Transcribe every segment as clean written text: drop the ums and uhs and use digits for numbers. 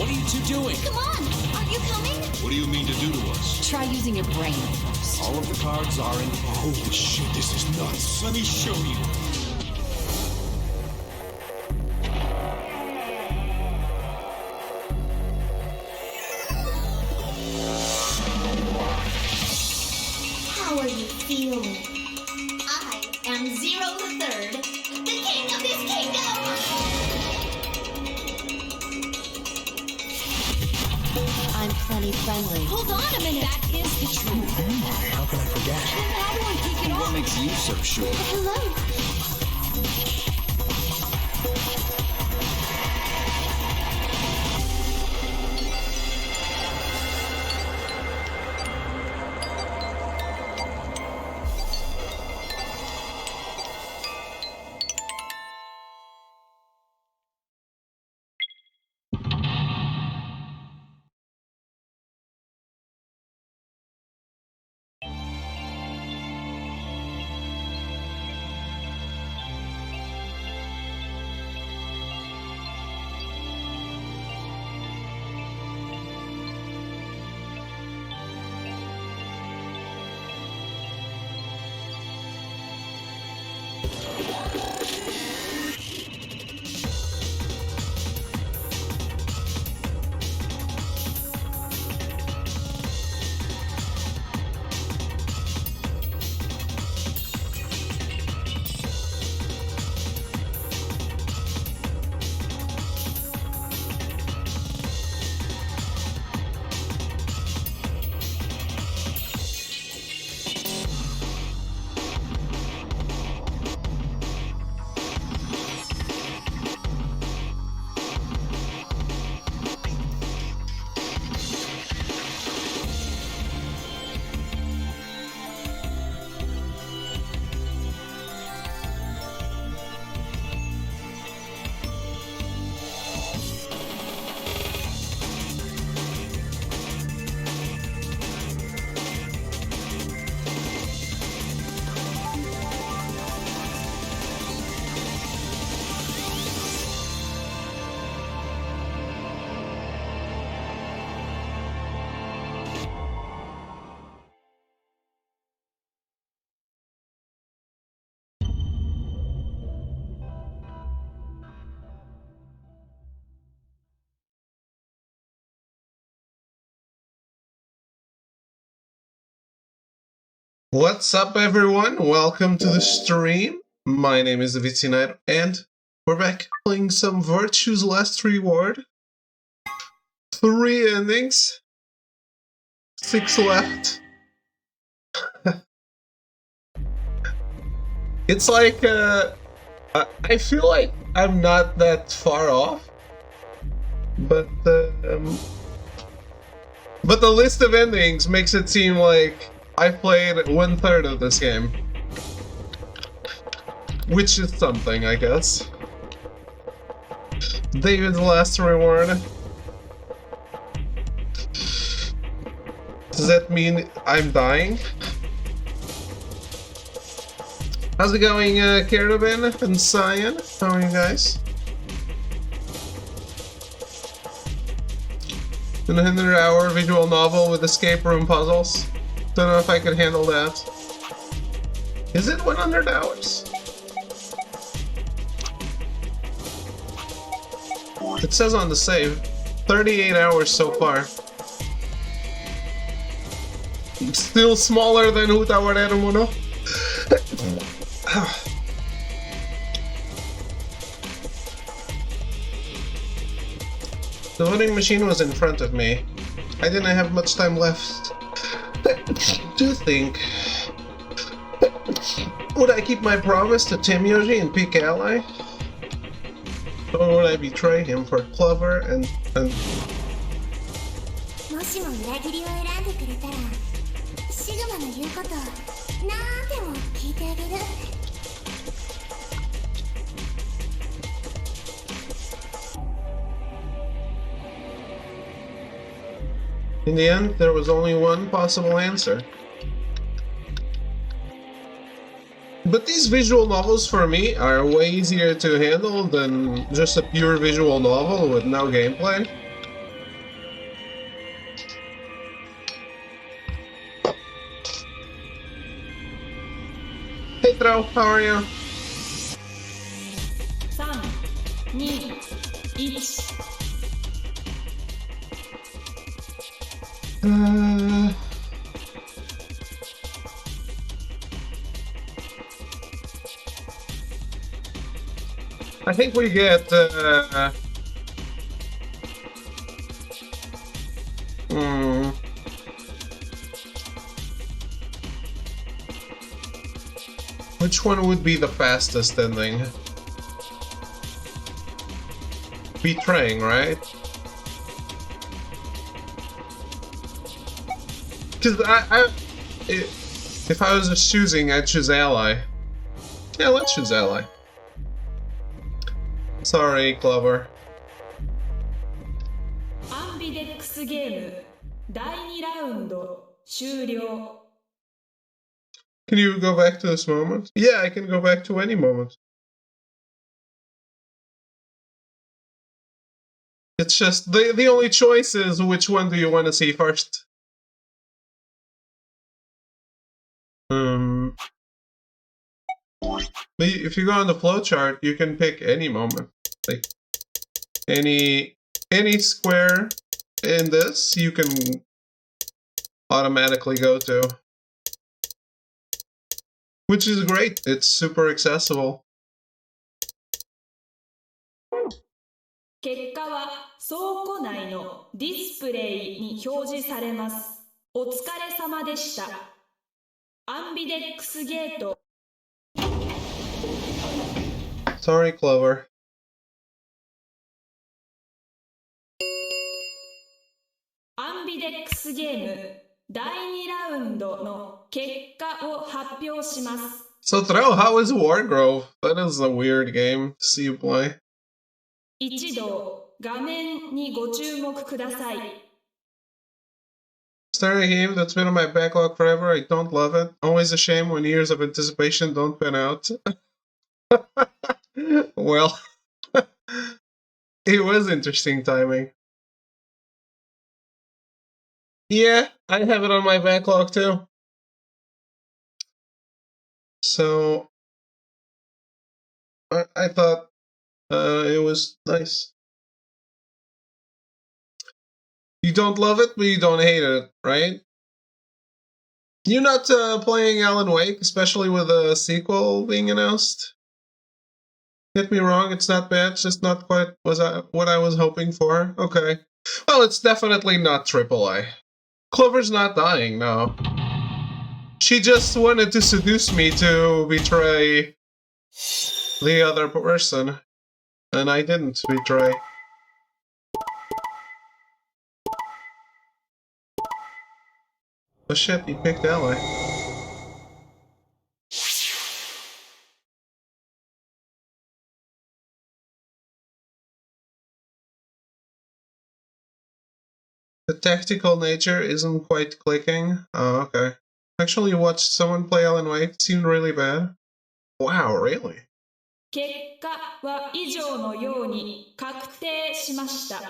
What are you two doing? Come on! Aren't you coming? What do you mean to do to us? Try using your brain first. All of the cards are in hand. Holy shit, this is nuts. Let me show you. How are you feeling? I am Zero the Third, the king of this kingdom! I'm plenty friendly. Hold on a minute! That is the truth. How can I forget? Then how do I take it off? What makes you so sure? Hello? What's up, everyone? Welcome to the stream. My name is Knight, and we're back playing some Virtue's Last Reward. 3 endings. 6 left. It's like, I feel like I'm not that far off, but the list of endings makes it seem like I played 1/3 of this game, which is something, I guess. David's last reward. Does that mean I'm dying? How's it going, Caravan and Cyan? How are you guys? An 100-hour visual novel with escape room puzzles. Don't know if I could handle that. Is it 100 hours? It says on the save, 38 hours so far. Still smaller than Hutawarero Mono. The voting machine was in front of me. I didn't have much time left to think. Would I keep my promise to Timyoji and pick ally? Or would I betray him for Clover and... In the end, there was only one possible answer. But these visual novels for me are way easier to handle than just a pure visual novel with no gameplay. Tro, how are you? 3、2、1。I think we get which one would be the fastest ending? Betraying, right? Because if I was just choosing, I'd choose ally. Yeah, let's choose ally. Sorry, Clover. アンビデックスゲーム第2ラウンド終了。 Can you go back to this moment? Yeah, I can go back to any moment. It's just the only choice is which one do you want to see first? But if you go on the flowchart, you can pick any moment, like any square in this you can automatically go to, which is great. It's super accessible. 結果は倉庫内のディスプレイに表示されます。お疲れ様でした。アンビデックスゲート。 Sorry, Clover. アンビデックスゲーム第2ラウンドの結果を発表します。 So Tro, how is Wargrove? That is a weird game to see you play. 一度画面にご注目ください。 Starting a game that's been on my backlog forever. I don't love it. Always a shame when years of anticipation don't pan out. Well, it was interesting timing. Yeah, I have it on my backlog too. So I thought it was nice. You don't love it, but you don't hate it, right? You're not playing Alan Wake, especially with a sequel being announced? Get me wrong, it's not bad, it's just not quite what I was hoping for. Okay. Well, it's definitely not AAA. Clover's not dying, no. She just wanted to seduce me to betray the other person, and I didn't betray. Oh shit, he picked ally. The tactical nature isn't quite clicking. Oh, okay. Actually watched someone play Alan Wake. It seemed really bad. Wow, really? 結果は以上のように確定しました。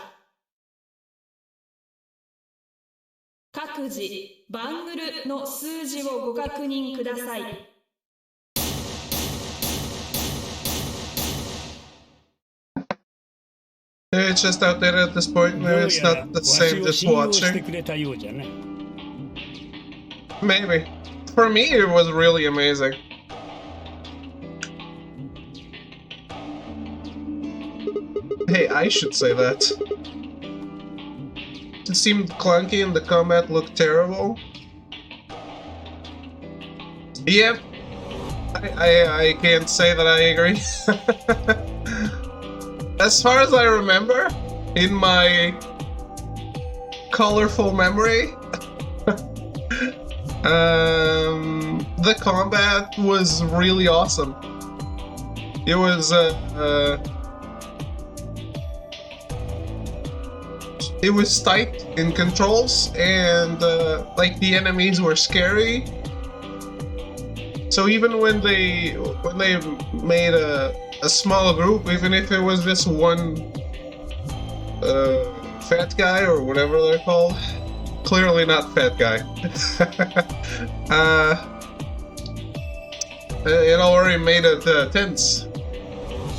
各自バングルの数字をご確認ください。 It's just outdated at this point. Maybe it's not the same just watching. Maybe. For me, it was really amazing. Hey, I should say that. It seemed clunky and the combat looked terrible. Yep. I can't say that I agree. As far as I remember, in my colorful memory, the combat was really awesome. It was tight in controls, and like the enemies were scary. So even when they made a small group, even if it was just one fat guy or whatever they're called, clearly not fat guy. it already made it tense.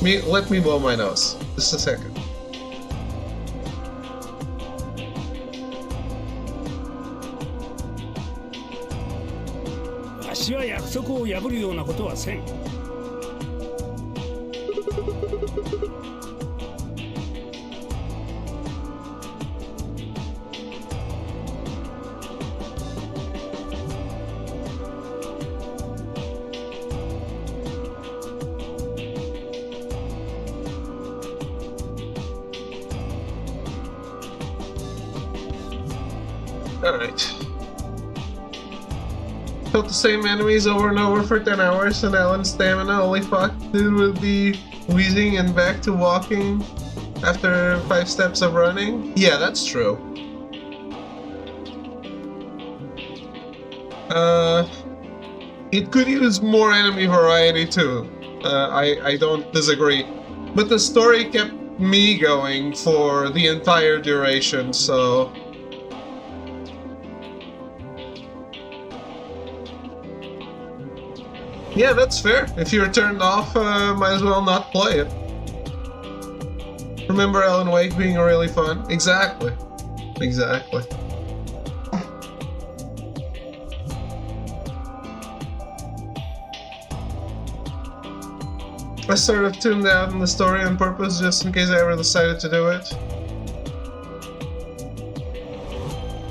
Let me blow my nose. Just a second. わしは約束を破るようなことはせん。Alright. Killed the same enemies over and over for 10 hours, and Alan's stamina, holy fuck, dude will be wheezing and back to walking after 5 steps of running? Yeah, that's true. It could use more enemy variety too. I don't disagree. But the story kept me going for the entire duration, so... Yeah, that's fair. If you're turned off, might as well not play it. Remember Alan Wake being really fun? Exactly. Exactly. I sort of tuned out in the story on purpose just in case I ever decided to do it.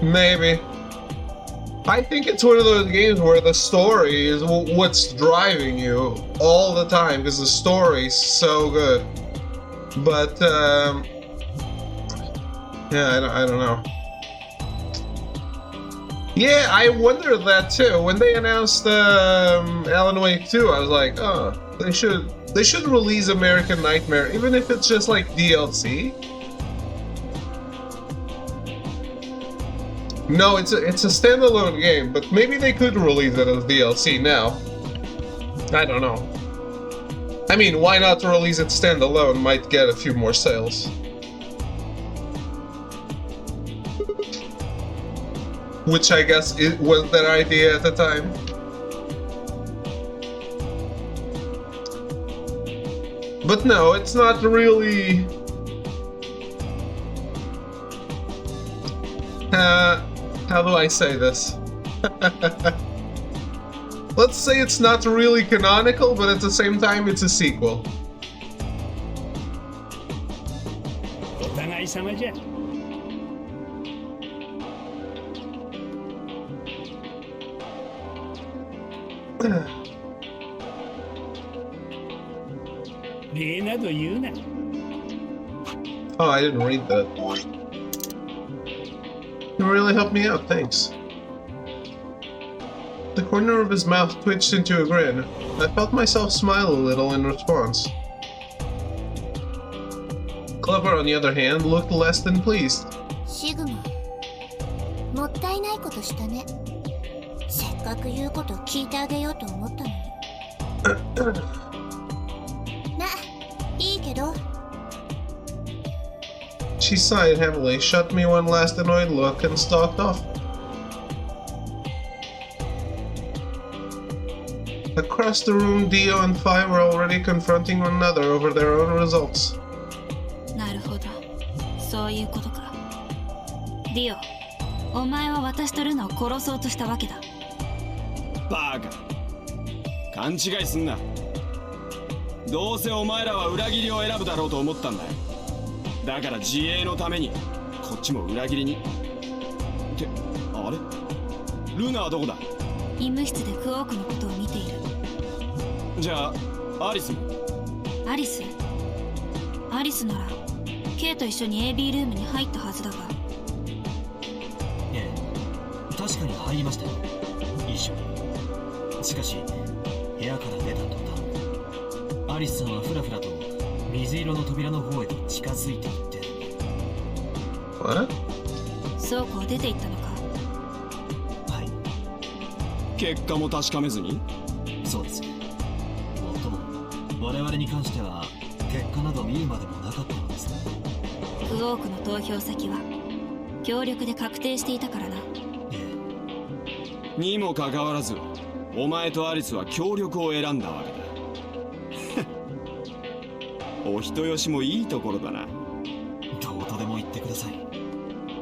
Maybe. I think it's one of those games where the story is what's driving you all the time because the story's so good. But, yeah, I don't know. Yeah, I wondered that too. When they announced Alan Wake 2, I was like, oh, they should release American Nightmare, even if it's just like DLC. No, it's a standalone game, but maybe they could release it as DLC now. I don't know. I mean, why not release it standalone? Might get a few more sales. Which I guess was their idea at the time. But no, it's not really... how do I say this? Let's say it's not really canonical, but at the same time it's a sequel. お互い様じゃ。礼など言うな。 Oh, I didn't read that. You really helped me out, thanks. The corner of his mouth twitched into a grin. I felt myself smile a little in response. Clever, on the other hand, looked less than pleased. シグマ、もったいないことしたね。せっかく言うこと聞いてあげようと思ったのに。まあ、いいけど。 She sighed heavily, shot me one last annoyed look, and stalked off. Across the room, Dio and Phi were already confronting one another over their own results. なるほど、そういうことか。ディオ、お前は私とルナを殺そうとしたわけだ。バカ、勘違いすんな。どうせお前らは裏切りを選ぶだろうと思ったんだよ。だから自衛のためにこっちも裏切りに。ってあれ、ルナはどこだ？医務室でクオークのことを見ている。じゃあアリスも？アリスなら K と一緒に AB ルームに入ったはずだが。ええ、確かに入りましたよ、一緒に。しかし部屋から出た途端、アリスさんはふらふらと水色の扉の方へと近づいていって。倉庫を出て行ったのか？はい。結果も確かめずに？そうです。もっとも我々に関しては結果など見るまでもなかったのです。クオークの投票先は協力で確定していたからな。にもかかわらずお前とアリスは協力を選んだわけだ。お人よしもいいところだな。どうとでも言ってください。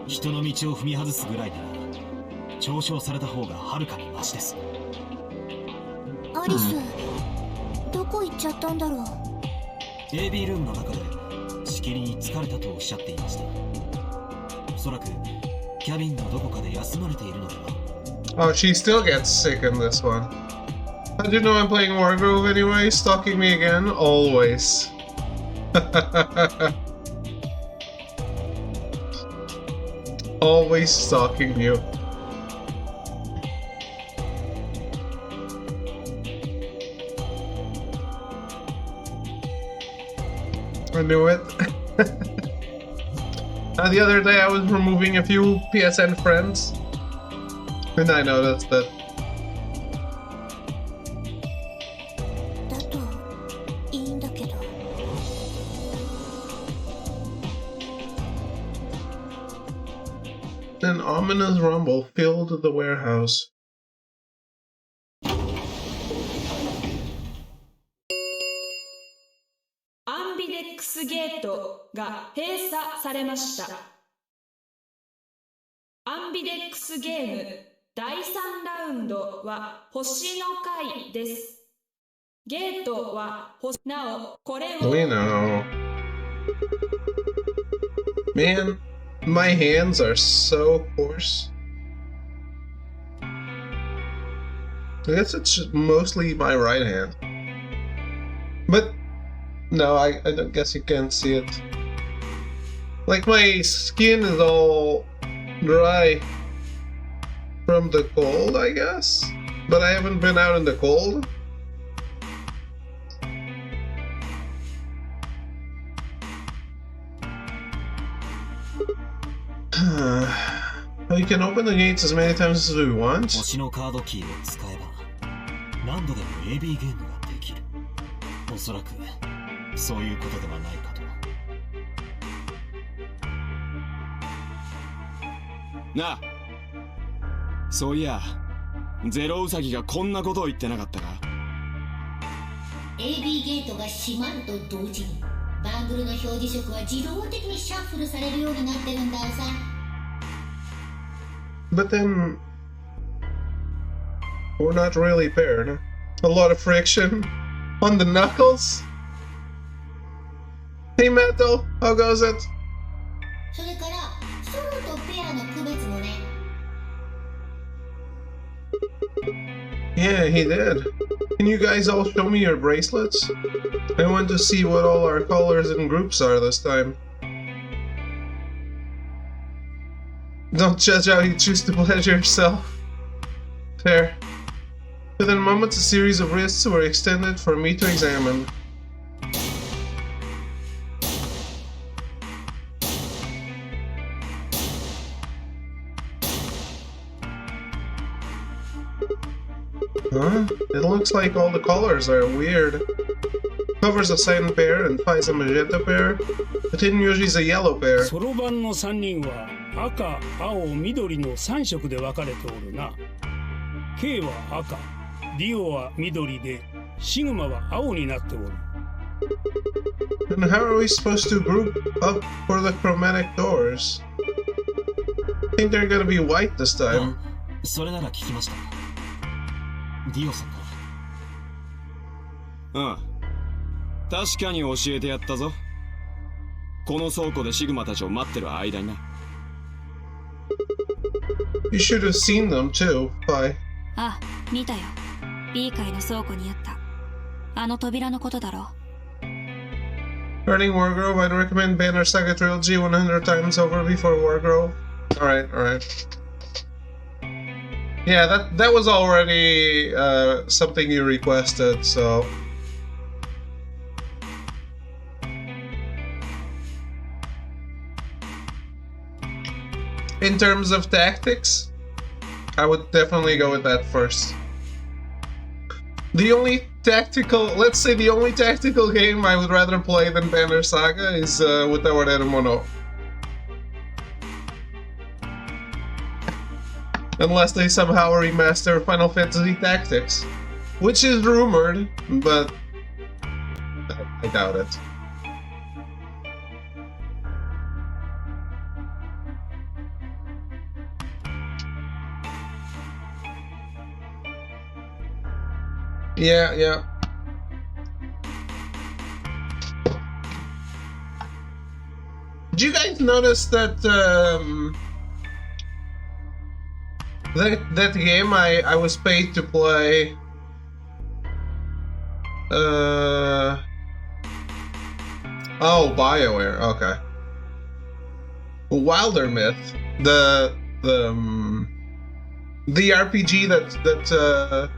人の道を踏み外すぐらいなら嘲笑された方がはるかにマシです。アリス、どこ行っちゃったんだろう。 AB ルームの中でしきりに疲れたとおっしゃっていました。おそらくキャビンのどこかで休まれているのでは。 Oh, she still gets sick in this one. How'd you know I'm playing Wargrove anyway? Stalking me again? Always. Always stalking you. I knew it. The other day I was removing a few PSN friends, and I noticed that. だといいんだけど。 An ominous rumble filled the warehouse. アンビデックスゲートが閉鎖されました。アンビデックスゲーム第3ラウンドは星の回です。ゲートは星なおこれを We know. Man, my hands are so coarse. I guess it's mostly my right hand. But no, I don't guess you can't see it. Like my skin is all dry from the cold, I guess. But I haven't been out in the cold. We can open the gates as many times as we want. 星のカードキーを使えば何度でも AB ゲームができる。おそらくそういうことではないかと。なあ、そういやゼロウサギがこんなことを言ってなかったか。 AB ゲートが閉まると同時にバングルの表示色は自動的にシャッフルされるようになってるんださ。 But then we're not really paired. A lot of friction on the knuckles. Hey Metal, how goes it? それからソロとペアの区別もね。 Yeah, he did. Can you guys all show me your bracelets? I want to see what all our colors and groups are this time. Don't judge how you choose to pleasure yourself. Fair. Within moments, a series of wrists were extended for me to examine. Huh? It looks like all the colors are weird. Covers a cyan pair and finds a magenta pair, but hidden usually is a yellow pair. そろばんの3人は赤、青、緑の3色で分かれておるな。K は赤、ディオは緑で、シグマは青になっておる。And how are we supposed to group up for the chromatic doors? I think they're gonna be white this time. それなら聞きました。ディオさんか。うん、確かに教えてやったぞ。この倉庫でシグマたちを待ってる間にな。You should have seen them too. Bye. あ、見たよ。B 階の倉庫にあった。あの扉のことだろう。Starting Wargrove, I'd recommend Banner Saga Trilogy 100 times over before Wargrove. Alright, alright. Yeah, that was already something you requested, so... In terms of tactics, I would definitely go with that first. The only tactical, let's say the only tactical game I would rather play than Banner Saga is with our Mono. Unless they somehow remaster Final Fantasy Tactics. Which is rumored, but I doubt it. Yeah. Did you guys notice that that game I was paid to play? Oh, BioWare. Okay. Wilder Myth, the RPG that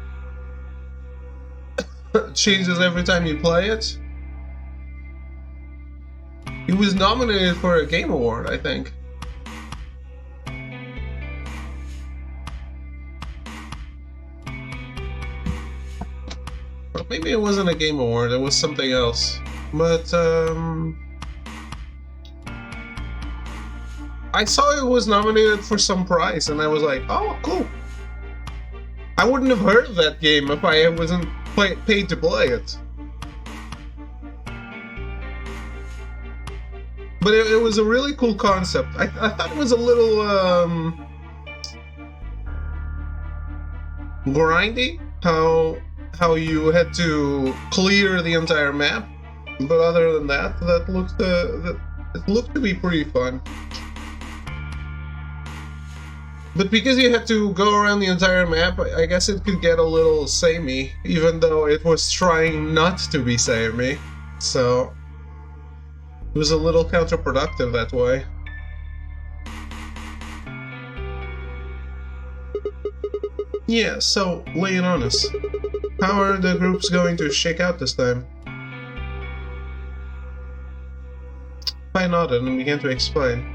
changes every time you play it. It was nominated for a Game Award, I think. Or maybe it wasn't a Game Award, it was something else. But, I saw it was nominated for some prize, and I was like, oh, cool. I wouldn't have heard of that game if I wasn't paid to play it. But it was a really cool concept. I thought it was a little grindy, how you had to clear the entire map. But other than that, it looked to be pretty fun. But because you had to go around the entire map, I guess it could get a little samey, even though it was trying not to be samey. So it was a little counterproductive that way. Yeah, so lay it on us. How are the groups going to shake out this time? I nodded and began to explain.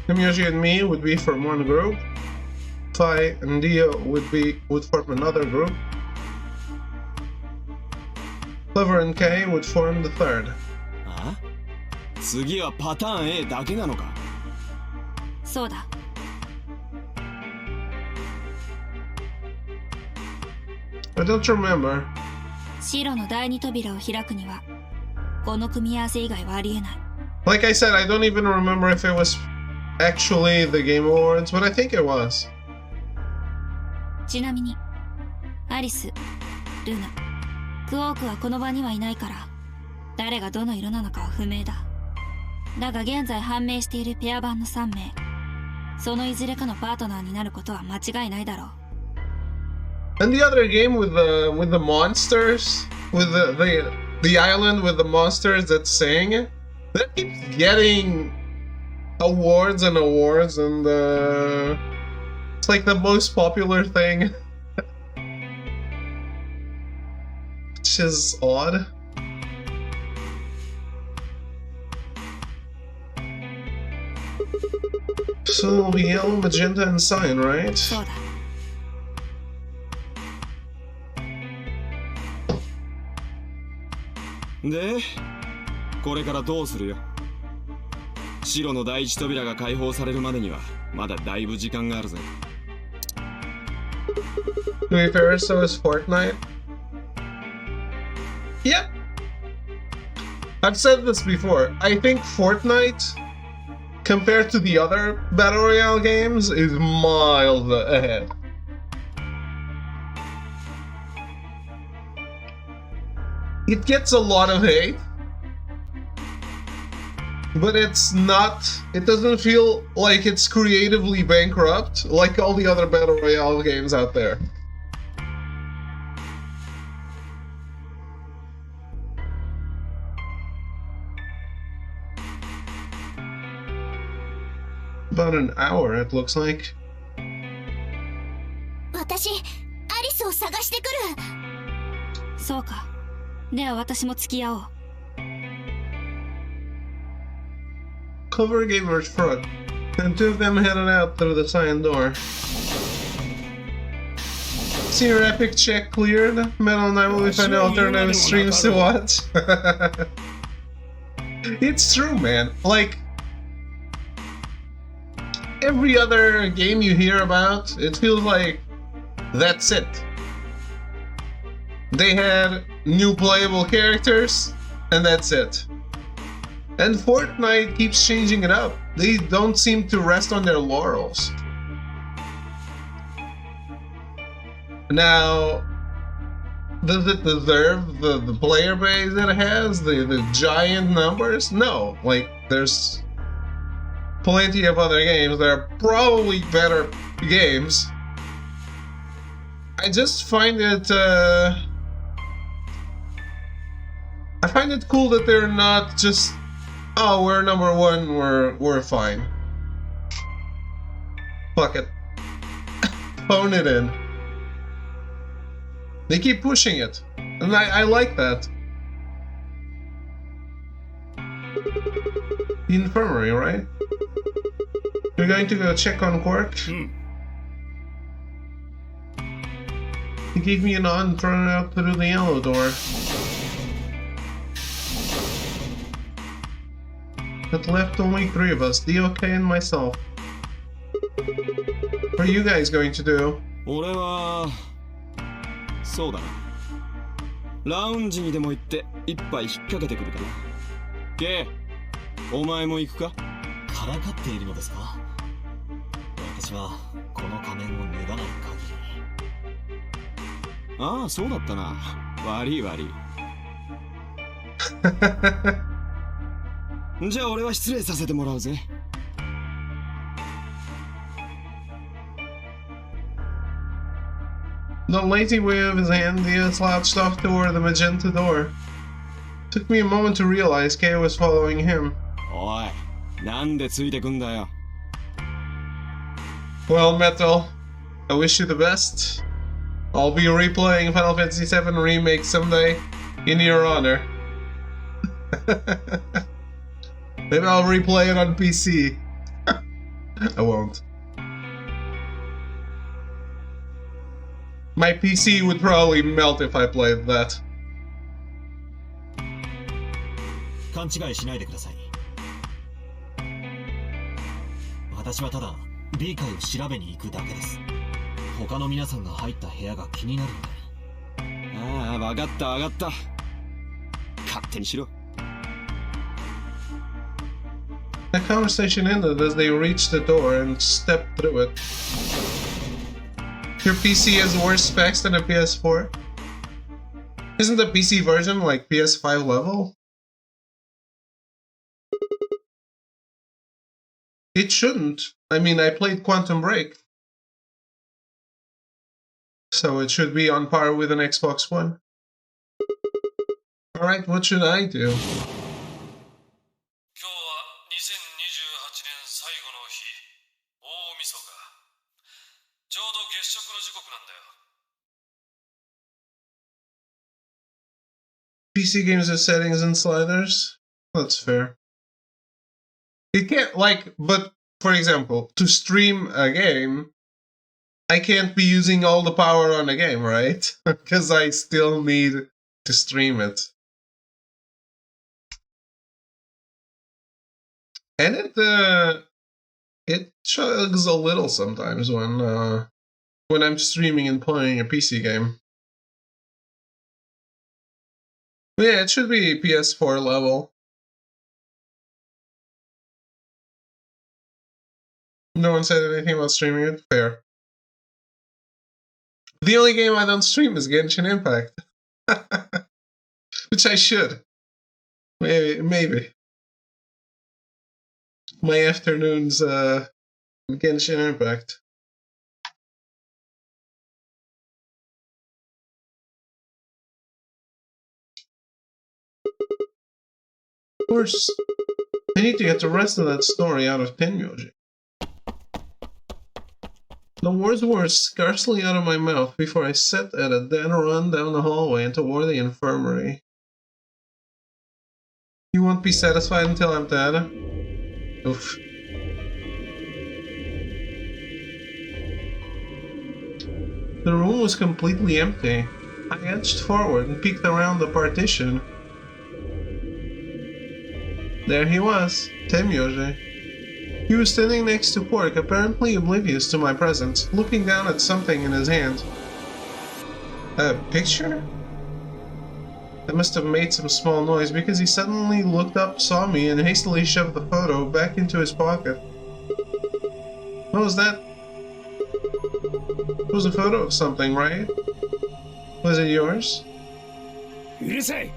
Himyoshi and me would be from one group. Fi and Dio would form another group. Clever and Kay would form the third. 次はパターン A だけなのか。そうだ。I don't remember. 白の第二扉を開くにはこの組み合わせ以外はありえない。Like I said, I don't even remember if it was actually the Game Awards, but I think it was. ちなみにアリス、ルナ、クオークはこの場にはいないから誰がどの色なのかは不明だ。だが現在判明しているペア版の3名、そのいずれかのパートナーになることは間違いないだろう。And the other game with the monsters, with the island with the monsters that sing, that keeps getting awards and awards, and it's like the most popular thing, which is odd. So it'll be yellow, magenta, and cyan, right? そうだ。で、これからどうするよ。白の第一扉が開放されるまでにはまだだいぶ時間があるぜ。To be fair, so is Fortnite. Yep. I've said this before. I think Fortnite, compared to the other Battle Royale games, is miles ahead. It gets a lot of hate, but it's not, it doesn't feel like it's creatively bankrupt like all the other Battle Royale games out there. About an hour, it looks like. 私、アリスを探してくる。そうか。では私も付き合おう。Clover gave her front, and two of them headed out through the cyan door. Senior Epic check cleared. Metal Knight will find alternative streams to watch. It's true, man. Like, every other game you hear about, it feels like that's it. They had new playable characters, and that's it. And Fortnite keeps changing it up. They don't seem to rest on their laurels. Now, does it deserve the player base that it has? The giant numbers? No. Like, there's plenty of other games that are probably better games. I just find it, I find it cool that they're not just, oh, we're number one, we're fine. Fuck it. Phone it in. They keep pushing it, and I like that. The infirmary, right? You're going to go check on Quark? He gave me a nod and thrown it out through the yellow door. It left only 3 of us, DOK and myself. What are you guys going to do? そうだな。ラウンジにでも行って一杯引っ掛けてくるかな。ケイ、お前も行くか？からかっているのですか？私はこの仮面を脱がない限り。ああ、そうだったな。悪い。じゃあ俺は失礼させてもらうぜ。The lazy wave of his hand, he slouched off toward the magenta door. Took me a moment to realize Kay was following him. おい、なんでついてくんだよ。Well, Metal, I wish you the best. I'll be replaying Final Fantasy VII Remake someday in your honor. Maybe I'll replay it on PC. I won't. My PC would probably melt if I played that. 勘違いしないでください。私はただ B 階を調べに行くだけです。他の皆さんが入った部屋が気になるので。ああ、わかった。勝手にしろ。The conversation ended as they reached the door and stepped through it. Your PC has worse specs than a PS4? Isn't the PC version like PS5 level? It shouldn't. I mean, I played Quantum Break. So it should be on par with an Xbox One. Alright, what should I do? ちょうど月食の時刻なんだよ。PC games have settings and sliders? That's fair. It can't, like, but, for example, to stream a game, I can't be using all the power on the game, right? Because I still need to stream it. And it chugs a little sometimes when I'm streaming and playing a PC game. But yeah, it should be PS4 level. No one said anything about streaming it? Fair. The only game I don't stream is Genshin Impact. Which I should. Maybe. My afternoons, Genshin Impact. Of course, I need to get the rest of that story out of Tenyoji. The words were scarcely out of my mouth before I set at a dead run down the hallway and toward the infirmary. You won't be satisfied until I'm dead? Oof. The room was completely empty. I edged forward and peeked around the partition. There he was, Temyoji. He was standing next to Pork, apparently oblivious to my presence, looking down at something in his hand. A picture? I must have made some small noise because he suddenly looked up, saw me, and hastily shoved the photo back into his pocket. What was that? It was a photo of something, right? Was it yours? うるさい。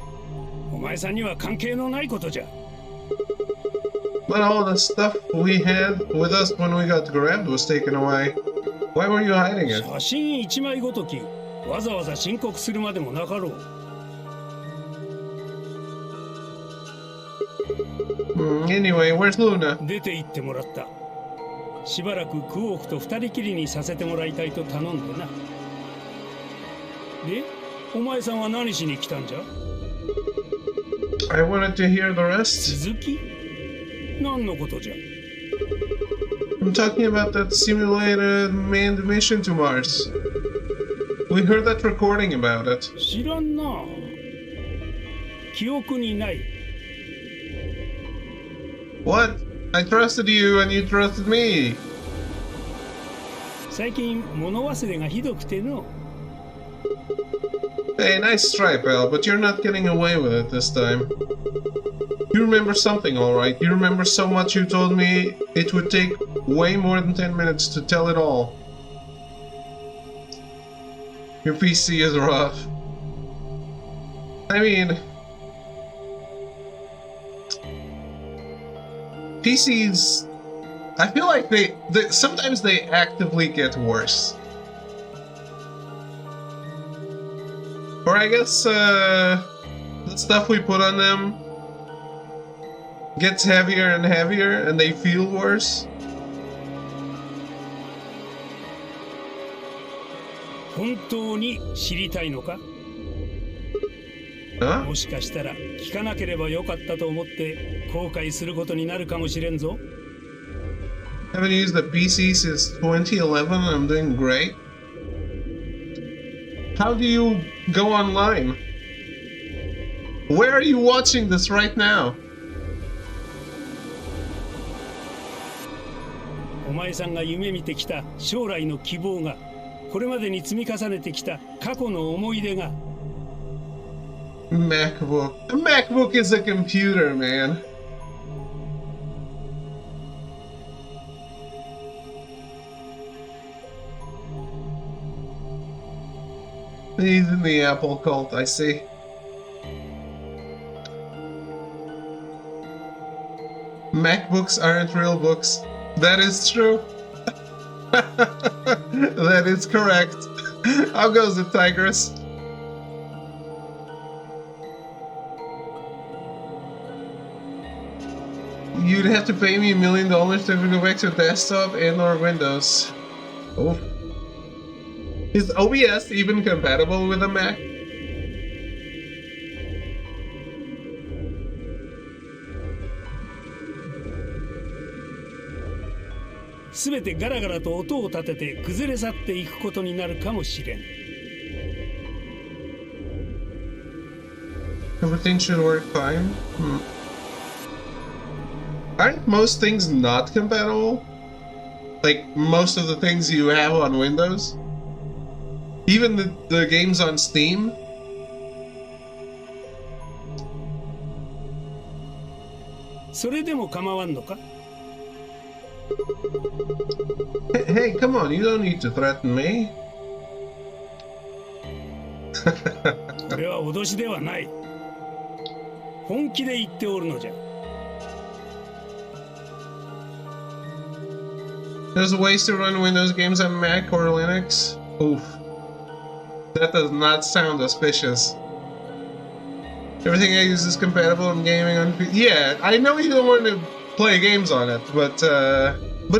お前さんには関係のないことじゃ。But all the stuff we had with us when we got grabbed was taken away. Why were you hiding it? 写真一枚ごとき、わざわざ申告するまでもなかろう。Anyway, where's Luna? 出て行ってもらった。しばらくクオークと二人きりにさせてもらいたいと頼んでな。で、お前さんは何しに来たんじゃ？ I wanted to hear the rest. 続き？何のことじゃ？ I'm talking about that simulated manned mission to Mars. We heard that recording about it. 知らんな。記憶にない。What? I trusted you and you trusted me. 最近物忘れがひどくての。Hey, nice try, pal, but you're not getting away with it this time. You remember something, alright. You remember so much you told me it would take way more than 10 minutes to tell it all. Your PC is rough. I mean... PCs... I feel like they sometimes they actively get worse. Or I guess, the stuff we put on them gets heavier and heavier, and they feel worse. 本当に知りたいのか？ Huh? もしかしたら聞かなければよかったと思って後悔することになるかもしれんぞ。 Haven't used the PC since 2011 and I'm doing great. How do you go online? Where are you watching this right now? お前さんが夢見てきた将来の希望が、これまでに積み重ねてきた過去の思い出が。 MacBook. A MacBook is a computer, man. He's in the Apple cult, I see. MacBooks aren't real books. That is true. That is correct. How goes it, Tigress? You'd have to pay me $1 million to go back to desktop and or Windows. Oh. Is OBS even compatible with a Mac? Everything should work fine. Aren't most things not compatible? Like most of the things you have on Windows? Even the games on Steam? Hey, come on, you don't need to threaten me. これは脅しではない。本気で言っておるのじゃ。 There's ways to run Windows games on Mac or Linux? Oof. That does not sound auspicious. Everything I use is compatible in gaming on PC. Yeah, I know you don't want to play games on it, but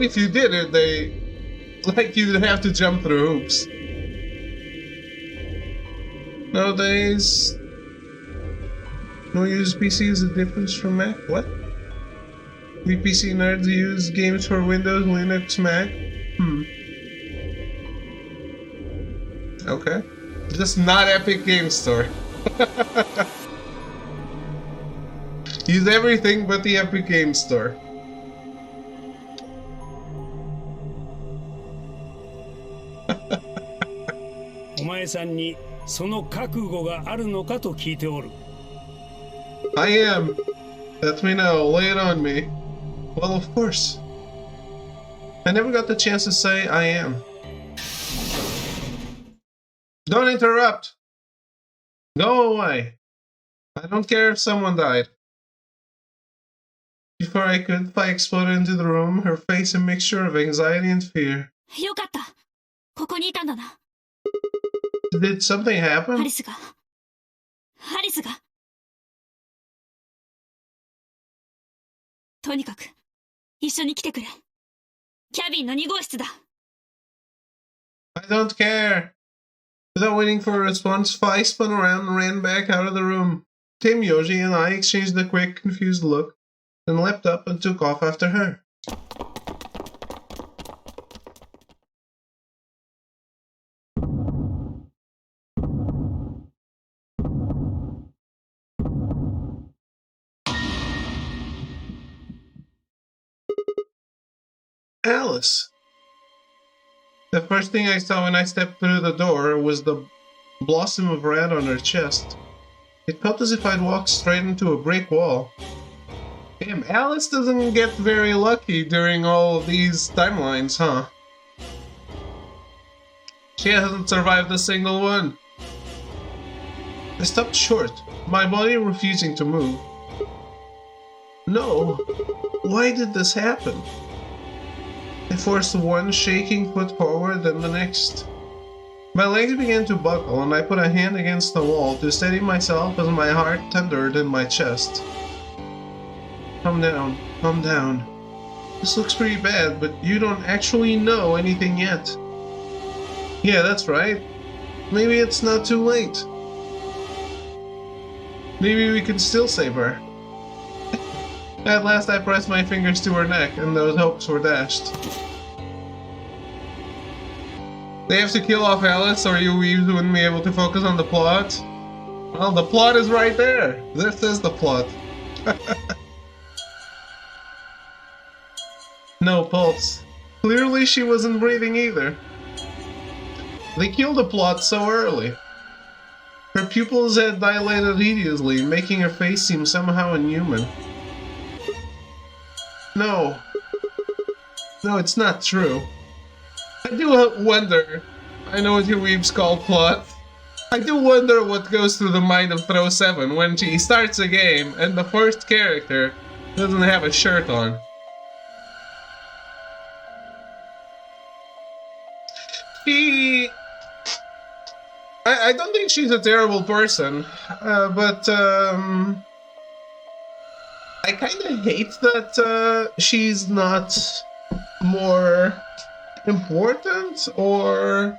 if you did it, you'd have to jump through hoops. Nowadays, no use PC is a difference from Mac. What? We PC nerds use games for Windows, Linux, Mac. Okay. Just not Epic Game Store. Use everything but the Epic Game Store. I am. Let me know. Lay it on me. Well, of course. I never got the chance to say I am. Don't interrupt. Go away. I don't care if someone died. Before I could, Pi exploded into the room, her face a mixture of anxiety and fear. よかった。ここにいたんだな。 Did something ハ happen? リスが。とにかく、一緒に来てくれ。キャビンの2号室だ。 I don't care. Without waiting for a response, Pi spun around and ran back out of the room. Tim, Yoshi, and I exchanged a quick, confused look, then leapt up and took off after her. Alice. The first thing I saw when I stepped through the door was the blossom of red on her chest. It felt as if I'd walked straight into a brick wall. Damn, Alice doesn't get very lucky during all of these timelines, huh? She hasn't survived a single one. I stopped short, my body refusing to move. No. Why did this happen? I forced one shaking foot forward, then the next. My legs began to buckle, and I put a hand against the wall to steady myself as my heart thundered in my chest. Calm down, calm down. This looks pretty bad, but you don't actually know anything yet. Yeah, that's right. Maybe it's not too late. Maybe we can still save her. At last I pressed my fingers to her neck, and those hopes were dashed. They have to kill off Alice, or you wouldn't be able to focus on the plot? Well, the plot is right there! This is the plot. No pulse. Clearly she wasn't breathing either. They killed the plot so early. Her pupils had dilated hideously, making her face seem somehow inhuman. No. No, it's not true. I do wonder. I know what you weebs call plot. I do wonder what goes through the mind of Throw 7 when she starts a game and the first character doesn't have a shirt on. I don't think she's a terrible person, but I kind of hate that she's not more important, or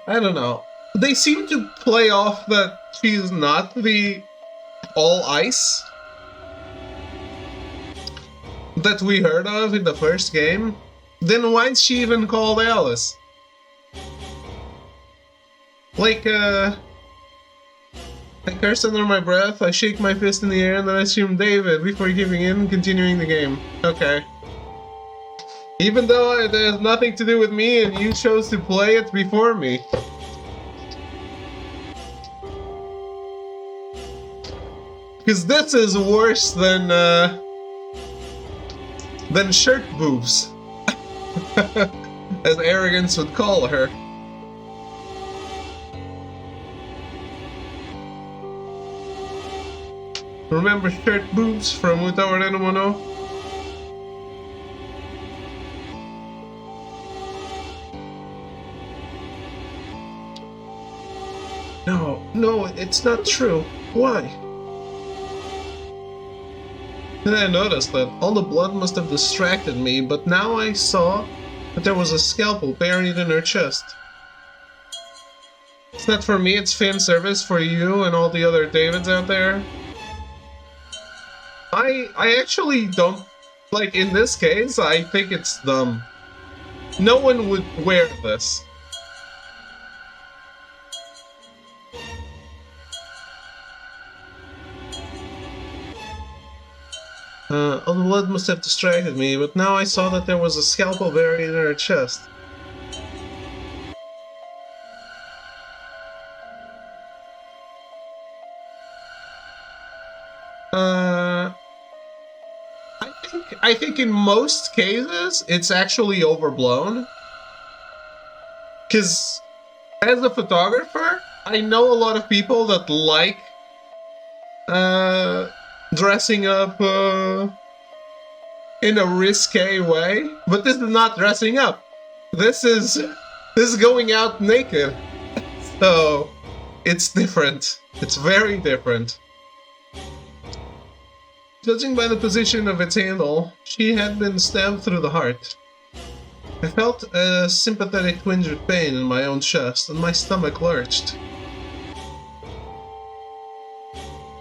I don't know. They seem to play off that she's not the all ice that we heard of in the first game. Then why's she even called Alice? Like, I curse under my breath, I shake my fist in the air, and then I scream David before giving in and continuing the game. Okay. Even though it has nothing to do with me and you chose to play it before me. Because this is worse than shirt boobs. As arrogance would call her. Remember shirt boobs from Utaware no Mono? No, it's not true. Why? Then I noticed that all the blood must have distracted me, but now I saw that there was a scalpel buried in her chest. It's not for me, it's fan service for you and all the other Davids out there. I actually don't, like, in this case, I think it's dumb. No one would wear this. All the blood must have distracted me, but now I saw that there was a scalpel buried in her chest. I think in most cases it's actually overblown. Because as a photographer, I know a lot of people that like dressing up in a risque way, but this is not dressing up. This is going out naked. So it's different. It's very different. Judging by the position of its handle, she had been stabbed through the heart. I felt a sympathetic twinge of pain in my own chest, and my stomach lurched.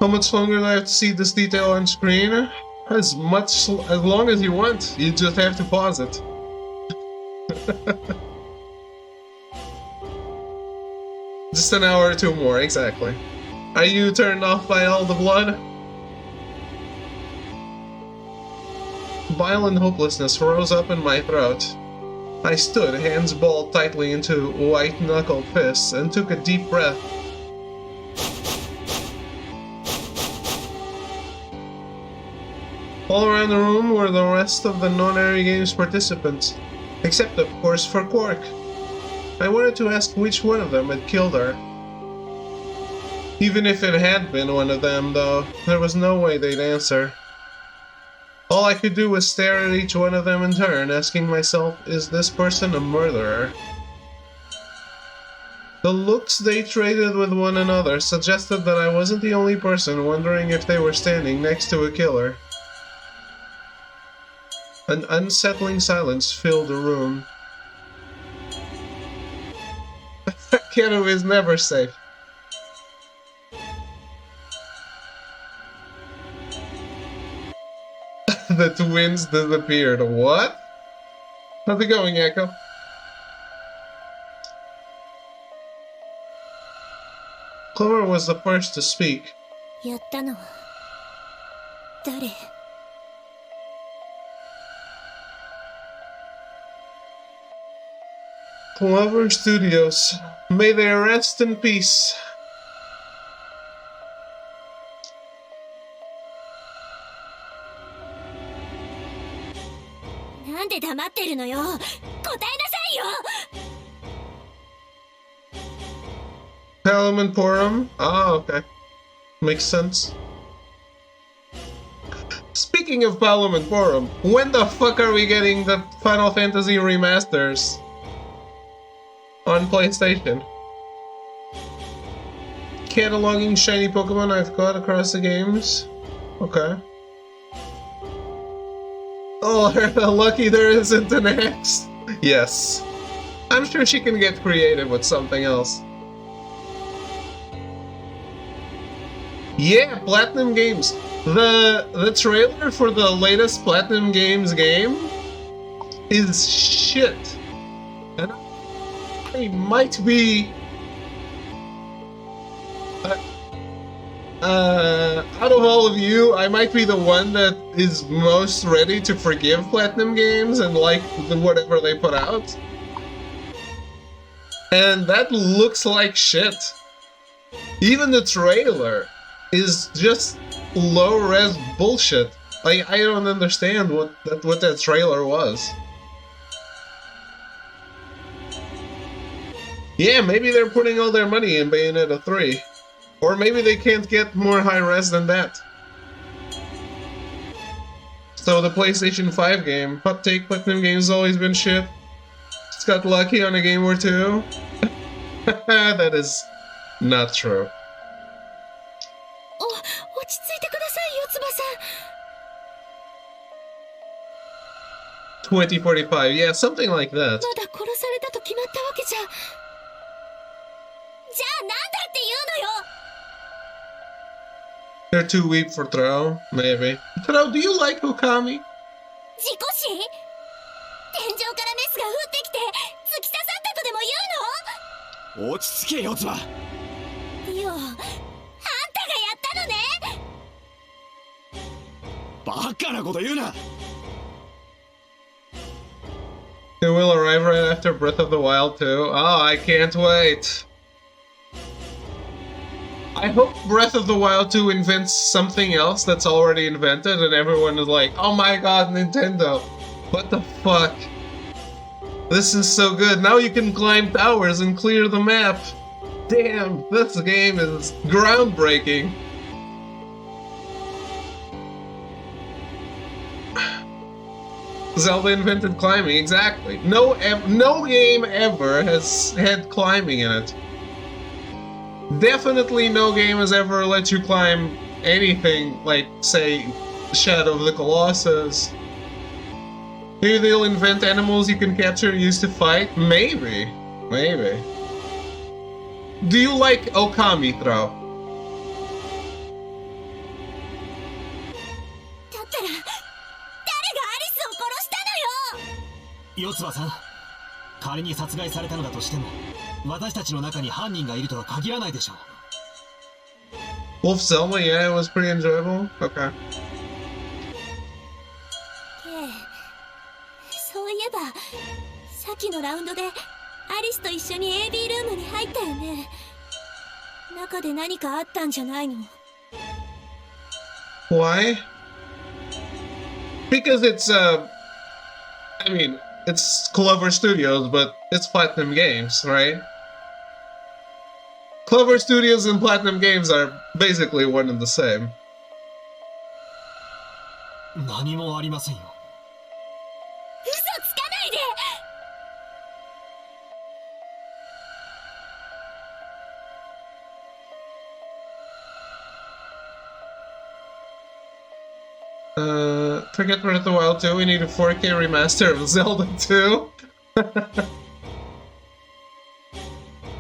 How much longer do I have to see this detail on screen? As long as you want. You just have to pause it. Just an hour or two more, exactly. Are you turned off by all the blood? Bile and hopelessness rose up in my throat. I stood, hands balled tightly into white-knuckled fists, and took a deep breath. All around the room were the rest of the non-airy games participants, except of course for Quark. I wanted to ask which one of them had killed her. Even if it had been one of them, though, there was no way they'd answer. All I could do was stare at each one of them in turn, asking myself, is this person a murderer? The looks they traded with one another suggested that I wasn't the only person wondering if they were standing next to a killer. An unsettling silence filled the room. Keanu is never safe. The twins disappeared. What? How's it going, Echo? Clover was the first to speak. Clover Studios. May they rest in peace. Parliament Forum? Ah, okay. Makes sense. Speaking of Parliament Forum, when the fuck are we getting the Final Fantasy remasters on PlayStation? Cataloging shiny Pokemon I've caught across the games? Okay. Oh, lucky there isn't an X. Yes. I'm sure she can get creative with something else. Yeah, Platinum Games. The trailer for the latest Platinum Games game is shit. And I might be out of all of you, I might be the one that is most ready to forgive Platinum Games and like whatever they put out. And that looks like shit. Even the trailer is just low-res bullshit. Like, I don't understand what that trailer was. Yeah, maybe they're putting all their money in Bayonetta 3. Or maybe they can't get more high-res than that. So the PlayStation 5 game, hot take, Platinum Games has always been shit. It's got lucky on a game or two. That is not true. 2045, yeah, something like that. They're too weak for Throw, maybe. Throw, do you like Okami? 天井からメスが降ってきて突き刺さったとでも言うの？落ち着け四つ葉。リオ、あんたがやったのね。バカなこと言うな。 It will arrive right after Breath of the Wild 2. Oh, I can't wait. I hope Breath of the Wild 2 invents something else that's already invented and everyone is like, oh my god, Nintendo. What the fuck? This is so good. Now you can climb towers and clear the map. Damn, this game is groundbreaking. Zelda invented climbing, exactly. No game ever has had climbing in it. Definitely no game has ever let you climb anything like, say, Shadow of the Colossus. Maybe they'll invent animals you can capture and use to fight? Maybe. Maybe. Do you like Okami, Throw? だったら誰がアリスを殺したのよ。四つ葉さん、仮に殺害されたのだとしても私たちの中に犯人がいるとは限らないでしょう。 Wolf Selma, yeah, it was pretty enjoyable. Okay. そういえばさっきのラウンドでアリスと一緒に AB ルームに入ったよね。中で何かあったんじゃないの？ Why? Because it's, I mean, it's Clover Studios, but it's Platinum Games, right? Clover Studios and Platinum Games are basically one and the same. 何もありませんよ。嘘つかないで。Forget Breath of the Wild 2, we need a 4K remaster of Zelda 2.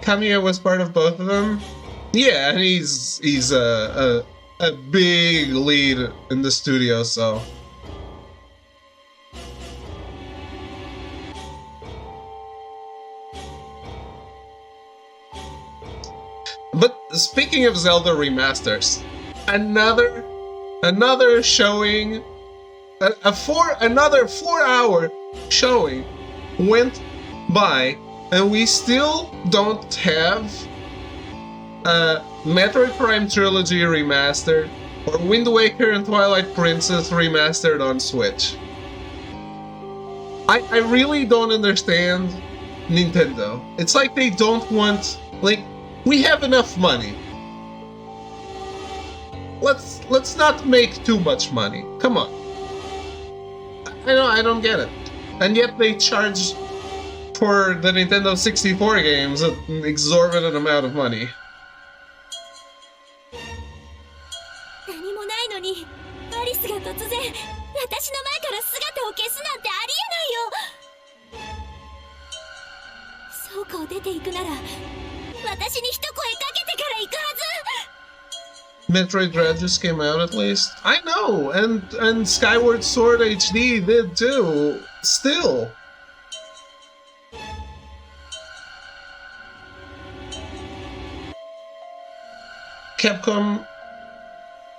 Kamiya was part of both of them. Yeah, and he's a big lead in the studio, so. But speaking of Zelda remasters, another showing, another 4-hour showing went by, and we still don't have a Metroid Prime Trilogy remastered or Wind Waker and Twilight Princess remastered on Switch. I really don't understand Nintendo. It's like they don't want, like, we have enough money. Let's not make too much money. Come on. I don't get it. And yet they charge for the Nintendo 64 games an exorbitant amount of money. 何もないのにアリスが突然私の前から姿を消すなんてありえないよ。倉庫を出ていくなら私に一声かけてから行くはず。 Metroid Dread just came out at least. I know, and Skyward Sword HD did too. Still. Capcom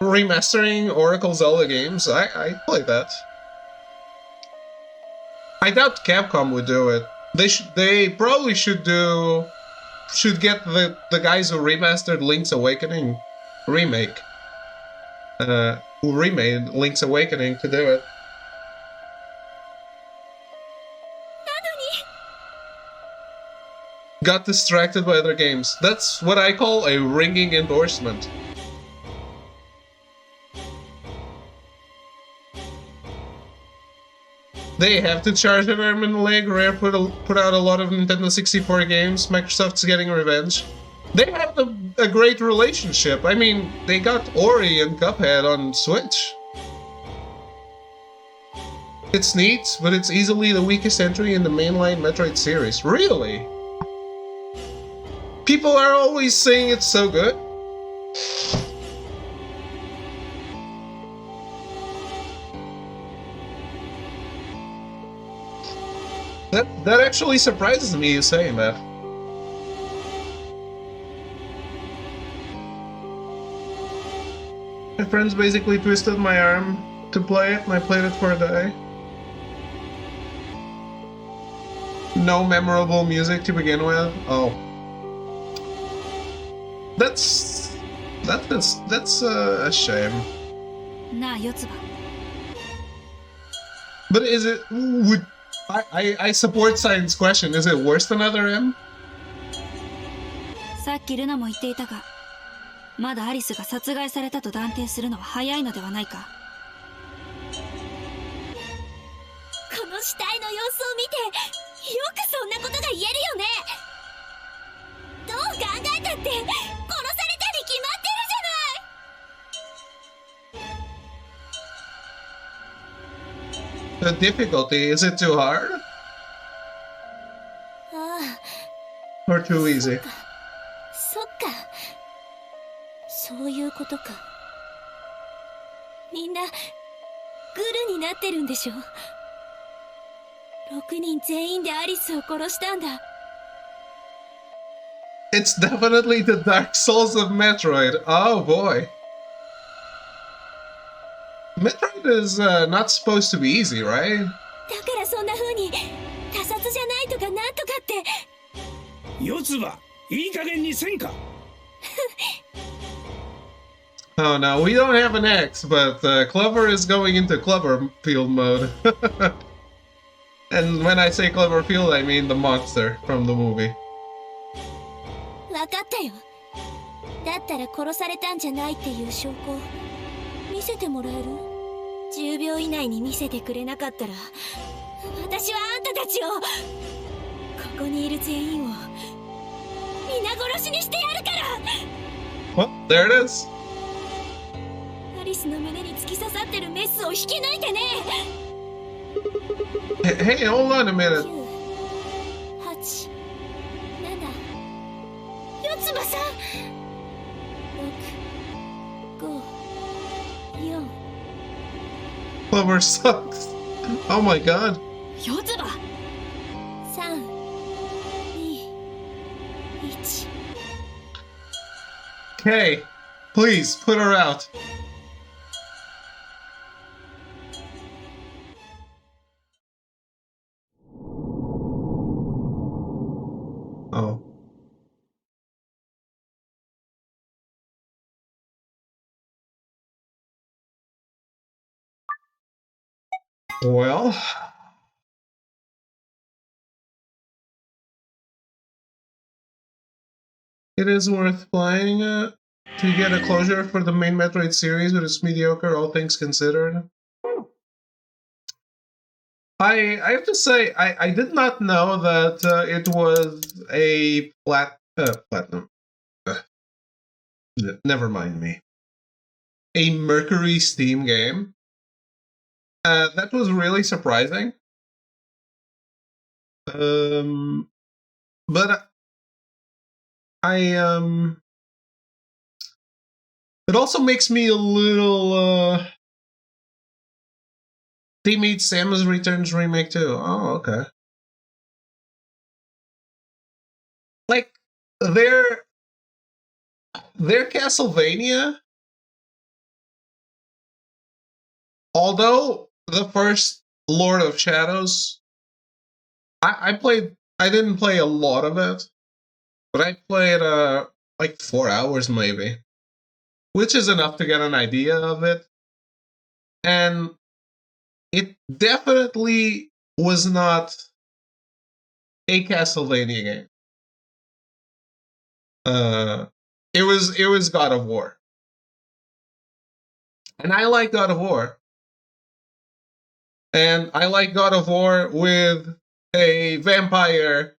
remastering Oracle Zelda games. I play that. I doubt Capcom would do it. They probably should get the guys who remastered Link's Awakening remake, who remade Link's Awakening to do it. Got distracted by other games. That's what I call a ringing endorsement. They have to charge an arm and a leg. Rare put out a lot of Nintendo 64 games. Microsoft's getting revenge. They have a great relationship. I mean, they got Ori and Cuphead on Switch. It's neat, but it's easily the weakest entry in the mainline Metroid series. Really? People are always saying it's so good. That actually surprises me, you saying that. My friends basically twisted my arm to play it, and I played it for a day. No memorable music to begin with. Oh, that's a shame. But is it? Would I support Science question? Is it worse than other M? さっきルナも言っていたが、まだアリスが殺害されたと断定するのは早いのではないか。この死体の様子を見て、よくそんなことが言えるよね。どう考えたって殺されたに決まってるじゃない。The difficulty, is it too hard? Or too easy? そっか。そういうことか。みんなグルになってるんでしょ。6人全員でアリスを殺したんだ。It's definitely the Dark Souls of Metroid. Oh boy. Metroid is not supposed to be easy, right? だからそんな風に他殺じゃないとかなんとかって。四つ葉、いい加減にせんか。Oh no, we don't have an X, but Clover is going into Cloverfield mode. And when I say Cloverfield, I mean the monster from the movie. わかったよ。だったら殺されたんじゃないっていう証拠見せてもらえる？10秒以内に見せてくれなかったら、私はあんたたちを、ここにいる全員を皆殺しにしてやるから。Well, there it is. アリスの胸に突き刺さってるメスを引き抜いてね。Hey, hold on a minute. 9、8、7、四つ葉さん。6、5、4。Clover sucks. Oh my god. 四つ葉。3、2、1。Okay, please put her out. Oh. Well, it is worth playing to get a closure for the main Metroid series, but it's mediocre, all things considered. I have to say, I did not know that it was a platinum. Never mind me. A Mercury Steam game. That was really surprising. But it also makes me a little Teammate Samus Returns remake too. Oh, okay. Like their Castlevania, although the first Lord of Shadows, I didn't play a lot of it, but I played like 4 hours maybe, which is enough to get an idea of it. And it definitely was not a Castlevania game. It was God of War. And I like God of War. And I like God of War with a vampire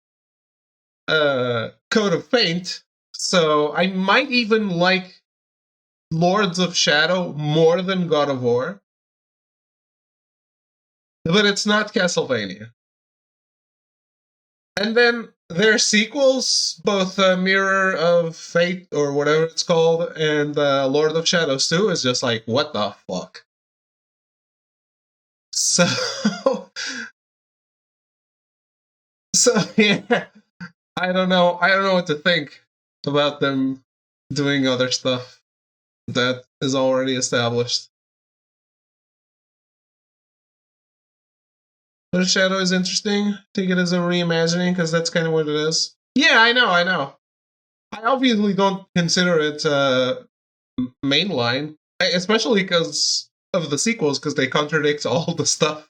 coat of paint. So I might even like Lords of Shadow more than God of War. But it's not Castlevania. And then their sequels, both Mirror of Fate or whatever it's called, and Lord of Shadows 2, is just like, what the fuck? So So yeah, I don't know. I don't know what to think about them doing other stuff that is already established. But Shadow is interesting. Take it as a reimagining because that's kind of what it is. Yeah, I know. I obviously don't consider it mainline, especially because of the sequels, because they contradict all the stuff.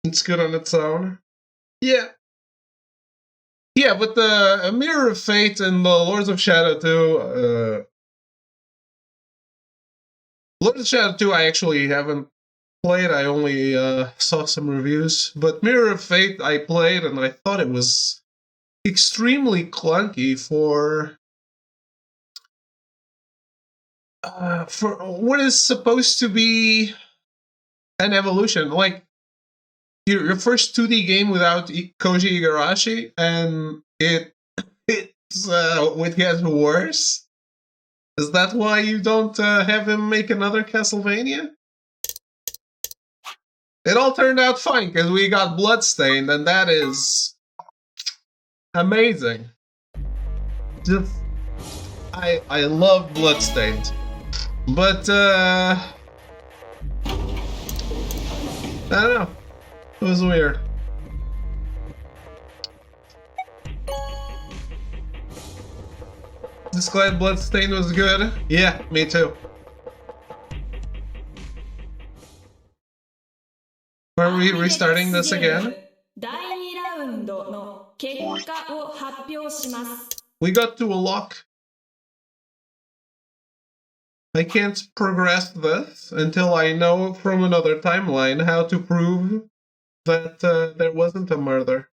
It's good on its own. Yeah. Yeah, but the Mirror of Fate and the Lords of Shadow 2, Lords of Shadow 2 I actually haven't played, I only saw some reviews, but Mirror of Fate I played and I thought it was extremely clunky for what is supposed to be an evolution. Like, your first 2D game without Koji Igarashi, and it gets worse? Is that why you don't have him make another Castlevania? It all turned out fine, because we got Bloodstained, and that is amazing. Just, I love Bloodstained. But, I don't know. It was weird. Just glad Bloodstained was good. Yeah, me too. Are we restarting this again? We got to a lock. I can't progress this until I know from another timeline how to prove that there wasn't a murder.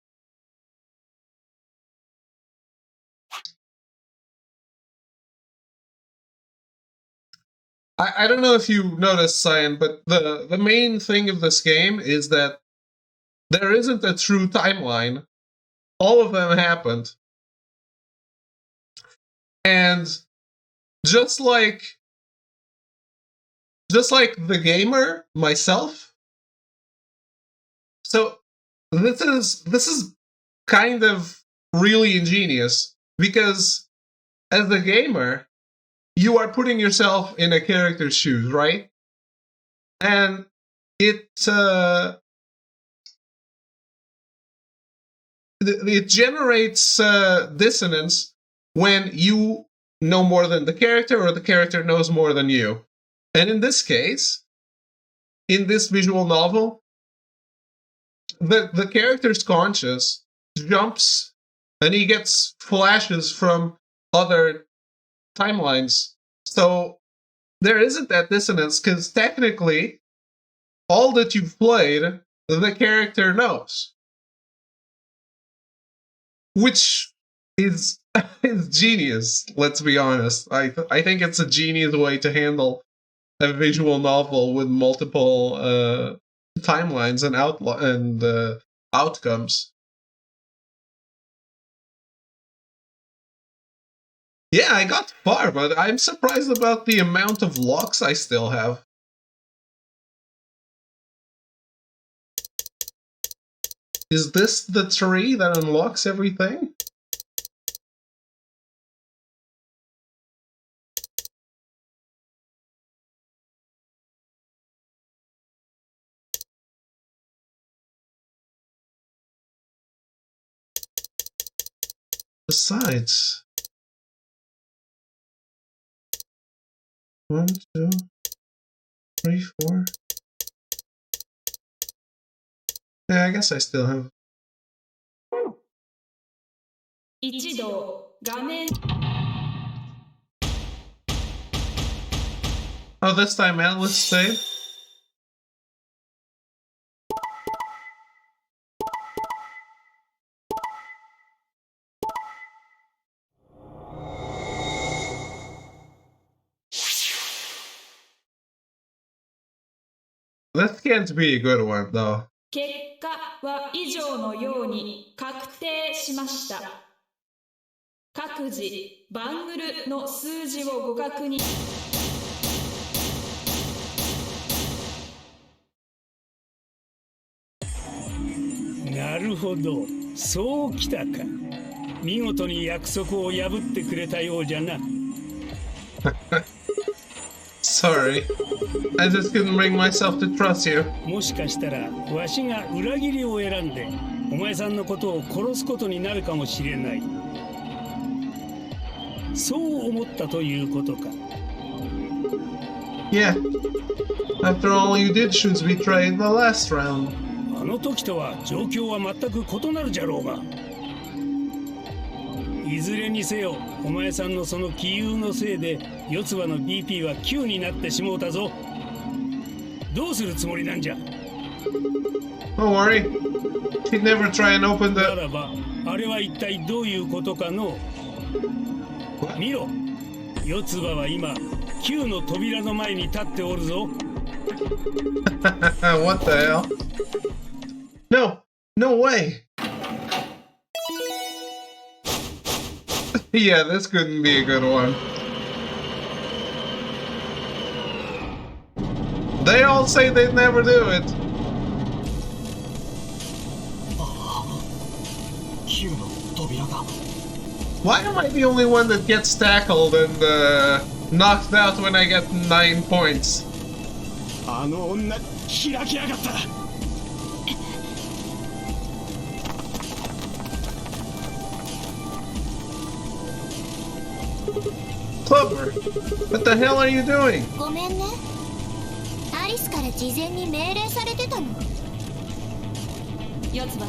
I don't know if you noticed, Cyan, but the main thing of this game is that there isn't a true timeline. All of them happened. And just like the gamer, myself. So this is kind of really ingenious, because as a gamer, you are putting yourself in a character's shoes, right? And it generates dissonance when you know more than the character, or the character knows more than you. And in this case, in this visual novel, the character's conscious jumps and he gets flashes from other timelines. So there isn't that dissonance, because technically all that you've played, the character knows. Which is genius, let's be honest. I think it's a genius way to handle a visual novel with multiple timelines and outcomes. Yeah, I got far, but I'm surprised about the amount of locks I still have. Is this the tree that unlocks everything? Besides... 1, 2, 3, 4... Yeah, I guess I still have... Oh, this time Atlas stayed? That can't be a good one, though. 結果は以上のように確定しました。各自バングルの数字をご確認。なるるほど、そうきたか。見事に約束を破ってくれたようじゃな。Sorry. I just couldn't bring myself to trust you. もしかしたらわしが裏切りを選んでお前さんのことを殺すことになるかもしれない。そう思ったということか。Yeah. After all, you did choose betray in the last round. あの時とは状況は全く異なるじゃろうが。いずれにせよ、お前さんのその杞憂のせいで四つ葉の BP は9になってしもうたぞ。どうするつもりなんじゃ。 Don't worry. He'd never try and open な the... らば、あれは一体どういうことかの。見ろ、四つ葉は今9の扉の前に立っておるぞ。What the hell? No! No way! Yeah, this couldn't be a good one. They all say they'd never do it. 9の扉が Why am I the only one that gets tackled and knocked out when I get 9 points? あの女開きやがった。Clover, what the hell are you doing? ごめんね。アリスから事前に命令されてたの。四つ葉、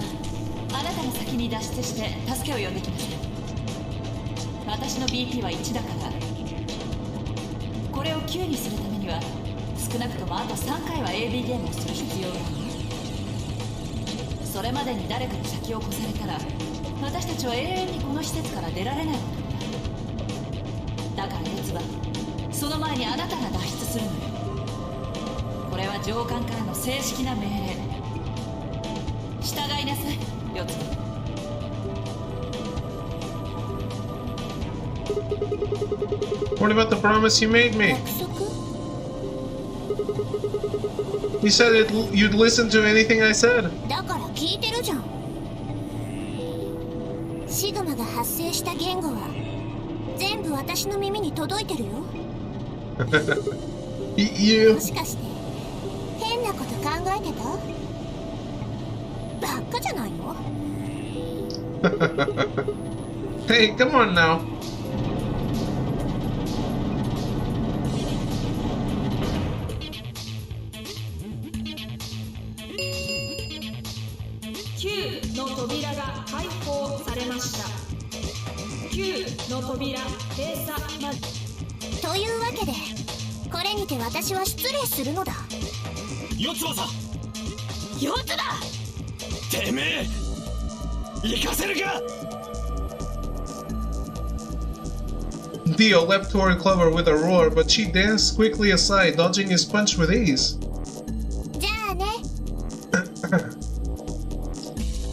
あなたが先に脱出して助けを呼んできました。私の BP は1だから、これを9にするためには少なくともあと3回は AB ゲームをする必要がある。それまでに誰かに先を越されたら、私たちは永遠にこの施設から出られないことになる。だから四つ葉、その前にあなたが脱出するのよ。これは上官からの正式な命令。従いなさい、四つ葉。What about the promise you made me? 約束？ You said you'd listen to anything I said. だから聞いてるじゃん。シグマが発生した言語は全部私の耳に届いてるよ。You... もしかして変なこと考えてた？ばっかじゃないの？ Hey, come on now. 9の扉が開放されました。9の扉閉鎖まで。というわけで、これにて私は失礼するのだ。四つ葉さん、四つだ！てめえ行かせるか。 Dio leapt toward Clover with a roar, but she danced quickly aside, dodging his punch with ease. じゃあね。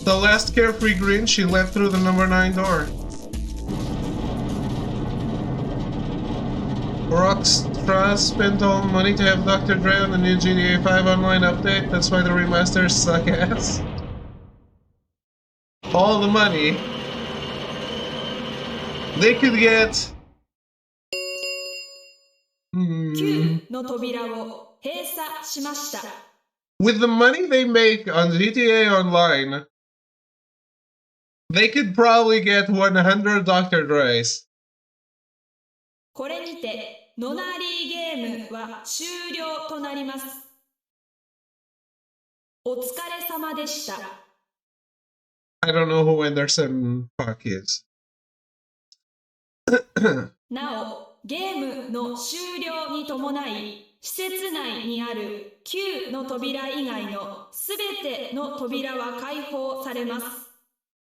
The last carefree grin, she leapt through the number 9 door. Rockstar spent all the money to have Dr. Dre on the new GTA 5 online update. That's why the remasters suck ass. All the money they could get. 9の扉を閉鎖しました。 With the money they make on GTA Online, they could probably get 100 Dr. Dre's. これにてノナリーゲームは終了となります。お疲れ様でした。 I don't know who Anderson Park is. なお、ゲームの終了に伴い、施設内にある9の扉以外のすべての扉は開放されます。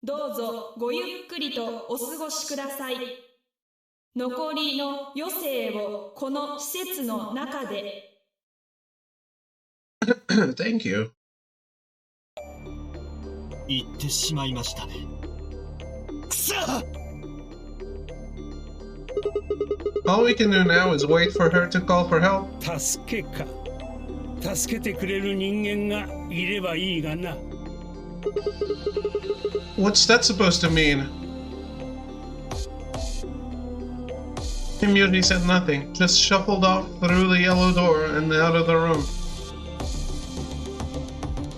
どうぞごゆっくりとお過ごしください。残りの余生をこの施設の中で。Thank you. 行ってしまいましたね。くそ！ All we can do now is wait for her to call for help. 助けか。助けてくれる人間がいればいいがな。What's that supposed to mean? He mutely said nothing, just shuffled off through the yellow door and out of the room.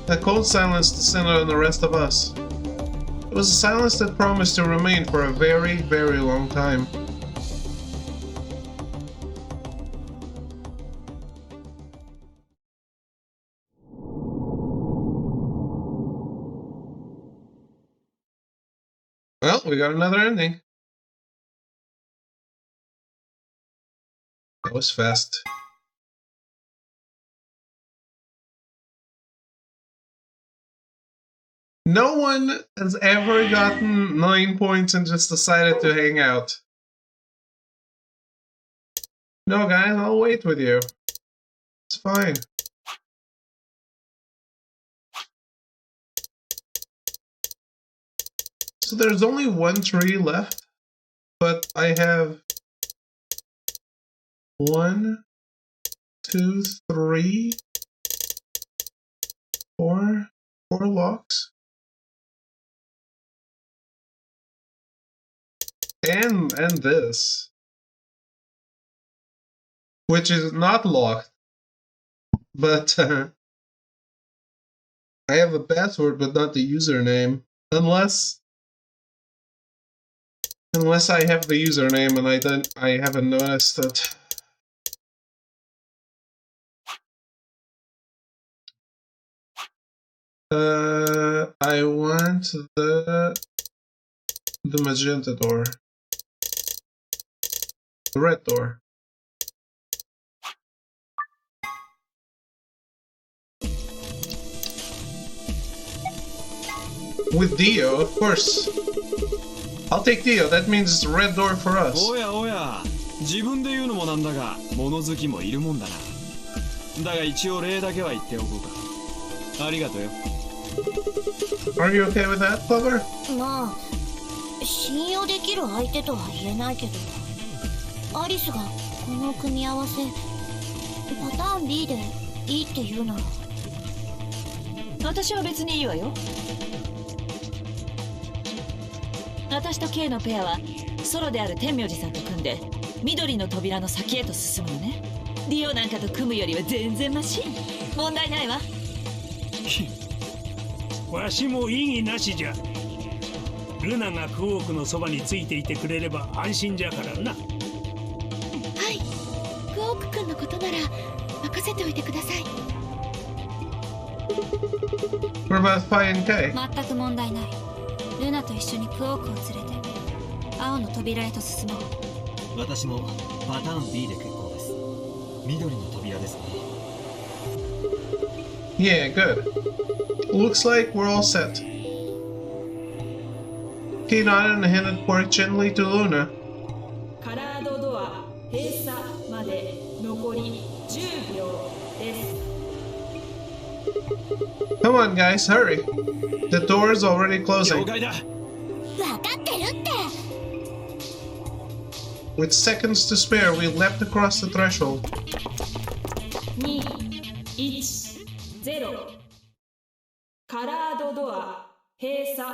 A cold silence descended on the rest of us. It was a silence that promised to remain for a very, very long time. Well, we got another ending. That was fast. No one has ever gotten 9 points and just decided to hang out. No, guys, I'll wait with you. It's fine. So there's only one tree left, but I have 1, 2, 3, 4 locks. And this, which is not locked, but I have a password, but not the username, unless I have the username and I haven't noticed it. I want the magenta door. The red door. With Dio, of course. I'll take Dio. That means it's a red door for us. おやおや、自分で言うのもなんだが、物好きもいるもんだな。だが一応例だけは言っておこうか。ありがとうよ。Are you okay with that, Clover? まあ、信用できる相手とは言えないけど、アリスがこの組み合わせパターン B でいいって言うなら。私は別にいいわよ。私と K のペアはソロである天明寺さんと組んで緑の扉の先へと進むのね。ディオなんかと組むよりは全然マシ。問題ないわ。わしも異議なしじゃ。ルナがクオークのそばについていてくれれば安心じゃからな。はい、クオーク君のことなら任せておいてください。What about Phi and K? 全く問題ない。ルナと一緒にクオークを連れて青の扉へと進もう。私もパターン B で結構です。緑の扉ですね。Yeah, good. Looks like we're all set. He nodded and handed Quark gently to Luna. カラードドア閉鎖まで残り10秒です。Come on, guys, hurry. The door is already closing. 了解だ。わかってるって。With seconds to spare, we leapt across the threshold. 2、1、0。カラードドア閉鎖。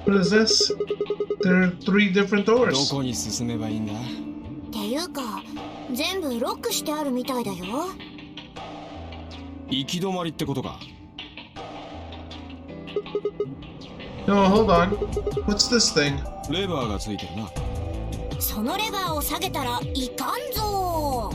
What is this? There are 3 different ど doors. こに進めばいいんだ。っていうか、全部ロックしてあるみたいだよ。行き止まりってことか。No, hold on. What's this thing? レバーがついてるな。そのレバーを下げたらいかんぞ。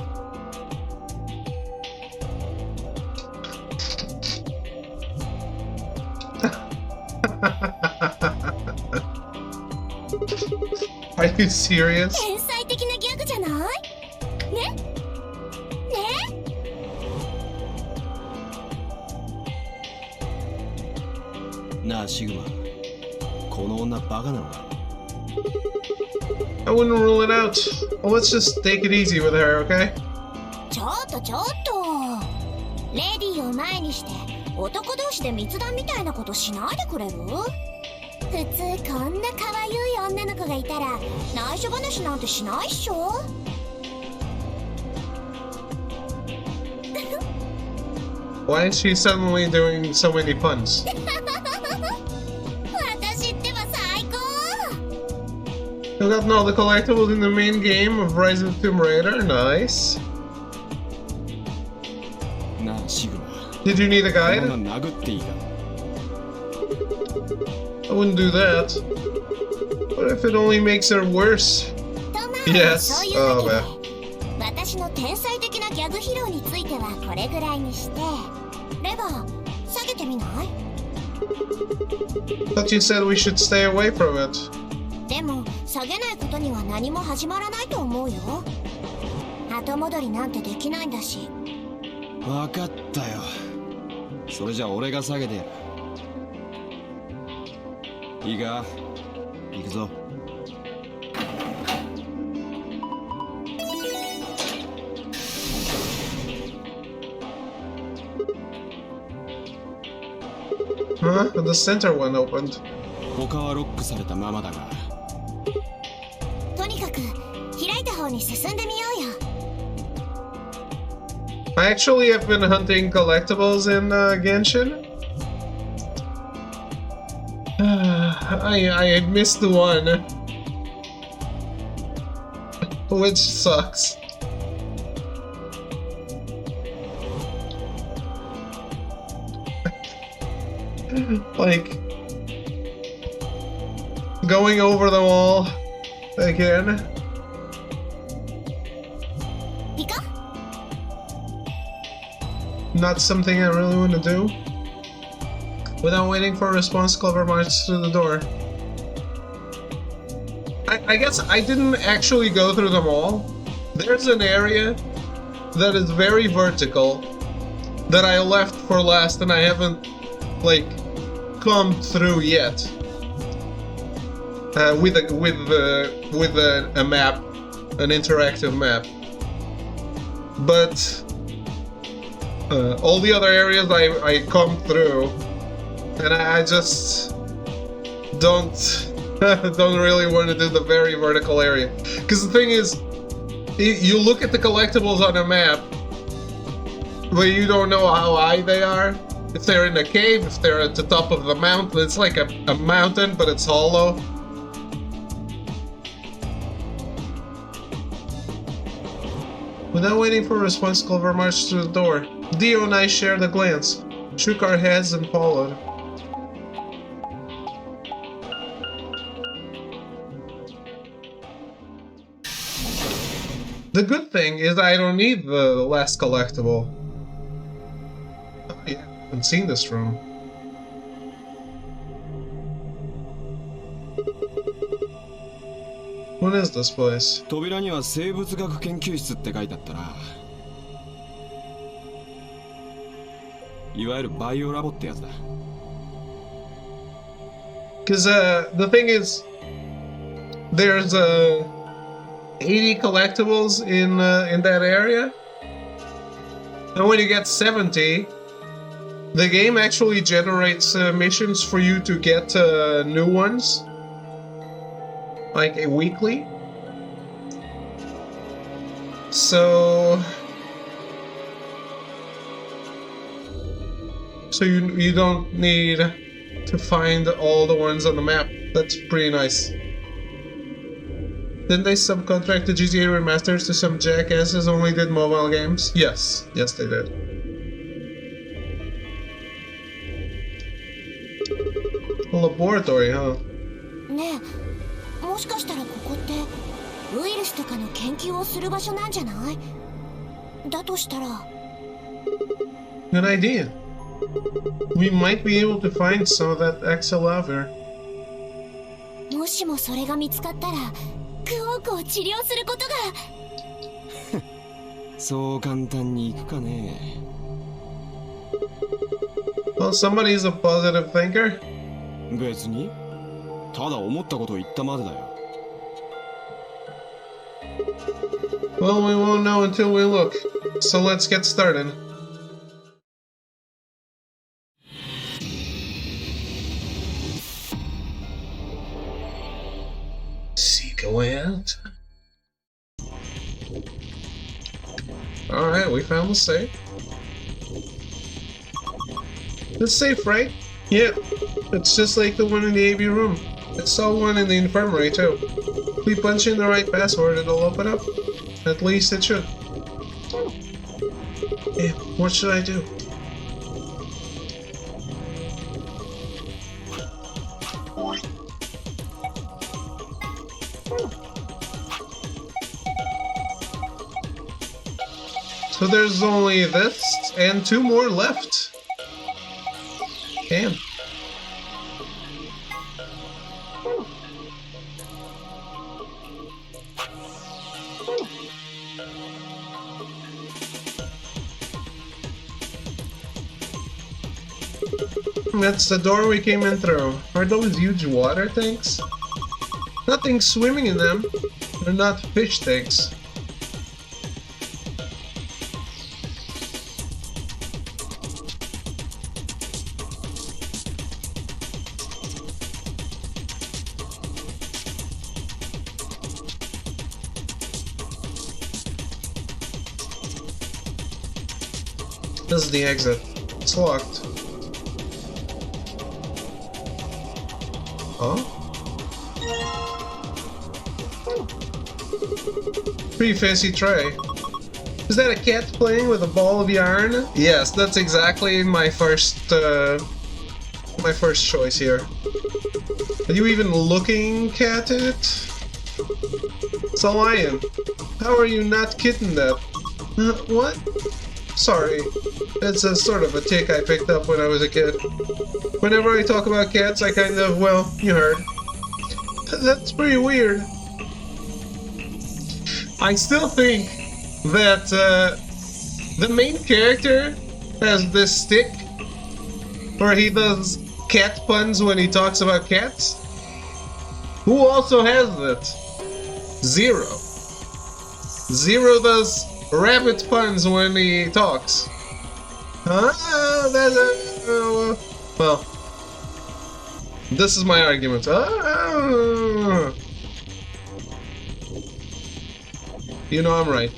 Are you serious? 天才的なギャグじゃない？ね？ね？なあシグマ、この女バカなのか。I wouldn't rule it out. Well, let's just take it easy with her, okay? ちょっとレディーを前にして男同士で密談みたいなことしないでくれる？普通こんな可愛い女の子がいたら内緒話なんてしないっしょ。Why is she suddenly doing so many puns? 私ってば最高。 You got all the collectibles in the main game of Rise of Tomb Raider. Nice. なあシグマ、 Did you need a こ guide? のまま殴っていいか？ I wouldn't do that. What if it only makes her worse? とまあ Yes. そういうわ Oh けで man. 私の天才的なギャグ披露についてはこれぐらいにして、レバー下げてみない？ Thought you said we should stay away from it. でも下げないことには何も始まらないと思うよ。後戻りなんてできないんだし。分かったよ。それじゃあ俺が下げてやる。いいか、行くぞ。Huh? The center one opened. 他はロックされたままだが。とにかく開いた方に進んでみようよ。I actually have been hunting collectibles in Genshin. I missed the one, which sucks. Like going over them all again. ピカ Not something I really want to do. Without waiting for a response, Clover marched through the door. I guess I didn't actually go through them all. There's an area that is very vertical that I left for last and I haven't, like, come through yet. With a map, an interactive map. But all the other areas I come through, and I just don't really want to do the very vertical area. Because the thing is, you look at the collectibles on a map, but you don't know how high they are. If they're in a cave, if they're at the top of the mountain, it's like a mountain, but it's hollow. Without waiting for a response, Clover marched through the door. Dio and I shared a glance, shook our heads, and followed. The good thing is I don't need the last collectible. Oh, yeah, I haven't seen this room. What is this place? 扉には生物学研究室って書いてあったな。いわゆるバイオラボってやつだ。Because the thing is, there's 80 collectibles in that area, and when you get 70, the game actually generates missions for you to get new ones, like weekly. So you don't need to find all the ones on the map. That's pretty nice. Didn't they subcontract the GTA remasters to some jackasses who only did mobile games? Yes, they did. A laboratory, huh? ねえ、もしかしたらここってウイルスとかの研究をする場所なんじゃない？だとしたら Good idea. We might be able to find some of that Axelover. もしもそれが見つかったらクオークを治療することが。そう簡単にいくかね。Well, somebody's a positive thinker. 別にただ思ったことを言ったまでだよ。Well, we won't know until we look. So let's get started. Seek a way out. Alright, we found the safe. It's safe, right? Yeah, it's just like the one in the AV room. I saw one in the infirmary too. If we punch in the right password, it'll open up. At least it should. Yeah, what should I do? So there's only this and 2 more left. Damn. That's the door we came in through. Are those huge water tanks? Nothing swimming in them. They're not fish tanks. This is the exit. It's locked. Huh? Pretty fancy tray. Is that a cat playing with a ball of yarn? Yes, that's exactly my first choice here. Are you even looking at it? It's a lion. How are you not kitten that? What? Sorry. It's a sort of a tick I picked up when I was a kid. Whenever I talk about cats, I kind of, well, you heard. That's pretty weird. I still think that the main character has this stick where he does cat puns when he talks about cats. Who also has it? Zero. Zero does rabbit puns when he talks. Huh? Well, this is my argument. You know I'm right.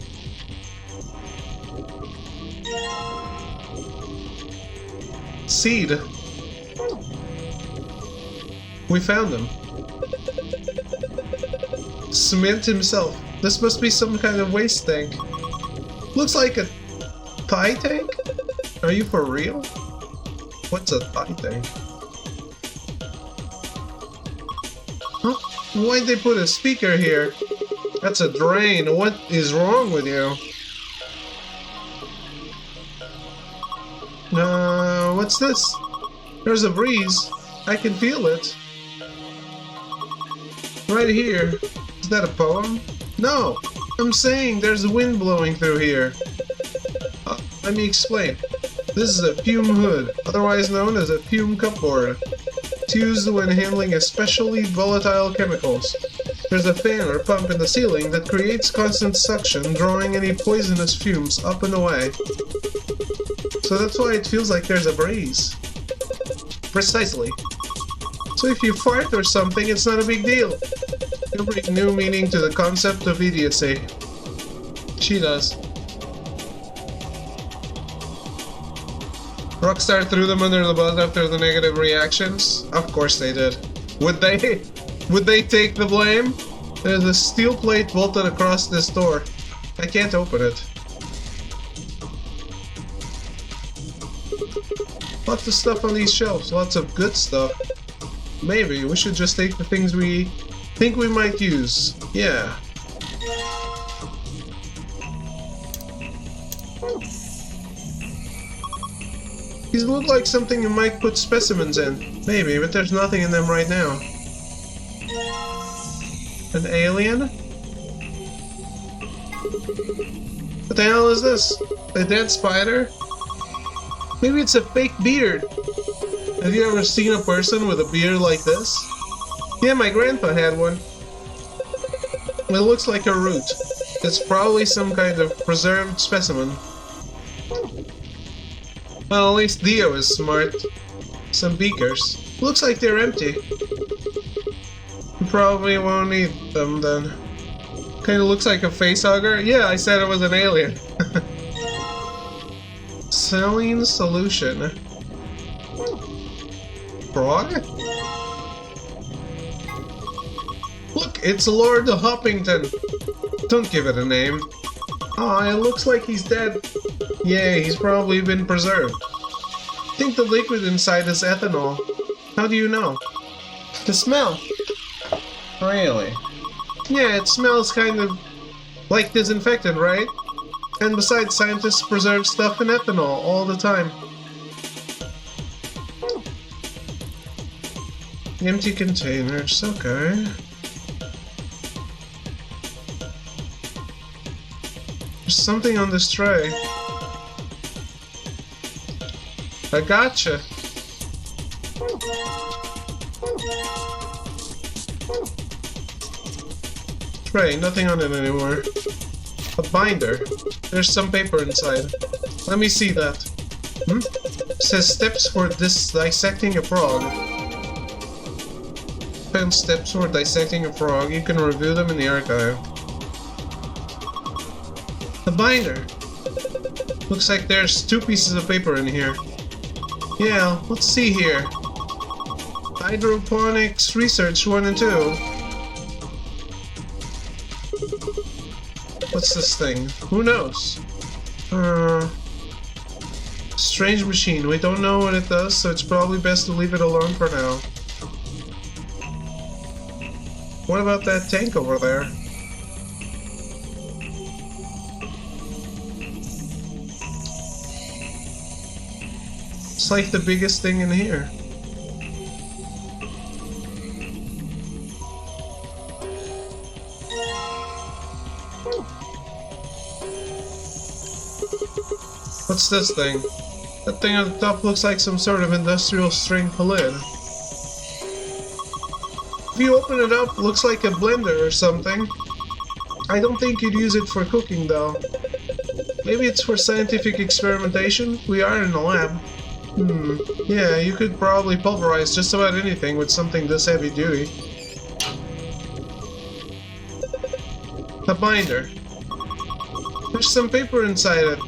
Seed. We found him. Cement himself. This must be some kind of waste tank. Looks like a Thai tank? Are you for real? What's a Thai tank? Huh? Why'd they put a speaker here? That's a drain. What is wrong with you? What's this? There's a breeze. I can feel it. Right here. Is that a poem? No! I'm saying there's a wind blowing through here. Let me explain. This is a fume hood, otherwise known as a fume cupboard. It's used when handling especially volatile chemicals. There's a fan or pump in the ceiling that creates constant suction, drawing any poisonous fumes up and away. So that's why it feels like there's a breeze. Precisely. So if you fart or something, it's not a big deal. You bring new meaning to the concept of idiocy. She does. Rockstar threw them under the bus after the negative reactions? Of course they did. Would they? Would they take the blame? There's a steel plate bolted across this door. I can't open it. Lots of stuff on these shelves, lots of good stuff. Maybe we should just take the things we think we might use. Yeah. These look like something you might put specimens in. Maybe, but there's nothing in them right now. An alien? What the hell is this? A dead spider? Maybe it's a fake beard. Have you ever seen a person with a beard like this? Yeah, my grandpa had one. It looks like a root. It's probably some kind of preserved specimen. Well, at least Dio is smart. Some beakers. Looks like they're empty. You probably won't need them then. Kinda looks like a facehugger. Yeah, I said it was an alien. Saline solution. Frog? Look, it's Lord Hoppington. Don't give it a name. Aw, it looks like he's dead. Yeah, he's probably been preserved. I think the liquid inside is ethanol. How do you know? The smell. Really? Yeah, it smells kind of like disinfectant, right? And besides, scientists preserve stuff in ethanol all the time. Empty containers, okay. There's something on this tray. I gotcha. Tray, nothing on it anymore. A binder. There's some paper inside. Let me see that. It says steps for dissecting a frog. 10 steps for dissecting a frog. You can review them in the archive. The binder. Looks like there's 2 pieces of paper in here. Yeah, let's see here. Hydroponics Research 1 and 2. What's this thing? Who knows? Strange machine. We don't know what it does, so it's probably best to leave it alone for now. What about that tank over there? It's like the biggest thing in here. What's this thing? That thing on the top looks like some sort of industrial strength lid. If you open it up, looks like a blender or something. I don't think you'd use it for cooking though. Maybe it's for scientific experimentation? We are in a lab. Yeah, you could probably pulverize just about anything with something this heavy duty. A binder. There's some paper inside it.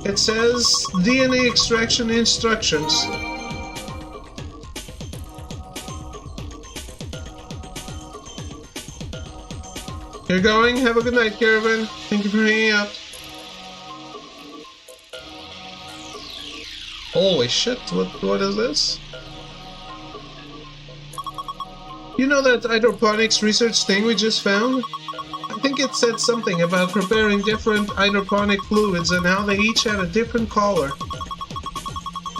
It says DNA extraction instructions. You're going? Have a good night, Caravan. Thank you for hanging out. Holy shit, what is this? You know that hydroponics research thing we just found? I think it said something about preparing different hydroponic fluids and how they each had a different color.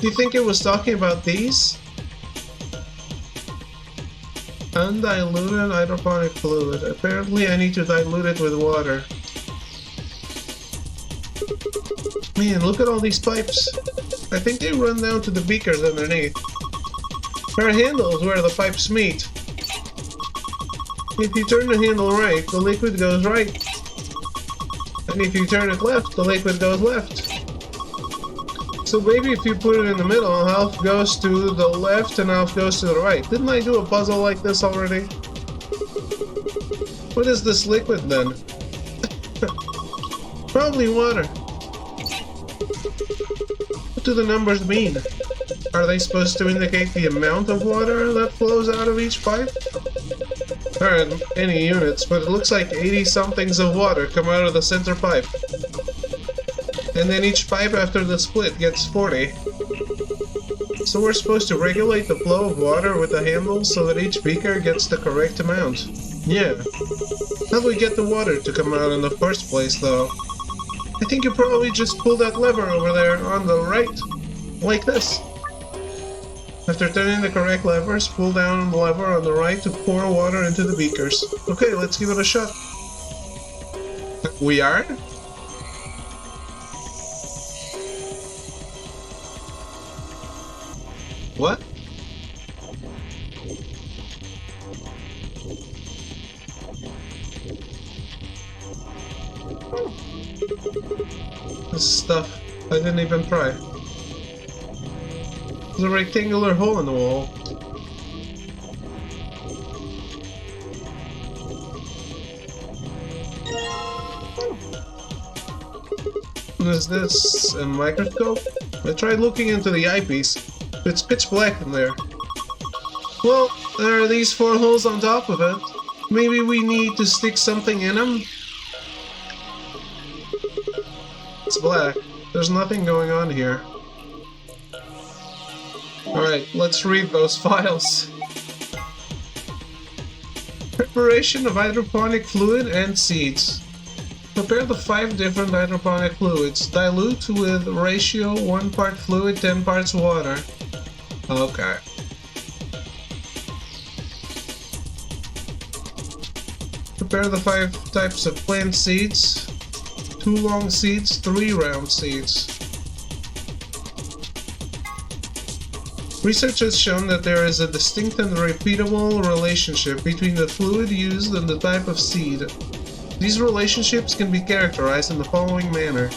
Do you think it was talking about these? Undiluted hydroponic fluid. Apparently I need to dilute it with water. Man, look at all these pipes. I think they run down to the beakers underneath. There are handles where the pipes meet. If you turn the handle right, the liquid goes right. And if you turn it left, the liquid goes left. So maybe if you put it in the middle, half goes to the left and half goes to the right. Didn't I do a puzzle like this already? What is this liquid then? Probably water. What do the numbers mean? Are they supposed to indicate the amount of water that flows out of each pipe? There aren't any units, but it looks like 80 somethings of water come out of the center pipe. And then each pipe after the split gets 40. So we're supposed to regulate the flow of water with the handles so that each beaker gets the correct amount. Yeah. How do we get the water to come out in the first place, though? I think you probably just pull that lever over there on the right. Like this. After turning the correct levers, pull down the lever on the right to pour water into the beakers. Okay, let's give it a shot. We are? What? this stuff. I didn't even try. There's a rectangular hole in the wall. Is this a microscope? I tried looking into the eyepiece. It's pitch black in there. Well, there are these 4 holes on top of it. Maybe we need to stick something in them? It's black. There's nothing going on here. Alright, let's read those files. Preparation of hydroponic fluid and seeds. Prepare the 5 different hydroponic fluids. Dilute with ratio 1 part fluid, 10 parts water. Okay. Prepare the 5 types of plant seeds. 2 long seeds, 3 round seeds. Research has shown that there is a distinct and repeatable relationship between the fluid used and the type of seed. These relationships can be characterized in the following manner.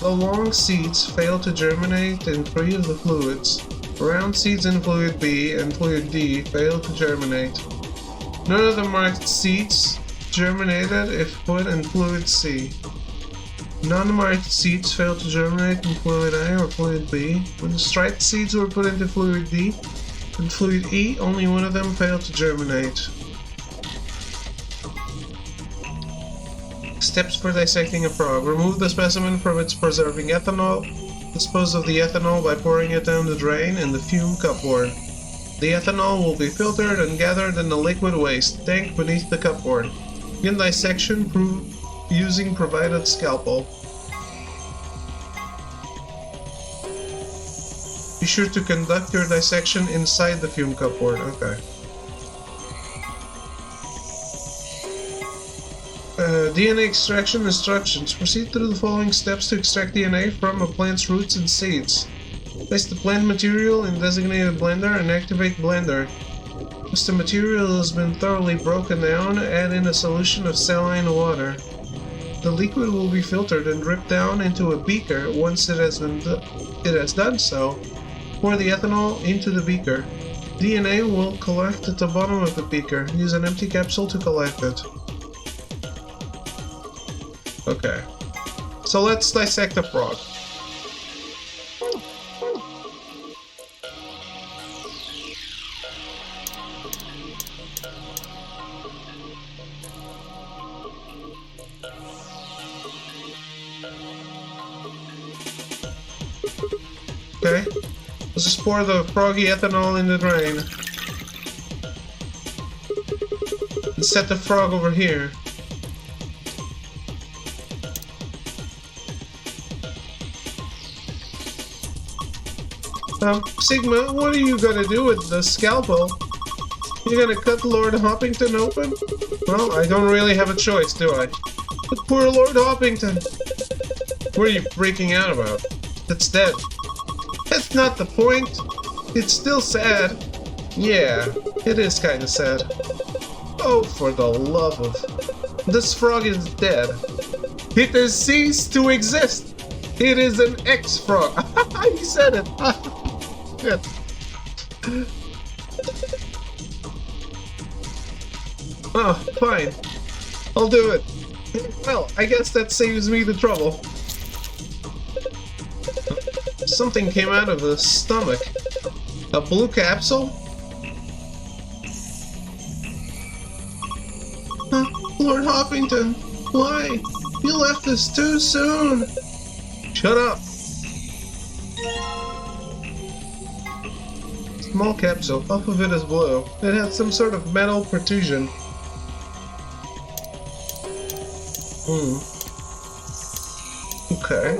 The long seeds fail to germinate in 3 of the fluids. Round seeds in fluid B and fluid D fail to germinate. None of the marked seeds germinated if put in fluid C. Non-marked seeds failed to germinate in fluid A or fluid B. When the striped seeds were put into fluid D and fluid E, only one of them failed to germinate. Steps for dissecting a frog. Remove the specimen from its preserving ethanol. Dispose of the ethanol by pouring it down the drain in the fume cupboard. The ethanol will be filtered and gathered in the liquid waste tank beneath the cupboard. Begin dissection using provided scalpel. Be sure to conduct your dissection inside the fume cupboard. Okay. DNA extraction instructions. Proceed through the following steps to extract DNA from a plant's roots and seeds. Place the plant material in designated blender and activate blender. Once the material has been thoroughly broken down, add in a solution of saline water. The liquid will be filtered and dripped down into a beaker. Once it has done so, pour the ethanol into the beaker. DNA will collect at the bottom of the beaker. Use an empty capsule to collect it. Okay, so let's dissect a frog. Okay, let's just pour the froggy ethanol in the drain. And set the frog over here. Sigma, what are you gonna do with the scalpel? You gonna cut Lord Hoppington open? Well, I don't really have a choice, do I? But poor Lord Hoppington! What are you freaking out about? It's dead. That's not the point! It's still sad. Yeah, it is kinda sad. Oh, for the love of... This frog is dead. It has ceased to exist! It is an ex-frog! He said it! Shit. Oh, fine. I'll do it. Well, I guess that saves me the trouble. Something came out of the stomach. A blue capsule? Lord Hoppington, why? You left us too soon. Shut up. Small capsule, half of it is blue. It has some sort of metal protrusion. Okay.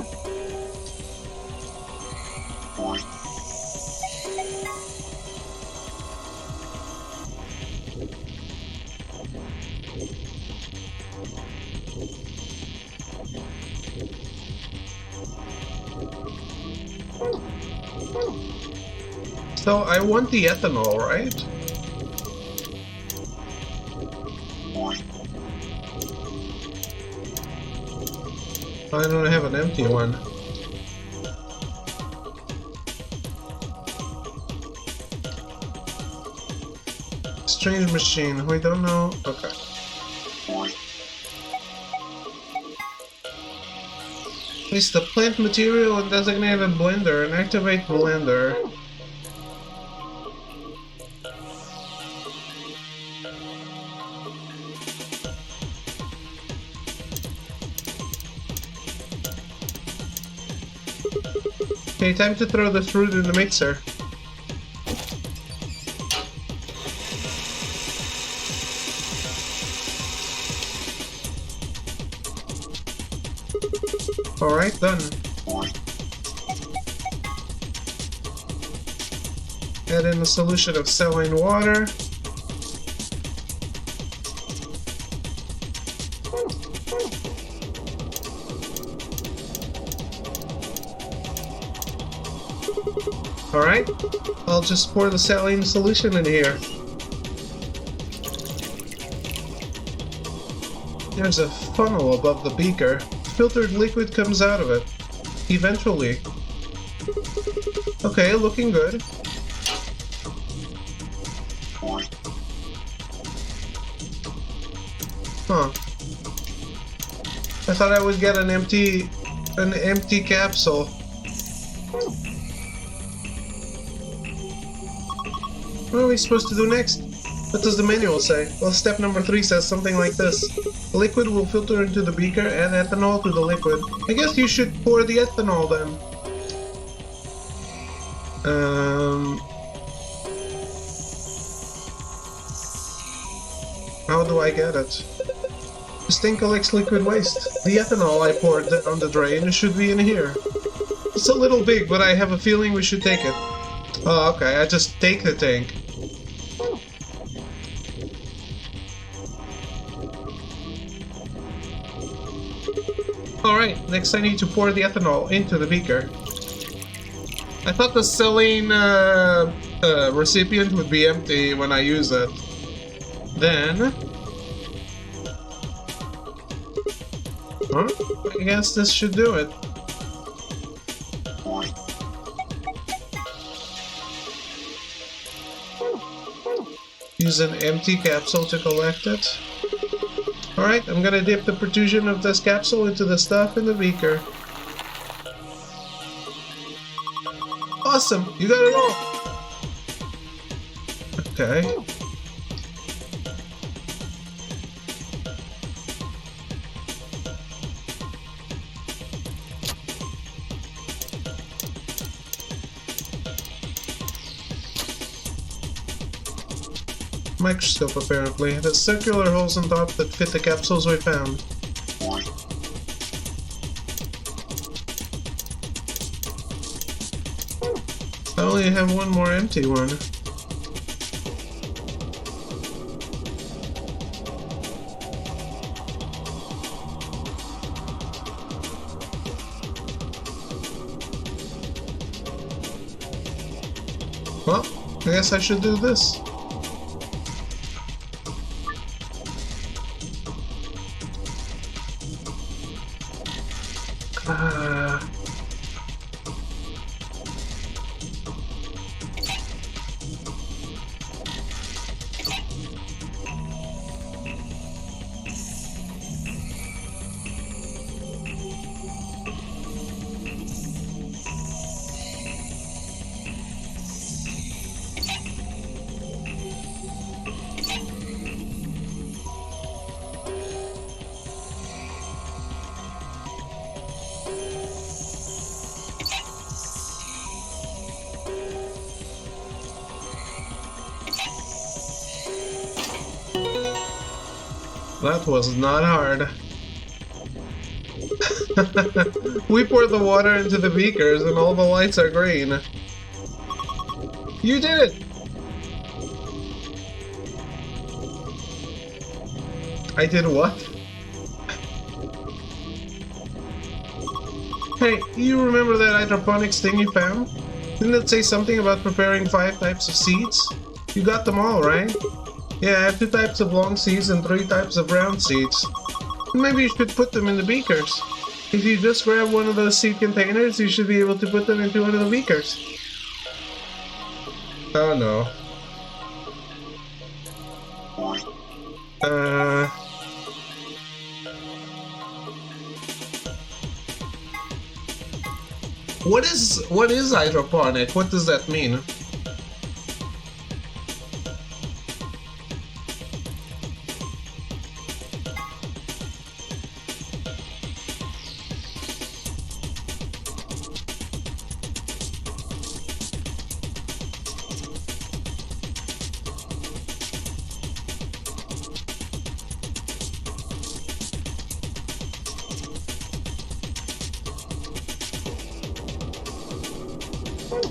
So I want the ethanol, right? I don't have an empty one. Strange machine, we don't know. Okay. Place the plant material in designated blender and activate blender. Okay, time to throw the fruit in the mixer. Alright, done. Add in a solution of saline water. Alright, I'll just pour the saline solution in here. There's a funnel above the beaker. Filtered liquid comes out of it. Eventually. Okay, looking good. Huh. I thought I would get an empty capsule. What are we supposed to do next? What does the manual say? Well, step number 3 says something like this. The liquid will filter into the beaker, add ethanol to the liquid. I guess you should pour the ethanol then. How do I get it? This thing collects liquid waste. The ethanol I poured on the drain should be in here. It's a little big, but I have a feeling we should take it. Oh, okay, I just take the tank. Alright, next I need to pour the ethanol into the beaker. I thought the saline recipient would be empty when I use it. Then... Huh? I guess this should do it. Use an empty capsule to collect it. Alright, I'm gonna dip the protrusion of this capsule into the stuff in the beaker. Awesome! You got it all! Okay. Microscope apparently. It has circular holes on top that fit the capsules we found. I only have one more empty one. Well, I guess I should do this. That was not hard. We poured the water into the beakers and all the lights are green. You did it! I did what? Hey, you remember that hydroponics thing you found? Didn't it say something about preparing 5 types of seeds? You got them all, right? Yeah, I have 2 types of long seeds and 3 types of round seeds. Maybe you should put them in the beakers. If you just grab one of those seed containers, you should be able to put them into one of the beakers. Oh no. What is hydroponic? What does that mean?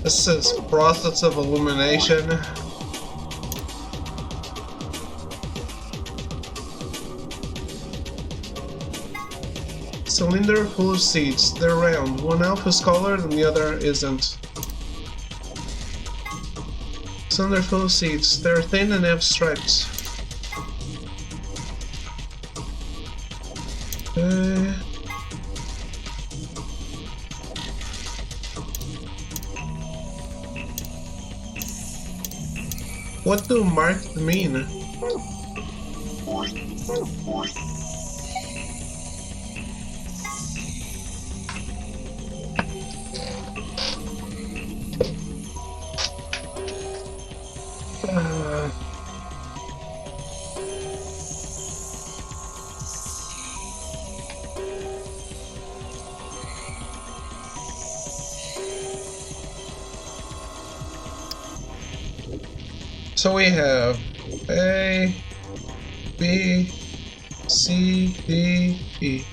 This is process of illumination. Cylinder full of seeds. They're round. One elf is colored and the other isn't. Cylinder full of seeds. They're thin and have stripes. What do marked mean? So we have A, B, C, D, E.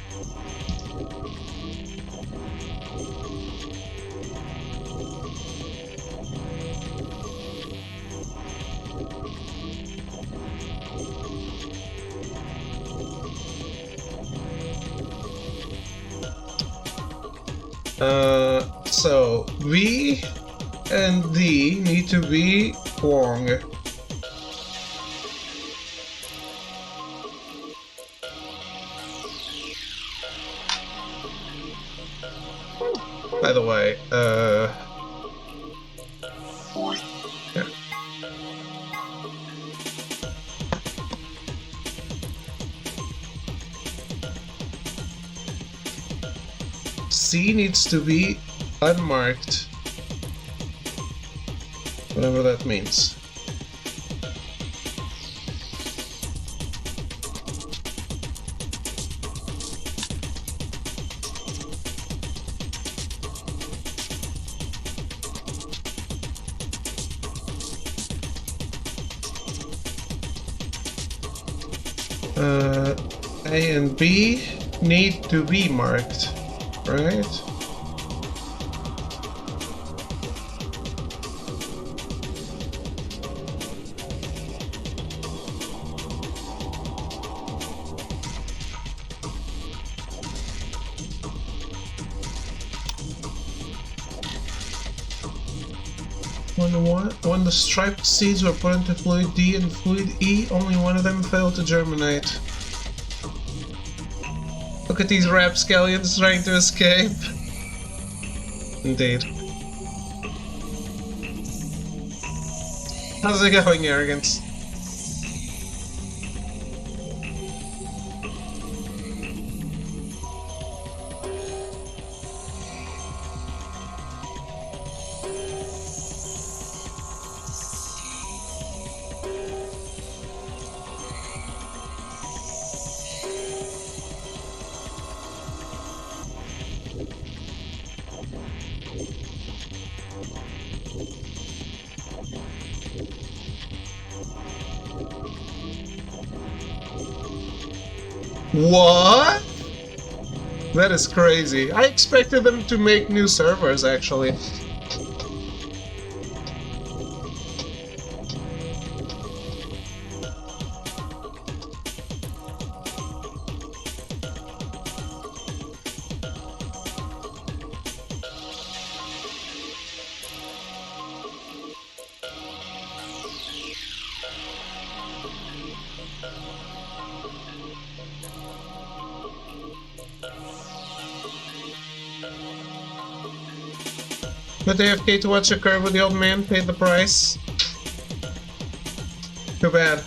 So V and D need to be long. By the way, yeah. C needs to be unmarked, whatever that means. A and B need to be marked, right? When the striped seeds were put into fluid D and fluid E, only one of them failed to germinate. Look at these rapscallions trying to escape. Indeed. How's it going, Arrogance? What? That is crazy. I expected them to make new servers, actually. But AFK to watch a curve with the old man, paid the price. Too bad.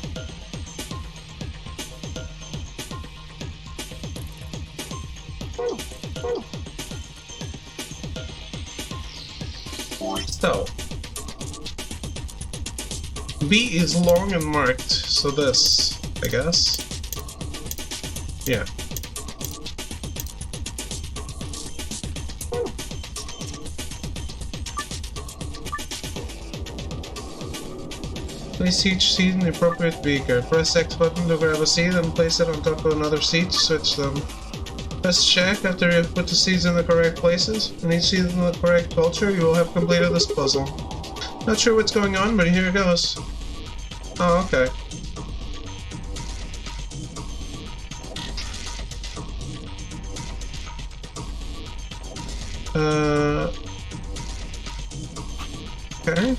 So, B is long and marked, so this, I guess. Yeah. Place each seed in the appropriate beaker. Press X button to grab a seed and place it on top of another seed to switch them. Press check after you have put the seeds in the correct places. When each seed in the correct culture, you will have completed this puzzle. Not sure what's going on, but here it goes. Oh, okay. Okay.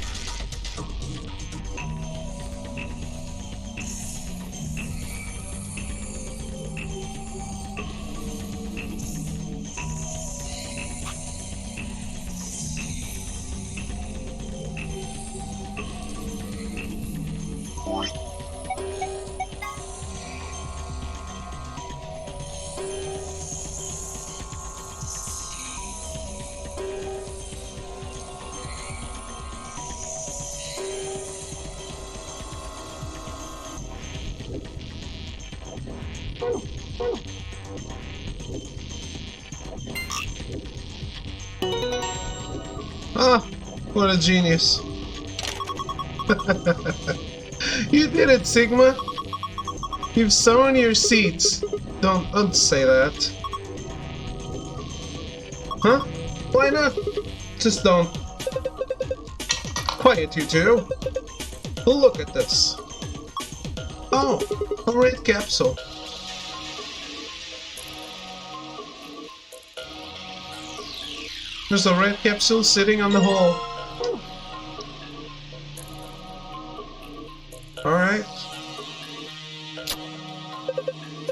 Ah, what a genius. You did it, Sigma. You've sown your seeds. Don't say that. Huh? Why not? Just don't. Quiet, you two. Look at this. Oh, a red capsule. There's a red capsule sitting on the hole. Alright.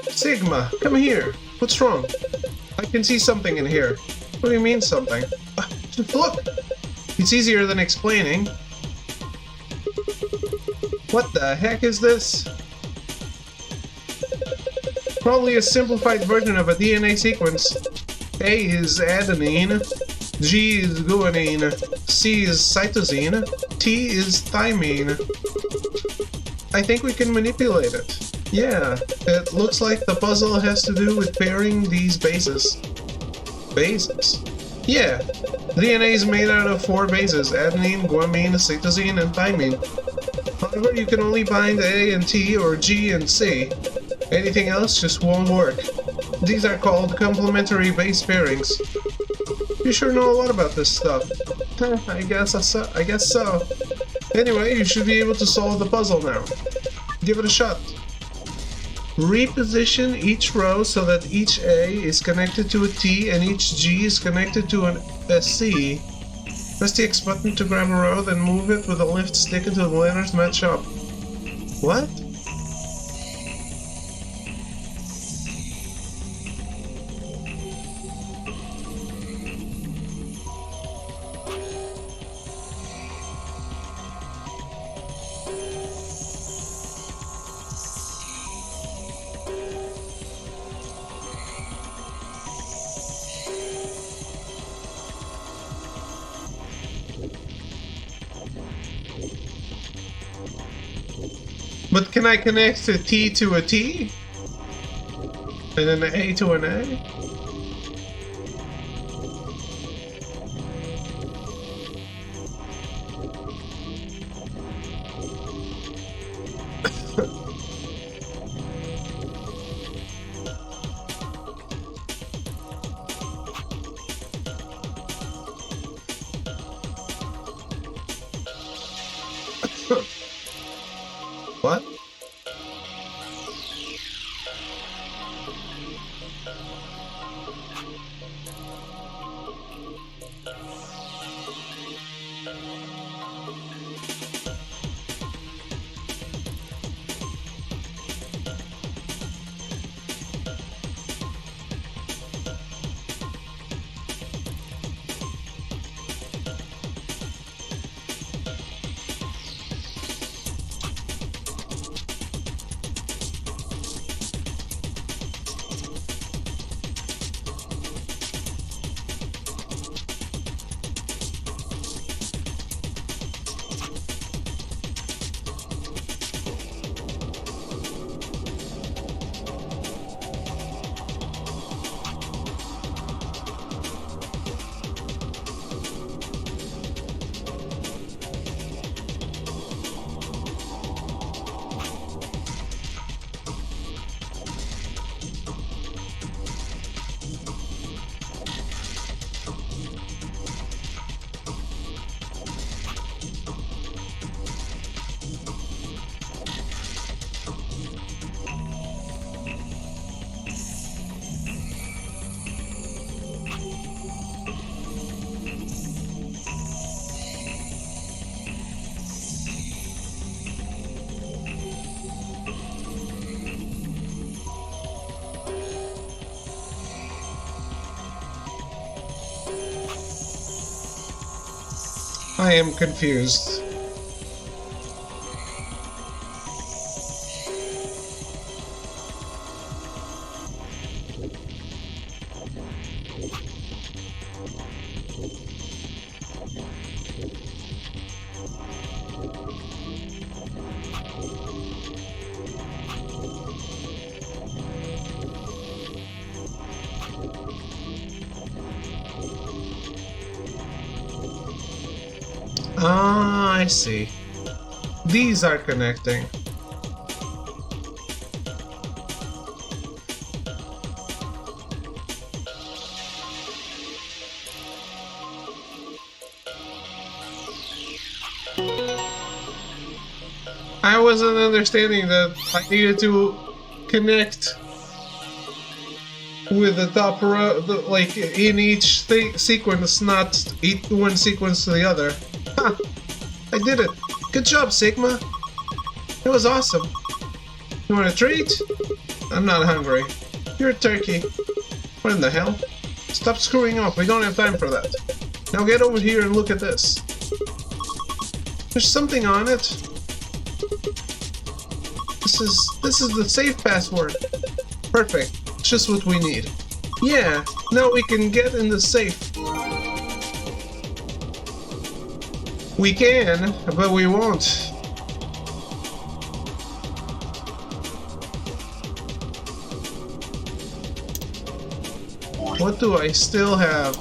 Sigma, come here. What's wrong? I can see something in here. What do you mean something? Just look! It's easier than explaining. What the heck is this? Probably a simplified version of a DNA sequence. A is adenine, G is guanine, C is cytosine, T is thymine. I think we can manipulate it. Yeah, it looks like the puzzle has to do with pairing these bases. Bases? Yeah, DNA is made out of 4 bases: adenine, guanine, cytosine, and thymine. However, you can only bind A and T or G and C. Anything else just won't work. These are called complementary base pairings. You sure know a lot about this stuff. I guess so. Anyway, you should be able to solve the puzzle now. Give it a shot. Reposition each row so that each A is connected to a T and each G is connected to a C. Press the X button to grab a row, then move it with a lift stick until the letters match up. What? But can I connect a T to a T? And then an A to an A? What? I am confused. Ah, I see. These are connecting. I wasn't understanding that I needed to connect with the top row, like in each sequence, not one sequence to the other. Ha! I did it! Good job, Sigma! It was awesome! You want a treat? I'm not hungry. You're a turkey. What in the hell? Stop screwing up, we don't have time for that. Now get over here and look at this. There's something on it. This is the safe password. Perfect. Just what we need. Yeah, now we can get in the safe. We can, but we won't. What do I still have?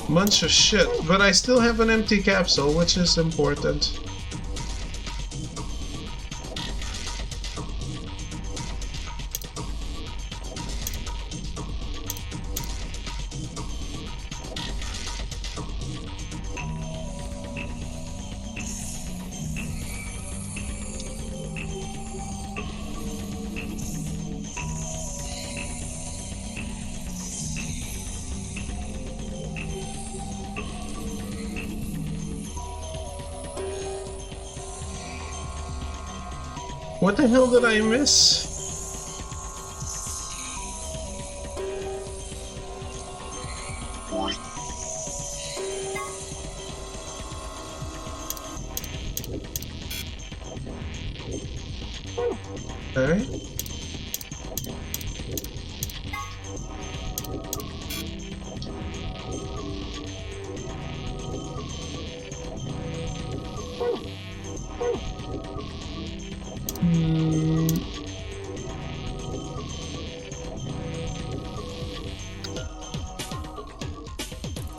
Bunch of shit, but I still have an empty capsule, which is important. What the hell did I miss? Okay.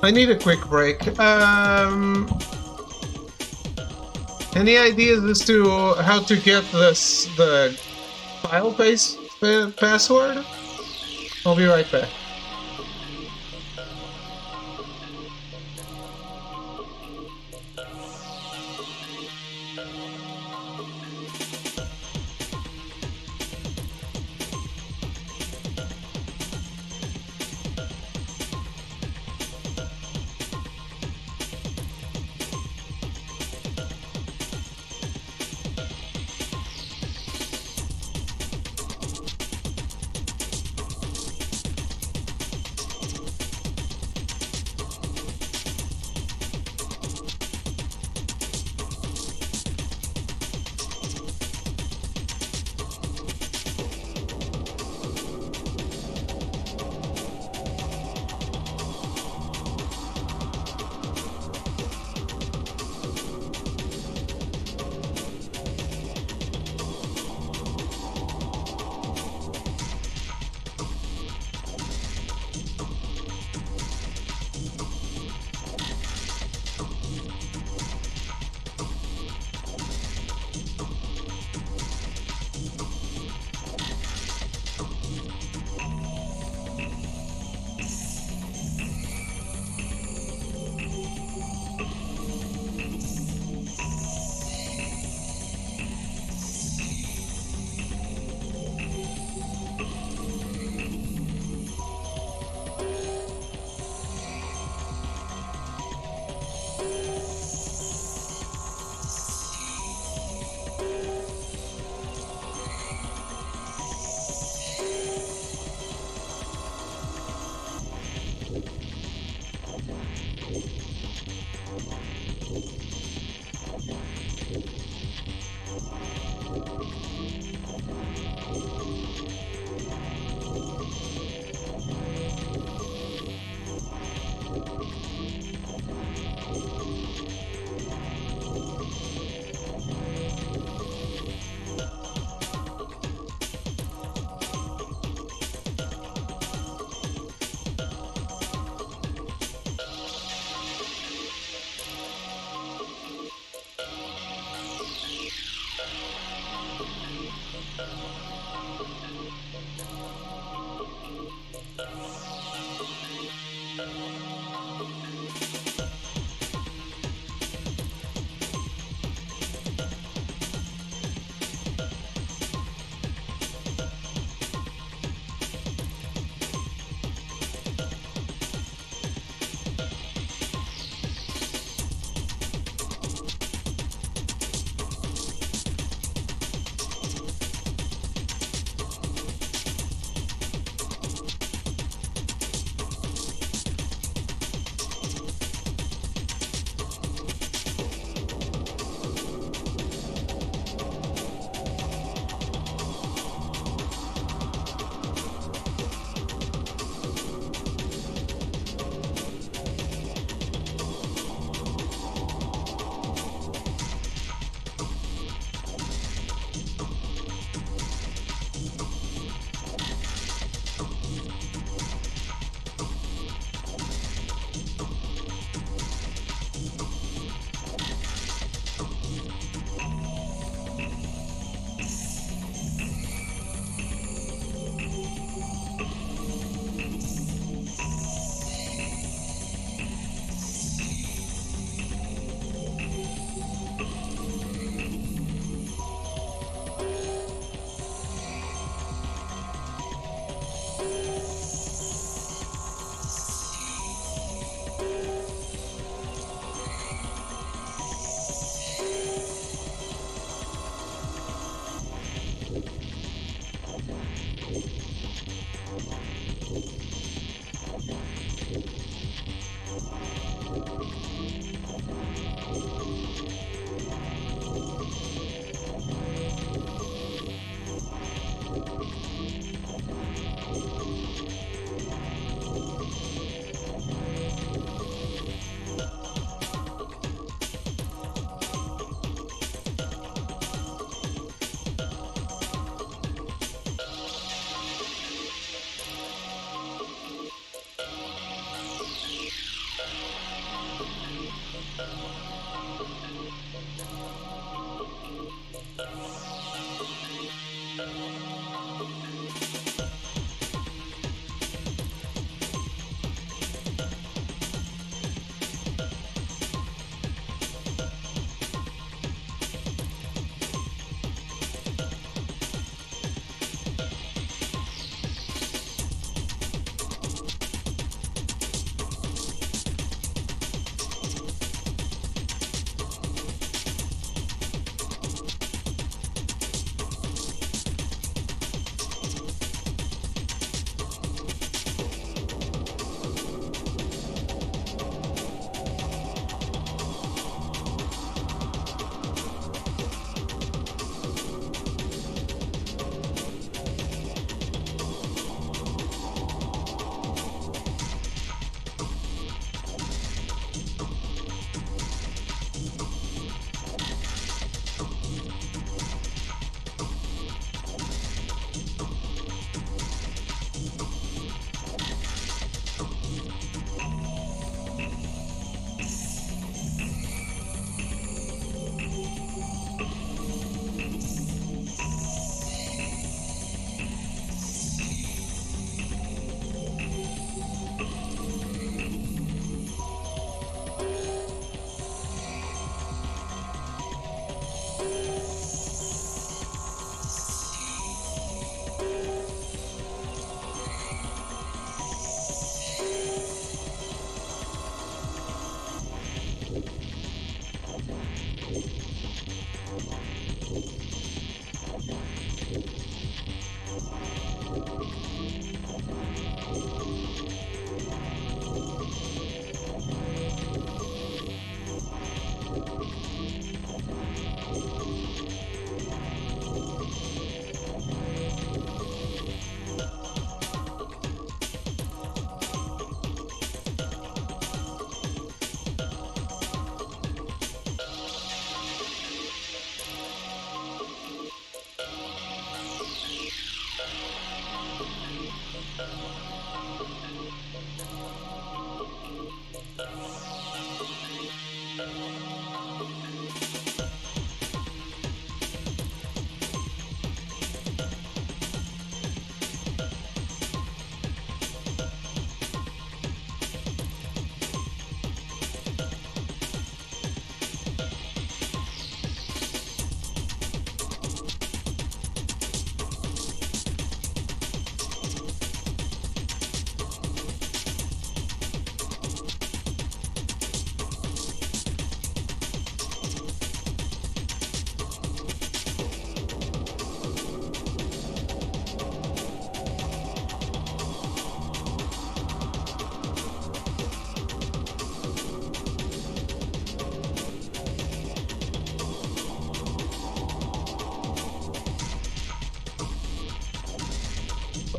I need a quick break. Any ideas as to how to get the file password? I'll be right back.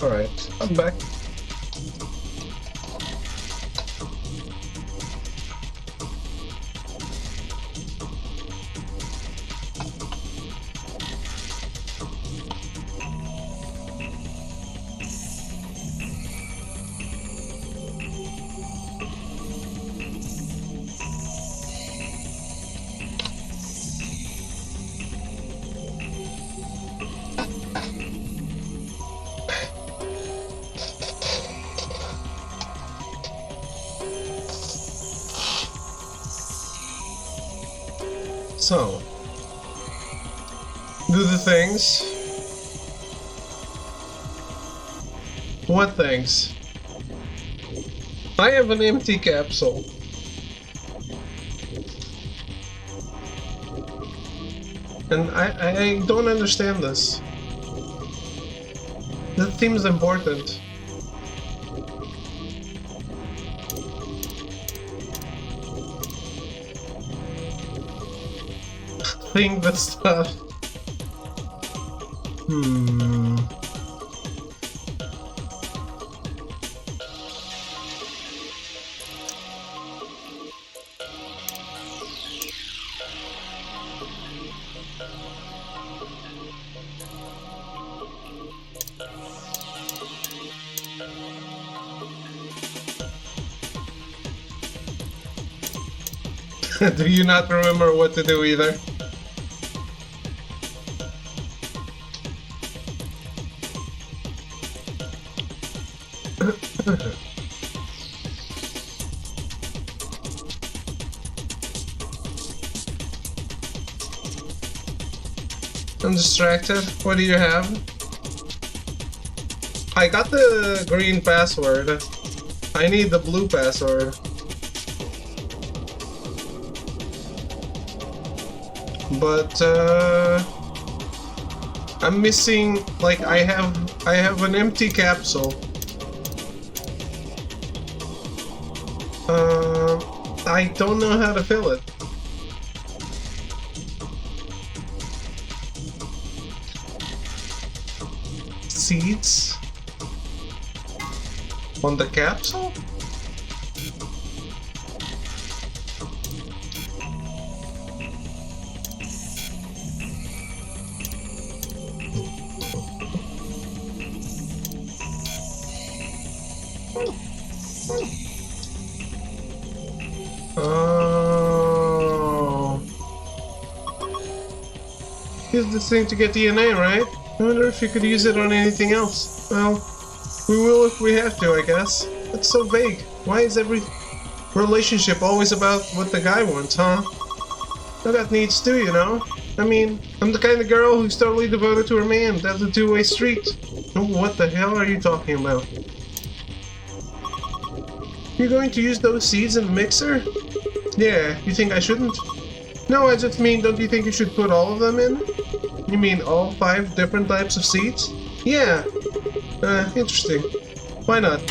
Alright, I'm back. So, do the things. What things? I have an empty capsule. And I don't understand this. That seems important. Think the stuff. Do you not remember what to do either? I'm distracted. What do you have? I got the green password. I need the blue password. But I'm missing, like, I have an empty capsule. I don't know how to fill it. Seeds on the capsule? Oh. Use this thing to get DNA, right? I wonder if you could use it on anything else. Well, we will if we have to, I guess. It's so vague. Why is every relationship always about what the guy wants, huh? I got needs too, you know? I mean, I'm the kind of girl who's totally devoted to her man. That's a two-way street. Oh, what the hell are you talking about? You're going to use those seeds in the mixer? Yeah, you think I shouldn't? No, I just mean, don't you think you should put all of them in? You mean all 5 different types of seeds? Yeah. Interesting. Why not?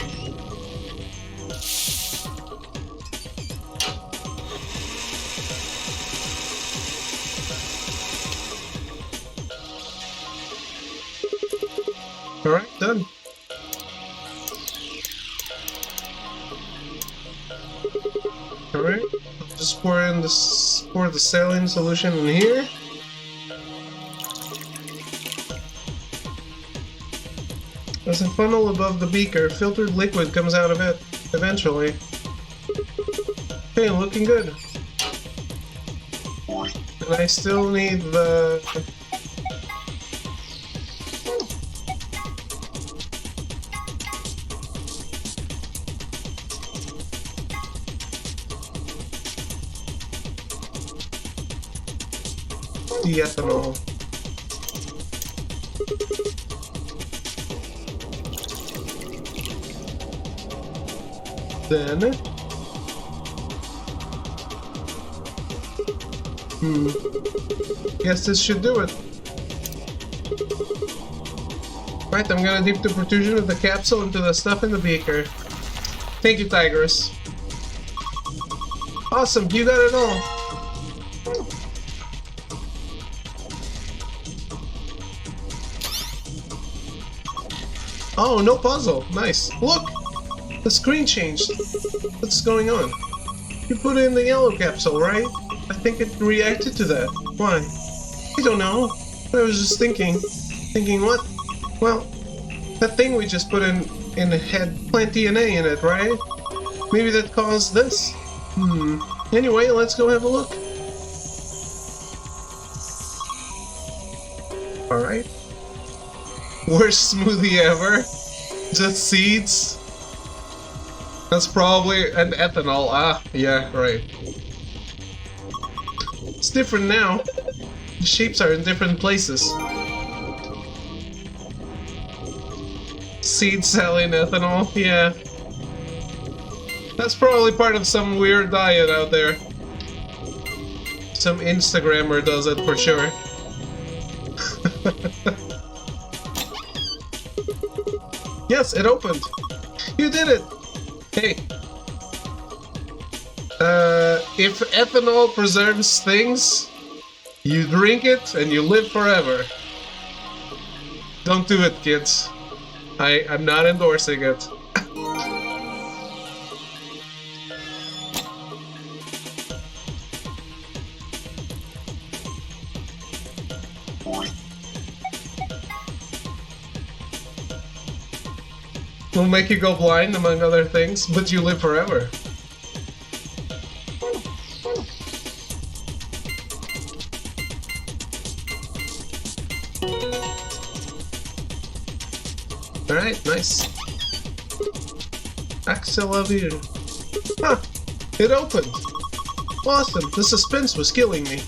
Alright, done. Alright, just pour the saline solution in here. There's a funnel above the beaker. Filtered liquid comes out of it, eventually. Okay, looking good. And I still need the... the ethanol. Then... Guess this should do it. Right, I'm gonna dip the protrusion of the capsule into the stuff in the beaker. Thank you, Tigress. Awesome, you got it all. Oh, no puzzle. Nice. Look! The screen changed. What's going on? You put in the yellow capsule, right? I think it reacted to that. Why? I don't know. I was just thinking. Thinking what? Well, that thing we just put in had plant DNA in it, right? Maybe that caused this? Anyway, let's go have a look. Alright. Worst smoothie ever. Just seeds. That's probably an ethanol. Ah, yeah, right. It's different now. The shapes are in different places. Seed selling ethanol, yeah. That's probably part of some weird diet out there. Some Instagrammer does it for sure. Yes, it opened. You did it. Hey. If ethanol preserves things, you drink it and you live forever. Don't do it, kids. I'm not endorsing it. Will make you go blind, among other things, but you live forever. Alright, nice. Axelavir. Huh. It opened. Awesome. The suspense was killing me.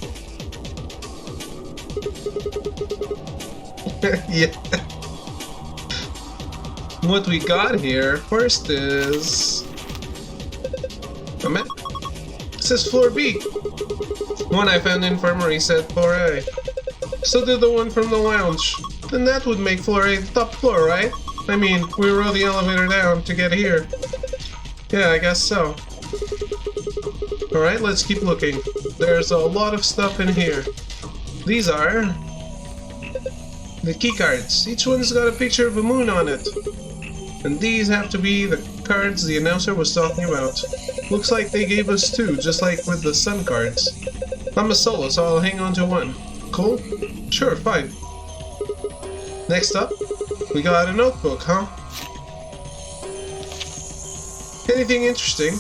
Yeah. What we got here first is a map. It says floor B. One I found in infirmary said floor A. So did the one from the lounge. Then that would make floor A the top floor, right? I mean, we rode the elevator down to get here. Yeah, I guess so. Alright, let's keep looking. There's a lot of stuff in here. These are the keycards. Each one's got a picture of a moon on it. And these have to be the cards the announcer was talking about. Looks like they gave us two, just like with the sun cards. I'm a solo, so I'll hang on to one. Cool? Sure, fine. Next up, we got a notebook, huh? Anything interesting?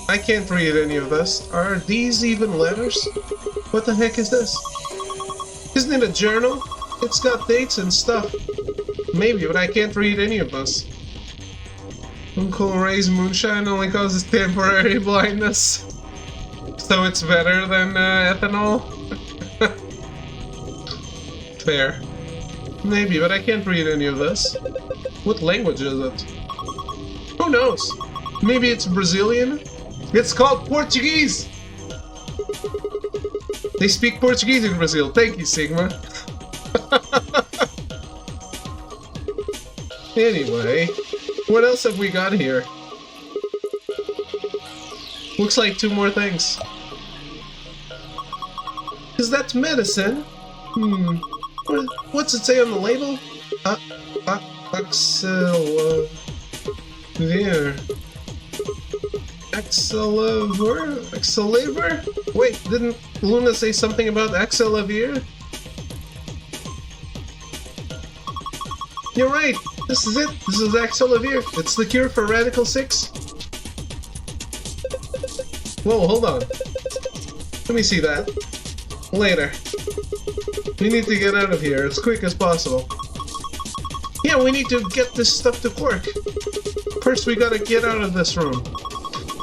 I can't read any of this. Are these even letters? What the heck is this? Isn't it a journal? It's got dates and stuff. Maybe, but I can't read any of this. Uncle Ray's moonshine only causes temporary blindness. So it's better than ethanol? Fair. Maybe, but I can't read any of this. What language is it? Who knows? Maybe it's Brazilian? It's called Portuguese! They speak Portuguese in Brazil. Thank you, Sigma. Anyway, what else have we got here? Looks like two more things. Is that medicine? What's it say on the label? Axelavir. Axelavir? Wait, didn't Luna say something about Axelavir? You're right! This is it! This is Axelavir! It's the cure for Radical 6! Whoa, hold on. Let me see that. Later. We need to get out of here as quick as possible. Yeah, we need to get this stuff to Quark. First we gotta get out of this room.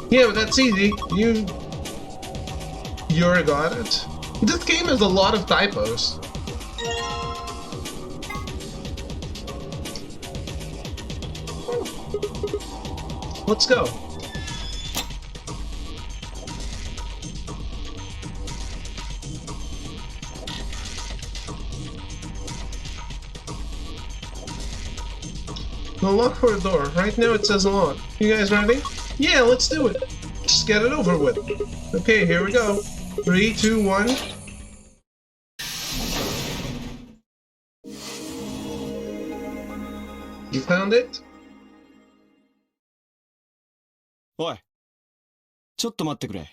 Yeah, but that's easy. You're got it. This game has a lot of typos. Let's go. No lock for a door. Right now it says lock. You guys ready? Yeah, let's do it. Just get it over with. Okay, here we go. 3, 2, 1. You found it? おい、ちょっと待ってくれ。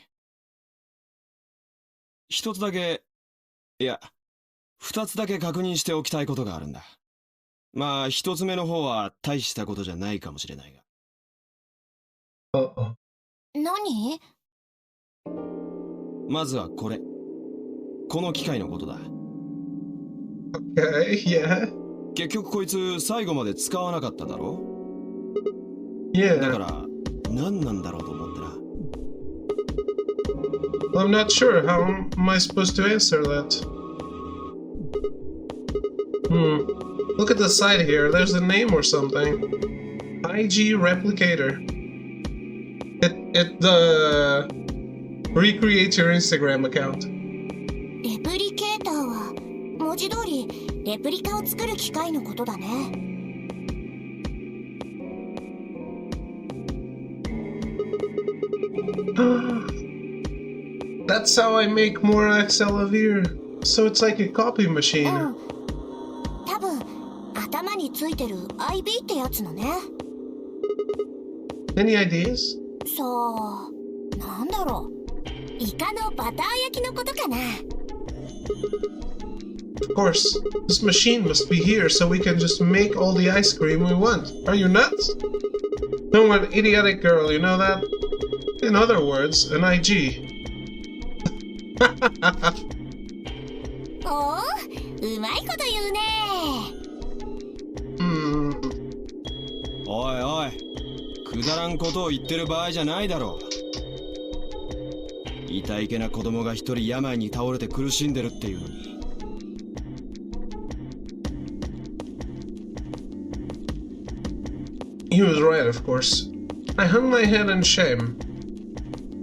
一つだけ、いや、二つだけ確認しておきたいことがあるんだ。まあ、一つ目の方は大したことじゃないかもしれないが。何？まずはこれ。この機械のことだ。Okay, yeah. 結局こいつ最後まで使わなかっただろ？ Yeah. だから、何なんだろうと思ってな。Well, I'm not sure. How am I supposed to answer that? Look at the side here. There's a name or something. IG Replicator. It recreates your Instagram account. レプリケーターは文字通りレプリカを作る機械のことだね。That's how I make more Axelavir. So it's like a copy machine. 多分頭についてる IB ってやつのね。Any ideas? さあ、なんだろう。イカのバター焼きのことかな。Of course, this machine must be here so we can just make all the ice cream we want. Are you nuts? No, what idiotic girl, you know that? In other words, an IG. おお、うまいこと言うね。おいおい、くだらんことを言ってる場合じゃないだろう。痛いけな子供が一人病に倒れて苦しんでるっていうのに。He was right, of course. I hung my head in shame.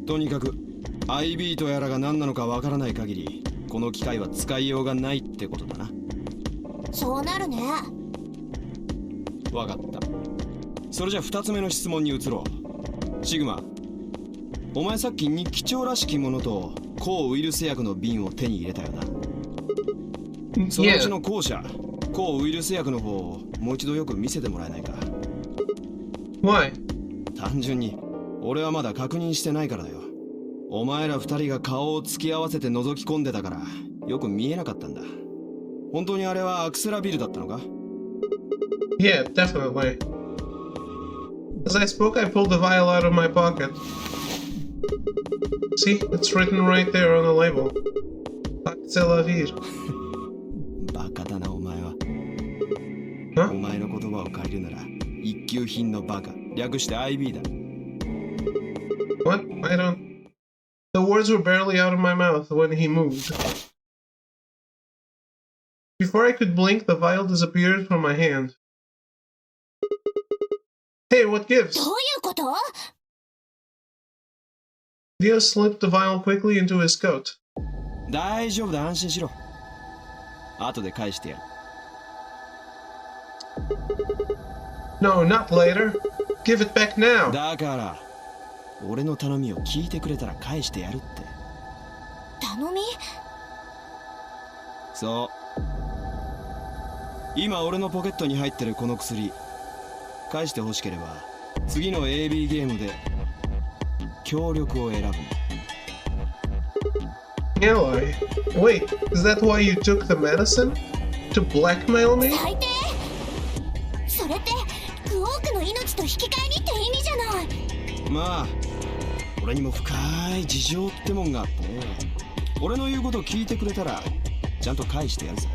とにかく IB とやらが何なのかわからない限り、この機械は使いようがないってことだな。そうなるね。わかった。それじゃ2つ目の質問に移ろう。シグマ、お前さっき日記帳らしきものと抗ウイルス薬の瓶を手に入れたよな。そのうちの後者、抗ウイルス薬の方をもう一度よく見せてもらえないか。Why? 単純に俺はまだ確認してないからだよ。お前ら2人が顔を突き合わせて覗き込んでたからよく見えなかったんだ。本当にあれはアクセラビルだったのか？ Yeah, definitely. As I spoke, I pulled the vial out of my pocket. See, it's written right there on the label. Axelavir. バカだなお前は。Huh? お前の言葉を借りるなら一級品のバカ、略して IB だ。What? I don't... The words were barely out of my mouth when he moved. Before I could blink, the vial disappeared from my hand. Hey, what gives? どういうこと？ Dio slipped the vial quickly into his coat. 大丈夫だ、安心しろ。後で返してやる。No, not later. Give it back now. だから俺の頼みを聞いてくれたら返してやるって。頼み？そう。今俺のポケットに入ってるこの薬、返してほしければ次の AB ゲームで協力を選ぶ。Ally? Wait, is that why you took the medicine? To blackmail me? 最低！それってクオークの命と引き換えにって意味じゃない。まあ俺にも深い事情ってもんがあってね。俺の言うこと聞いてくれたらちゃんと返してやるさ。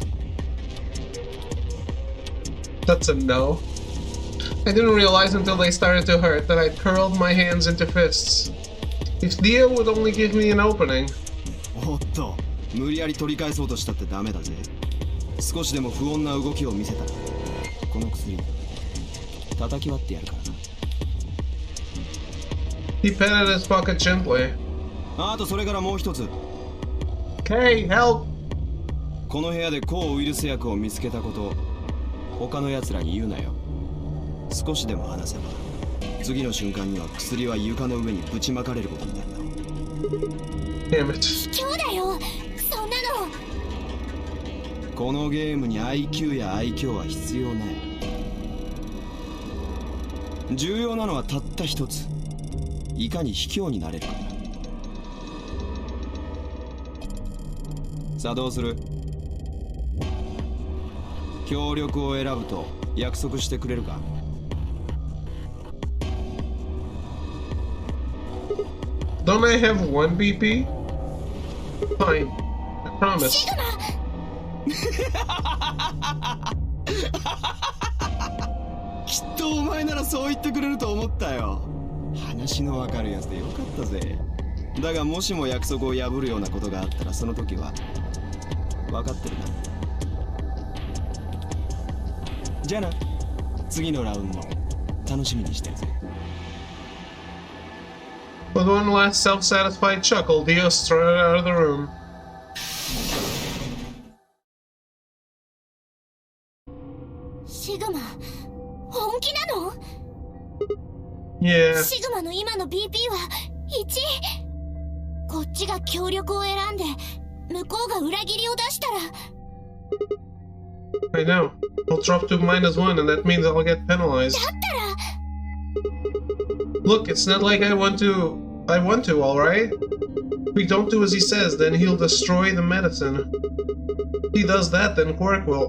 That's a no. I didn't realize until they started to hurt that I'd curled my hands into fists. If Dio would only give me an opening. おっと、無理やり取り返そうとしたってダメだぜ。少しでも不穏な動きを見せたらこの薬叩き割ってやるからな。He patted his pocket gently. あとそれからもう一つ。 Okay, help! この部屋で抗ウイルス薬を見つけたこと他の奴らに言うなよ。少しでも話せば次の瞬間には薬は床の上にぶちまかれることになるだろう。 Damn it. 卑怯だよ、そんなの。このゲームに IQ や愛嬌は必要ない。重要なのはたった一つ、いかに卑怯になれるかだ。さあどうする？協力を選ぶと約束してくれるか？Don't I have 1 BP? Fine. I promise. シグマ！きっとお前ならそう言ってくれると思ったよ。話のわかるやつでよかったぜ。だがもしも約束を破るようなことがあったらその時は分かってるな。じゃあな、次のラウンド楽しみにしてるぜ。With one last self-satisfied chuckle, Dio strutted out of the room. シグマ、本気なの？ Yeah. シグマの今の BP は1。こっちが協力を選んで向こうが裏切りを出したら。 I know. I'll drop to -1 and that means I'll get penalized. だったら Look, it's not like I want to, alright? If we don't do as he says, then he'll destroy the medicine. If he does that, then Quark will...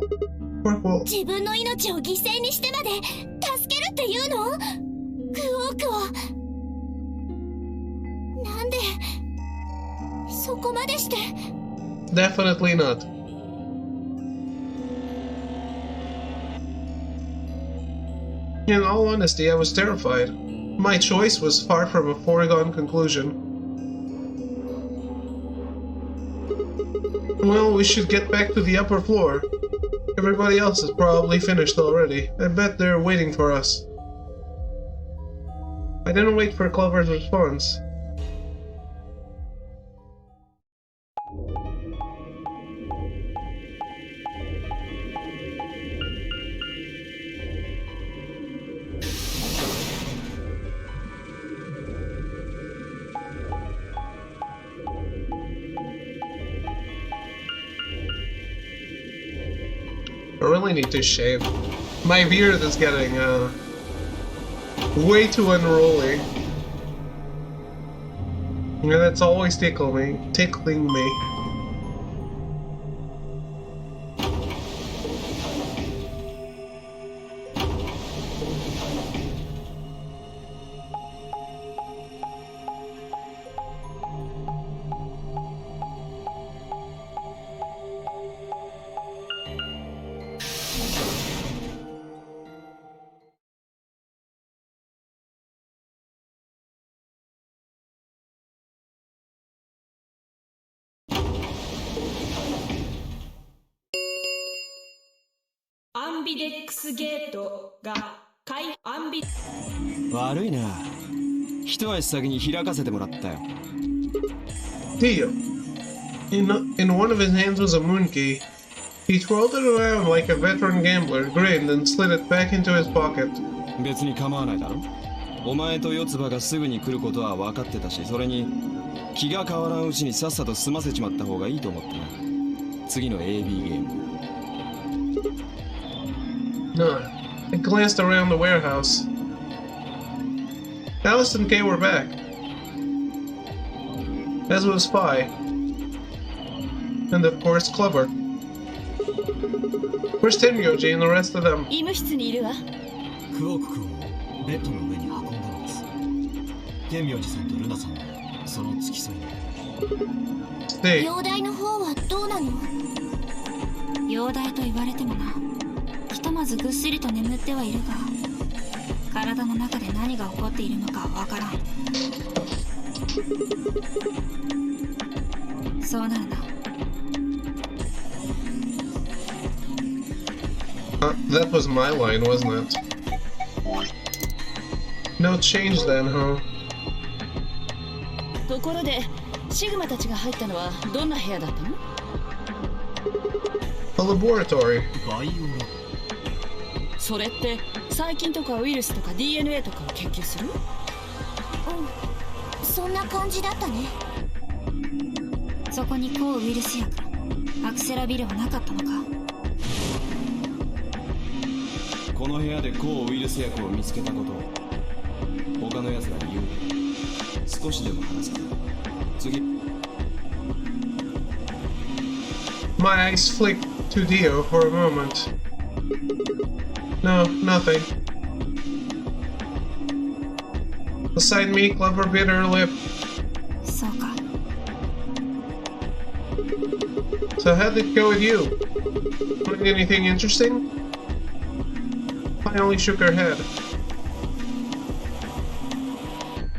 自分の命を犠牲にしてまで助けるっていうの？クオークを。なんでそこまでして。 Definitely not. In all honesty, I was terrified. My choice was far from a foregone conclusion. Well, we should get back to the upper floor. Everybody else is probably finished already. I bet they're waiting for us. I didn't wait for Clover's response. I really need to shave. My beard is getting way too unruly. And it's always tickling me.アンビデックスゲートが悪いな。一足先に開かせてもらったよ。Dio. In one of his hands was a moon key. He twirled it around like a veteran gambler, grinned, and slid it back into his pocket. 別に構わないだろ。お前と四つ葉がすぐに来ることは分かってたし、それに気が変わらんうちにさっさと済ませちまった方がいいと思ってな。次の AB ゲーム。No. I glanced around the warehouse. Alice and Kay were back. As was Spy. And of course, Clover. Where's Tenryoji and the rest of them? 医務室にいるわ。クオーク君をベッドの上に運んだのです。天明寺さんとルナさんはその付き添いに。Stay. 容体の方はどうなの？容体と言われてもな。ひとまずぐっすりと眠ってはいるが、体の中で何が起こっているのかわからん。そうなるな。That was my line, wasn't it? No change then, huh? ところでシグマたちが入ったのはどんな部屋だったの？ A laboratory. バイオラ。それって細菌とかウイルスとか DNA とかを研究する？うん、そんな感じだったね。そこに抗ウイルス薬アクセラビルはなかったのか？この部屋で抗ウイルス薬を見つけたことを他の奴らに言う。少しでも話せた。次。My eyes flicked to Dio for a moment. No, nothing. Beside me, Clover bit her lip. そうか。 So how'd it go with you? Find anything interesting? I only shook her head.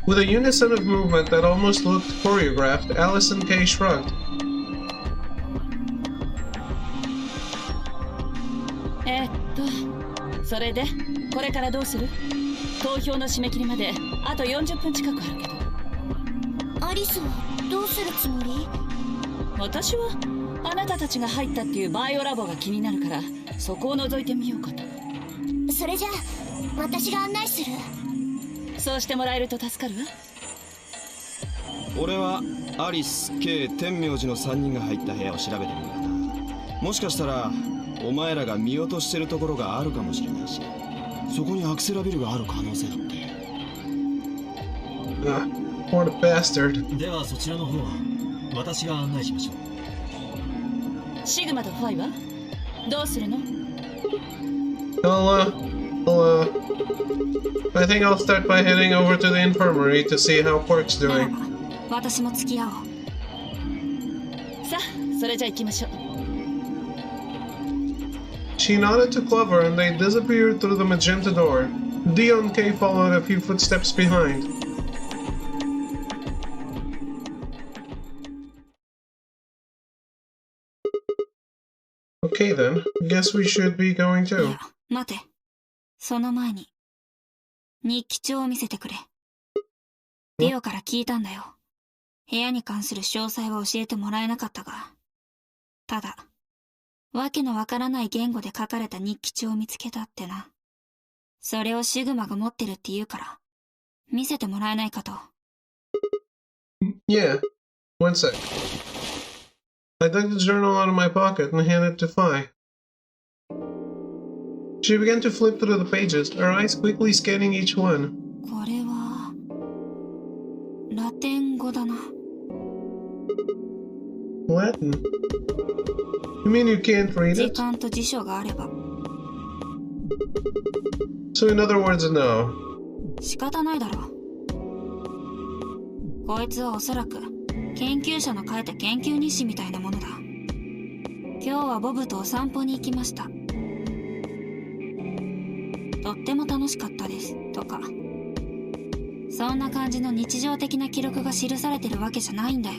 With a unison of movement that almost looked choreographed, Alice and Kay shrugged. それでこれからどうする？投票の締め切りまであと40分近くあるけど。アリスはどうするつもり？私はあなたたちが入ったっていうバイオラボが気になるからそこを覗いてみようかと。それじゃあ私が案内する。そうしてもらえると助かるわ。俺はアリス、K、天明寺の3人が入った部屋を調べてみるかな。もしかしたらお前らが見落としてるところがあるかもしれないし、そこにアクセラビルがある可能性だって。What a bastard. ではそちらの方は私が案内しましょう。シグマとファイはどうするの？ I think I'll start by heading over to the infirmary to see how Quark's なら doing. ば私も付き合おう。さあそれじゃ行きましょう。She nodded to Clover and they disappeared through the magenta door. Dion K followed a few footsteps behind. Okay then, guess we should be going い too. や、待て。その前に、日記帳を見せてくれ。ディオから聞いたんだよ。部屋に関する詳細は教えてもらえなかったが。ただ、わけのわからない言語で書かれた日記帳を見つけたってな。それをシグマが持ってるって言うから、見せてもらえないかと。Yeah, one sec. I dug the journal out of my pocket and handed it to Phi. She began to flip through the pages, her eyes quickly scanning each one. これは、ラテン語だな。Latin? You mean you can't read 時 it? 間と辞書があれば。 So in other words, no. 仕方ないだろ。こいつはおそらく研究者の書いた研究日誌みたいなものだ。今日はボブとお散歩に行きました。とっても楽しかったですとか、そんな感じの日常的な記録が記されてるわけじゃないんだよ。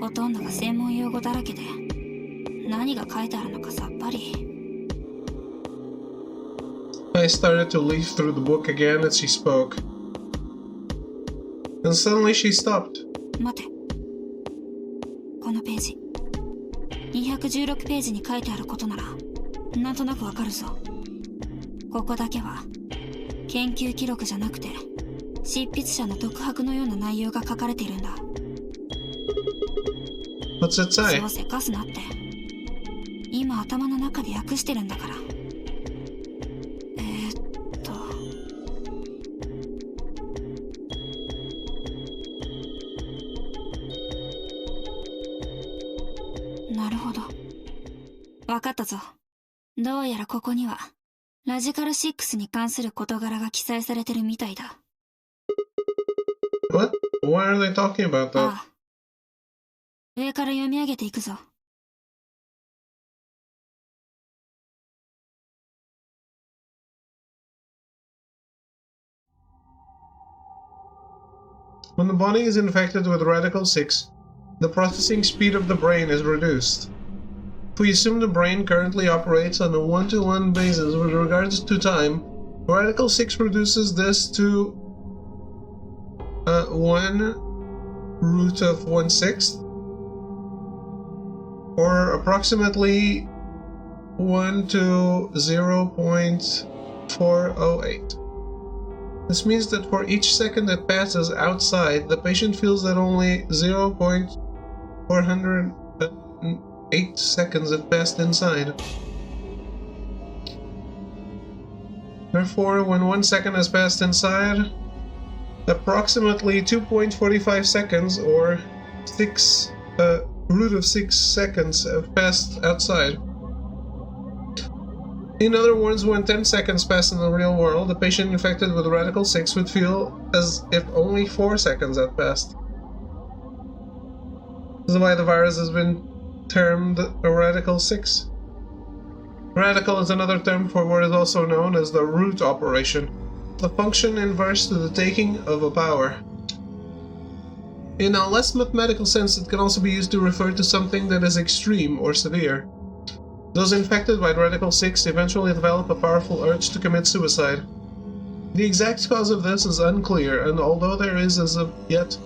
ほとんどが専門用語だらけで、何が書いてあるのかさっぱり。I started to leaf through the book again as she spoke. And suddenly she stopped. 待て。このページ。216ページに書いてあることなら、なんとなくわかるぞ。ここだけは、研究記録じゃなくて、執筆者の独白のような内容が書かれているんだ。What's it say? そうせかすなって。今頭の中で訳してるんだから。なるほど。わかったぞ。どうやらここには、ラジカル6に関する事柄が記載されてるみたいだ。What? Why are they talking about that? ああ。上から読み上げていくぞ。When the body is infected with Radical 6, the processing speed of the brain is reduced. If we assume the brain currently operates on a one-to-one basis with regards to time, Radical 6 reduces this to 1 root of 1/6, or approximately 1 to 0.408. This means that for each second that passes outside, the patient feels that only 0.408 seconds have passed inside. Therefore, when 1 second has passed inside, approximately 2.45 seconds, or 6 root of 6 seconds, have passed outside. In other words, when 10 seconds pass in the real world, the patient infected with Radical 6 would feel as if only 4 seconds had passed. This is why the virus has been termed a Radical 6. Radical is another term for what is also known as the root operation, the function inverse to the taking of a power. In a less mathematical sense, it can also be used to refer to something that is extreme or severe. Those infected by Radical 6 eventually develop a powerful urge to commit suicide. The exact cause of this is unclear, and although there is as of yet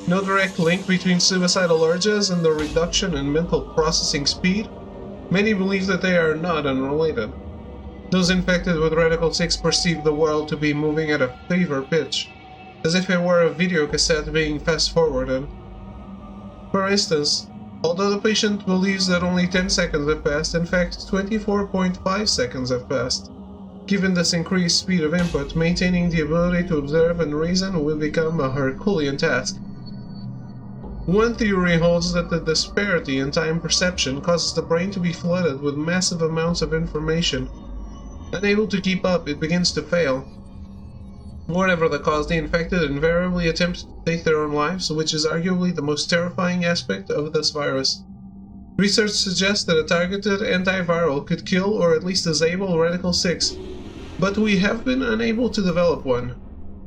no direct link between suicidal urges and the reduction in mental processing speed, many believe that they are not unrelated. Those infected with Radical 6 perceive the world to be moving at a fever pitch, as if it were a video cassette being fast-forwarded. For instance, although the patient believes that only 10 seconds have passed, in fact 24.5 seconds have passed. Given this increased speed of input, maintaining the ability to observe and reason will become a Herculean task. One theory holds that the disparity in time perception causes the brain to be flooded with massive amounts of information. Unable to keep up, it begins to fail. Whatever the cause, the infected invariably attempt to take their own lives, which is arguably the most terrifying aspect of this virus. Research suggests that a targeted antiviral could kill or at least disable Radical 6, but we have been unable to develop one.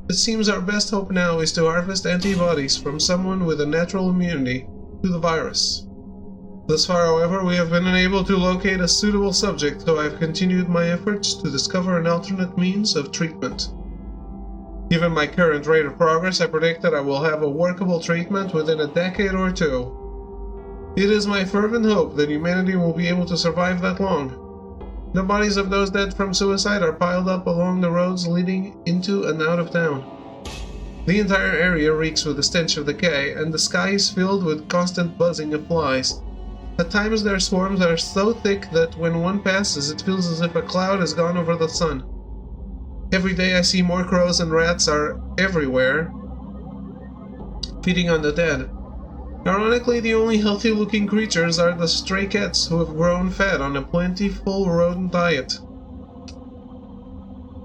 It seems our best hope now is to harvest antibodies from someone with a natural immunity to the virus. Thus far, however, we have been unable to locate a suitable subject, so I have continued my efforts to discover an alternate means of treatment. Given my current rate of progress, I predict that I will have a workable treatment within a decade or two. It is my fervent hope that humanity will be able to survive that long. The bodies of those dead from suicide are piled up along the roads leading into and out of town. The entire area reeks with the stench of decay, and the sky is filled with constant buzzing of flies. At times their swarms are so thick that when one passes it feels as if a cloud has gone over the sun. Every day I see more crows and rats are everywhere, feeding on the dead. Ironically, the only healthy-looking creatures are the stray cats who have grown fat on a plentiful rodent diet.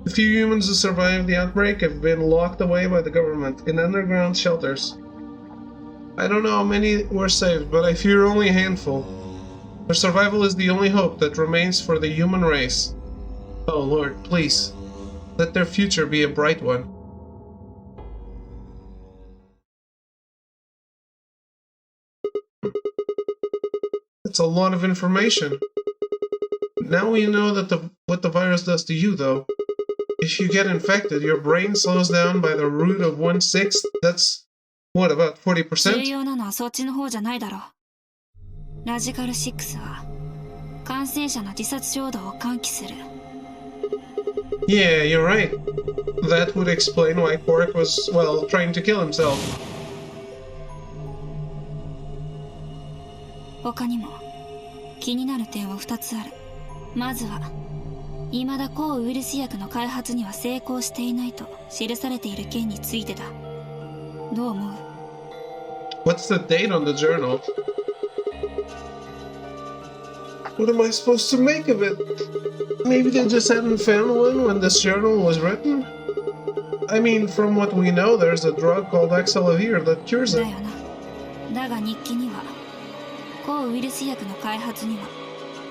The few humans who survived the outbreak have been locked away by the government in underground shelters. I don't know how many were saved, but I fear only a handful. Their survival is the only hope that remains for the human race. Oh Lord, please, let their future be a bright one. That's a lot of information. Now we know that what the virus does to you, though. If you get infected, your brain slows down by the root of 1/6. That's, what, about 40%? 重要なのはそっちの方じゃないだろう。ラジカル6は感染者の自殺衝動を喚起する。Yeah, you're right. That would explain why Quark was, well, trying to kill himself. 他にも気になる点は2つある。まずは未だ抗ウイルス薬の開発には成功していないと記されている件についてだ。どう思う？ What's the date on the journal? What am I supposed to make of it? Maybe they just hadn't found one when this journal was written? I mean, from what we know, there's a drug called Axelavir that cures it. だよな。だが日記には抗ウイルス薬の開発には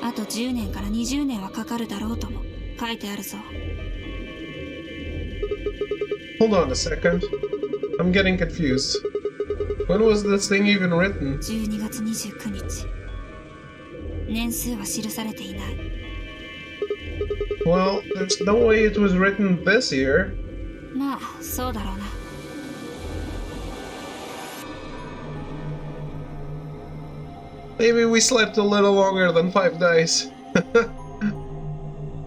あと10年から20年はかかるだろうとも書いてあるぞ。Hold on a second. I'm getting confused. When was this thing even written? 12月29日。年数は記されていない。Well, there's no way it was written this year. まあ、そうだろうな。Maybe we slept a little longer than 5 days.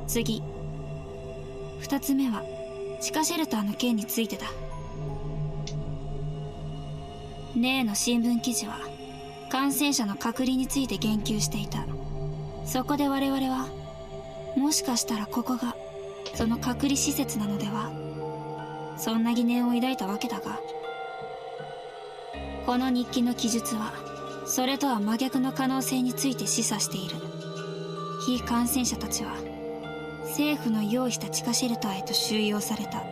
次。2つ目は地下シェルターの件についてだ。例の新聞記事は感染者の隔離について言及していた。そこで我々はもしかしたらここがその隔離施設なのでは、そんな疑念を抱いたわけだが、この日記の記述はそれとは真逆の可能性について示唆している。非感染者たちは政府の用意した地下シェルターへと収容された。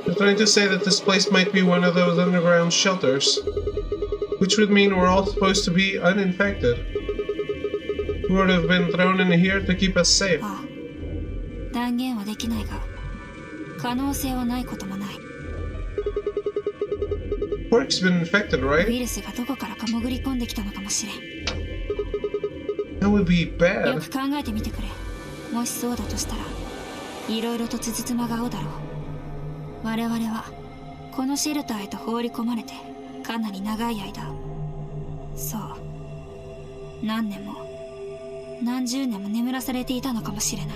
You're trying to say that this place might be one of those underground shelters, which would mean we're all supposed to be uninfected. We would have been thrown in here to keep us safe. ああ、断言はできないが、可能性はないこともない。Quark's been infected, ウ right? イルスがどこからか潜り込んできたのかもしれん。That would be よ bad. く考えてみてくれ。もしそうだとしたら、いろいろとつじつまが合うだろう。我々はこのシェルターへと放り込まれてかなり長い間、そう、何年も何十年も眠らされていたのかもしれない。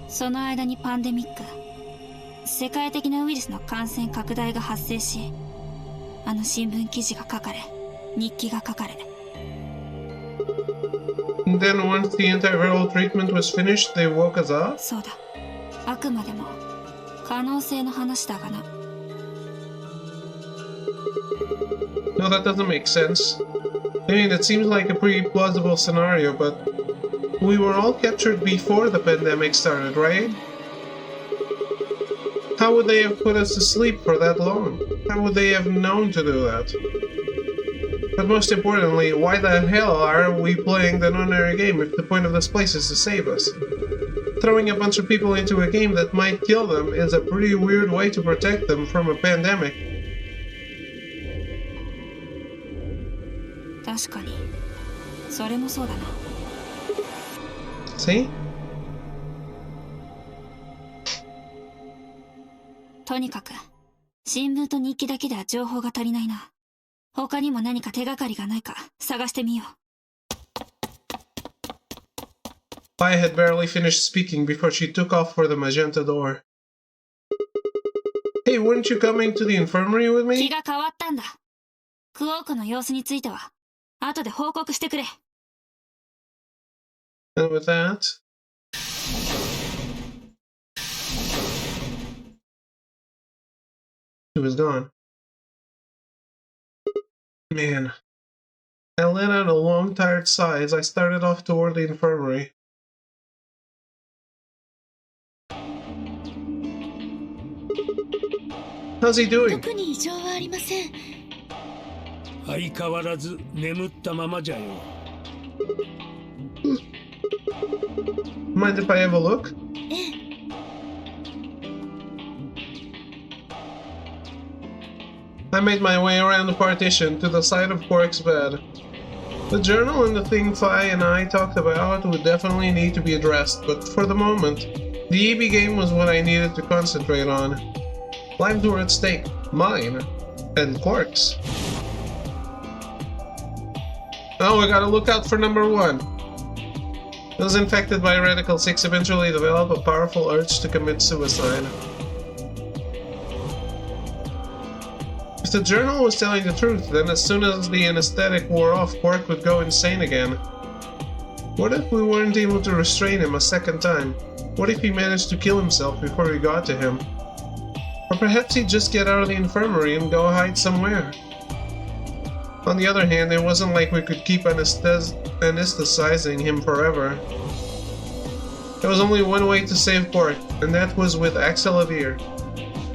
その間にパンデミック、世界的なウイルスの感染拡大が発生し、あの新聞記事が書かれ、日記が書かれ。And then once the antiviral treatment was finished, they woke us up? そうだ。あくまでも可能性の話だがな。No, that doesn't make sense. I mean, it seems like a pretty plausible scenario, but we were all captured before the pandemic started, right? How How would they have put us to sleep for that long? How would they have known to do that? But most importantly, why the hell are we playing the non-ordinary game if the point of this place is to save us? Throwing a bunch of people into a game that might kill them is a pretty weird way to protect them from a pandemic. 確かにそれもそうだな。 See? とにかく新聞と日記だけでは情報が足りないな。他にも何か手がかりがないか探してみよう。 I had barely finished speaking before she took off for the magenta door. Hey, weren't you coming to the infirmary with 気 me? が変わったんだ。クオークの様子については後で報告してくれ。 And with that, he was gone. Man. I let out a long, tired sigh as I started off toward the infirmary. How's he doing? 特に異常はありません。相変わらず眠ったままじゃよ。 Mind if I have a look? ええ。 I made my way around the partition to the side of Quark's bed. The journal and the thing Phi and I talked about would definitely need to be addressed, but for the moment, the EB game was what I needed to concentrate on. Lives were at stake, mine, and Quark's. Oh, we gotta look out for number 1. Those infected by Radical 6 eventually develop a powerful urge to commit suicide. If the journal was telling the truth, then as soon as the anesthetic wore off, Quark would go insane again. What if we weren't able to restrain him a second time? What if he managed to kill himself before we got to him? Or perhaps he'd just get out of the infirmary and go hide somewhere. On the other hand, it wasn't like we could keep anesthetizing him forever. There was only one way to save Quark, and that was with Axelavir.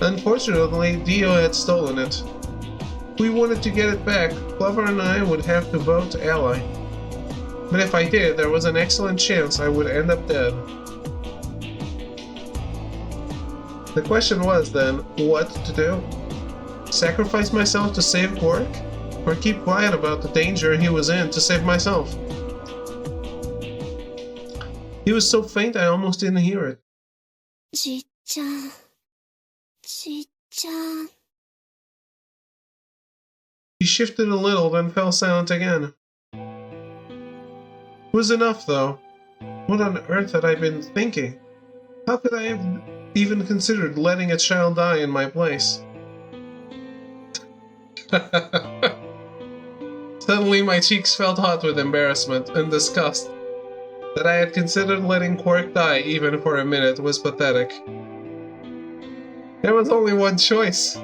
Unfortunately, Dio had stolen it. If we wanted to get it back, Clover and I would have to vote ally. But if I did, there was an excellent chance I would end up dead. The question was then, what to do? Sacrifice myself to save Quark? Or keep quiet about the danger he was in to save myself? He was so faint I almost didn't hear it. じっちゃん。じっちゃん。 He shifted a little, then fell silent again. It was enough, though. What on earth had I been thinking? How could I have even considered letting a child die in my place? Suddenly my cheeks felt hot with embarrassment and disgust. That I had considered letting Quark die even for a minute was pathetic. There was only one choice.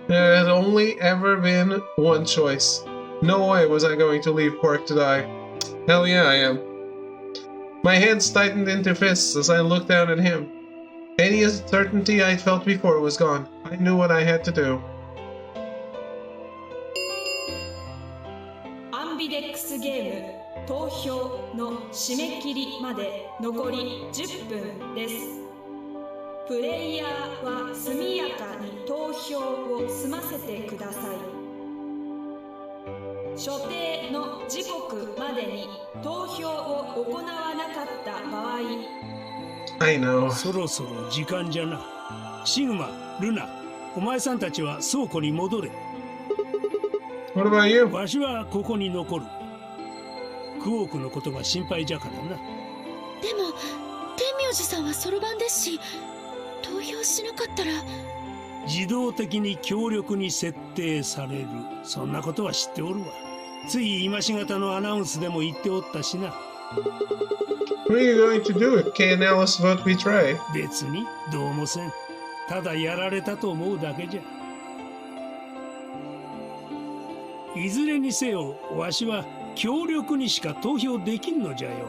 There had only ever been one choice. No way was I going to leave Quark to die. Hell yeah, I am. My hands tightened into fists as I looked down at him. Any uncertainty I'd felt before was gone. I knew what I had to do. アンビデックスゲーム投票の締め切りまで残り10分です。プレイヤーは速やかに投票を済ませてください。所定の時刻までに投票を行わなかった場合、 I know. そろそろ時間じゃな。シグマ、ルナ、お前さんたちは倉庫に戻れ。 What about you? わしはここに残る。クオークのことが心配じゃからな。でも天明寺さんはそろばんですし、投票しなかったら。自動的に強力に設定される。そんなことは知っておるわ。つい今しがたのアナウンスでも言っておったしな。 What are you going to do if K and Alice vote betray? 別にどうもせん。ただやられたと思うだけじゃ。いずれにせよ、わしは強力にしか投票できんのじゃよ。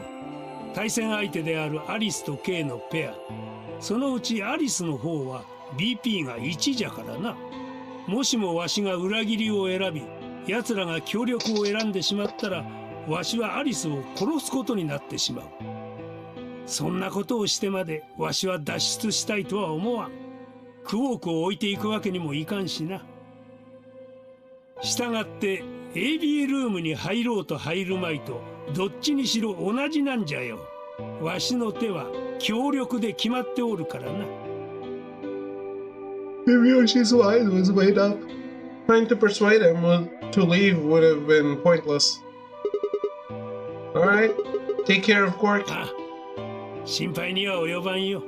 対戦相手であるアリスと K のペア。そのうちアリスの方は BP が1じゃからな。もしもわしが裏切りを選び、奴らが協力を選んでしまったら、わしはアリスを殺すことになってしまう。そんなことをしてまでわしは脱出したいとは思わん。クォークを置いていくわけにもいかんしな。したがって AB ルームに入ろうと入るまいとどっちにしろ同じなんじゃよ。わしの手は協力で決まっておるからな。Maybe Yoshi's mind was made up. Trying to persuade him to leave would have been pointless. Alright, take care of Cork. あ、心配には及ばんよ。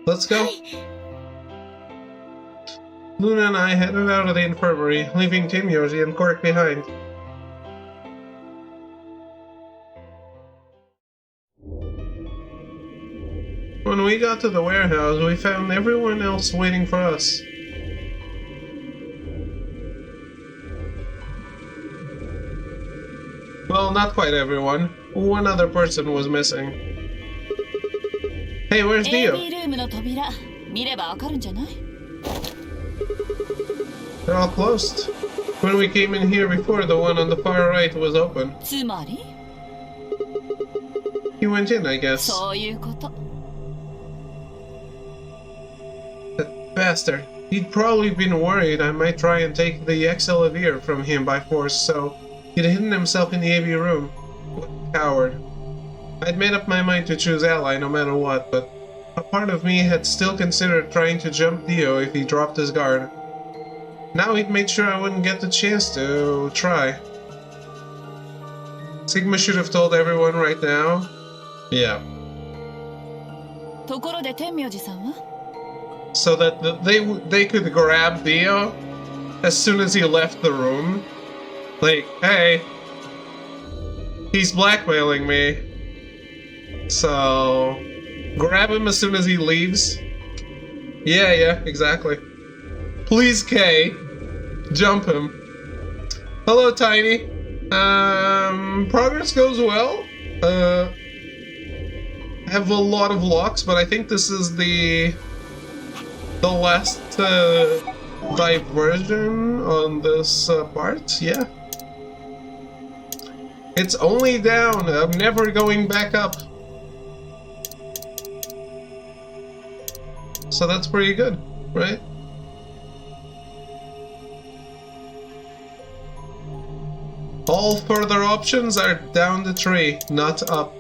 Let's go. Luna and I headed out of the infirmary, leaving Tim, Yoshi, and Cork behind. When we got to the warehouse, we found everyone else waiting for us. Well, not quite everyone. One other person was missing. Hey, where's Dio? AB ルームの扉見ればわかるんじゃない？ They're all closed. When we came in here before, the one on the far right was open. つまり？ He went in, I guess. そういうこと。 That bastard. He'd probably been worried I might try and take the Excelivir from him by force, so he'd hidden himself in the AV room. What a coward. I'd made up my mind to choose Ally no matter what, but a part of me had still considered trying to jump Dio if he dropped his guard. Now he'd made sure I wouldn't get the chance to try. Sigma should have told everyone right now. Yeah. ところで天明寺さんは？ So that they could grab Dio as soon as he left the room. Like, hey, he's blackmailing me. So, grab him as soon as he leaves. Yeah, exactly. Please, K, jump him. Hello, Tiny. Progress goes well. I have a lot of locks, but I think this is the last diversion on this part. Yeah. It's only down. I'm never going back up. So that's pretty good, right? All further options are down the tree, not up.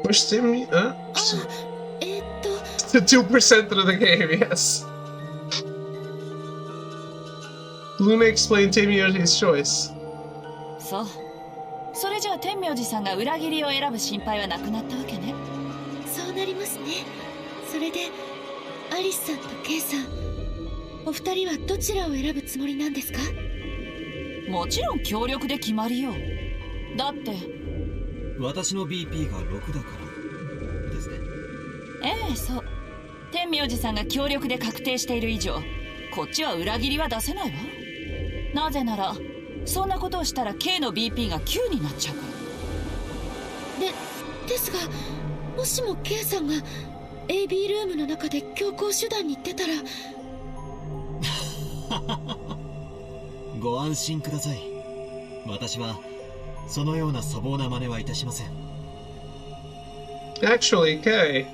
Where's Timmy? To 2% through the game, yes. Luna explained Timmy his choice. そう。それじゃあ天明寺さんが裏切りを選ぶ心配はなくなったわけね。そうなりますね。それでアリスさんとケイさん、お二人はどちらを選ぶつもりなんですか？もちろん協力で決まりよ。だって私の BP が6だからですね。ええ、そう。天明寺さんが協力で確定している以上、こっちは裏切りは出せないわ。なぜならそんなことをしたら K の BP が9になっちゃうから。ですが、もしも K さんが AB ルームの中で強行手段に出たら。ご安心ください。私はそのような粗暴な真似はいたしません。Actually, Kay,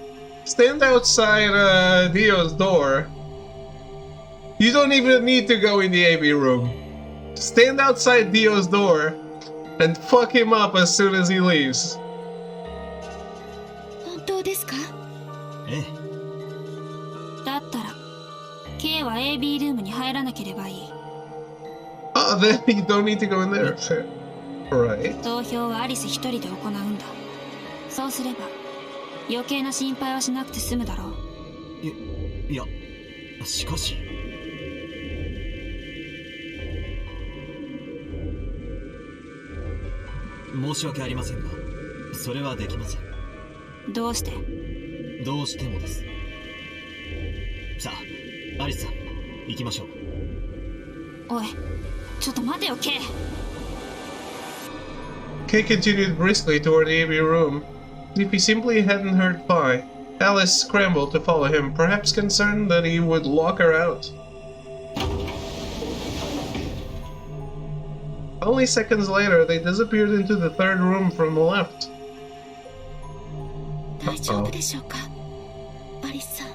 stand outside Dio's door. You don't even need to go in the AB room. Stand outside Dio's door and fuck him up as soon as he leaves. 本当ですか？ええ。だったら K は AB ルームに入らなければいい。Oh, then you don't need to go in there. Right. 投票はアリス一人で行うんだ。そうすれば余計な心配はしなくて済むだろう。いや、しかし。申し訳ありませんが、それはできません。どうして？どうしてもです。さあ、アリスさん、行きましょう。おい、ちょっと待てよ、K。Kay continued briskly toward the AV room. If he simply hadn't heard Phi, Alice scrambled to follow him, perhaps concerned that he would lock her out. Only seconds later, they disappeared into the third room from the left. 大丈夫でしょうか、アリスさん。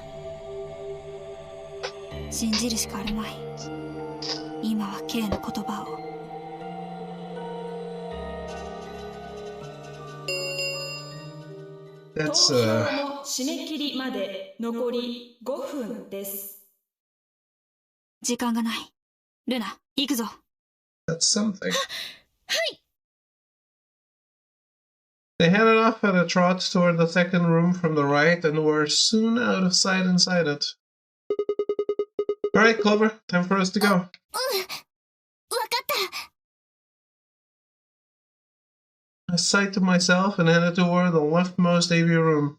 信じるしかあるまい。今は K の言葉を。投票の締め切りまで残り5分です。時間がない。ルナ、行くぞ。That's something. はい。 They headed off at a trot toward the second room from the right and were soon out of sight inside it. Alright, Clover, time for us to go. わかった。 I sighed to myself and headed toward the leftmost AV room.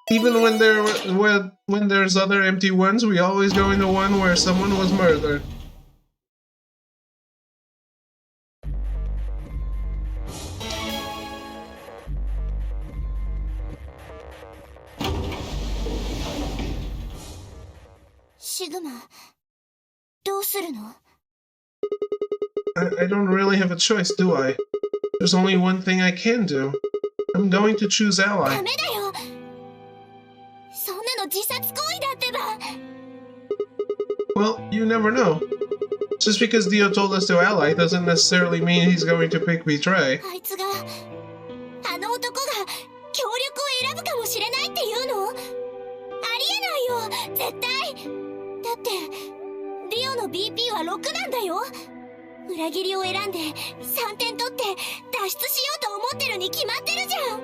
Even when there's other empty ones, we always go in the one where someone was murdered. Sigma, どうするの? I don't really have a choice, do I? There's only one thing I can do. I'm going to choose Ally. ダメだよ。そんなの自殺行為だってば。 Well, you never know. Just because Dio told us to ally doesn't necessarily mean he's going to pick Betray. あいつが、あの男が協力を選ぶかもしれないっていうの？ありえないよ、絶対。だって、ディオの BP は6なんだよ。裏切りを選んで3点取って脱出しようと思ってるに決まってるじゃん。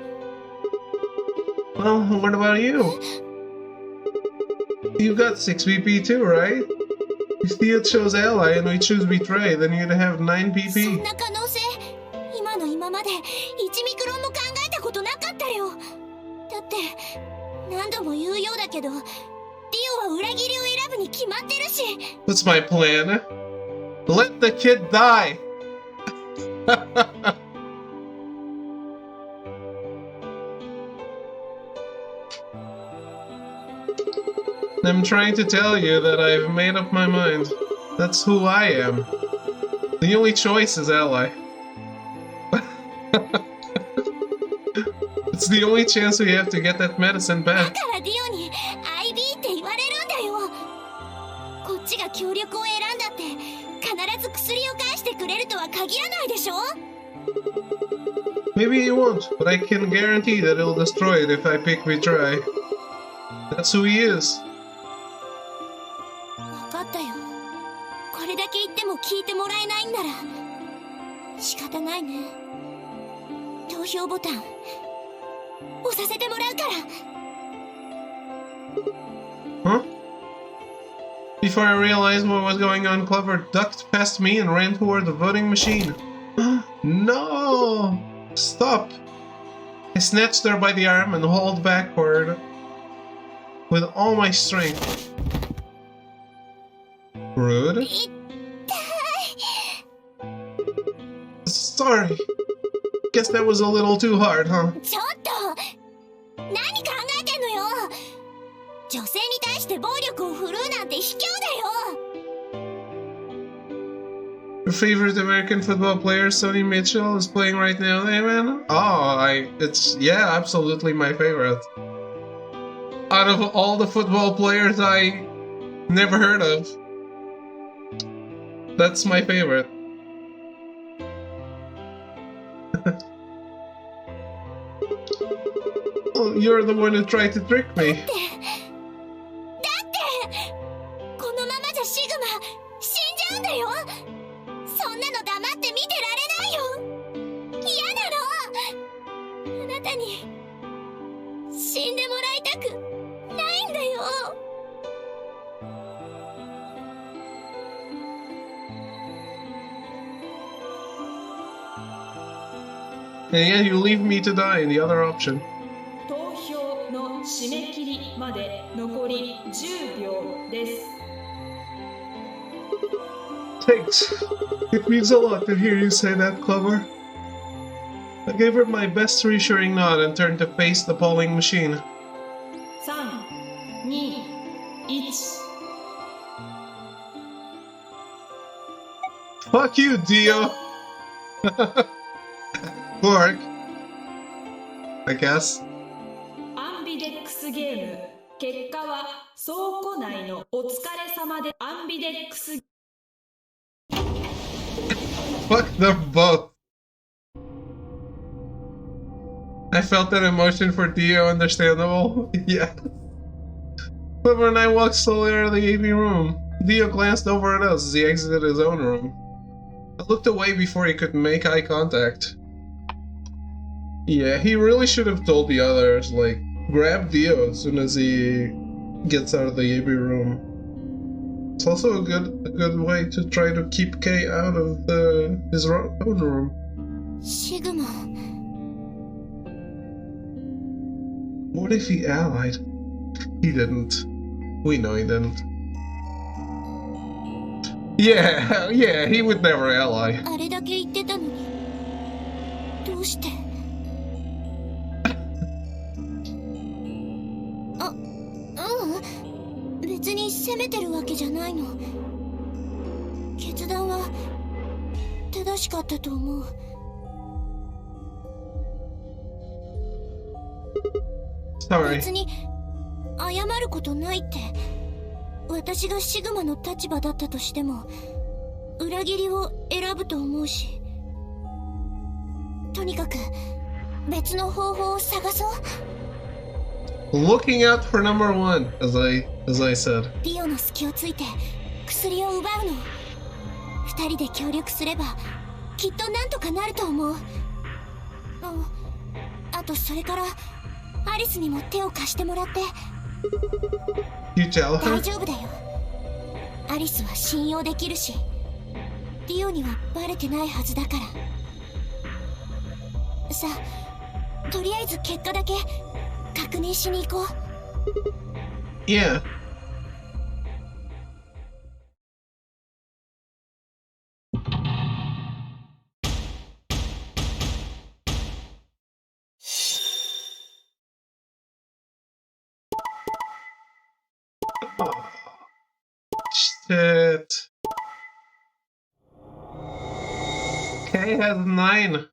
Well, what about you? You got 6 BP too, right? If Theo chose ally and we choose betray, then you'd have 9 そん PP. な可能性、今の今まで1ミクロンも考えたことなかったよ。だって何度も言うようだけど、ディオは裏切りを選ぶに決まってるし。 What's my plan? Let the kid die! I'm trying to tell you that I've made up my mind. That's who I am. The only choice is ally. It's the only chance we have to get that medicine だ back. からディオに IB って言われるんだよ。こっちが協力を選んだって必ず薬を返してくれるとは限らないでしょ。 Maybe he won't, but I can guarantee that he'll destroy it if I pick Betray. That's who he is. 分かったよ。これだけ言っても聞いてもらえないんなら仕方ないね。投票ボタン押させてもらうから。 Huh? Before I realized what was going on, Clover ducked past me and ran toward the voting machine. No! Stop! I snatched her by the arm and hauled backward with all my strength. Rude. 痛い。 Sorry. Guess that was a little too hard, huh? ちょっと何考えてんのよ。女性に対して暴力を振るうなんて卑怯だよ。 Your favorite American football player, Sonny Mitchell, is playing right now, eh, man? It's, yeah, absolutely my favorite. Out of all the football players I never heard of, that's my favorite. Well, you're the one who tried to trick me. だってこのままじゃシグマ死んじゃうんだよ。そんなの黙って見てられないよ。嫌なの。あなたに死んでもらいたくないんだよ。 And yet you leave me to die in the other option. 投票の締め切りまで残り10秒です。Thanks. It means a lot to hear you say that, Clover. I gave her my best reassuring nod and turned to face the polling machine. 3、2、1。 Fuck you, Dio! Pork. I guess. アンビデックスゲーム結果は倉庫内のお疲れ様でアンビデックス Fuck them both. I felt that emotion for Dio, understandable. Yeah. Clover and I walked slowly out of the AV room. Dio glanced over at us as he exited his own room. I looked away before he could make eye contact. Yeah, he really should have told the others, like, grab Dio as soon as he gets out of the AV room. It's also a good way to try to keep Kay out of his own room. Sigma. What if he allied? He didn't. We know he didn't. Yeah, he would never ally. あれだけ言ってたのにどうして別に責めてるわけじゃないの。決断は正しかったと思う。別に謝ることないって。私がシグマの立場だったとしても裏切りを選ぶと思うし、とにかく別の方法を探そう。Looking out for number one, as I said. ディオの隙をついて薬を奪うの。二人で協力すればきっとなんとかなると思う。あとそれからアリスにも手を貸してもらって。You tell her? 大丈夫だよ。アリスは信用できるし、ディオにはバレてないはずだから。さあ、とりあえず結果だけ確認しに行こう。Yeah. Shit. Kay has 9.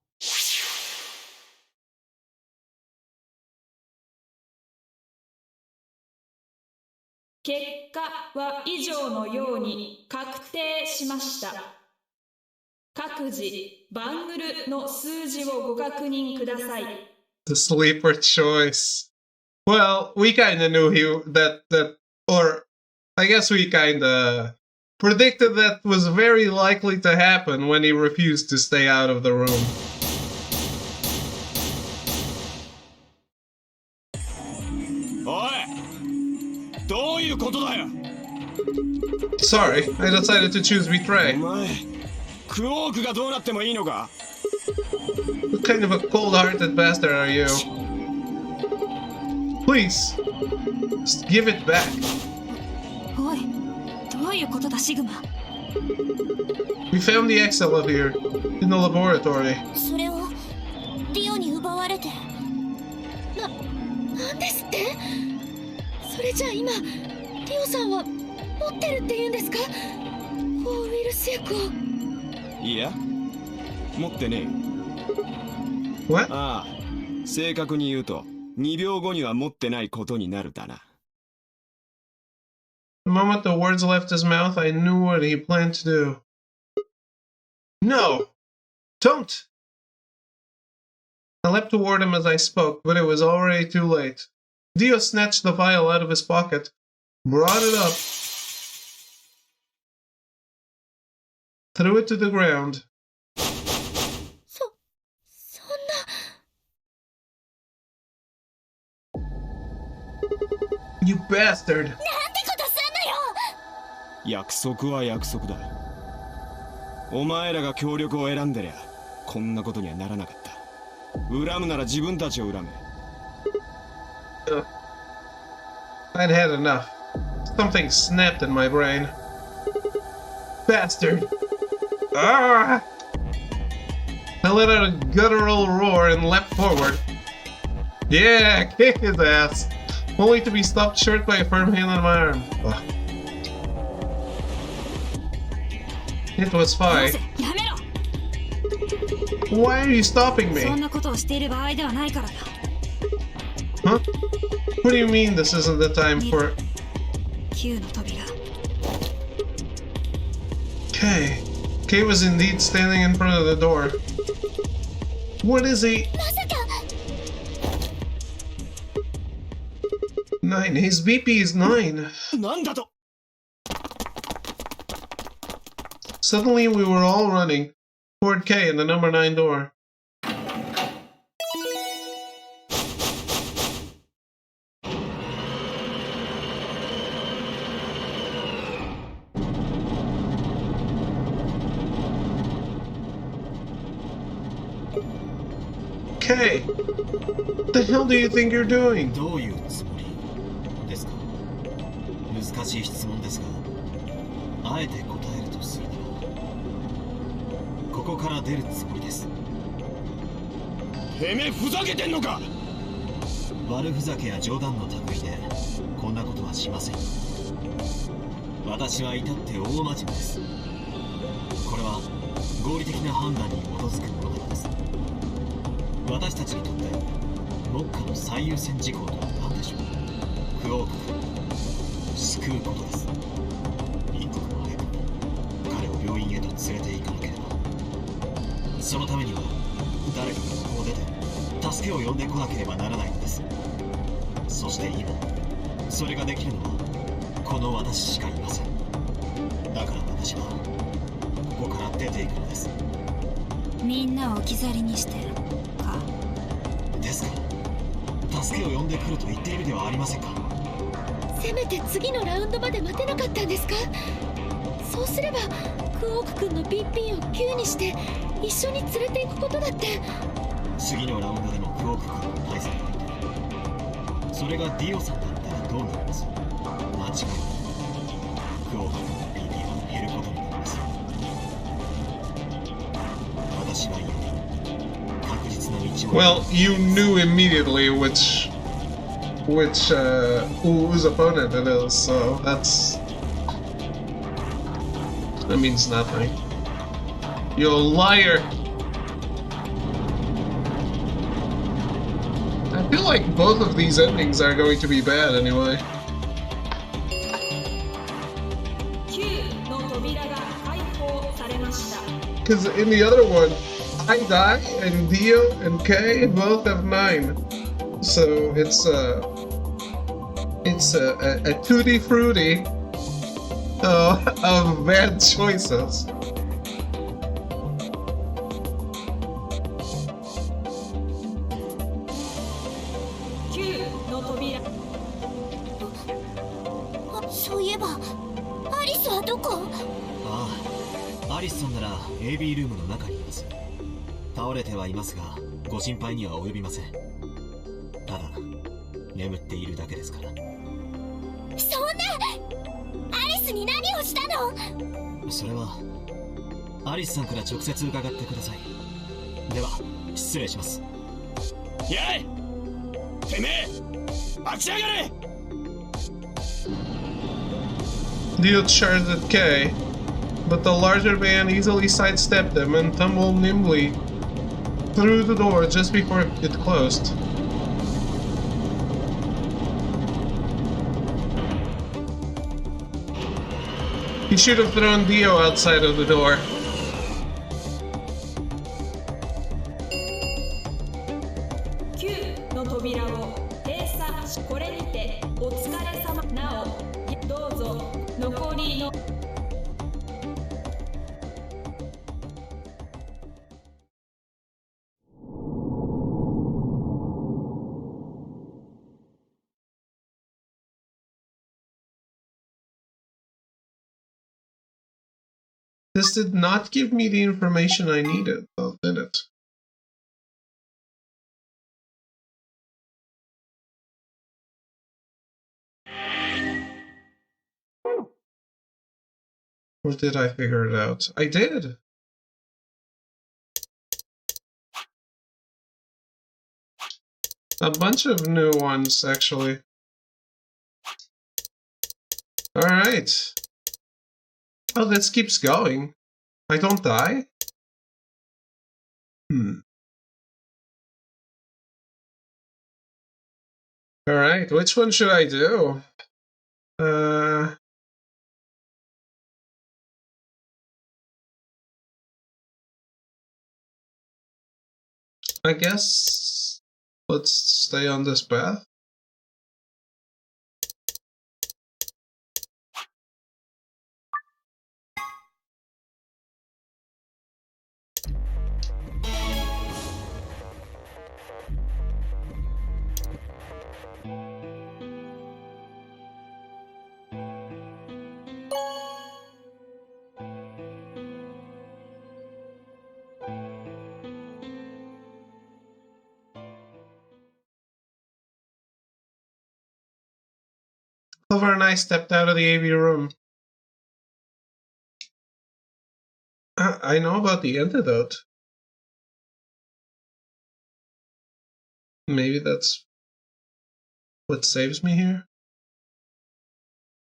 結果は以上のように確定しました。各自バングルの数字をご確認ください。The sleeper choice. Well, we kinda knew or I guess we kinda predicted that was very likely to happen when he refused to stay out of the room. Sorry, I decided to choose betray. What kind of a cold-hearted bastard are you? Please, just give it back. おい、どういうことだシグマ。 We found the Excel up here, in the laboratory. それをディオに奪われて。なんですって？それじゃあ今、ディオさんは持ってるって言うんですか？抗ウイルス薬を。いや、持ってねえ。What? ああ、正確に言うと2秒後には持ってないことになるだな。The moment the words left his mouth, I knew what he planned to do. No! Don't! I leapt toward him as I spoke, but it was already too late. Dio snatched the vial out of his pocket, brought it up, threw it to the ground. そんな。You bastard! なんてことすんのよ！約束は約束だ。お前らが協力を選んでりゃこんなことにはならなかった。恨むなら自分たちを恨め。I'd had enough. Something snapped in my brain. bastard! Ah! I let out a guttural roar and leapt forward. Yeah, kick his ass! Only to be stopped short by a firm hand on my arm. Ugh. It was fine. Why are you stopping me? Huh? What do you mean this isn't the time for... Kay. Kay was indeed standing in front of the door. What is he? 9. His BP is 9. Suddenly we were all running toward Kay and the number 9 door. Kay! What the hell do you think you're doing? どういうつもりですか？難しい質問ですが、あえて答えるとするなら、ここから出るつもりです。てめえふざけてんのか？悪ふざけや冗談の類でこんなことはしません。私は至って大真面目です。これは合理的な判断に基づくものなのです。私たちにとって目下の最優先事項とは何でしょう。クオーク君救うことです。一刻も早く彼を病院へと連れて行かなければ。そのためには誰かがここを出て助けを呼んでこなければならないのです。そして今それができるのはこの私しかいません。だから私はここから出ていくのです。みんなを置き去りにしてか。ですから助けを呼んでくると言っているではありませんか。せめて次のラウンドまで待てなかったんですか。そうすればクオーク君の BP を9にして一緒に連れて行くことだって。次のラウンドでのクオーク君の対戦相手、それがディオさんだったらどうなります。間違いなくクオーク君の BP は減ることになります。私は今確実な道を。 Well, you knew immediately which whose opponent it is, so that means nothing. You liar! I feel like both of these endings are going to be bad anyway. 9の扉が開放されました。 Because in the other one, I die and Dio and Kay both have 9. So it's a tutti frutti of bad choices. 9の扉。そういえばアリスはどこ。ああ、アリスさんなら AB ルームの中にいます。倒れてはいますがご心配には及びません。ただ眠っているだけですから。そんな。アリスに何をしたの。それはアリスさんから直接伺ってください。では失礼します。やいてめえ待ちやがれ。 Dio charged at Kay, but the larger man easily sidestepped him and tumbled nimbly through the door just before it closed. He should have thrown Dio outside of the door. 9の扉を閉鎖し、これにてお疲れ様。なおどうぞ残りの。This did not give me the information I needed, though, did it? Or did I figure it out? I did! A bunch of new ones, actually. Alright. Oh, this keeps going. I don't die? Alright, which one should I do? I guess let's stay on this path. Clover and I stepped out of the AV room. I know about the antidote. Maybe that's what saves me here?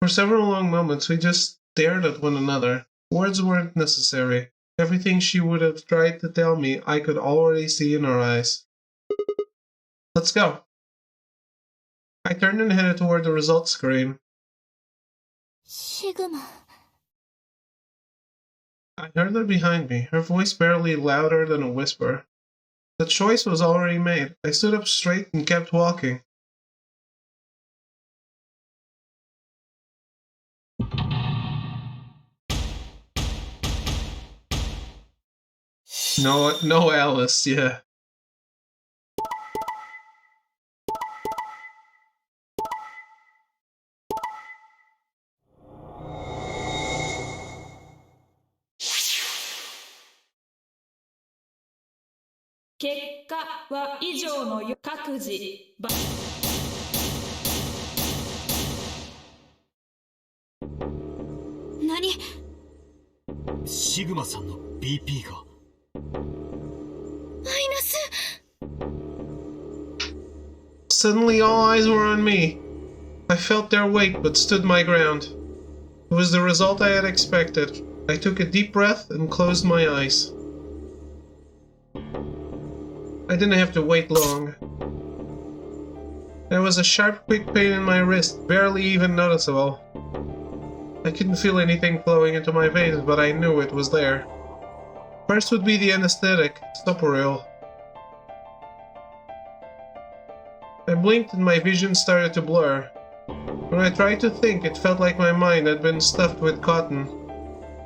For several long moments, we just stared at one another. Words weren't necessary. Everything she would have tried to tell me, I could already see in her eyes. Let's go. I turned and headed toward the results screen. Sigma. I heard her behind me, her voice barely louder than a whisper. The choice was already made. I stood up straight and kept walking. No Alice, yeah.「結果は以上の各自」何？シグマさんの BP がマイナス。 Suddenly all eyes were on me. I felt their weight but stood my ground. It was the result I had expected. I took a deep breath and closed my eyes. I didn't have to wait long. There was a sharp, quick pain in my wrist, barely even noticeable. I couldn't feel anything flowing into my veins, but I knew it was there. First would be the anesthetic, Soporil. I blinked and my vision started to blur. When I tried to think, it felt like my mind had been stuffed with cotton.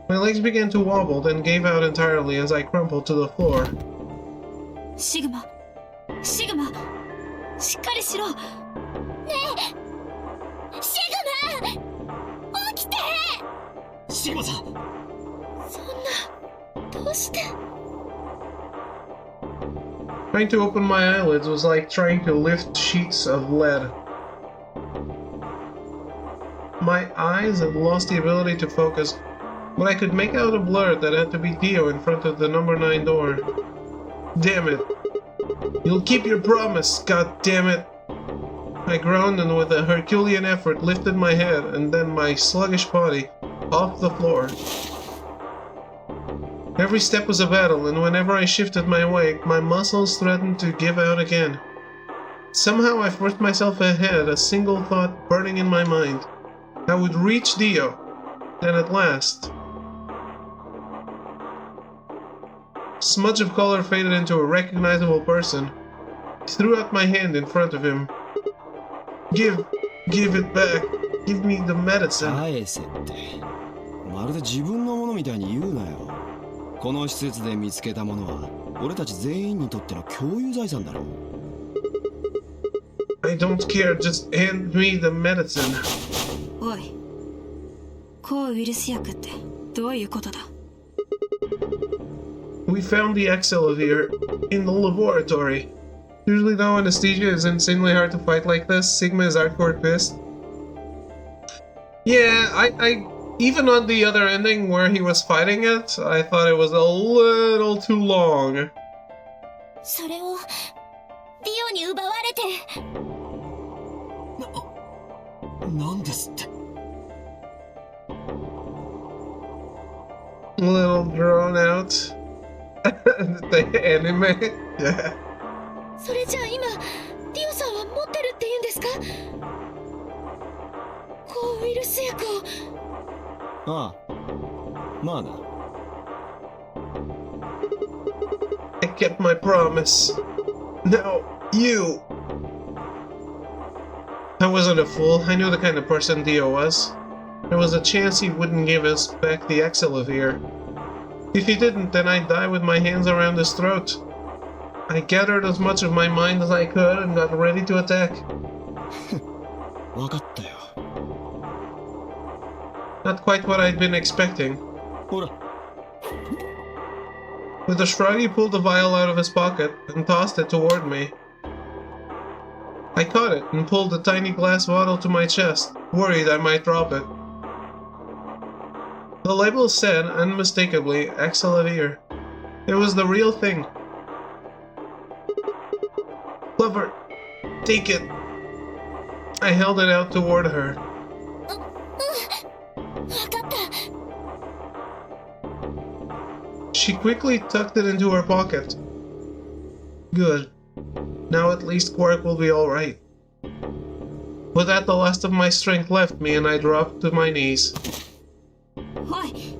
My legs began to wobble, then gave out entirely as I crumpled to the floor. シグマ、シグマ、しっかりしろ。ねえ、シグマ、起きて。シグマさん。そんな、どうして。 Trying to open my eyelids was like trying to lift sheets of lead. My eyes had lost the ability to focus, but I could make out a blur that had to be Dio in front of the number 9 door. Damn it. You'll keep your promise, god damn it. I groaned and with a Herculean effort lifted my head and then my sluggish body off the floor. Every step was a battle, and whenever I shifted my weight, my muscles threatened to give out again. Somehow I forced myself ahead, a single thought burning in my mind. I would reach Dio. Then at last... Smudge of color faded into a recognizable person. I threw out my hand in front of him. Give it back. Give me the medicine. 返せって。まるで自分のものみたいに言うなよ。この施設で見つけたものは俺たち全員にとっての共有財産だろう。I don't care, just hand me the medicine. おい、抗ウイルス薬ってどういうことだ？ We found the Excelivir in the laboratory. Usually though, anesthesia is insanely hard to fight like this. Sigma is hardcore pissed. Yeah, I Even on the other ending where he was fighting it, I thought it was a little too long. それをディオに奪われて。なんですって。 A little drawn out. The anime. Yeah. それじゃあ今ディオさんは持ってるって言うんですか？抗ウイルス薬を。ああ、まあな。I kept my promise. No, you. I wasn't a fool. I knew the kind of person Dio was. There was a chance he wouldn't give us back the Exelavir. If he didn't, then I'd die with my hands around his throat. I gathered as much of my mind as I could and got ready to attack. わかったよ。 Not quite what I'd been expecting. ほら。 With a shrug, he pulled the vial out of his pocket and tossed it toward me. I caught it and pulled the tiny glass bottle to my chest, worried I might drop it. The label said, unmistakably, Exelavir. It was the real thing. Clever. Take it. I held it out toward her. わかった。 She quickly tucked it into her pocket. Good. Now at least Quark will be alright. With that, the last of my strength left me and I dropped to my knees. おい、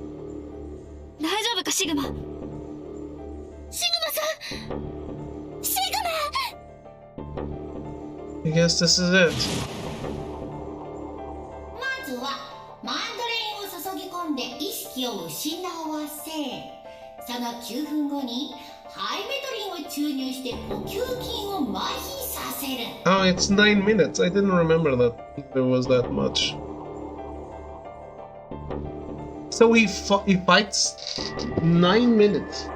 大丈夫かシグマ。シグマさん。シグマ。 I guess this is it. まずはマンドレインを注ぎ込んで意識を失わせ、その9分後にハイメトリンを注入して呼吸筋を麻痺させる。 Oh, it's 9 minutes. I didn't remember that there was that much. So he fights 9 minutes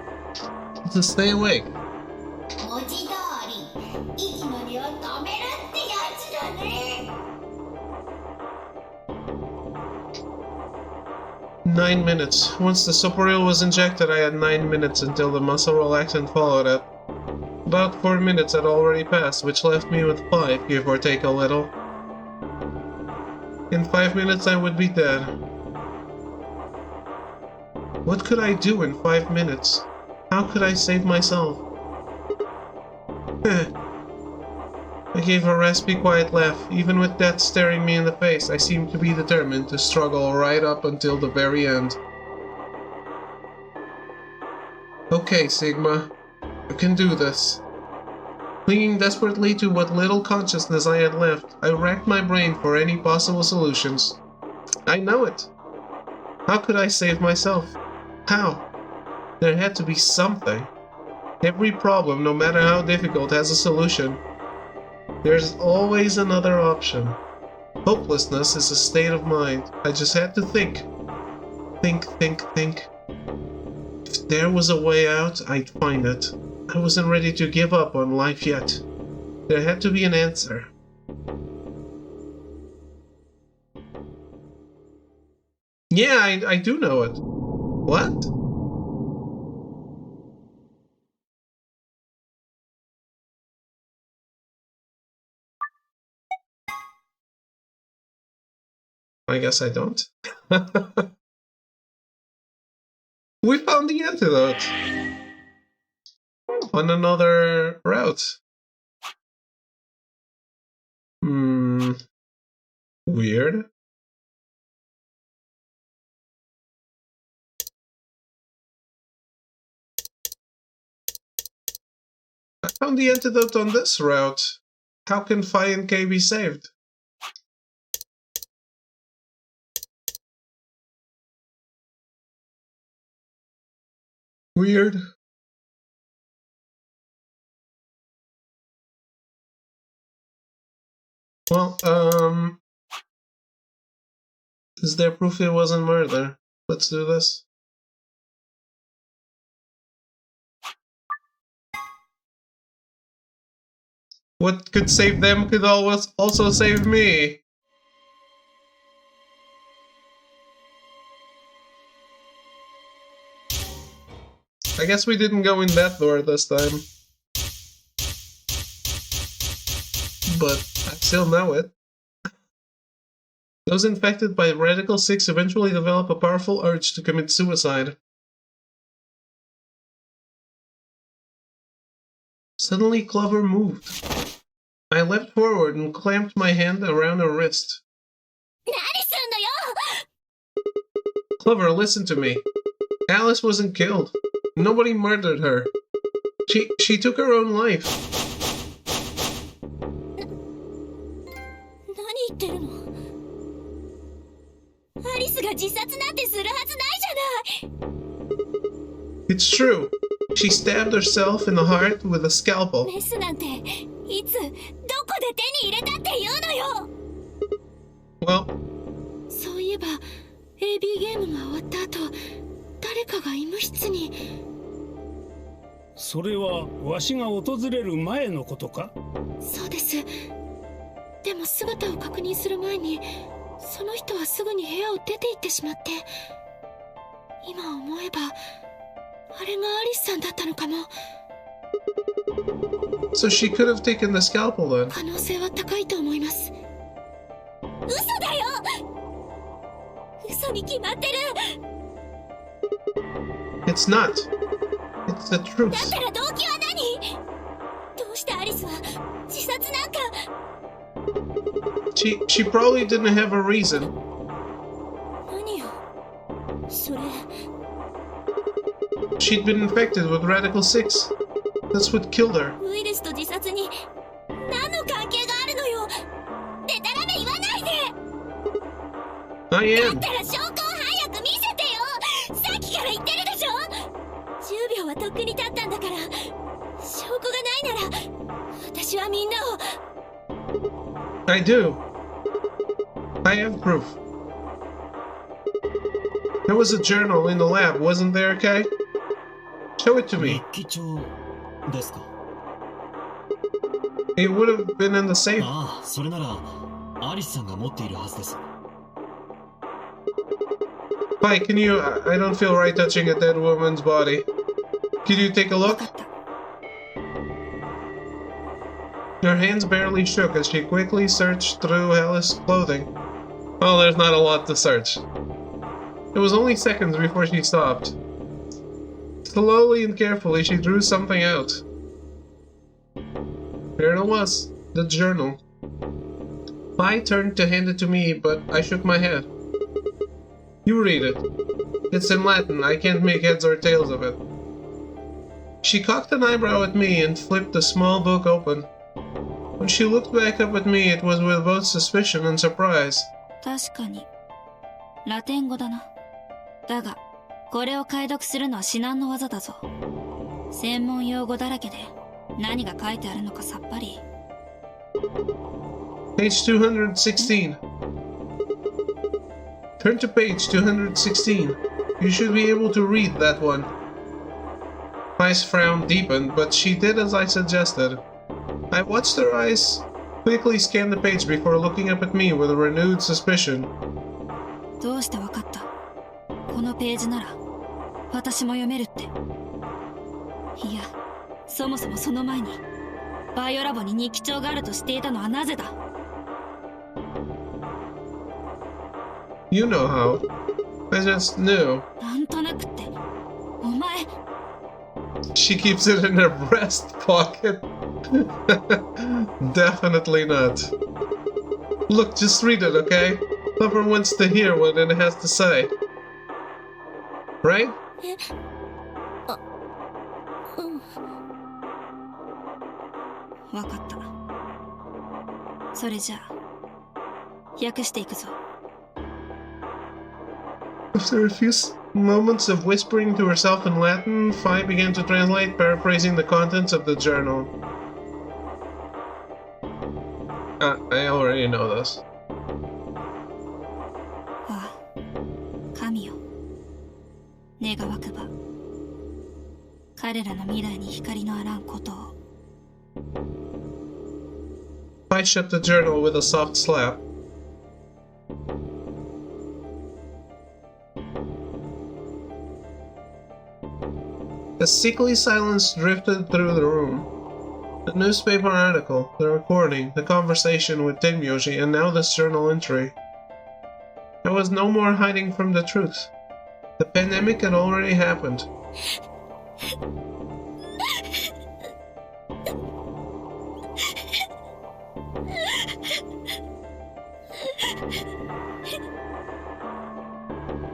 to stay awake. 文字通り息の根を止めるってやつだね。 9 minutes. Once the Superreal was injected, I had 9 minutes until the muscle relaxant followed it. About 4 minutes had already passed, which left me with 5, give or take a little. In 5 minutes I would be dead. What could I do in 5 minutes? How could I save myself? I gave a raspy, quiet laugh. Even with death staring me in the face, I seemed to be determined to struggle right up until the very end. Okay, Sigma. You can do this. Clinging desperately to what little consciousness I had left, I racked my brain for any possible solutions. I know it. How could I save myself? How? There had to be something. Every problem, no matter how difficult, has a solution. There's always another option. Hopelessness is a state of mind. I just had to think. Think. If there was a way out, I'd find it. I wasn't ready to give up on life yet. There had to be an answer. Yeah, I do know it. What? I guess I don't. We found the antidote on another route. Weird. I found the antidote on this route. How can Phi and K be saved? Weird. Well, is there proof it wasn't murder? Let's do this. What could save them could always also save me. I guess we didn't go in that door this time. But I still know it. Those infected by Radical 6 eventually develop a powerful urge to commit suicide. Suddenly, Clover moved. I leapt forward and clamped my hand around her wrist. Clover, listen to me. Alice wasn't killed. Nobody murdered her. She took her own life. 何言ってるの？アリスが自殺なんてするはずないじゃない。 It's true. She stabbed herself in the heart with a scalpel. メスなんていつどこで手に入れたって言うのよ。 Well, そういえば AB ゲームが終わった後、誰かが医務室に。それはわしが訪れる前のことか？そうです。でも姿を確認する前にその人はすぐに部屋を出て行ってしまって、今思えばあれがアリスさんだったのかも。 so she could have taken the scalpel then. 可能性は高いと思います。嘘だよ。嘘に決まってる。 It's not. It's the だ truth. ったら動機は何？どうしてアリスは自殺なんか。 She probably didn't have a reason. 何よそれ。 She'd been infected with Radical 6. That's what killed her. ウイルスと自殺に何の関係があるのよ。でたらめ言わないで。 I だ am. ったら証拠を早く見せてよ。さっきから言ってるでしょ。10秒はとっくに経ったんだから。証拠がないなら私はみんなを。 I do. I have proof. There was a journal in the lab, wasn't there, Kai? Show it to me. 日記帳ですか？ It would have been in the safe. ああ、それならアリスさんが持っているはずです。 Kai, can you... I don't feel right touching a dead woman's body. Could you take a look? Her hands barely shook as she quickly searched through Alice's clothing. Well, there's not a lot to search. It was only seconds before she stopped. Slowly and carefully, she drew something out. There it was, the journal. Pai turned to hand it to me, but I shook my head. You read it. It's in Latin, I can't make heads or tails of it. She cocked an eyebrow at me and flipped the small book open. When she looked back up at me, it was with both suspicion and surprise. 確かにラテン語だな。だがこれを解読するのは至難の業だぞ。専門用語だらけで何が書いてあるのかさっぱり。 Page 216. Turn to page 216. You should be able to read that one. Pai's frown deepened, but she did as I suggested. I watched her eyes quickly scan the page before looking up at me with a renewed suspicion. どうしてわかった？このページなら私も読めるって。いや、そもそもその前にバイオラボに日記帳があるとしていたのはなぜだ？ You know how. I just knew. なんとなくって、お前。 She keeps it in her breast pocket. Definitely not. Look, just read it, okay? Whoever wants to hear what it has to say. Right? わかった。それじゃあ訳していくぞ。 After a few moments of whispering to herself in Latin, Phi began to translate, paraphrasing the contents of the journal. I already know this. ああ、神よ。願わくば彼らの未来に光のあらんことを。 Phi shut the journal with a soft slap. As sickly silence drifted through the room. The newspaper article, the recording, the conversation with Tenmyoji, and now this journal entry. There was no more hiding from the truth. The pandemic had already happened.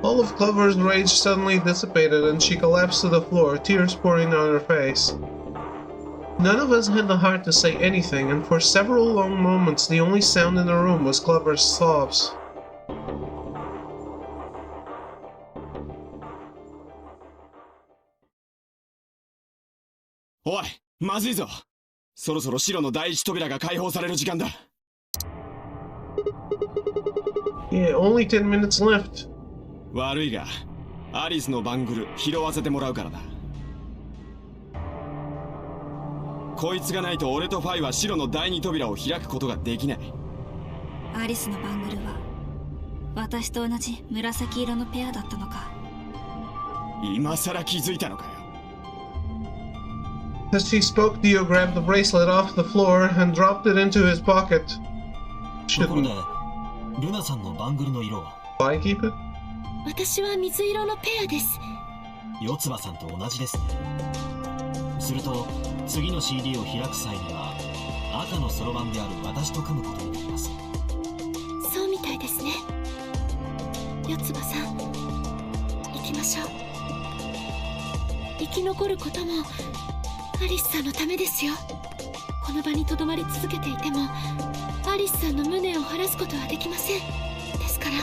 All of Clover's rage suddenly dissipated and she collapsed to the floor, tears pouring down her face. None of us had the heart to say anything, and for several long moments the only sound in the room was Clover's sobs.おい、まずいぞ。そろそろ白の第一扉が開放される時間だ。Yeah, only 10 minutes left. 悪いが、アリスのバングル拾わせてもらうからな。こいつがないと俺とファイは白の第二扉を開くことができない。アリスのバングルは私と同じ紫色のペアだったのか。今さら気づいたのかよ。As she spoke, Dio grabbed the bracelet off the floor and dropped it into his pocket. ところで、ルナさんのバングルの色は？ Why keep it? 私は水色のペアです。四つ葉さんと同じですね。すると次の CD を開く際には赤のそろばんである私と組むことになります。そうみたいですね。四つ葉さん、行きましょう。生き残ることもアリスさんのためですよ。この場にとどまり続けていてもアリスさんの無念を晴らすことはできません。ですから。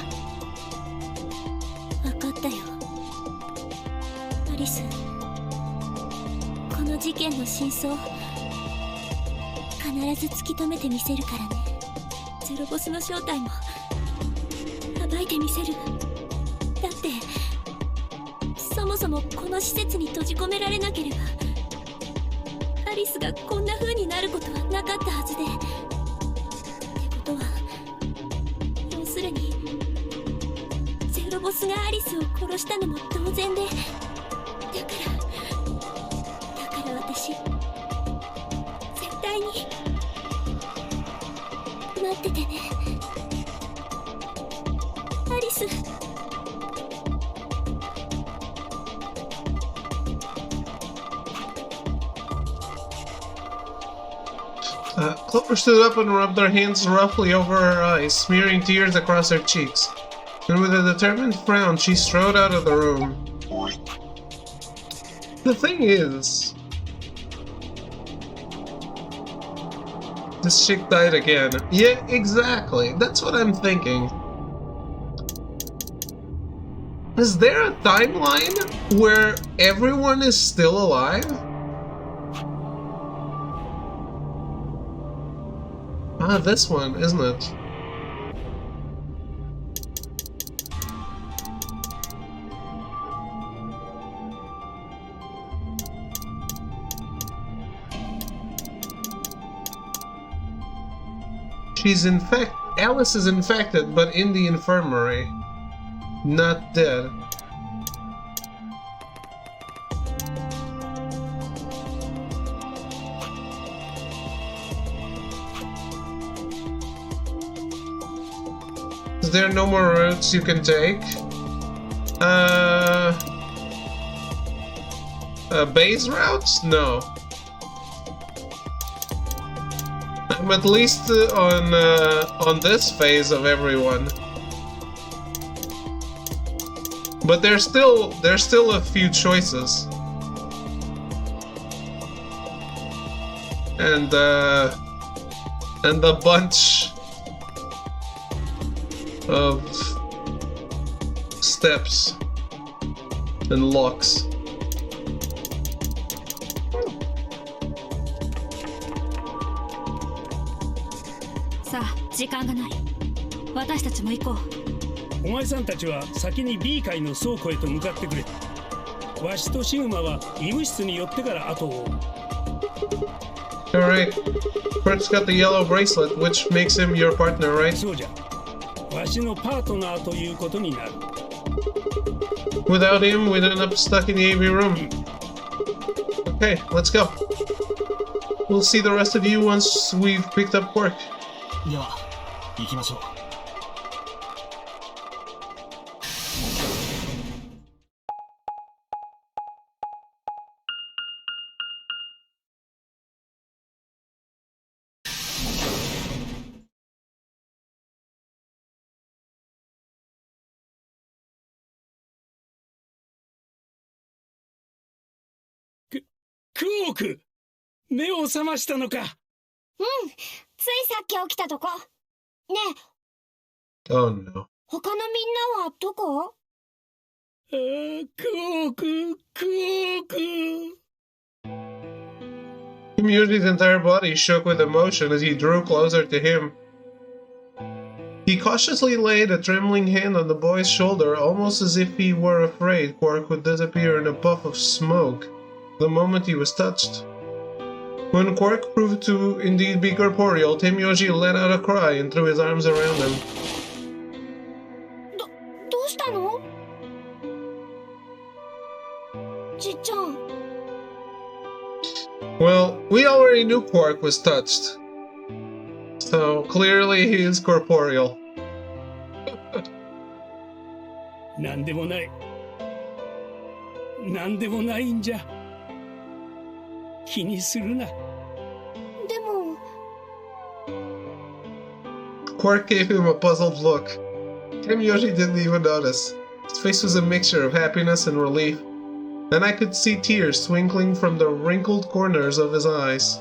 分かったよ、アリス。この事件の真相必ず突き止めてみせるからね。ゼロボスの正体も暴いてみせる。だってそもそもこの施設に閉じ込められなければアリスがこんな風になることはなかったはずで。ってことは要するにゼロボスがアリスを殺したのも同然で、だから私絶対に待っててね、アリス。Clover stood up and rubbed her hands roughly over her eyes, smearing tears across her cheeks. And with a determined frown, she strode out of the room. The thing is, this chick died again. Yeah, exactly. That's what I'm thinking. Is there a timeline where everyone is still alive? Ah, this one, isn't it? Alice is infected, but in the infirmary. Not dead. Is there no more routes you can take? Base routes? No. I'm at least on this phase of everyone. But there's still a few choices. And a bunch of steps and locks. Sa, 時間がない。私たちも行こう。お前さんたちは先に B 階の倉庫へと向かってくれ。わしとシグマは医務室に寄ってから後を追う。Alright. Kurt's got the yellow bracelet, which makes him your partner, right? そうじゃ。わしのパートナーということになる。 Without him, we'd end up stuck in the AV room. Okay, let's go. We'll see the rest of you once we've picked up Quirk. では行きましょう。クオーク、目を覚ましたのか。うん、ついさっき起きたとこ。ねえ、 Oh no. 他のみんなはどこ？クオーク、クオーク。Muti's entire body shook with emotion as he drew closer to him. He cautiously laid a trembling hand on the boy's shoulder, almost as if he were afraid Quark would disappear in a puff of smoke the moment he was touched. When Quark proved to indeed be corporeal, Tenmyoji let out a cry and threw his arms around him. どうしたの？じっちゃん。 Well, we already knew Quark was touched. So clearly he is corporeal. なんでもない。なんでもないんじゃ。気にするな。でも。 Quark gave him a puzzled look. Tenmyoji didn't even notice. His face was a mixture of happiness and relief. Then I could see tears twinkling from the wrinkled corners of his eyes.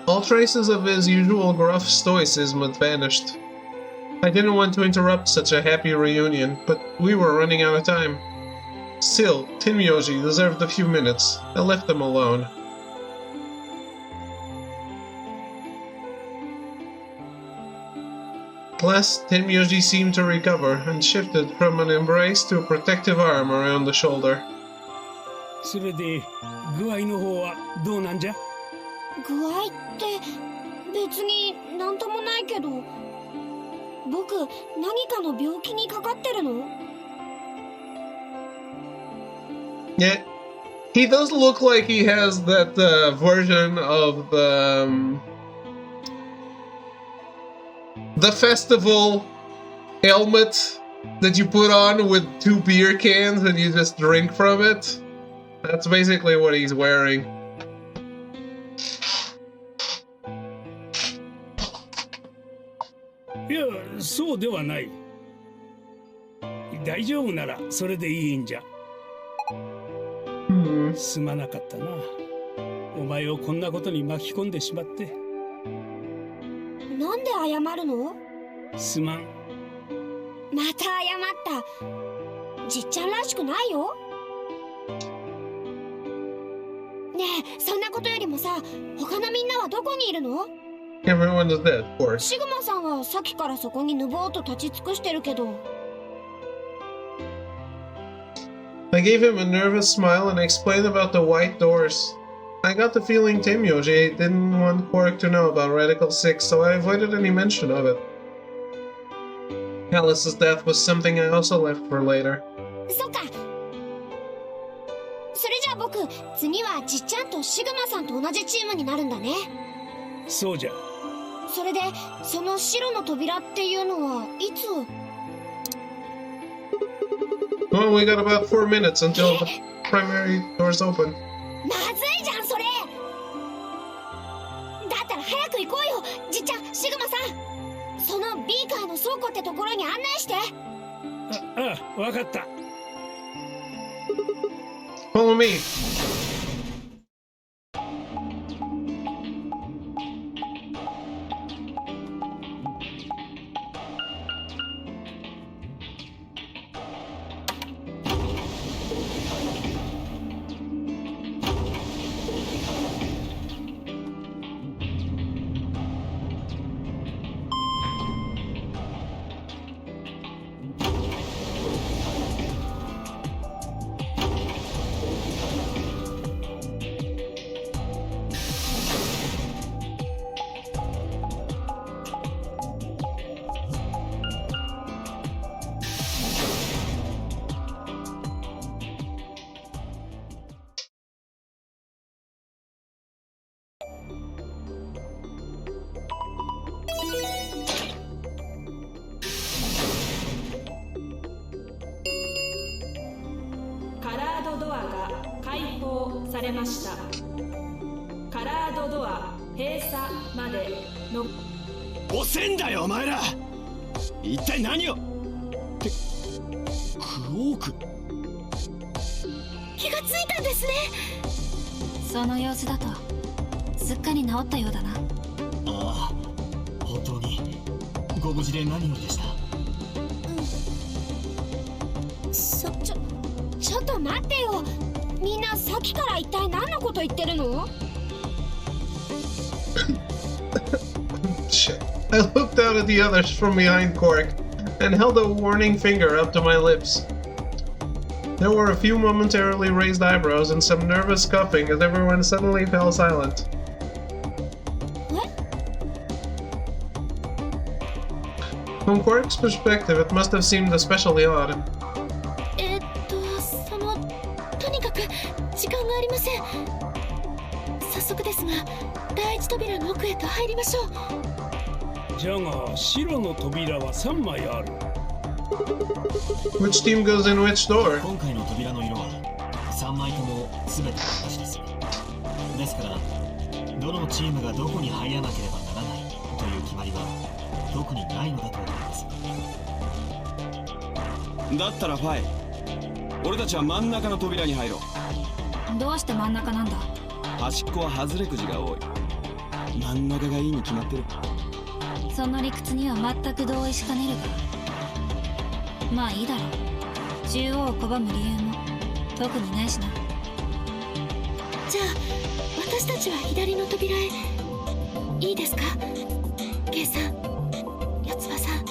All traces of his usual gruff stoicism had vanished. I didn't want to interrupt such a happy reunion, but we were running out of time. Still, Tenmyoji deserved a few minutes. I left them alone. Last, Tenmyoji seemed to recover and shifted from an embrace to a protective arm around the shoulder. それで具合の方はどうなんじゃ？具合って別になんともないけど、僕何かの病気にかかってるの？ Yeah, he does look like he has that version of the festival helmet that you put on with 2 beer cans and you just drink from it. That's basically what he's wearing. Yeah, そうではない。大丈夫ならそれでいいんじゃ。すまなかったな。お前をこんなことに巻き込んでしまって。なんで謝るの？すまん。また謝った。じっちゃんらしくないよ。ねえ、そんなことよりもさ、他のみんなはどこにいるの？ Everyone is dead, of course. シグマさんはさっきからそこにぬぼーっと立ち尽くしてるけど。I gave him a nervous smile and explained about the white doors. I got the feeling Tenmyoji didn't want Quark to know about Radical 6, so I avoided any mention of it. Alice's death was something I also left for later. そっか。それじゃあ僕、次はじっちゃんとシグマさんと同じチームになるんだね。そうじゃ。それで、その白の扉っていうのはいつ？ Well, we got about 4 minutes until the primary doors open. まずいじゃんそれ。だったら早く行こうよ、じっちゃん、シグマさん。そのビーカーの倉庫ってところに案内して。ああ、わかった。Follow me. アが開放されました。カラードドア閉鎖までの押せんだよお前ら。一体何をってクオーク。気がついたんですね。その様子だとすっかり治ったようだな。ああ、本当にご無事で何よりでした。ちょっと待ってよ。みんなさっきから一体何のこと言ってるの？ Shit. I looked out at the others from behind Cork and held a warning finger up to my lips. There were a few momentarily raised eyebrows and some nervous scuffing as everyone suddenly fell silent. What? From Cork's perspective, it must have seemed especially odd. とにかく時間がありません。早速ですが、第一扉の奥へと入りましょう。じゃが白の扉は3枚ある。 Which team goes in which door? 今回の扉の色は3枚とも全て私です。ですからどのチームがどこに入らなければならないという決まりは特にないのだと思います。だったらファイ、俺たちは真ん中の扉に入ろう。どうして真ん中なんだ？端っこは外れくじが多い。真ん中がいいに決まってる。その理屈には全く同意しかねるが、まあいいだろう。中央を拒む理由も特にないしな。じゃあ私たちは左の扉へ。いいですか、ケイさん、四つ葉さん。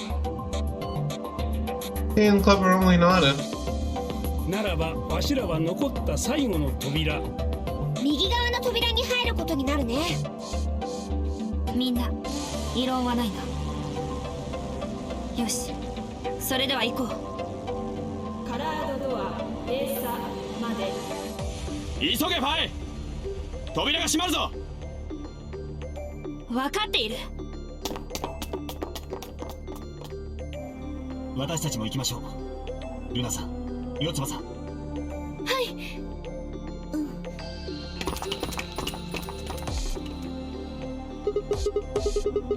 He and Clever only nodded. ならばわしらは残った最後の扉、右側の扉に入ることになるね。みんな異論はないな。よし、それでは行こう。カラードドア閉鎖まで。急げファイ、扉が閉まるぞ。分かっている。私たちも行きましょう。ルナさん、四つ葉さん。はい。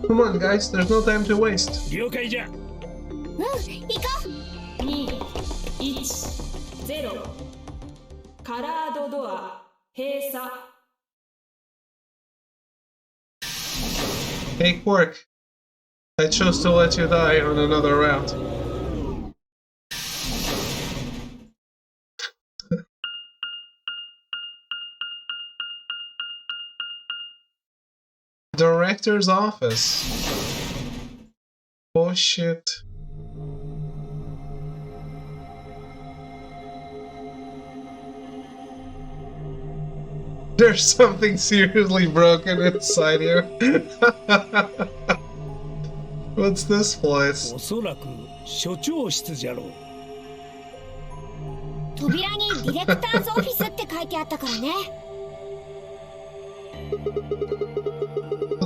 Come on, guys, there's no time to waste. 了解じゃ。行こう。2、1、0。カラードドア閉鎖。Hey, Quark. I chose to let you die on another round. Director's office. Oh shit. There's something seriously broken inside here. What's this place? おそらく所長室じゃろう。扉にディレクターズオフィスって書いてあったからね。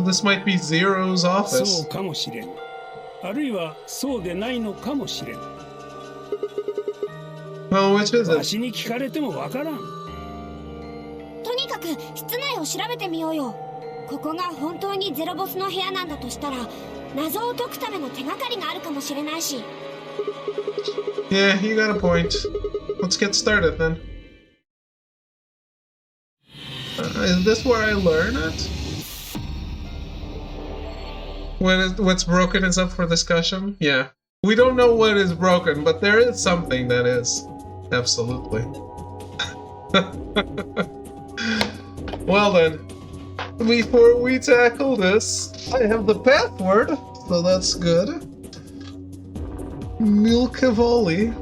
This might be Zero's office. そうかもしれん。あるいはそうでないのかもしれん。Well, which is わ it? しに聞かれてもわからん。とにかく室内を調べてみようよ。ここが本当にゼロボスの部屋なんだとしたら、謎を解くための手がかりがあるかもしれないし。Yeah, you got a point. Let's get started then. Is this where I learn it? What's broken is up for discussion? Yeah. We don't know what is broken, but there is something that is. Absolutely. Well then, before we tackle this, I have the password, so that's good. Milkavoli,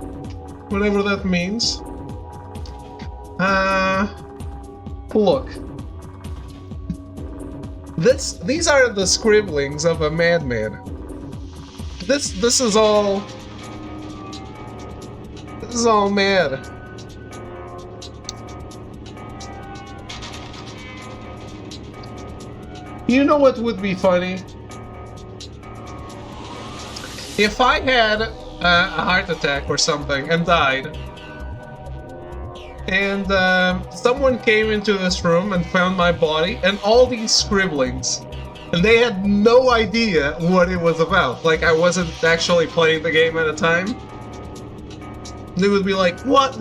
whatever that means. Look. These are the scribblings of a madman. This is all mad. You know what would be funny? If I had a heart attack or something and died, and someone came into this room and found my body and all these scribblings. And they had no idea what it was about. Like, I wasn't actually playing the game at the time. They would be like, what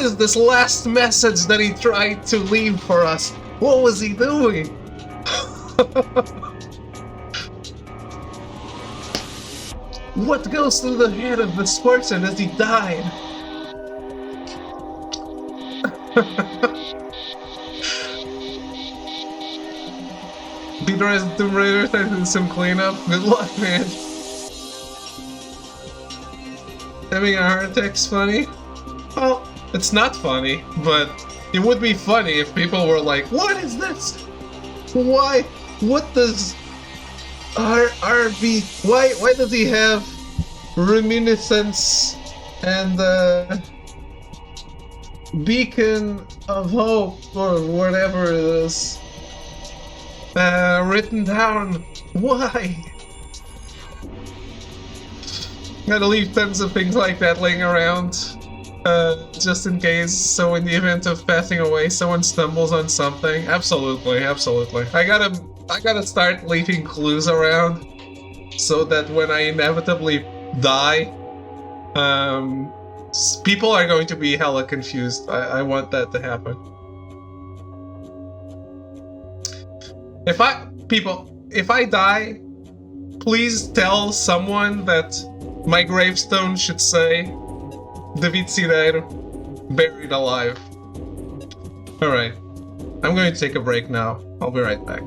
is this last message that he tried to leave for us? What was he doing? What goes through the head of this person as he died? Peter has Tomb Raider, and some cleanup. Good luck, man. Having a heart attack's funny? Well, it's not funny, but it would be funny if people were like, what is this? Why? What does RB... Why does he have reminiscence and beacon of hope or whatever it is written down? Why? Gotta leave tons of things like that laying around, just in case, so in the event of passing away, someone stumbles on something. Absolutely, absolutely. I gotta start leaving clues around, so that when I inevitably die, people are going to be hella confused. I want that to happen. If I die, please tell someone that my gravestone should say David Cineiro, buried alive. Alright, I'm going to take a break now. I'll be right back.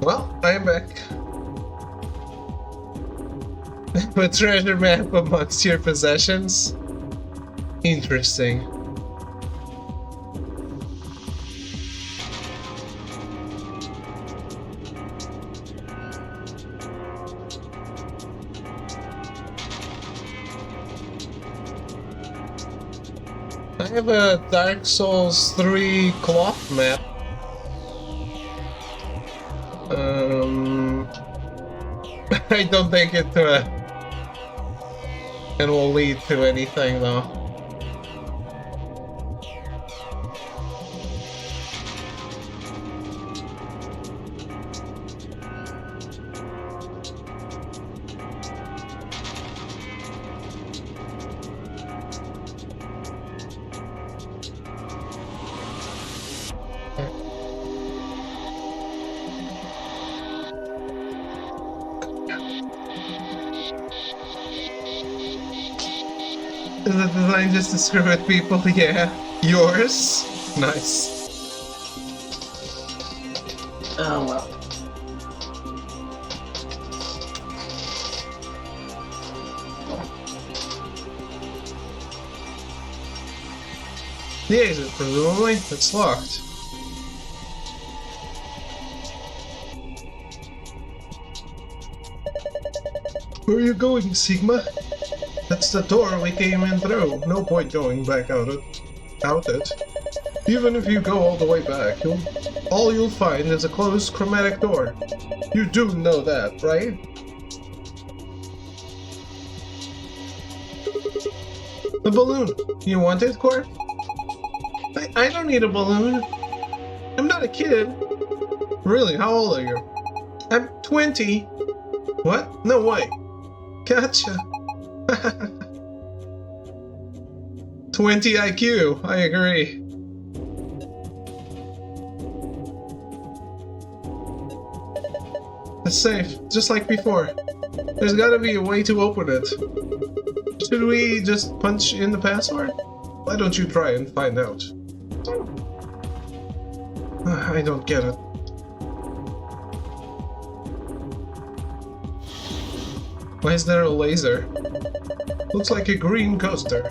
Well, I am back. A treasure map amongst your possessions? Interesting. I have a Dark Souls 3 cloth map. I don't think it will lead to anything though. Is the design just to screw with people? Yeah. Yours? Nice. Oh well. The exit, presumably. It's locked. Where are you going, Sigma? That's the door we came in through. No point going back out it. Even if you go all the way back, all you'll find is a closed chromatic door. You do know that, right? The balloon. You want it, Quark? I don't need a balloon. I'm not a kid. Really, how old are you? I'm 20. What? No way. Gotcha. 20 IQ, I agree. It's safe, just like before. There's gotta be a way to open it. Should we just punch in the password? Why don't you try and find out? I don't get it. Why is there a laser? Looks like a green coaster.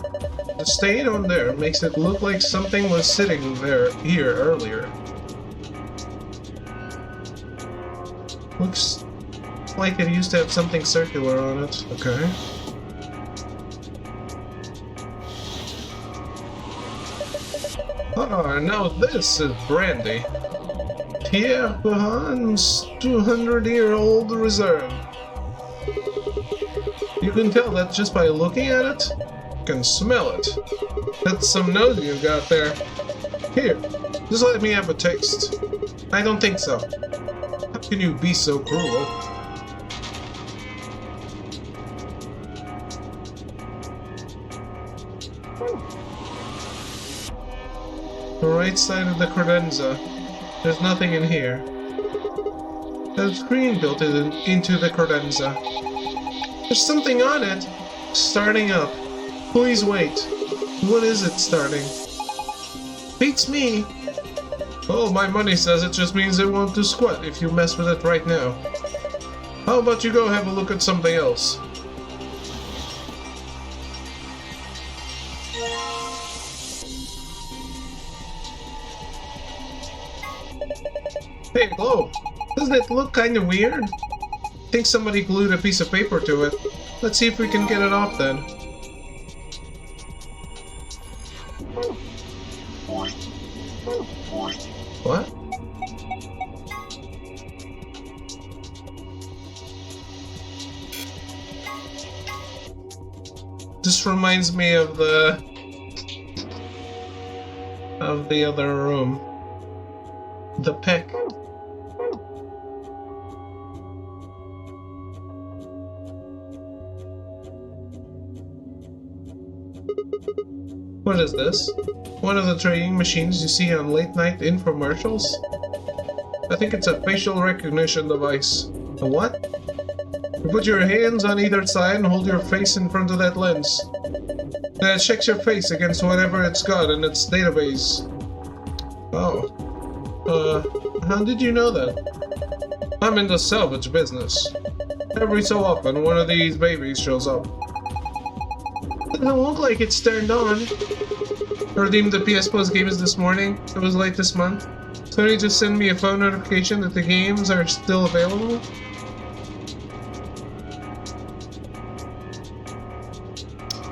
The stain on there makes it look like something was sitting here earlier. Looks like it used to have something circular on it. Okay. Ah, now this is brandy. Pierre Bahan's 200-year-old reserve. You can tell that just by looking at it. You can smell it. That's some nose you've got there. Here, just let me have a taste. I don't think so. How can you be so cruel? The right side of the credenza. There's nothing in here. There's a screen built into the credenza. There's something on it. Starting up. Please wait. What is it starting? Beats me. Oh, my money says it just means it won't do squat if you mess with it right now. How about you go have a look at something else? Hey, globe. Doesn't it look kind of weird? I think somebody glued a piece of paper to it. Let's see if we can get it off then. What? This reminds me of the other room. The peck. What is this? One of the trading machines you see on late-night infomercials? I think it's a facial recognition device. A what? You put your hands on either side and hold your face in front of that lens. Then it checks your face against whatever it's got in its database. Oh. How did you know that? I'm in the salvage business. Every so often, one of these babies shows up. It doesn't look like it's turned on. I redeemed the PS Plus games this morning. It was late this month. Sony just sent me a phone notification that the games are still available.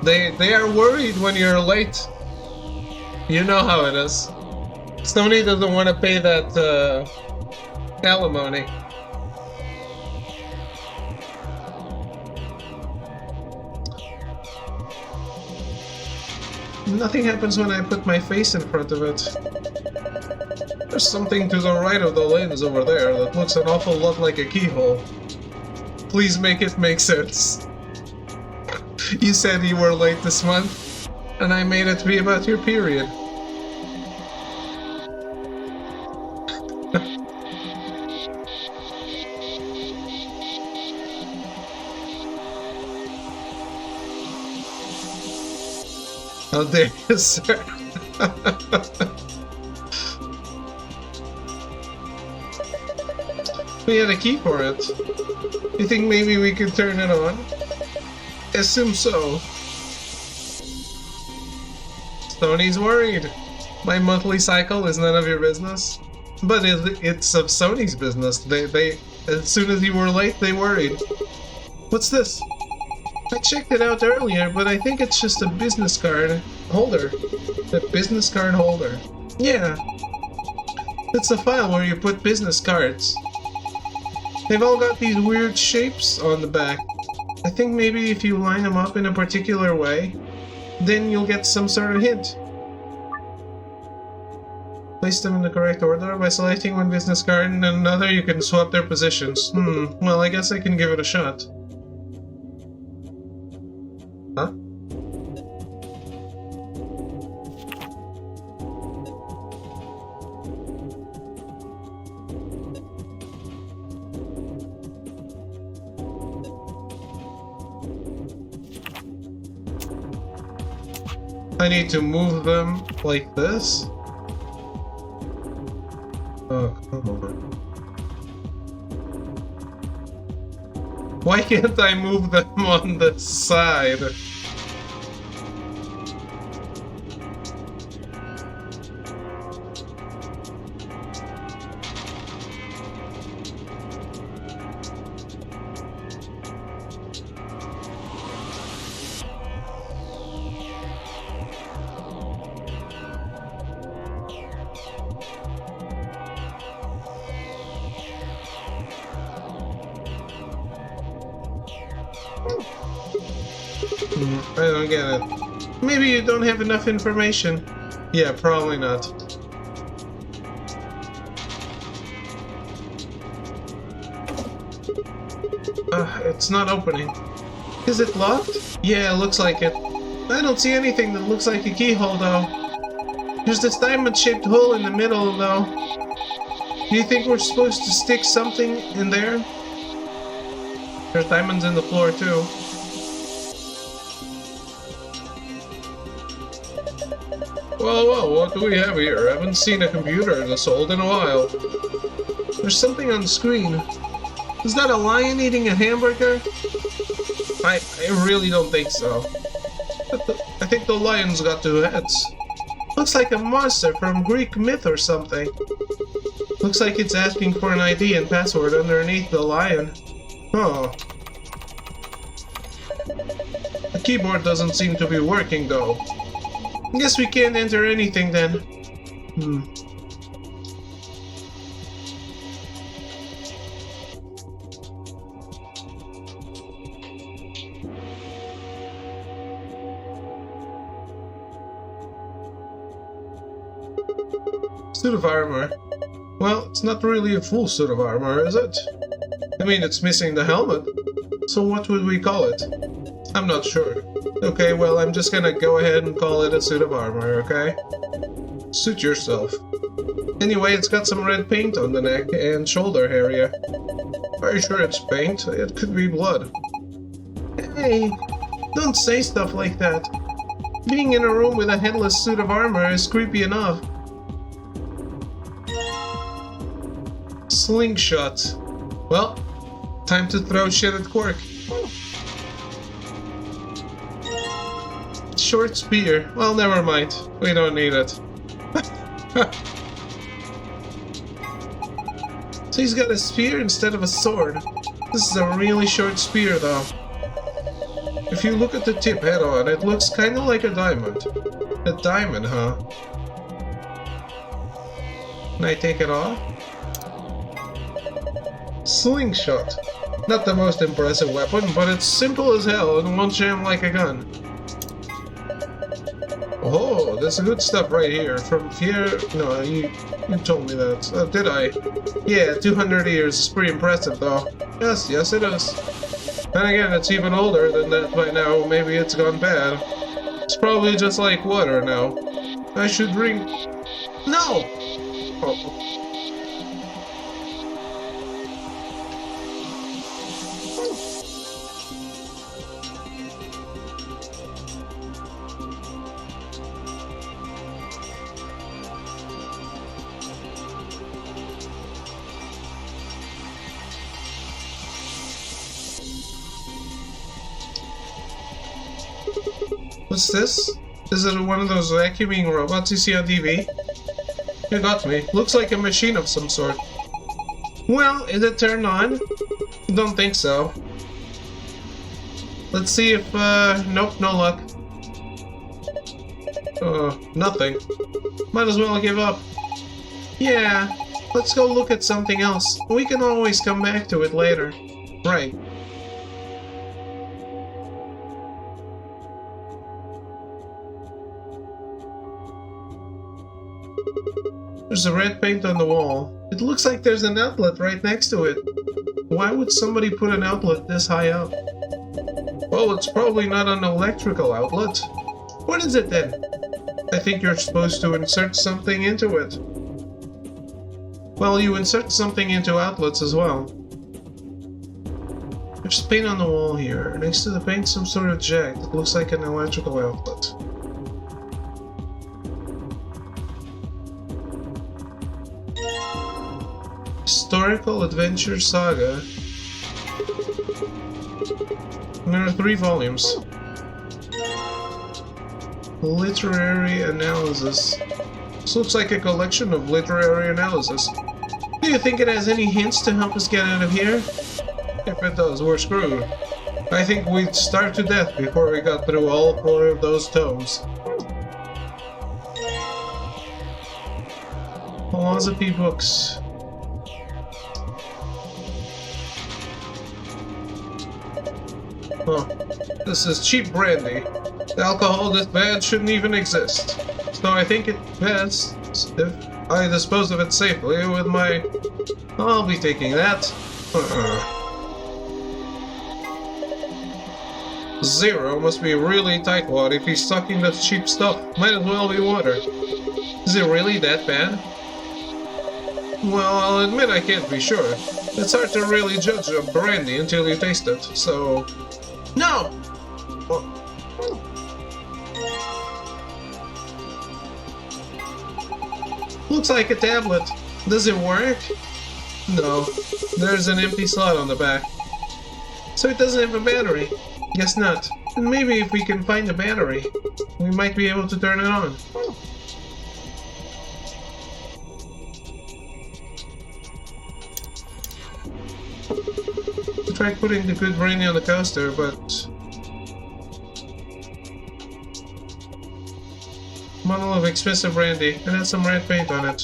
They are worried when you're late. You know how it is. Sony doesn't want to pay that alimony. Nothing happens when I put my face in front of it. There's something to the right of the lens over there that looks an awful lot like a keyhole. Please make it make sense. You said you were late this month, and I made it be about your period. How dare you, sir? We had a key for it. You think maybe we could turn it on? Assume so. Tony's worried. My monthly cycle is none of your business. But it's of Sony's business. They as soon as you were late, they worried. What's this? I checked it out earlier, but I think it's just a business card holder. A business card holder. Yeah. It's a file where you put business cards. They've all got these weird shapes on the back. I think maybe if you line them up in a particular way, then you'll get some sort of hint. Place them in the correct order. By selecting one business card and another, you can swap their positions. Well, I guess I can give it a shot. Huh? I need to move them like this? Oh, come on. Why can't I move them on the side? I don't get it. Maybe you don't have enough information. Yeah, probably not. It's not opening. Is it locked? Yeah, it looks like it. I don't see anything that looks like a keyhole, though. There's this diamond-shaped hole in the middle, though. Do you think we're supposed to stick something in there? There's diamonds in the floor, too. Whoa, what do we have here? I haven't seen a computer this old in a while. There's something on the screen. Is that a lion eating a hamburger? I really don't think so. I think the lion's got two heads. Looks like a monster from Greek myth or something. Looks like it's asking for an ID and password underneath the lion. Oh. The keyboard doesn't seem to be working though. Guess we can't enter anything then. Suit of armor. Well, it's not really a full suit of armor, is it? I mean, it's missing the helmet. So what would we call it? I'm not sure. Okay, well, I'm just gonna go ahead and call it a suit of armor, okay? Suit yourself. Anyway, it's got some red paint on the neck and shoulder area. Are you sure it's paint? It could be blood. Hey, don't say stuff like that. Being in a room with a headless suit of armor is creepy enough. Slingshot. Well, time to throw shit at Quark. Short spear. Well, never mind. We don't need it. So he's got a spear instead of a sword. This is a really short spear, though. If you look at the tip head-on, it looks kind of like a diamond. A diamond, huh? Can I take it off? Slingshot. Not the most impressive weapon, but it's simple as hell and won't jam like a gun. Oh, there's good stuff right here. From here... No, you told me that. Did I? Yeah, 200 years is pretty impressive, though. Yes, it is. Then again, it's even older than that by now. Maybe it's gone bad. It's probably just like water now. I should drink... No! Oh. What's this? Is it one of those vacuuming robots you see on TV? You got me. Looks like a machine of some sort. Well, is it turned on? Don't think so. Let's see if, nope, no luck. Nothing. Might as well give up. Yeah, let's go look at something else. We can always come back to it later. Right. There's a red paint on the wall. It looks like there's an outlet right next to it. Why would somebody put an outlet this high up? Well, it's probably not an electrical outlet. What is it then? I think you're supposed to insert something into it. Well, you insert something into outlets as well. There's paint on the wall here. Next to the paint, some sort of jack that looks like an electrical outlet. Historical Adventure Saga. There are 3 volumes. Literary Analysis. This looks like a collection of literary analysis. Do you think it has any hints to help us get out of here? If it does, we're screwed. I think we'd starve to death before we got through all 4 of those tomes. Philosophy books. Oh, this is cheap brandy. Alcohol this bad shouldn't even exist. So I think it's best if I dispose of it safely with my... I'll be taking that. Zero must be really tightwad if he's sucking that cheap stuff. Might as well be water. Is it really that bad? Well, I'll admit I can't be sure. It's hard to really judge a brandy until you taste it, so... No! Oh. Looks like a tablet. Does it work? No. There's an empty slot on the back. So it doesn't have a battery? Guess not. And maybe if we can find a battery, we might be able to turn it on. I tried putting the good brandy on the coaster, but... Bottle of expensive brandy, and has some red paint on it.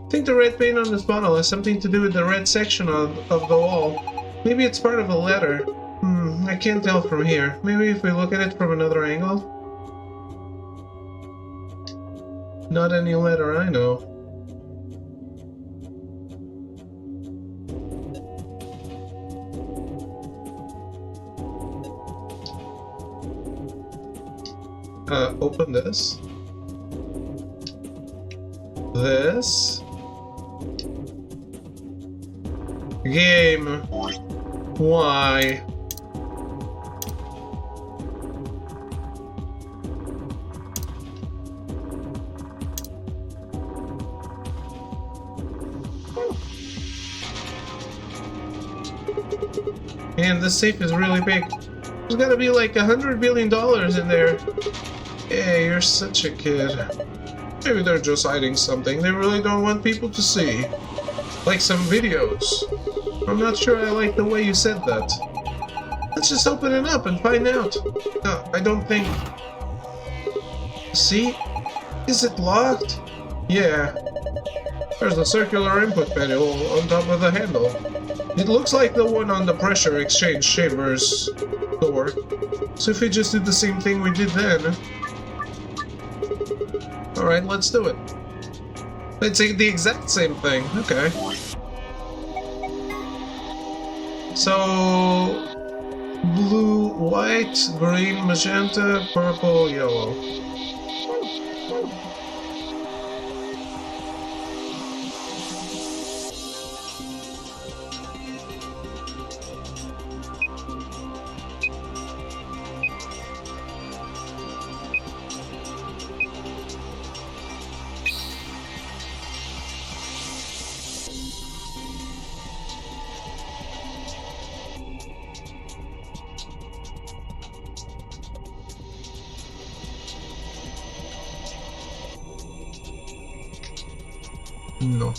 I think the red paint on this bottle has something to do with the red section of the wall. Maybe it's part of a letter. I can't tell from here. Maybe if we look at it from another angle? Not any letter I know. Open this. This. Game. Why? And this safe is really big. There's gotta be like $100 billion in there. Hey, you're such a kid. Maybe they're just hiding something they really don't want people to see. Like some videos. I'm not sure I like the way you said that. Let's just open it up and find out. No, I don't think... See? Is it locked? Yeah. There's a circular input panel on top of the handle. It looks like the one on the pressure exchange chamber's door. So if we just do the same thing we did then... Alright, let's do it. It's the exact same thing. Okay. So... blue, white, green, magenta, purple, yellow. No.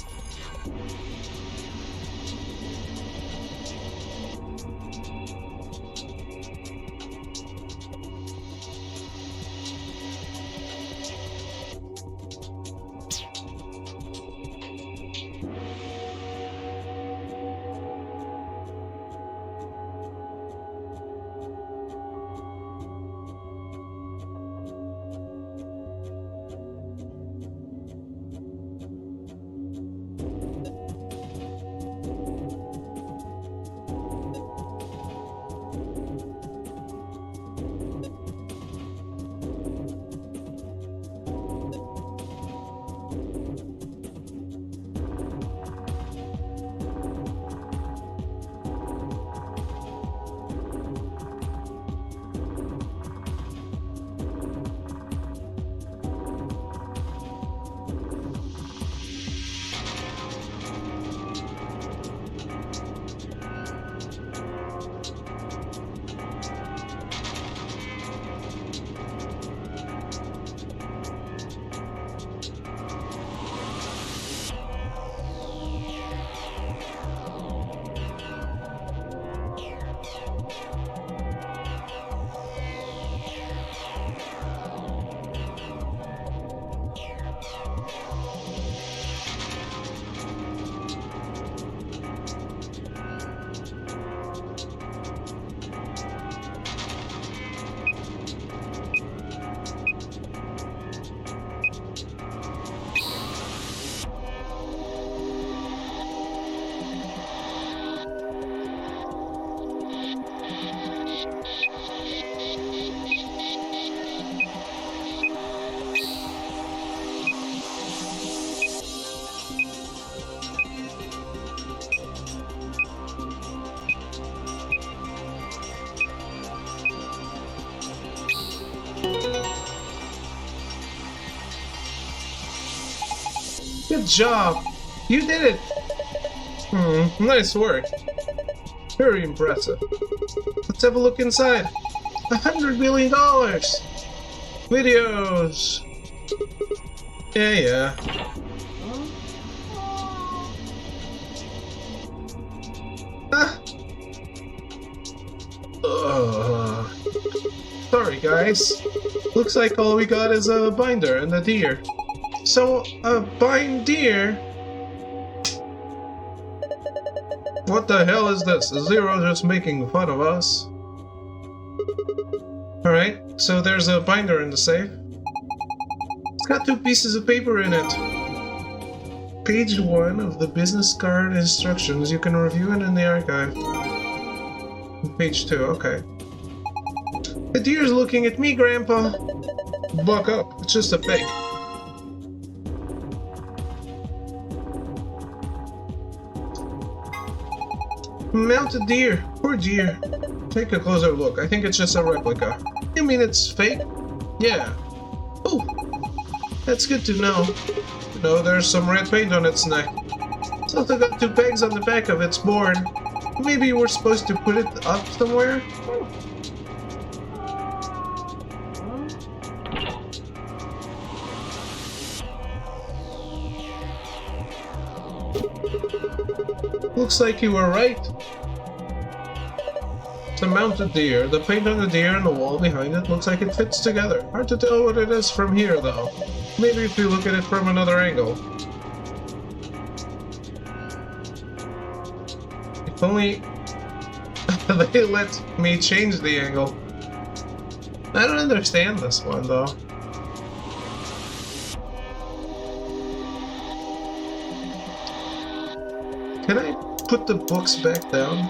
Good job! You did it! Nice work. Very impressive. Let's have a look inside. $100 million! Videos! Yeah. Sorry guys. Looks like all we got is a binder and a deer. So, a bind deer? What the hell is this? Is Zero just making fun of us? Alright, so there's a binder in the safe. It's got 2 pieces of paper in it. Page 1 of the business card instructions. You can review it in the archive. Page 2, okay. The deer's looking at me, Grandpa. Buck up, it's just a fake. Mounted deer. Poor deer. Take a closer look. I think it's just a replica. You mean it's fake? Yeah. Oh, that's good to know. You know, there's some red paint on its neck. It's also got 2 pegs on the back of its board. Maybe we're supposed to put it up somewhere? Looks like you were right. It's a mounted deer. The paint on the deer and the wall behind it looks like it fits together. Hard to tell what it is from here, though. Maybe if we look at it from another angle. If only they let me change the angle. I don't understand this one, though. Can I put the books back down?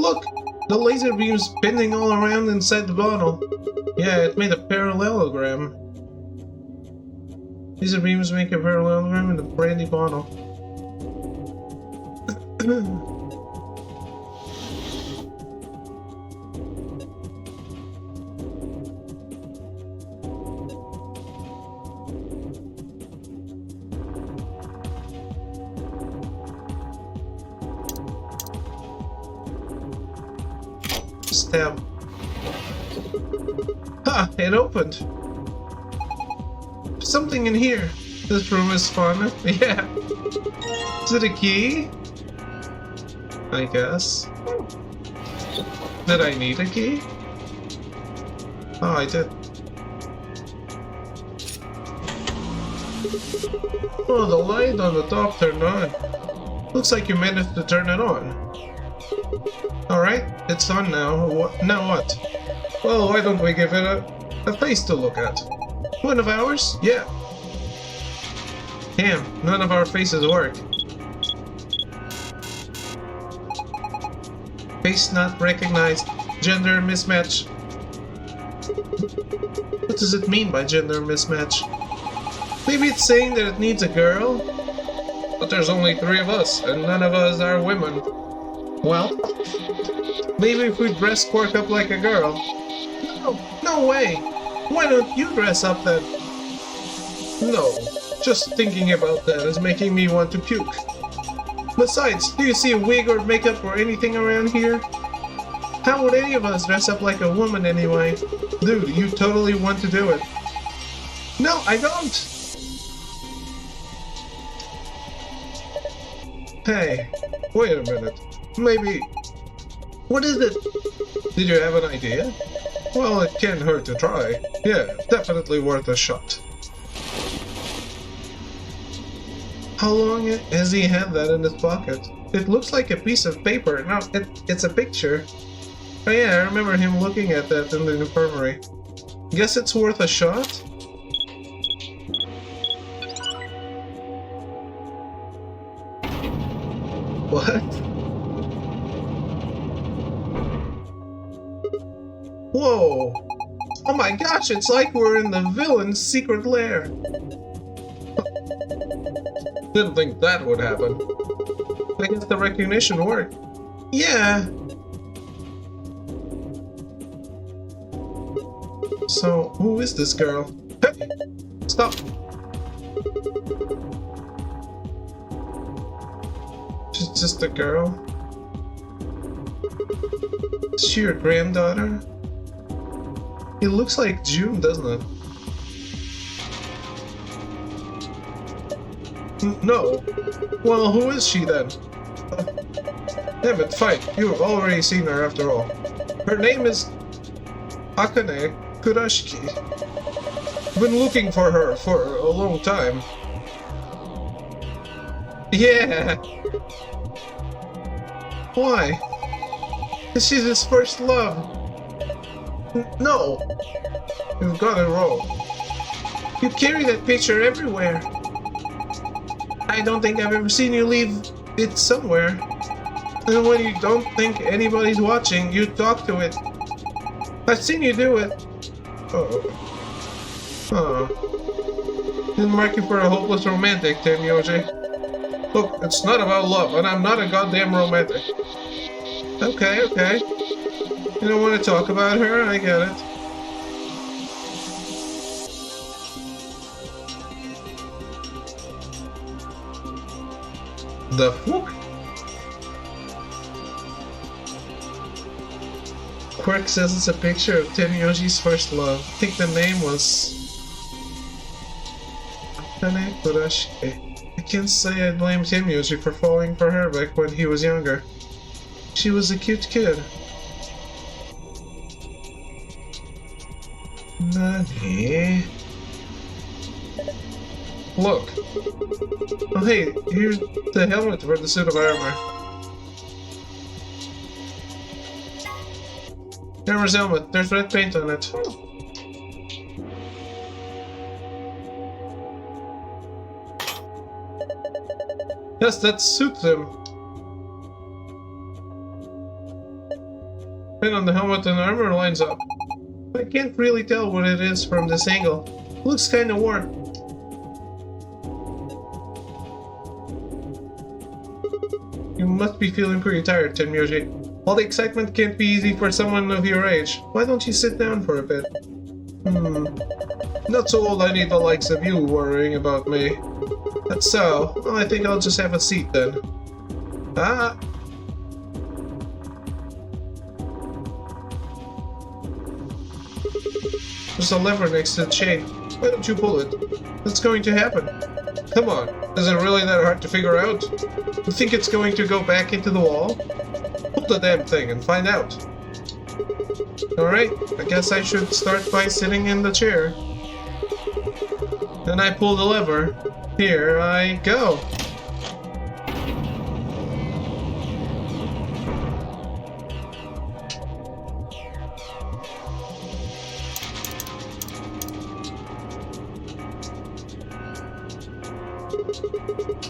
Look! The laser beam's spinning all around inside the bottle. Yeah, it made a parallelogram. Laser beams make a parallelogram in the brandy bottle. Stab. Ha! It opened! Something in here. This room is fun. Yeah. Is it a key? I guess. Did I need a key? Oh, I did. Oh, the light on the top turned on. Looks like you managed to turn it on. Alright, it's on now. Now what? Well, why don't we give it a face to look at? One of ours? Yeah. Damn, none of our faces work. Face not recognized. Gender mismatch. What does it mean by gender mismatch? Maybe it's saying that it needs a girl? But there's only 3 of us, and none of us are women. Well, maybe if we dress Quark up like a girl. No way! Why don't you dress up then? No, just thinking about that is making me want to puke. Besides, do you see a wig or makeup or anything around here? How would any of us dress up like a woman anyway? Dude, you totally want to do it. No, I don't! Hey, wait a minute. Maybe... What is it? Did you have an idea? Well, it can't hurt to try. Yeah, definitely worth a shot. How long has he had that in his pocket? It looks like a piece of paper. No, it's a picture. Oh yeah, I remember him looking at that in the infirmary. Guess it's worth a shot? What? Whoa! Oh my gosh, it's like we're in the villain's secret lair. Didn't think that would happen. I guess the recognition worked. Yeah. So, who is this girl? Hey! Stop! She's just a girl? Is she your granddaughter? It looks like June, doesn't it? No. Well, who is she then? Damn it, fight. You've already seen her after all. Her name is Akane Kurashiki. I've been looking for her for a long time. Yeah! Why? She's his first love. No! You've got it wrong. You carry that picture everywhere. I don't think I've ever seen you leave it somewhere. And when you don't think anybody's watching, you talk to it. I've seen you do it. Oh. Didn't mark you for a hopeless romantic, Tenyoji. Look, it's not about love, and I'm not a goddamn romantic. Okay, okay. You don't want to talk about her? I get it. The fuck? Quark says it's a picture of Tenyoji's first love. I think the name was... Akane Kurashiki. I can't say I blame Tenyoji for falling for her back when he was younger. She was a cute kid. Nani? Look. Oh hey, here's the helmet for the suit of armor. Armor's helmet, there's red paint on it. Yes, that suits him. Pin on the helmet and armor lines up. I can't really tell what it is from this angle. Looks kinda warped. You must be feeling pretty tired, Tenmyoji. All the excitement can't be easy for someone of your age. Why don't you sit down for a bit? Not so old I need the likes of you worrying about me. That's so. Well, I think I'll just have a seat then. Ah! There's a lever next to the chain. Why don't you pull it? What's going to happen? Come on, is it really that hard to figure out? You think it's going to go back into the wall? Pull the damn thing and find out. Alright, I guess I should start by sitting in the chair. Then I pull the lever. Here I go.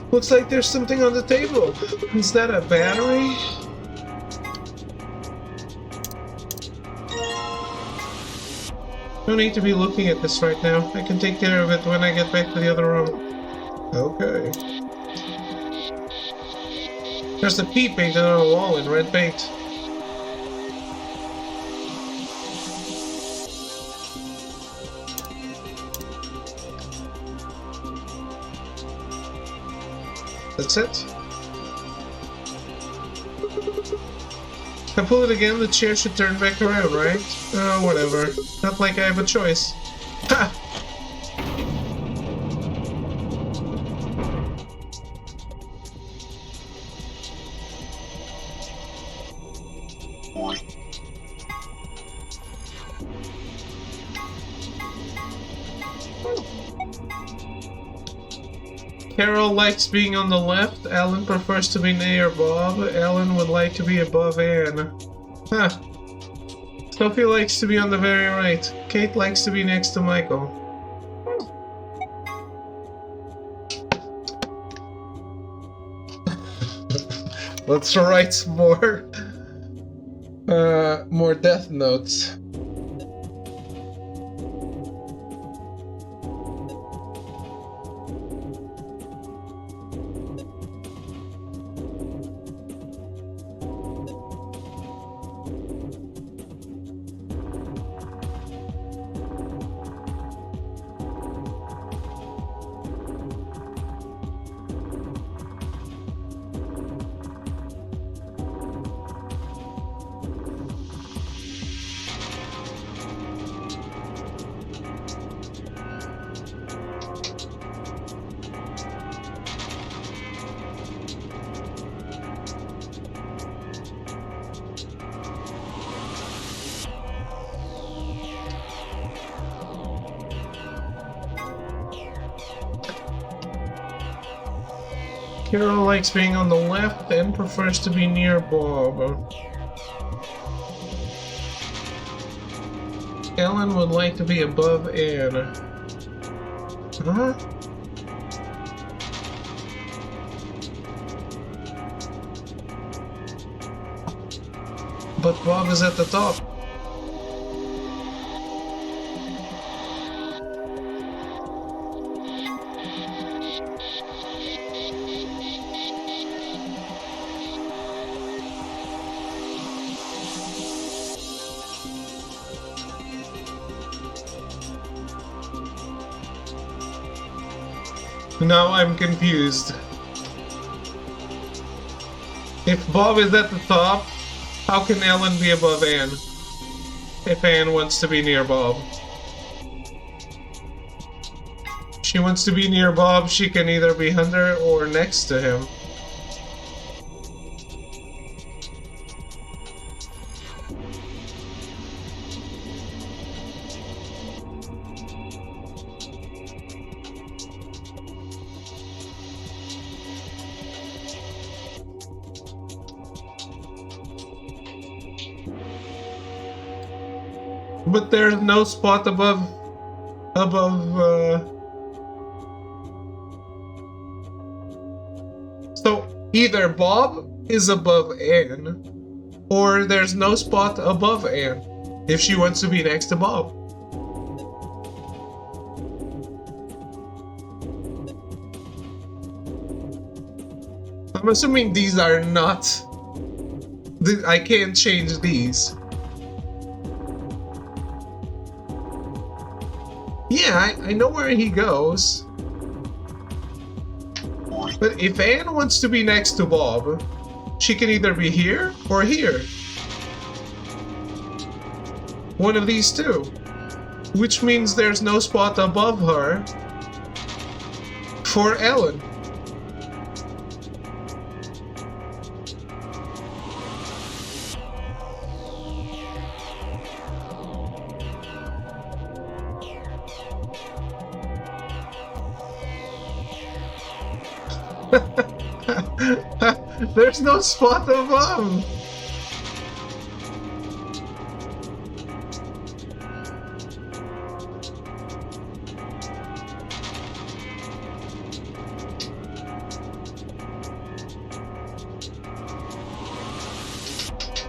Looks like there's something on the table. Is that a battery? No need to be looking at this right now. I can take care of it when I get back to the other room. Okay. There's a P painted on a wall in red paint. That's it. If I pull it again, the chair should turn back around, right? Oh, whatever. Not like I have a choice. Ha! Carol likes being on the left, Alan prefers to be near Bob, Alan would like to be above Anne. Huh. Sophie likes to be on the very right, Kate likes to be next to Michael. Let's write some more death notes. Carol likes being on the left and prefers to be near Bob. Ellen would like to be above Anne. Huh? But Bob is at the top. Now I'm confused. If Bob is at the top, how can Ellen be above Anne? If Anne wants to be near Bob. If she wants to be near Bob, she can either be under or next to him. But there's no spot above, so either Bob is above Anne, or there's no spot above Anne if she wants to be next to Bob. I'm assuming these are not... I can't change these. Yeah, I know where he goes. But if Anne wants to be next to Bob, she can either be here or here. One of these two. Which means there's no spot above her for Ellen. There's no spot above.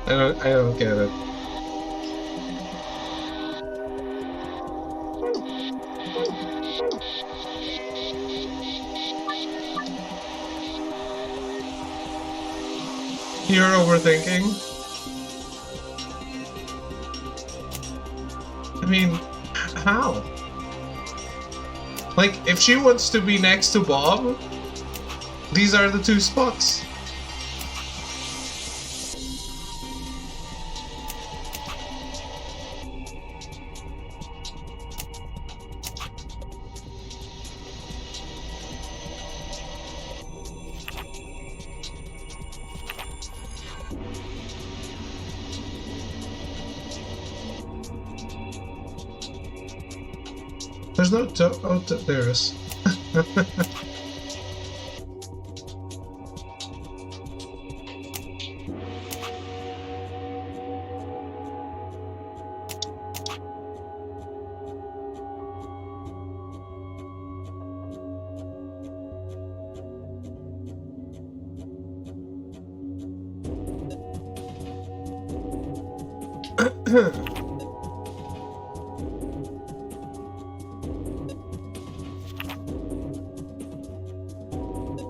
I don't get it. You're overthinking. I mean, how? Like, if she wants to be next to Bob, these are the two spots. There's no oh, there it is.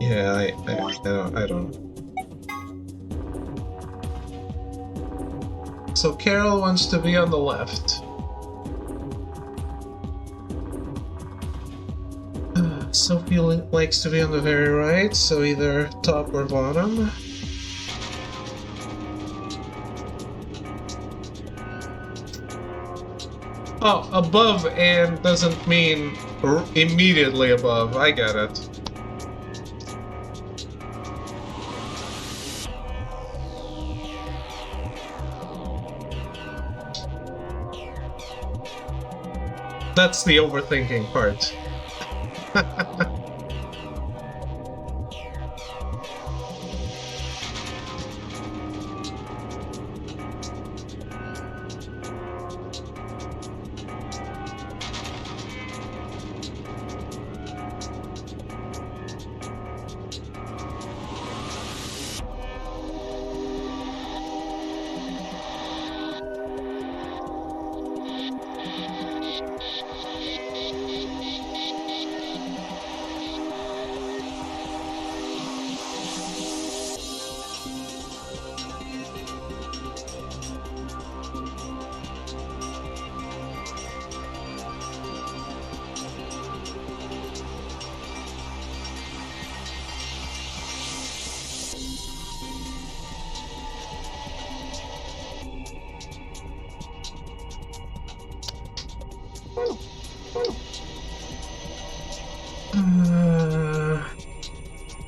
Yeah, I don't. So Carol wants to be on the left. Sophie likes to be on the very right, so either top or bottom. Oh, above and doesn't mean immediately above. I get it. That's the overthinking part.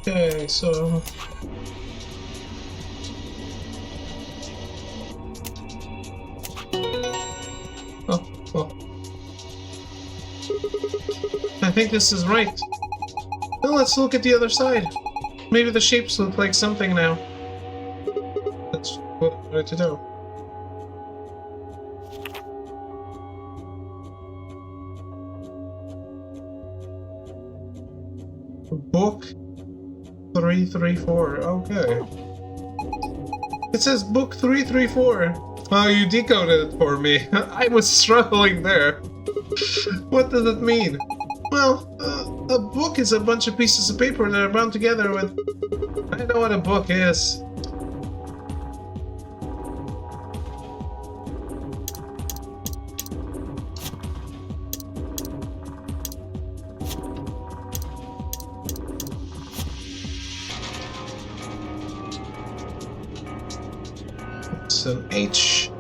Okay, so... Oh, well. I think this is right. Well, let's look at the other side. Maybe the shapes look like something now. That's what I wanted to do. Book 334. Okay. It says book 334. Oh, you decoded it for me. I was struggling there. What does it mean? Well, a book is a bunch of pieces of paper that are bound together with... I know what a book is. It's an H.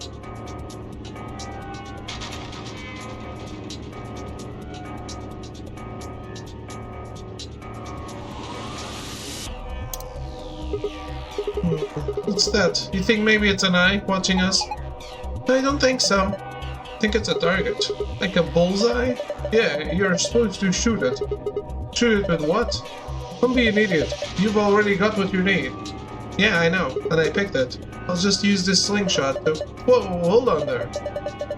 What's that? You think maybe it's an eye watching us? I don't think so. I think it's a target. Like a bullseye? Yeah, you're supposed to shoot it. Shoot it with what? Don't be an idiot. You've already got what you need. Yeah, I know, and I picked it. I'll just use this slingshot to... Whoa, hold on there.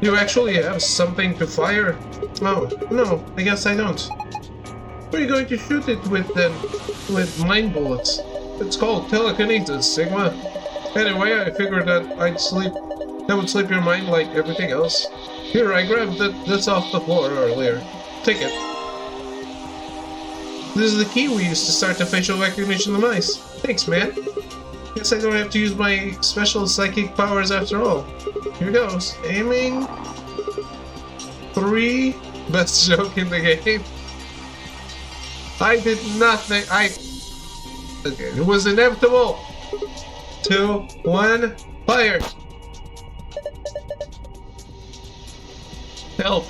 You actually have something to fire? Oh, no, I guess I don't. What are you going to shoot it with then? With mind bullets. It's called telekinesis, Sigma. Anyway, I figured that that would sleep your mind like everything else. Here, I grabbed this off the floor earlier. Take it. This is the key we used to start the facial recognition device. Thanks, man. Guess I don't have to use my special psychic powers after all. Here goes. Aiming. 3. Best joke in the game. I did nothing. Okay, it was inevitable. 2, 1, fire. Help.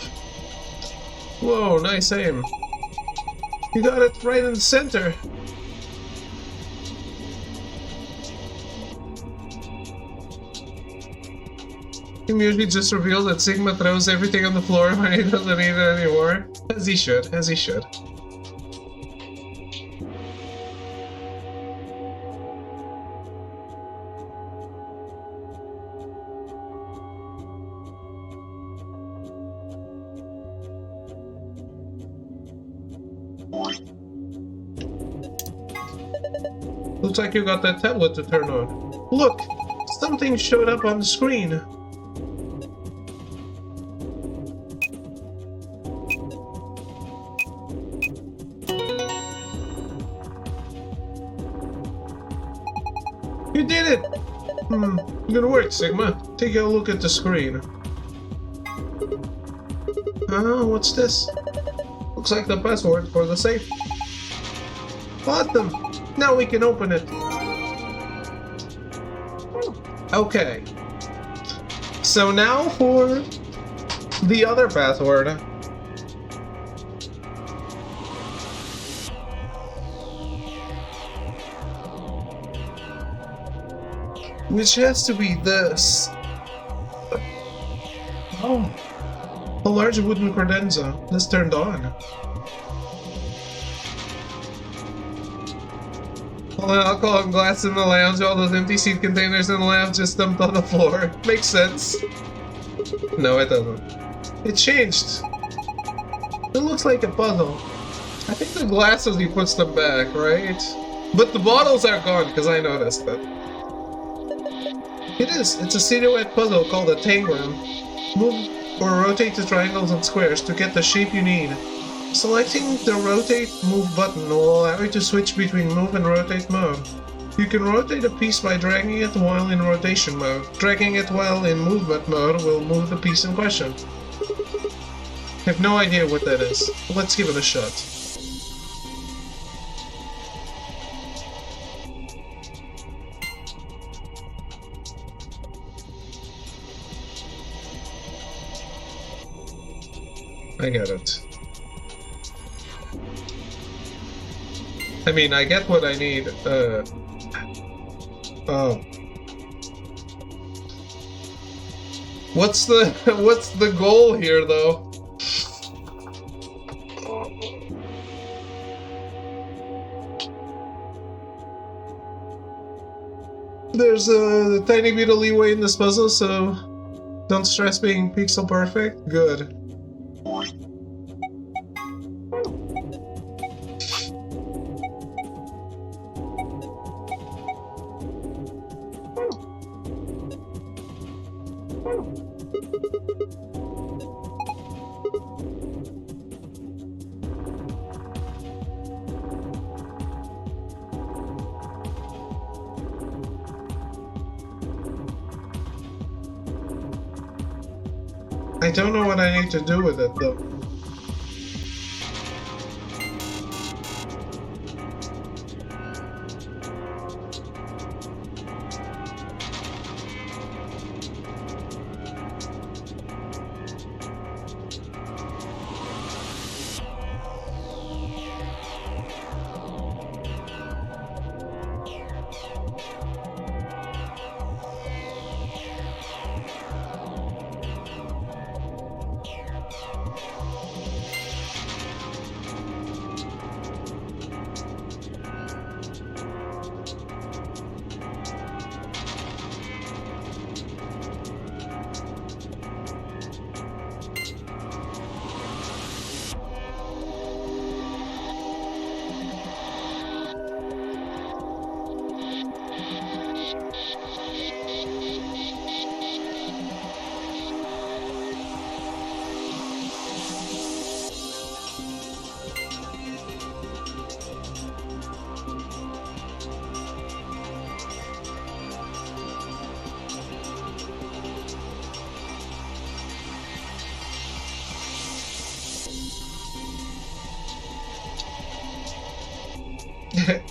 Whoa, nice aim. You got it right in the center. Usually just revealed that Sigma throws everything on the floor when he doesn't need it anymore. As he should, as he should. Looks like you got that tablet to turn on. Look! Something showed up on the screen. You did it! Good work, Sigma. Take a look at the screen. What's this? Looks like the password for the safe. Awesome! Now we can open it. Okay. So now for the other password. Which has to be this. Oh. A large wooden credenza. This turned on. All the alcohol and glass in the lounge, all those empty seed containers in the lounge just dumped on the floor. Makes sense. No, it doesn't. It changed. It looks like a puzzle. I think the glasses he puts them back, right? But the bottles are gone, because I noticed that. It is. It's a silhouette puzzle called a tangram. Move or rotate the triangles and squares to get the shape you need. Selecting the rotate move button will allow you to switch between move and rotate mode. You can rotate a piece by dragging it while in rotation mode. Dragging it while in movement mode will move the piece in question. I have no idea what that is. Let's give it a shot. I get it. I mean, I get what I need. Oh. What's the goal here, though? There's a tiny bit of leeway in this puzzle, so don't stress being pixel perfect. Good. I don't know what I need to do with it though.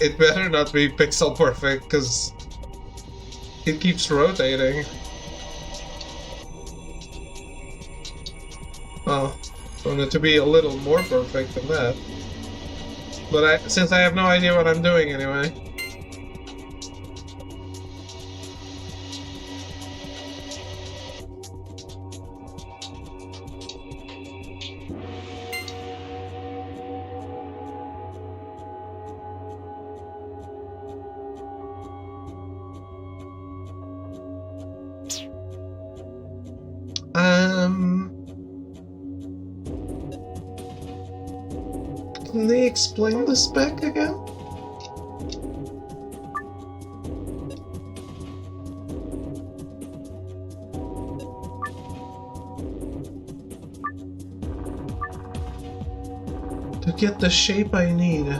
It better not be pixel perfect, because it keeps rotating. Oh, I want it to be a little more perfect than that. But since I have no idea what I'm doing anyway. Can they explain the spec again? To get the shape I need.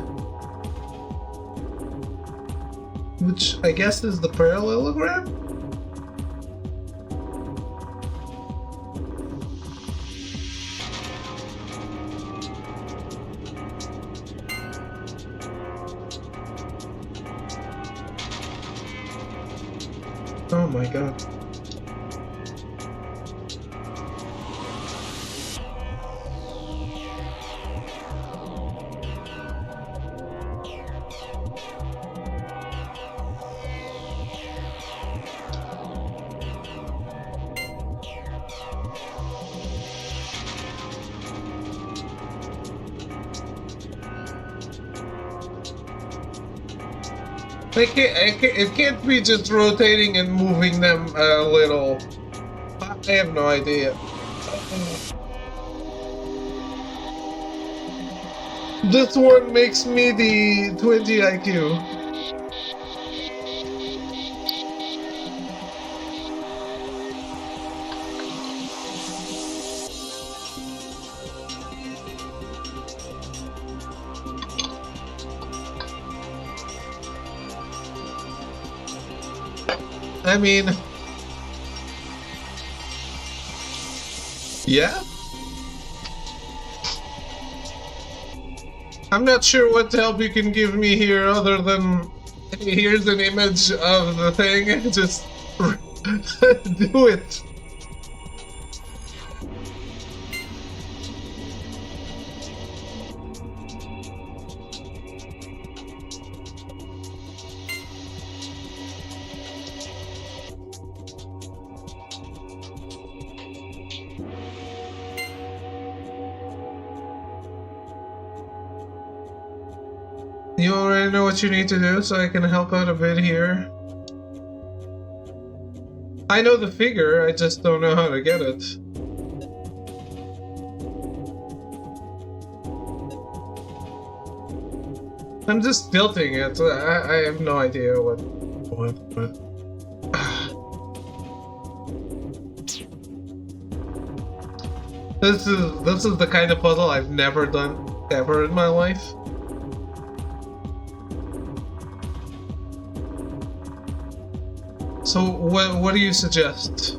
Which I guess is the parallelogram? Oh my god. It can't be just rotating and moving them a little. I have no idea. This one makes me the 20 IQ. I mean, yeah. I'm not sure what help you can give me here other than here's an image of the thing and just do it. You already know what you need to do, so I can help out a bit here. I know the figure, I just don't know how to get it. I'm just tilting it. I have no idea what. This is the kind of puzzle I've never done ever in my life. So what do you suggest?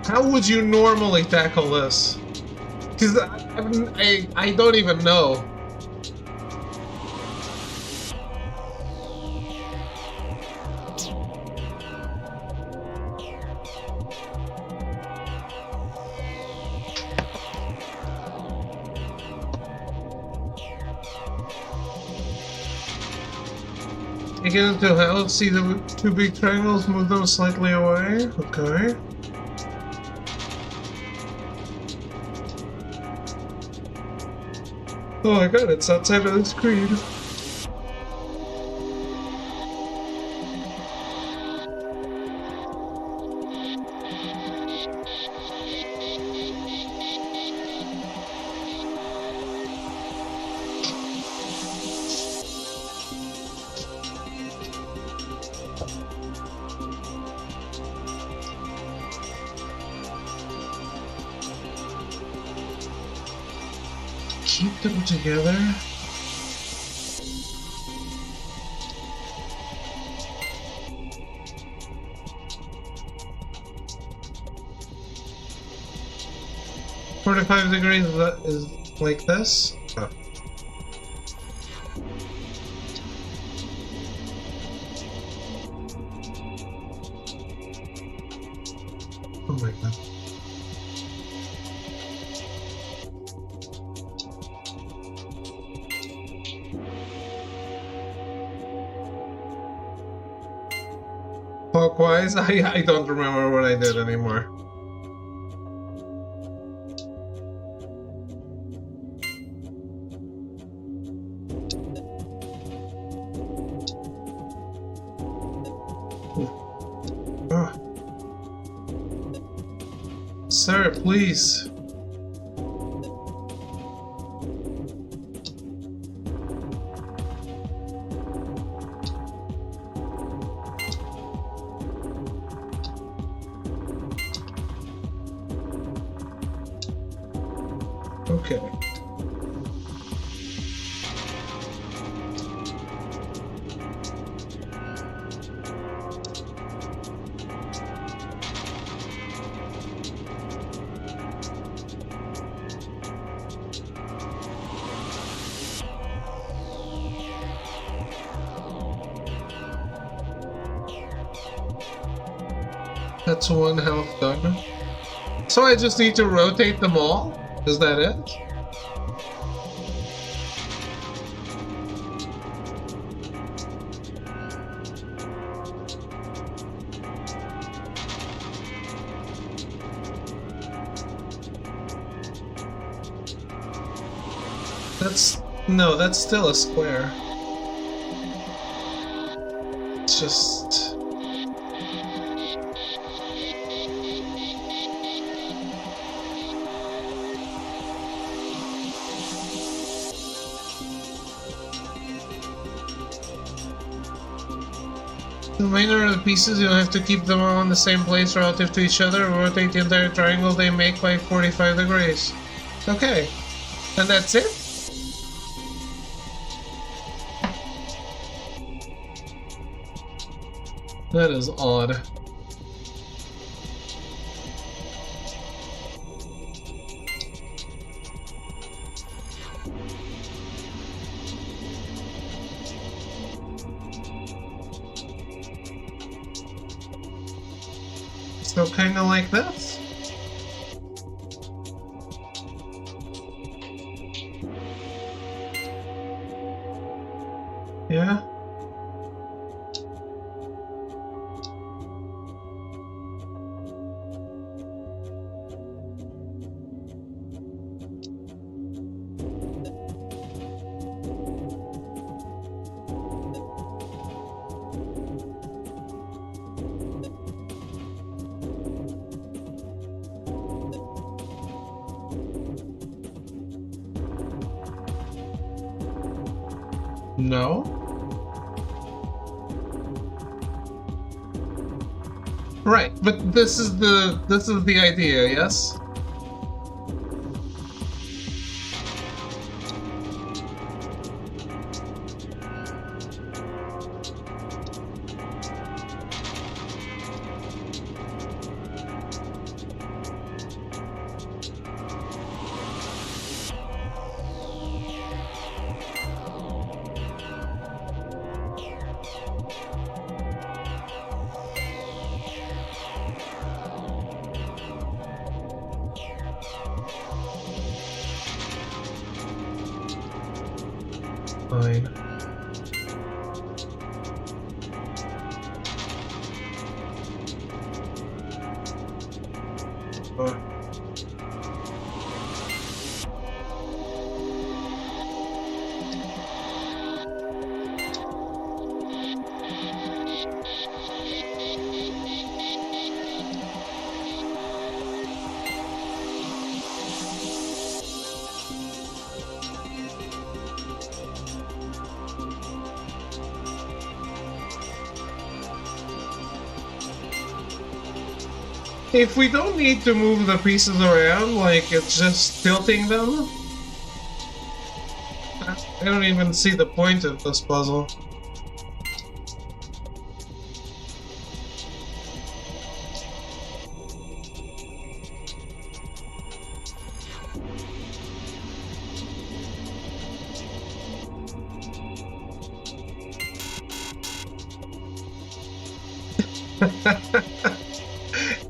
How would you normally tackle this? Because I don't even know. Take it into hell, see the two big triangles, move them slightly away. Okay. Oh my god, it's outside of the screen. Keep them together. "45 degrees is like this." Oh. Oh my god. Clockwise? I don't remember what I did anymore. Oh. Sir, please. Okay. That's one health done. So I just need to rotate them all? Is that it? No, that's still a square. It's just... The remainder of the pieces, you'll have to keep them all in the same place relative to each other, and rotate the entire triangle they make by 45 degrees. Okay. And that's it? That is odd. So kinda like this? Yeah? No? Right, but this is the idea, yes? Fine. If we don't need to move the pieces around, like it's just tilting them, I don't even see the point of this puzzle.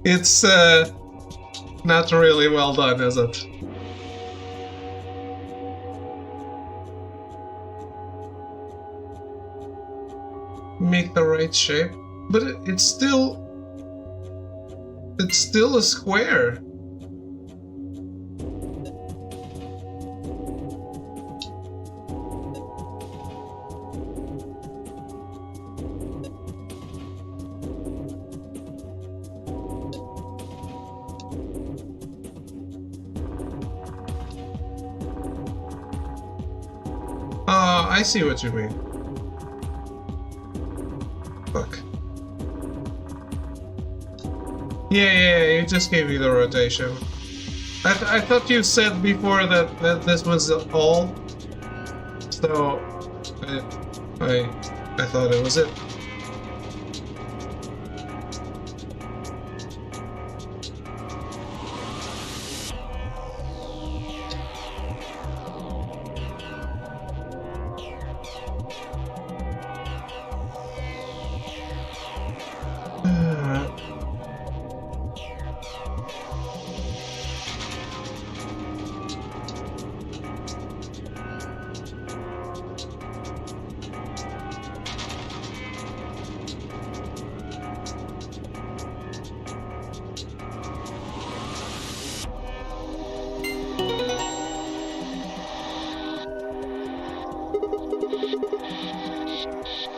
It's not really well done, is it? Make the right shape, but it's still a square. I see what you mean. Fuck. Yeah, you just gave me the rotation. I thought you said before that this was all, so I thought it was it.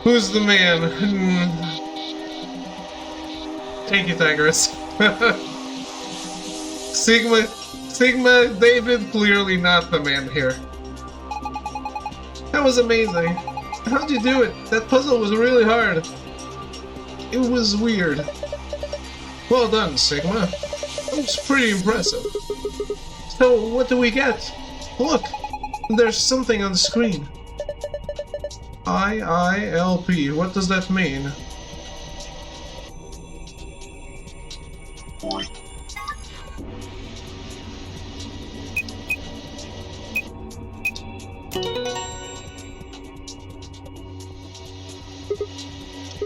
Who's the man? Thank you, Tigris. Sigma, David, clearly not the man here. That was amazing. How'd you do it? That puzzle was really hard. It was weird. Well done, Sigma. That was pretty impressive. So, what do we get? Look, there's something on the screen. IILP, what does that mean?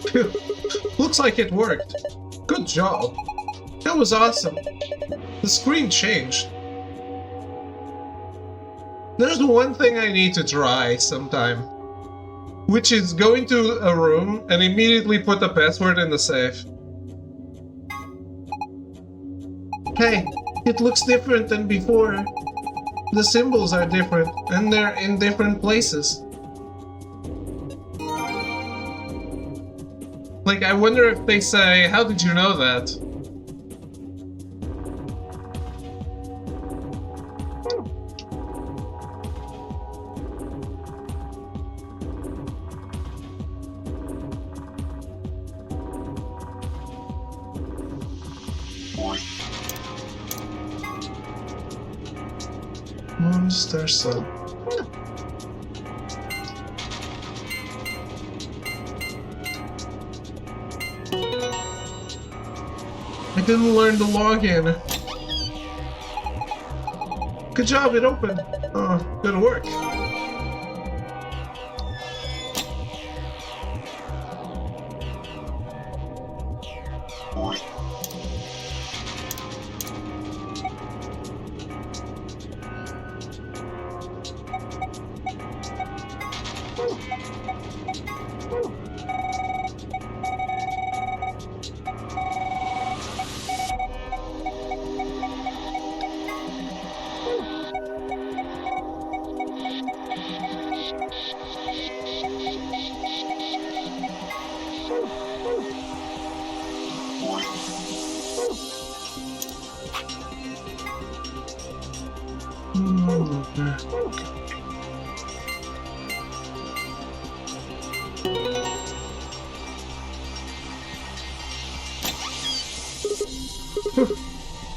Phew, looks like it worked. Good job. That was awesome. The screen changed. There's one thing I need to try sometime, which is go into a room and immediately put the password in the safe. Hey, it looks different than before. The symbols are different, and they're in different places. Like, I wonder if they say, how did you know that? Moon, star, sun. I didn't learn to log in. Good job, it opened. Oh, good work.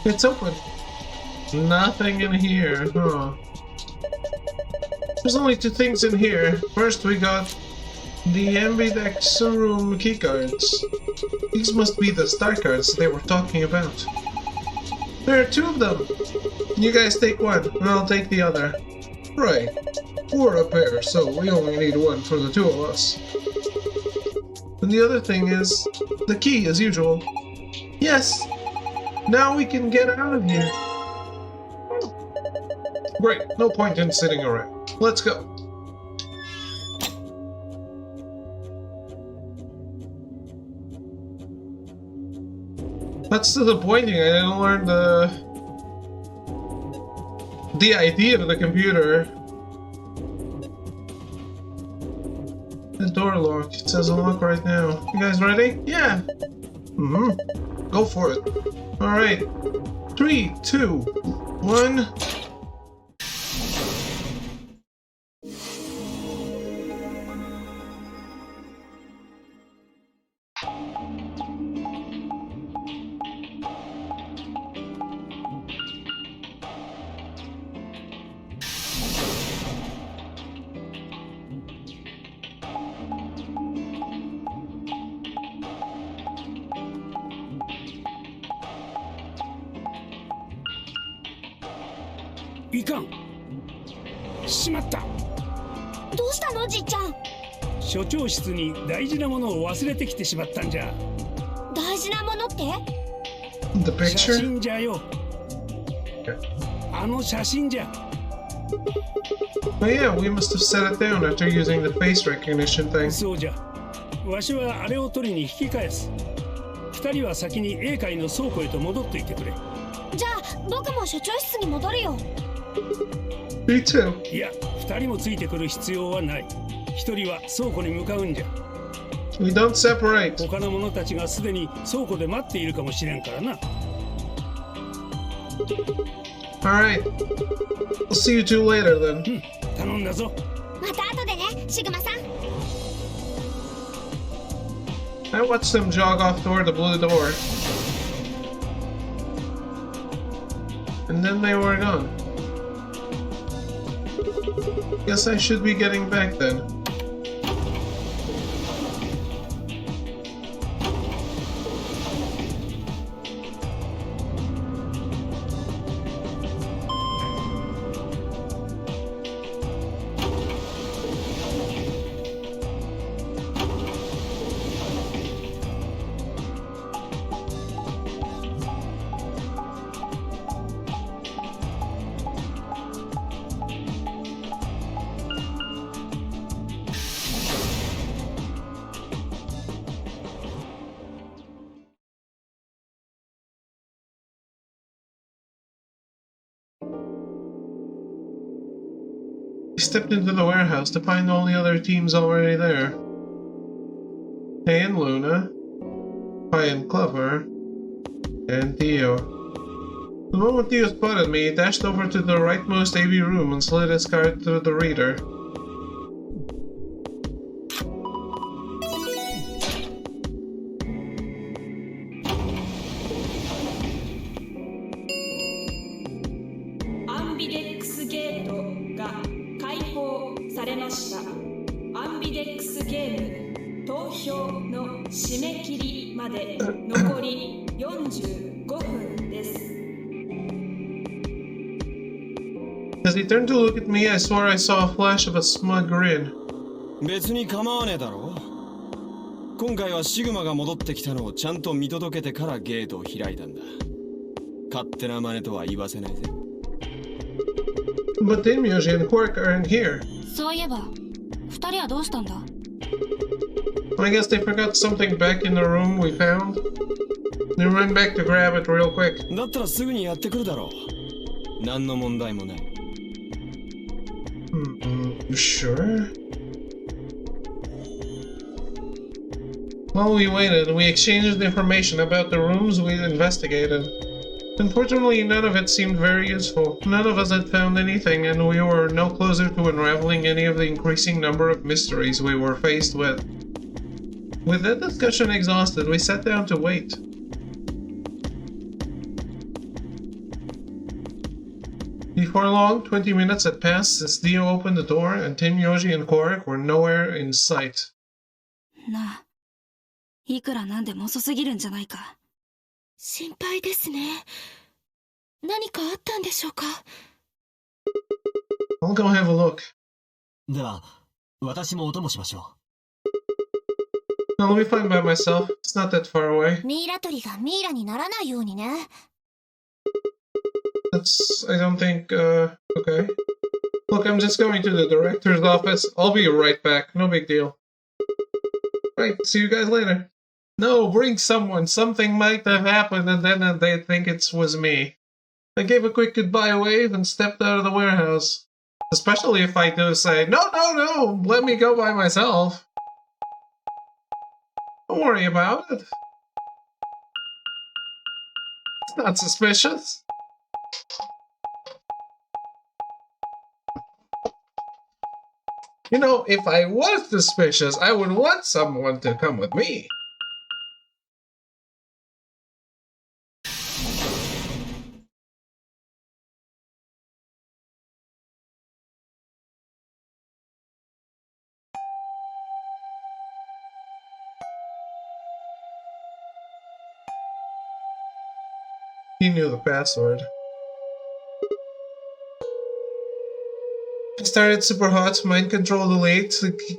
It's open. Nothing in here, huh? There's only two things in here. First, we got the Ambidextrous Keycards. These must be the star cards they were talking about. There are two of them. You guys take one, and I'll take the other. Right. We're a pair, so we only need one for the two of us. And the other thing is the key, as usual. Yes! Now we can get out of here. Great, no point in sitting around. Let's go. That's disappointing. I didn't learn the idea of the computer. The door locked. It says unlock right now. You guys ready? Yeah. Go for it. Alright. 3, 2, 1.いかん。しまった。どうしたのじいちゃん。所長室に大事なものを忘れてきてしまったんじゃ。大事なものって？ The picture? 写真じゃよ。あの写真じゃ。Oh yeah, we must have set it down after using the face recognition thing. そうじゃ。わしはあれを取りに引き返す。二人は先に英会の倉庫へと戻っていてくれ。じゃあ僕も所長室に戻るよ。Me too. いや、二人もついてくる必要はない。一人は倉庫に向かうんじゃ。We don't separate. 他の者たちがすでに倉庫で待っているかもしれんからな。Alright. I'll see you two later then. 頼んだぞ。また後でね、シグマさん。I watched them jog off toward the blue door. And then they were gone. Guess I should be getting back then. I stepped into the warehouse to find all the other teams already there. Hey and Luna, Pi and Clover, and Theo. The moment Theo spotted me, he dashed over to the rightmost AV room and slid his card through the reader. ゲーム投票の締め切りまで残り45分です。As he turned to look at me, I swore I saw a flash of a smug grin. 別に構わねえだろ。今回はシグマが戻ってきたのをちゃんと見届けてからゲートを開いたんだ。勝手な真似とは言わせないぜ。But Dimyoji and Quark aren't here. そういえば二人はどうしたんだ？ I guess they forgot something back in the room we found. They ran back to grab it real quick. だったらすぐにやってくるだろう。何の問題もない。Sure. While we waited, we exchanged information about the rooms we'd investigated. Unfortunately, none of it seemed very useful. None of us had found anything, and we were no closer to unraveling any of the increasing number of mysteries we were faced with. With that discussion exhausted, we sat down to wait. Before long, 20 minutes had passed since Dio opened the door, and Dimyoji and Quark were nowhere in sight. なあ、いくらなんでも遅すぎるんじゃないか。心配ですね。何かあったんでしょうか？ I'll go have a look. では、私もお供しましょ No, let me find by myself. It's not that far away. ミイラ取りがミイラにならないようにね。I don't think, okay. Look, I'm just going to the director's office. I'll be right back. No big deal. Right, see you guys later. No, bring someone. Something might have happened and then they think it was me. I gave a quick goodbye wave and stepped out of the warehouse. Especially if I do say, no, let me go by myself. Don't worry about it. It's not suspicious. You know, if I was suspicious, I would want someone to come with me. He knew the password. I started Super Hot, Mind Control Elite.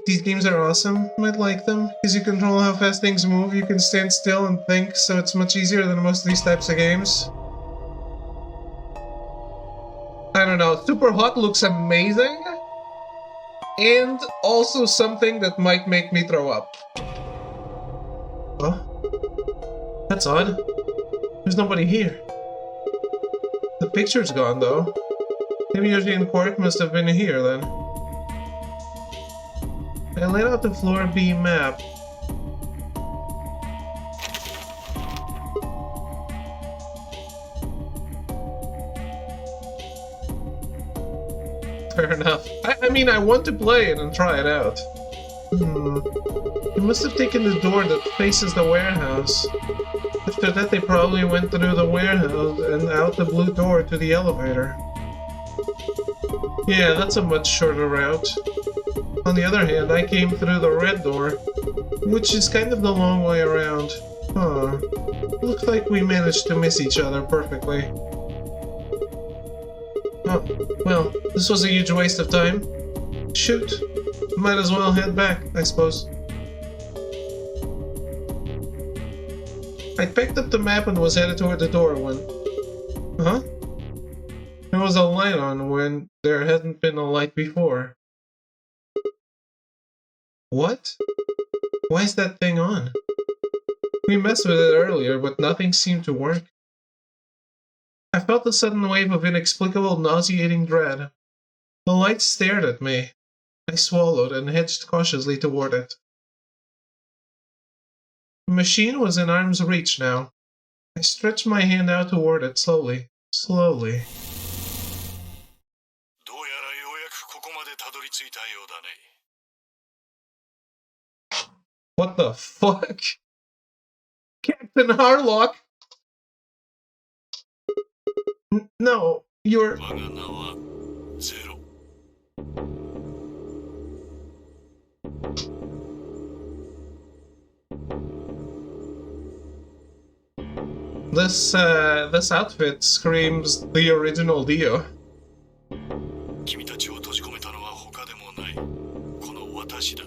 These games are awesome. Might like them, because you control how fast things move, you can stand still and think, so it's much easier than most of these types of games. I don't know, Super Hot looks amazing, and also something that might make me throw up. Huh? That's odd. There's nobody here. The picture's gone, though. Dimyoji and Quark must have been here, then. I laid out the floor B map. Fair enough. I mean, I want to play it and try it out. They must have taken the door that faces the warehouse. After that, they probably went through the warehouse and out the blue door to the elevator. Yeah, that's a much shorter route. On the other hand, I came through the red door, which is kind of the long way around. Huh. Looks like we managed to miss each other perfectly. Oh, well, this was a huge waste of time. Shoot. Might as well head back, I suppose. I picked up the map and was headed toward the door when... Huh? There was a light on when there hadn't been a light before. What? Why is that thing on? We messed with it earlier, but nothing seemed to work. I felt a sudden wave of inexplicable, nauseating dread. The light stared at me. I swallowed and hedged cautiously toward it. The machine was in arm's reach now. I stretched my hand out toward it slowly. Slowly. What the fuck? Captain Harlock? No, you're... This outfit screams the original Dio. 君たちを閉じ込めたのは他でもないこの私だ。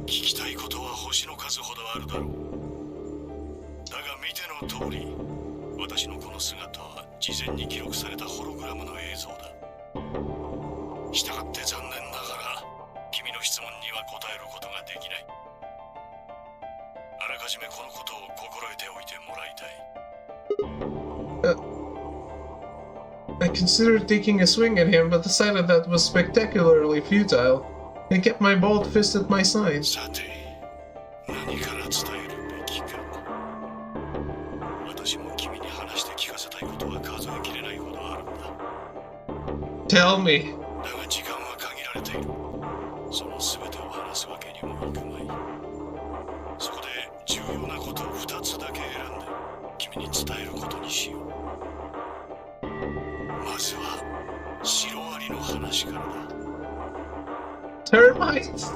聞きたいことは星の数ほどあるだろう。だが見ての通り、私のこの姿は事前に記録されたホログラムの映像だ。したがって残念ながら君の質問には答えることができない。あらかじめこのことを心得ておいてもらいたい。I considered taking a swing at him, but decided that was spectacularly futile, and kept my bald fist at my side. さて、何から伝えるべきか。私も君に話して聞かせたいことは数えきれないほどあるんだ。Tell me. だが時間は限られている。その全てを話すわけにもいくまい。そこで重要なことを2つだけ選んで君に伝えることにしよう。まずはシロアリの話からだ。Termites?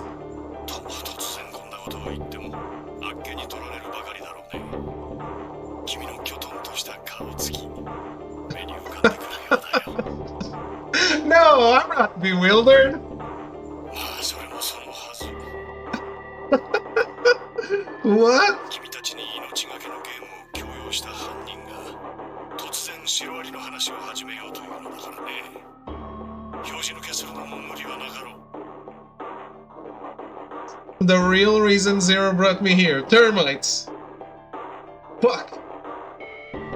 突然こんなことを言ってもあっけに取られるばかりだろうね。君のきょとんとした顔つき、目に浮かんでくるようだよ。No, I'm not bewildered. まあそれもそのはず。What? 君たちに命がけのゲームを強要した犯人が突然シロアリの話を始めようというのだからね。拍子抜けするのも無理はなかろう。 The real reason Zero brought me here. Termites. Fuck.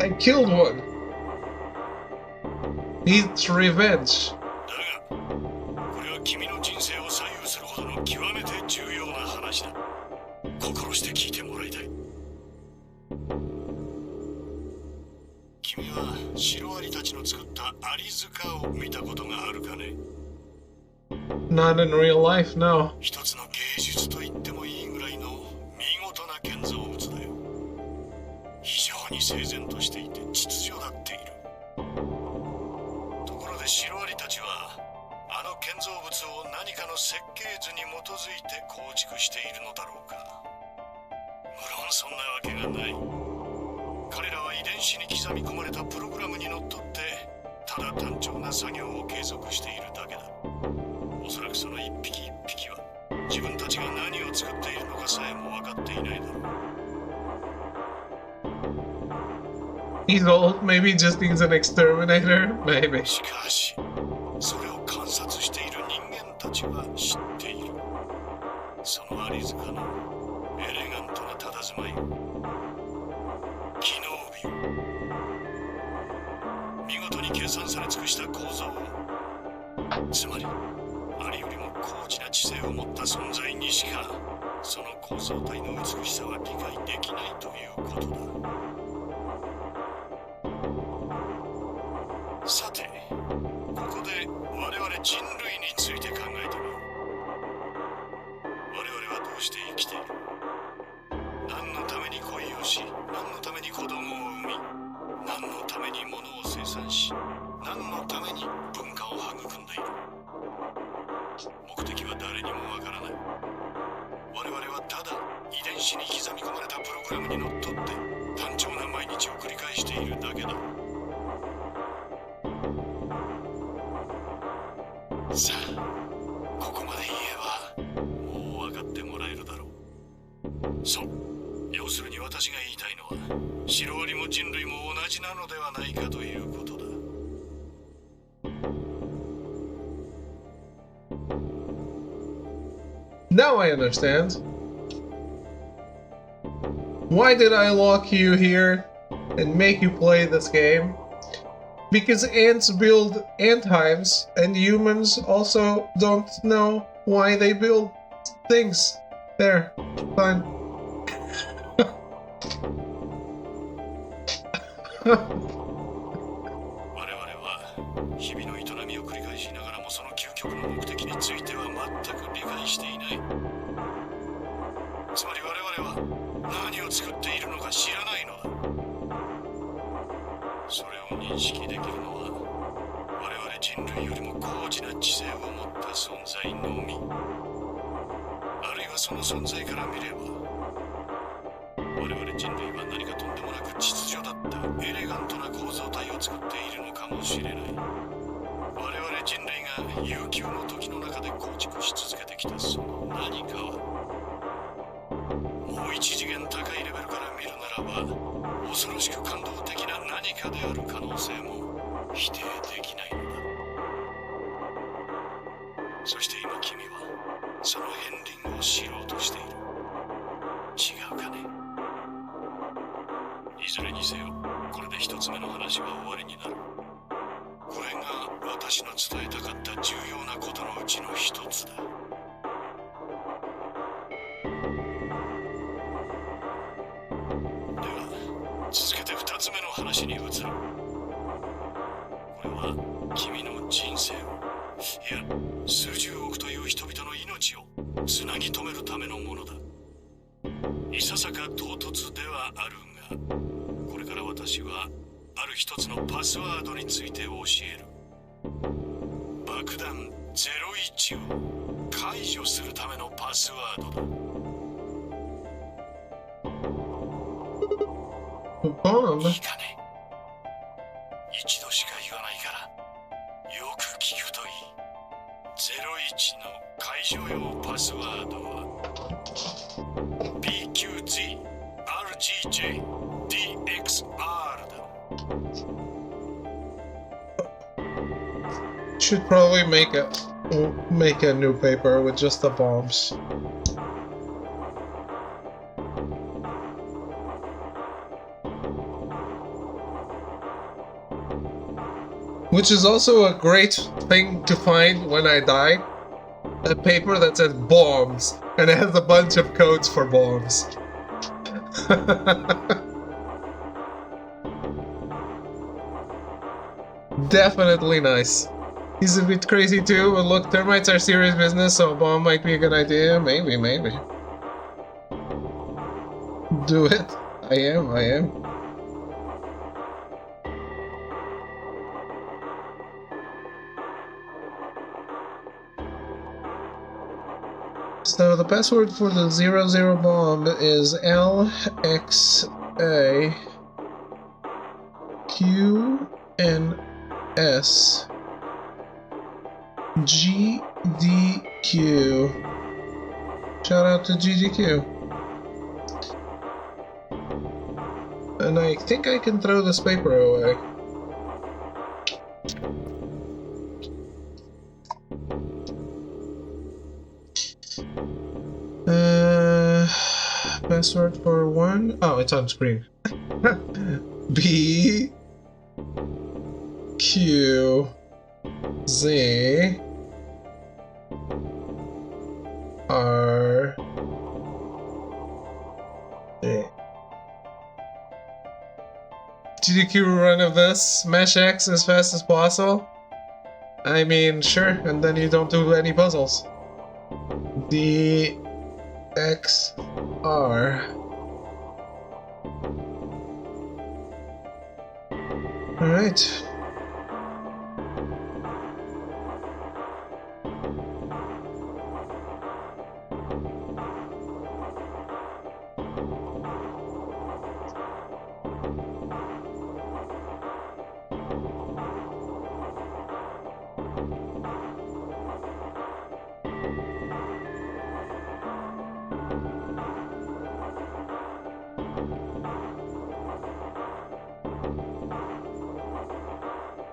I killed one. It's revenge. だが、これは君の人生を左右するほどの極めて重要な話だ。心して聞いてもらいたい。君はシロアリたちの作ったアリ塚を見たことがあるかね。 Not in real life, no. 一つの芸術と言ってもいいぐらいの見事な建造物だよ。非常に整然としていて秩序だっている。ところでシロアリたちはあの建造物を何かの設計図に基づいて構築しているのだろうか。無論そんなわけがない。彼らは遺伝子に刻み込まれたプログラムにのっとってただ単調な作業を継続しているだけだ。おそらくその一匹一匹は自分たちが何を作っているのかさえも分かっていないだろう。 He's old, maybe just he's an exterminator, maybe. しかし、それを観察している人間たちは知っている。そのアリ塚のエレガントな佇まいを、機能美を、見事に計算され尽くした構造を、つまりアリよりも高知な知性を持った存在にしかその構造体の美しさは理解できないということだ。さて、ここで我々人類について考えてみよう。我々はどうして生きている？何のために恋をし、何のために子供を産み、何のために物を生産し、何のために文化を育んでいる。目的は誰にもわからない。我々はただ遺伝子に刻み込まれたプログラムにのっとって単調な毎日を繰り返しているだけだ。さあ、ここまで言えばもう分かってもらえるだろう。そう、要するに私が言いたいのはシロアリも人類も同じなのではないかということだ。Now I understand. Why did I lock you here and make you play this game? Because ants build ant hives, and humans also don't know why they build things. There, fine. 我々は日々の営みを繰り返しながらもその究極の目的については全く理解していない。つまり我々は何を作っているのか知らないのだ。それを認識できるのは我々人類よりも高知な知性を持った存在のみ。あるいはその存在から見れば我々人類は何かとんでもなく秩序だったエレガントな構造体を作っているのかもしれない。我々人類が悠久の時の中で構築し続けてきたその何かは、もう一次元高いレベルから見るならば恐ろしく感動的な何かである可能性も否定できないのだ。そして今君はその片鱗を知ろうとしている。違うかね。いずれにせよ、これで一つ目の話は終わりになる。これが私の伝えたかった重要なことのうちの一つだ。では続けて二つ目の話に移る。これは君の人生を、いや数十億という人々の命をつなぎ止めるためのものだ。いささか唐突ではあるが、これから私はある一つのパスワードについて教える。爆弾01を解除するためのパスワードだ。いいかね。一度しか言わないからよく聞くといい。01の解除用パスワードは PQZRGJDXR だ。Should probably make a new paper with just the bombs. Which is also a great thing to find when I die. A paper that says bombs and it has a bunch of codes for bombs. Definitely nice. He's a bit crazy too, but look, termites are serious business, so a bomb might be a good idea. Maybe. Do it. I am. So the password for the 00 bomb is LXA QNS GDQ. Shout out to GDQ. And I think I can throw this paper away. Password for one. Oh, it's on screen. B Q Z R J. GDQ run of this. Smash X as fast as possible. I mean, sure, and then you don't do any puzzles. D X R. Alright.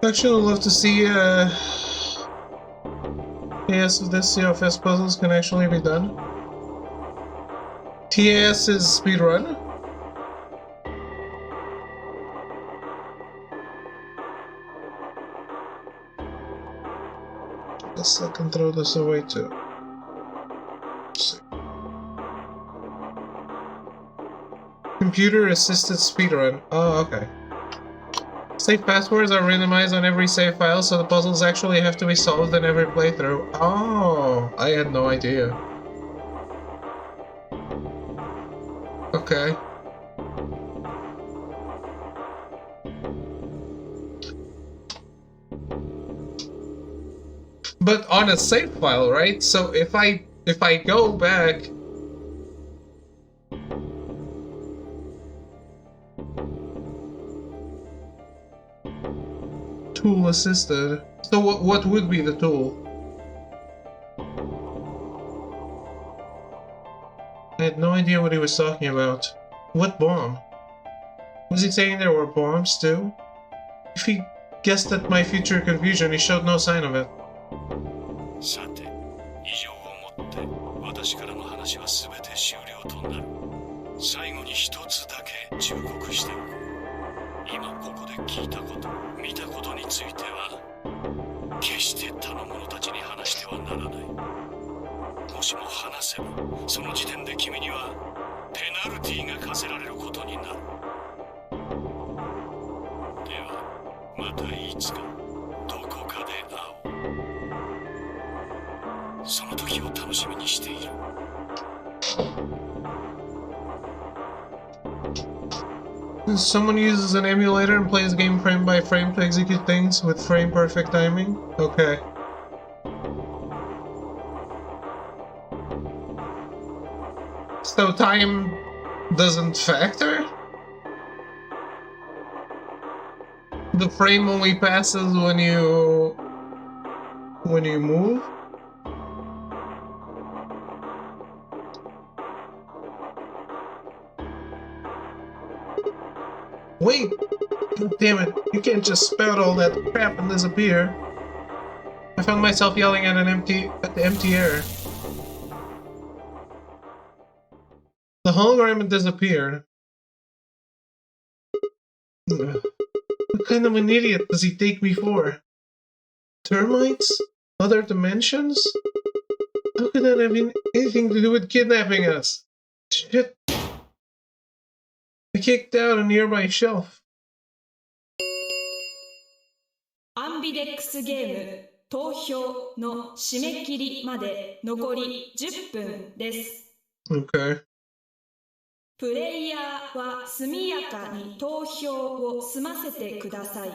Actually, I'd love to see yes, if this CFS puzzles can actually be done. TAS is speedrun. Guess I can throw this away too. Let's see. Computer assisted speedrun. Oh, okay. Safe passwords are randomized on every save file, so the puzzles actually have to be solved in every playthrough. Oh, I had no idea. Okay. But on a save file, right? So if I go back. tool assisted. So what would be the tool? I had no idea what he was talking about. What bomb? Was he saying there were bombs too? If he guessed at my future confusion, he showed no sign of it. さて、以上をもって私からの話は全て終了となる。最後に一つだけ忠告しておく。今ここで聞いたこと、見たことについては決して他の者たちに話してはならない。もしも話せば、その時点で君にはペナルティーが課せられることになる。では、またいつかどこかで会おう。その時を楽しみにしている。Someone uses an emulator and plays game frame by frame to execute things with frame perfect timing? Okay. So time doesn't factor? The frame only passes when you move? Wait! God damn it, you can't just spout all that crap and disappear. I found myself yelling at the empty air. The hologram had disappeared. Ugh. What kind of an idiot does he take me for? Termites? Other dimensions? How could that have anything to do with kidnapping us? Shit. I kicked out a nearby shelf. アンビデックスゲーム投票の締め切りまで残り10分です。Okay. プレイヤーは速やかに投票を済ませてください。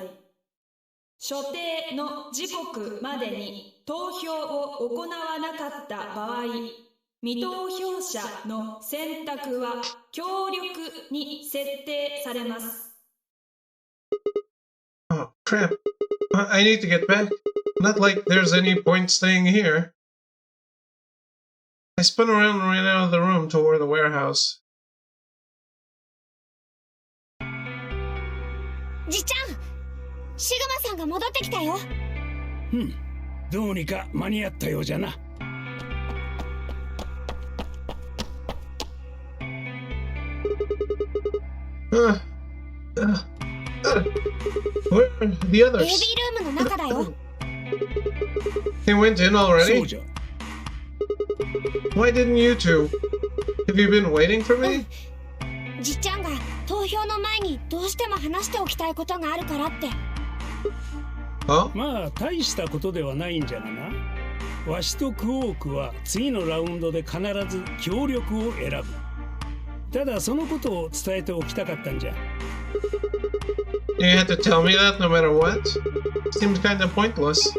所定の時刻までに投票を行わなかった場合、未投票者の選択は協力に設定されます。Oh, crap. I need to get back. Not like there's any point staying here. I spun around and ran out of the room toward the warehouse. じっちゃん、シグマさんが戻ってきたよ。どうにか間に合ったようじゃな。Where are the others? ベイビールームの中だよ。They went in already? そうじゃ。Why didn't you two? Have you been waiting for me? じっちゃんが投票の前にどうしても話しておきたいことがあるからって。まあ大したことではないんじゃがな。わしとクオークは次のラウンドで必ず協力を選ぶ。ただそのことを伝えておきたかったんじゃ。You had to tell me that no matter what? Seems kind of pointless.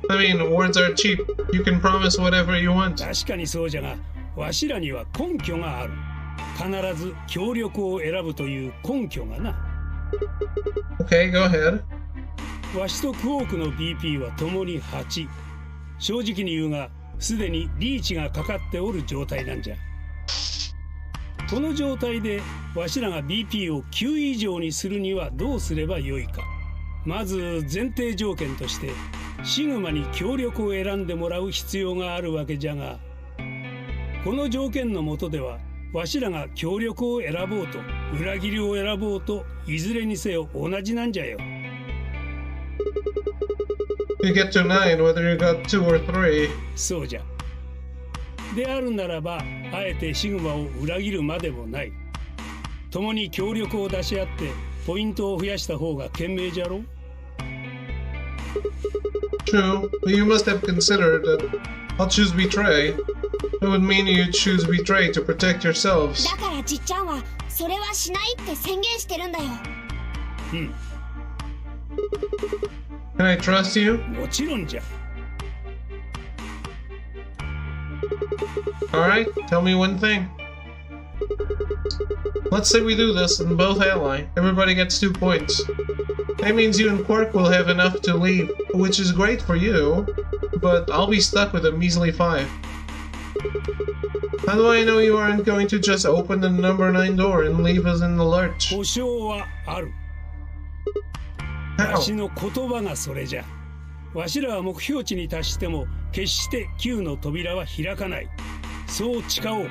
I mean, words are cheap. You can promise whatever you want. 確かにそうじゃが、わしらには根拠がある。必ず協力を選ぶという根拠がな。Okay, go ahead. わしとクオークの BP はともに8。正直に言うが、すでにリーチがかかっておる状態なんじゃ。この状態でわしらが BP を9以上にするにはどうすればよいか。まず前提条件としてシグマに協力を選んでもらう必要があるわけじゃが、この条件の下ではわしらが協力を選ぼうと裏切りを選ぼうといずれにせよ同じなんじゃよ。You get to 9 whether you got 2 or 3. そうじゃ。であるならば、あえてシグマを裏切るまでもない。共に協力を出し合ってポイントを増やした方が賢明じゃろ。True, but you must have considered that I'll choose betray. It would mean you choose betray to protect yourselves. だからじっちゃんはそれはしないって宣言してるんだよ。Can I trust you? もちろんじゃ。Alright, tell me one thing. Let's say we do this and both ally. Everybody gets 2 points. That means you and Quark will have enough to leave, which is great for you, but I'll be stuck with a measly 5. How do I know you aren't going to just open the number 9 door and leave us in the lurch? 保証はある。 How? わしの言葉がそれじゃ。わしらは目標値に達しても決して9の扉は開かない。そう誓おう。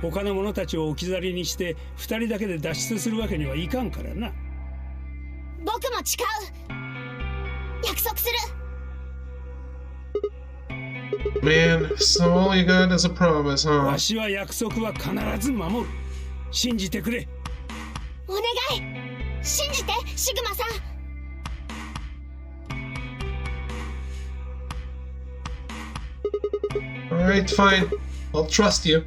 他の者たちを置き去りにして2人だけで脱出するわけにはいかんからな。僕も誓う。約束する。 Man, so all you got is a promise, huh? わしは約束は必ず守る。信じてくれ。お願い。信じて、シグマさん。 Alright, fine. I'll trust you.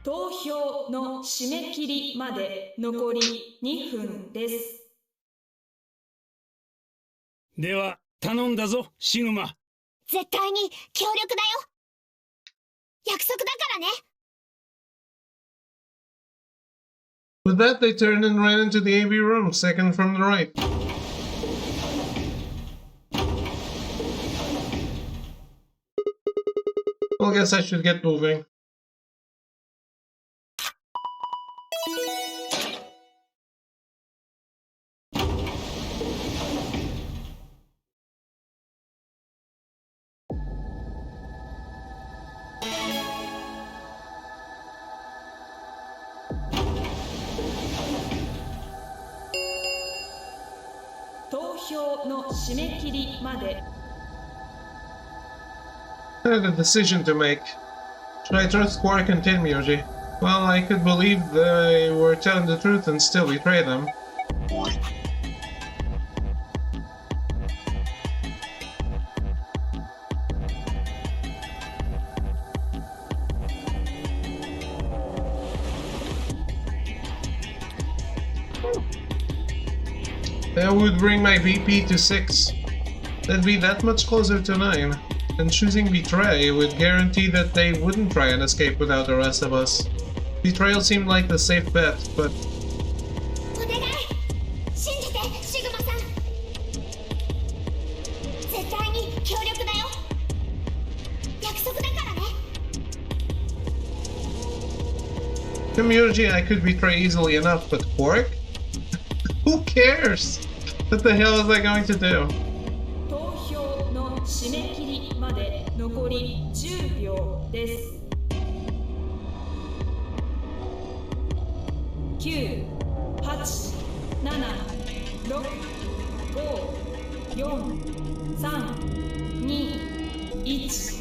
投票の締め切りまで残り2分です。では頼んだぞ、シグマ。絶対に協力だよ。約束だからね。 With that, they turned and ran into the AV room, second from the right. Well, I guess I should get moving. I had a decision to make. Should I trust Quark and Tenmyoji? Well, I could believe they were telling the truth and still betray them. That would bring my BP to 6. That'd be that much closer to 9. And choosing Betray would guarantee that they wouldn't try and escape without the rest of us. Betrayal seemed like the safe bet, but... お願い。信じて、シグマさん。絶対に協力だよ。約束だからね。 Tenmyoji I could betray easily enough, but Quark? Who cares? What the hell is I going to do? 投票の締め切りまで残り10秒です。9、8、7、6、5、4、3、2、1。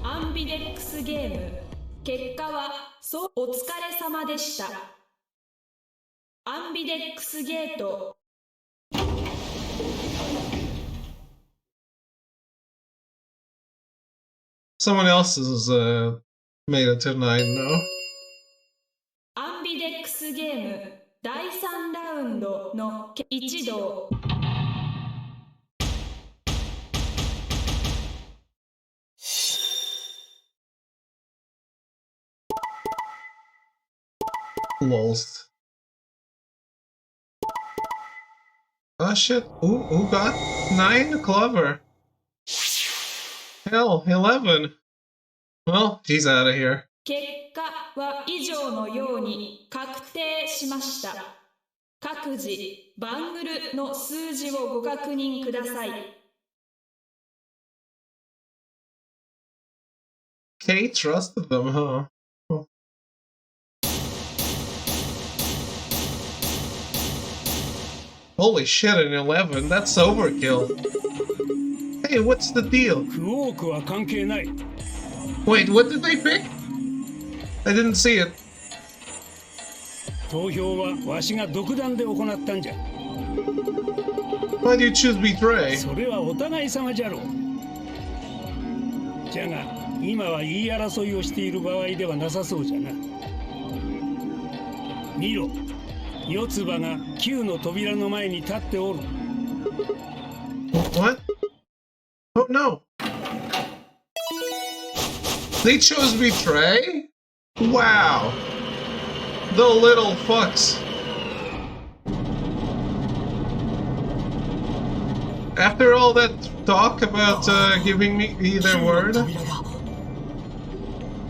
アンビデックスゲーム、結果はお疲れ様でした。アンビデックスゲート。Someone else has made it to 9 now. アンビデックスゲーム第3ラウンドの一同。Lost. Oh shit. Who got 9? Clover. Hell, 11. Well, he's out of here. 結果は以上のように確定しました。各自バングルの数字をご確認ください。Kate trusted them, huh? Holy shit, an 11? That's overkill. Hey, what's the deal? クオークは関係ない。 Wait, what did they pick? I didn't see it. 投票はわしが独断で行ったんじゃ。 Why do you choose Betray? それはお互い様じゃろう。じゃが今は言い争いをしている場合ではなさそうじゃな。見ろ、四つ葉が9の扉の前に立っておる。What? Oh no. They chose betray? Wow. The little fucks. After all that talk about giving me their word?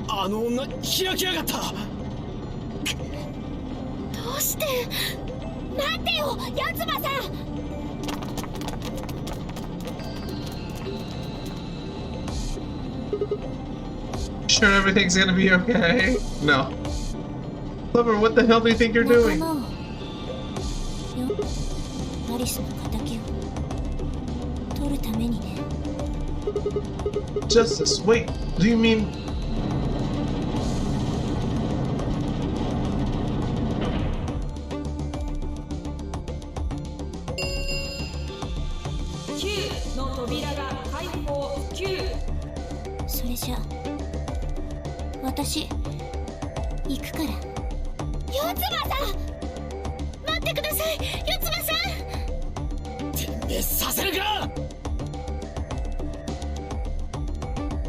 あの女開きやがった。どうして。待ってよ、四つ葉さん。Sure everything's gonna be okay? No. Clever, what the hell do you think you're doing? アリスの敵を取るためにね。Justice, wait, do you mean...9の扉が開放。9。それじゃあ私行くから。四つ葉さん、待ってください。四つ葉さん。てめえさせるか。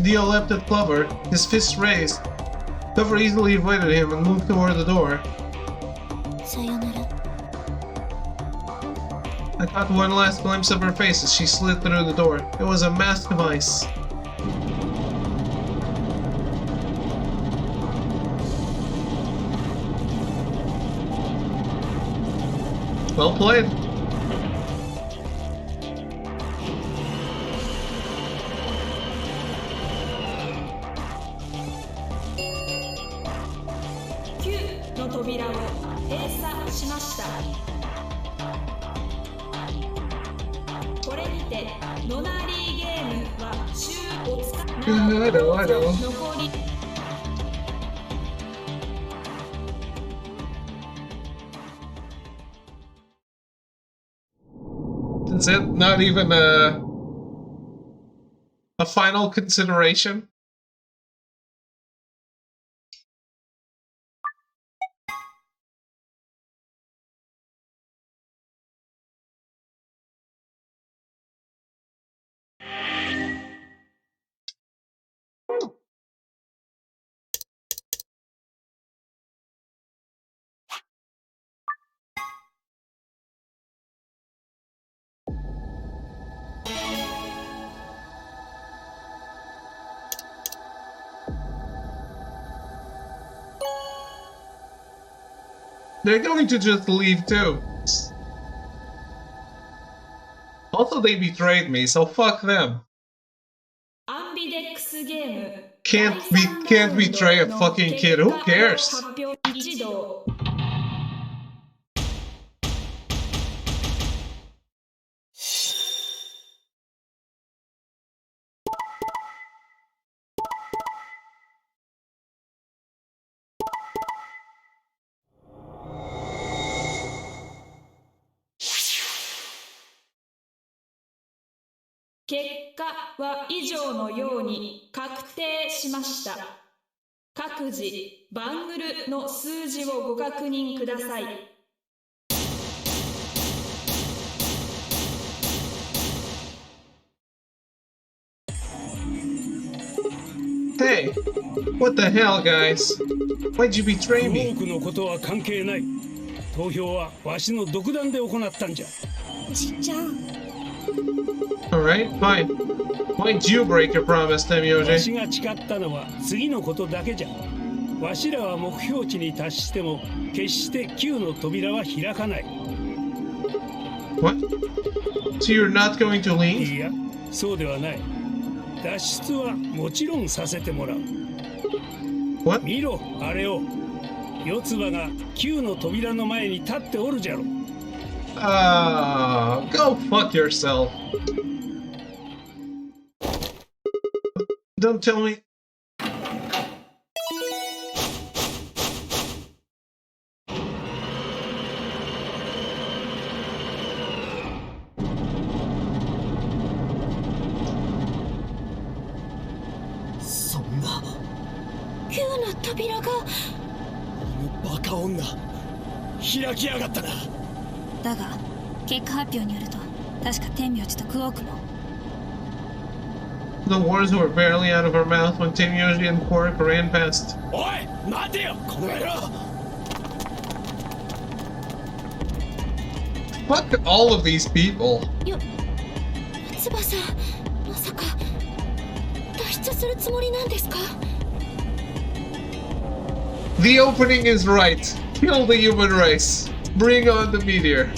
Dio leapt at Clover, his fists raised. Clover easily avoided him and moved toward the door. さよなら。I caught one last glimpse of her face as she slid through the door. It was a mask of ice. Well played.9の扉を閉鎖しました。これにてノナリーゲームは終おつか。残り。Is it not even a final consideration? They're going to just leave too. Also, they betrayed me, so fuck them. Ambidextrous game. Can't betray a fucking kid. Who cares?「結果は以上のように確定しました。各自バングルの数字をご確認ください。」Hey, what the hell, guys? Why'd you betray 多 me? くのことは関係ない。投票はわしの独断で行ったんじゃ。じっちゃん。Alright, fine. Why'd you break your promise, わ Temyoji? しが誓ったのは次のことだけじゃ。わしらは目標値に達しても決して9の扉は開かない。 What? So you're not going to い leave? や、そうではない。脱出はもちろんさせてもらう。 What? 見ろ、あれを。四つ葉が9の扉の前に立っておるじゃろ。Go fuck yourself. Don't tell me. の扉が。バカ女開きやがったな。だが結果発表によると確か天明寺とクオークも。 The words were barely out of her mouth when Timyoji and Quark ran past. おい待てよこの野郎。 Fuck all of these people. 翼、まさか脱出するつもりなんですか？ The opening is right. Kill the human race. Bring on the meteor.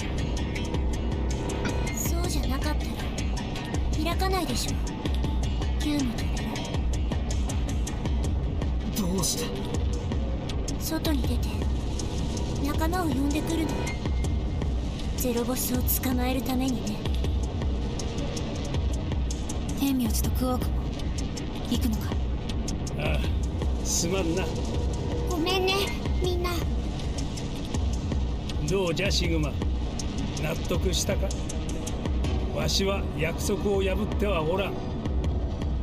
そうじゃなかったら開かないでしょ。9の扉。どうして？外に出て仲間を呼んでくるの。ゼロボスを捕まえるためにね。天明寺とクオークも行くのか？ああ、すまんな。ごめんね、みんな。どうじゃシグマ、納得したか？わしは約束を破ってはおらん。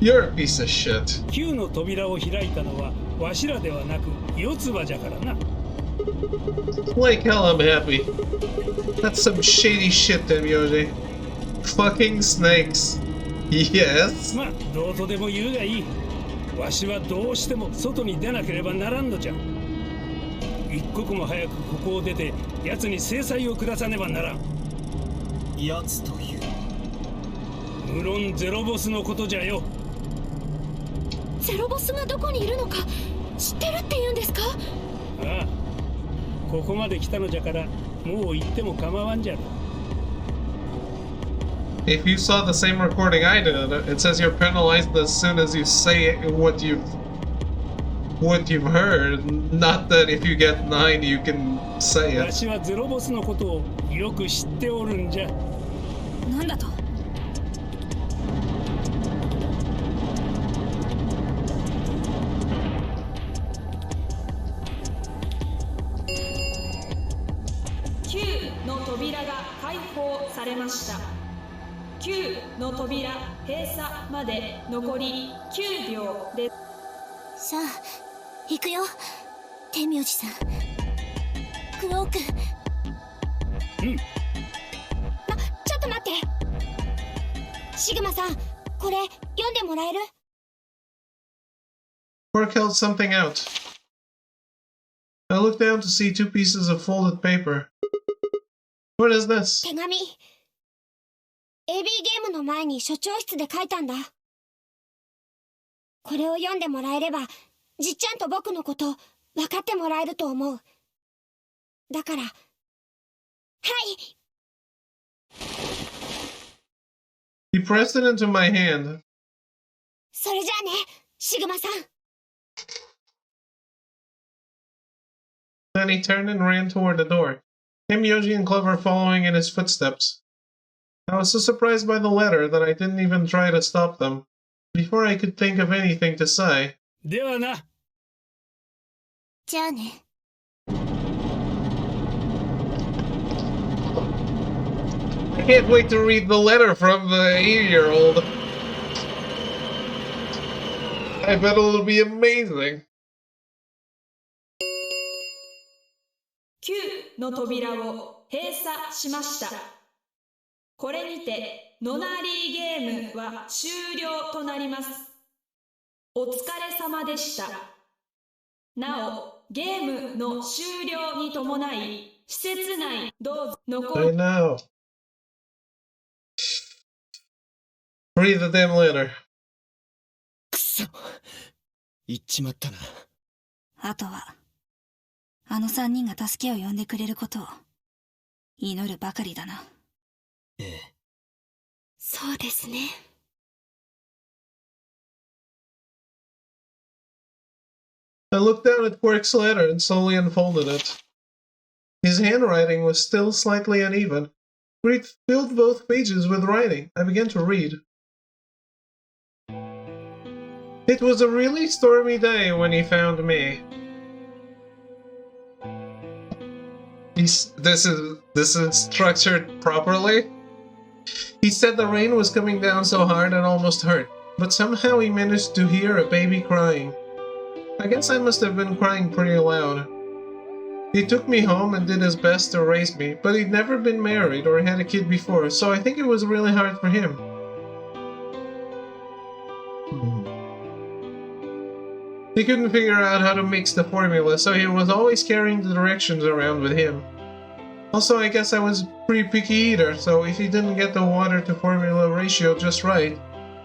You're a piece of shit. 9の扉を開いたのはわしらではなく四つ葉じゃからな。 Like hell I'm happy. That's some shady shit, Temyoji. Fucking snakes. Yes? まあどうとでも言うがいい。わしはどうしても外に出なければならんのじゃ。一刻も早くここを出て奴に制裁を下さねばならん。奴という。無論ゼロボスのことじゃよ。ゼロボスがどこにいるのか知ってるって言うんですか？ああ、ここまで来たのじゃからもう行っても構わんじゃろ。 If you saw the same recording I did, it says you're penalized as soon as you say what you've heard. Not that if you get 9 you can say わ it. しはゼロボスのことをよく知っておるんじゃ。なんだと？9の扉が開放されました。9の扉閉鎖まで残り9秒です。さあ、行くよ。天明寺さん。クローク。うん。ちょっと待って。シグマさん、これ読んでもらえる？ Quark held something out. I looked down to see 2 pieces of folded paper. What is this? 手紙。AB ゲームの前に所長室で書いたんだ。これを読んでもらえれば、じっちゃんと僕のこと分かってもらえると思う。だから、はい。 He pressed it into my hand. それじゃあね、シグマさん。 Then he turned and ran toward the door. Yoji and Clover following in his footsteps. I was so surprised by the letter that I didn't even try to stop them. Before I could think of anything to say. ではな。じゃあね。 I can't wait to read the letter from the 8-year-old. I bet it'll be amazing. 9の扉を閉鎖しました。これにてノナリーゲームは終了となります。お疲れ様でした。なお、ゲームの終了に伴い、施設内どうぞ残 I り know. Read the damn letter. くそ言っちまったな。あとはあの3人が助けを呼んでくれることを祈るばかりだな。ええ。そうですね。 I looked down at Quark's letter and slowly unfolded it. His handwriting was still slightly uneven, but he filled both pages with writing. I began to read. It was a really stormy day when he found me. This is structured properly. He said the rain was coming down so hard it almost hurt, but somehow he managed to hear a baby crying. I guess I must have been crying pretty loud. He took me home and did his best to raise me, but he'd never been married or had a kid before, so I think it was really hard for him. He couldn't figure out how to mix the formula, so he was always carrying the directions around with him. Also, I guess I was a pretty picky eater, so if he didn't get the water to formula ratio just right,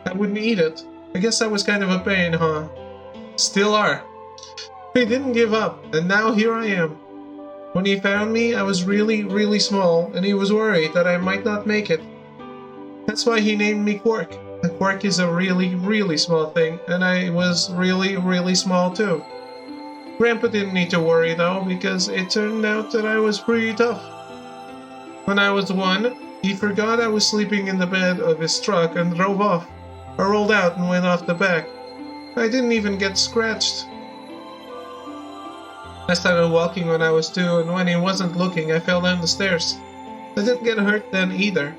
I wouldn't eat it. I guess I was kind of a pain, huh? Still are. He didn't give up, and now here I am. When he found me, I was really small, and he was worried that I might not make it. That's why he named me Quark. A quark is a really small thing, and I was really small too. Grandpa didn't need to worry though, because it turned out that I was pretty tough. When I was 1, he forgot I was sleeping in the bed of his truck and drove off. I rolled out and went off the back. I didn't even get scratched. I started walking when I was 2, and when he wasn't looking, I fell down the stairs. I didn't get hurt then either.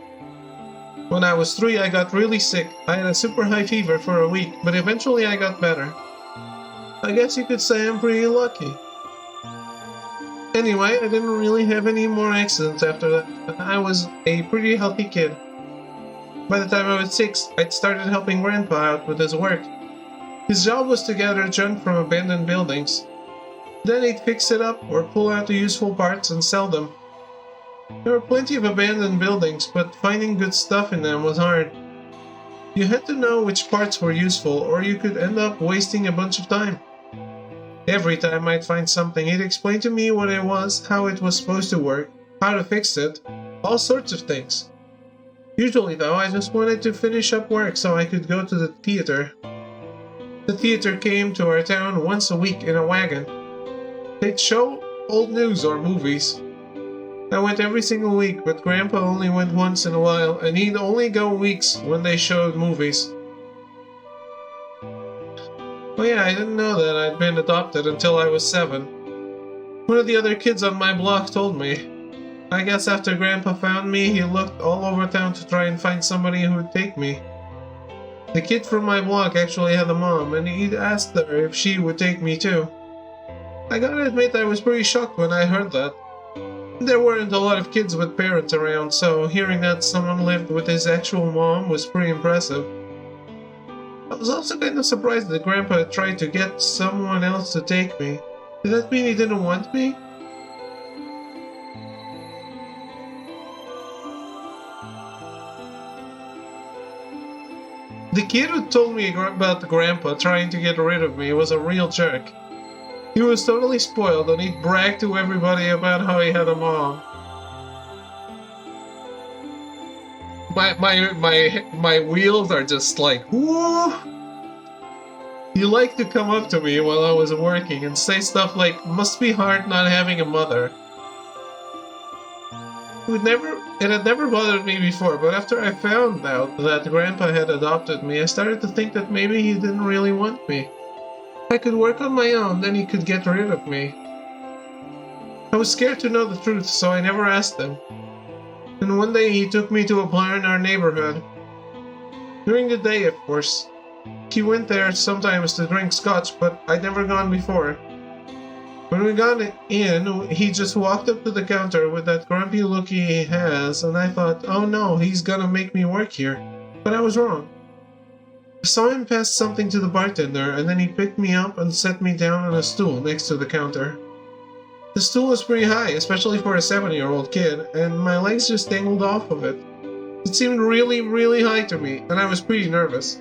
When I was 3, I got really sick. I had a super high fever for a week, but eventually I got better. I guess you could say I'm pretty lucky. Anyway, I didn't really have any more accidents after that. I was a pretty healthy kid. By the time I was 6, I'd started helping Grandpa out with his work. His job was to gather junk from abandoned buildings. Then he'd fix it up or pull out the useful parts and sell them. There were plenty of abandoned buildings, but finding good stuff in them was hard. You had to know which parts were useful, or you could end up wasting a bunch of time. Every time I'd find something, he'd explain to me what it was, how it was supposed to work, how to fix it, all sorts of things. Usually though, I just wanted to finish up work so I could go to the theater. The theater came to our town once a week in a wagon. They'd show old news or movies. I went every single week, but Grandpa only went once in a while, and he'd only go weeks when they showed movies. Oh yeah, I didn't know that I'd been adopted until I was 7. One of the other kids on my block told me. I guess after Grandpa found me, he looked all over town to try and find somebody who would take me. The kid from my block actually had a mom, and he'd asked her if she would take me too. I gotta admit I was pretty shocked when I heard that. There weren't a lot of kids with parents around, so hearing that someone lived with his actual mom was pretty impressive. I was also kind of surprised that Grandpa had tried to get someone else to take me. Did that mean he didn't want me? The kid who told me about the Grandpa trying to get rid of me was a real jerk. He was totally spoiled, and he'd brag to everybody about how he had a mom. My wheels are just like, whoa! He liked to come up to me while I was working and say stuff like, "Must be hard not having a mother." It had never bothered me before, but after I found out that Grandpa had adopted me, I started to think that maybe he didn't really want me. I could work on my own, then he could get rid of me. I was scared to know the truth, so I never asked him. And one day he took me to a bar in our neighborhood. During the day, of course. He went there sometimes to drink scotch, but I'd never gone before. When we got in, he just walked up to the counter with that grumpy look he has, and I thought, oh no, he's gonna make me work here. But I was wrong. I saw him pass something to the bartender, and then he picked me up and set me down on a stool next to the counter. The stool was pretty high, especially for a 7-year-old kid, and my legs just dangled off of it. It seemed really high to me, and I was pretty nervous.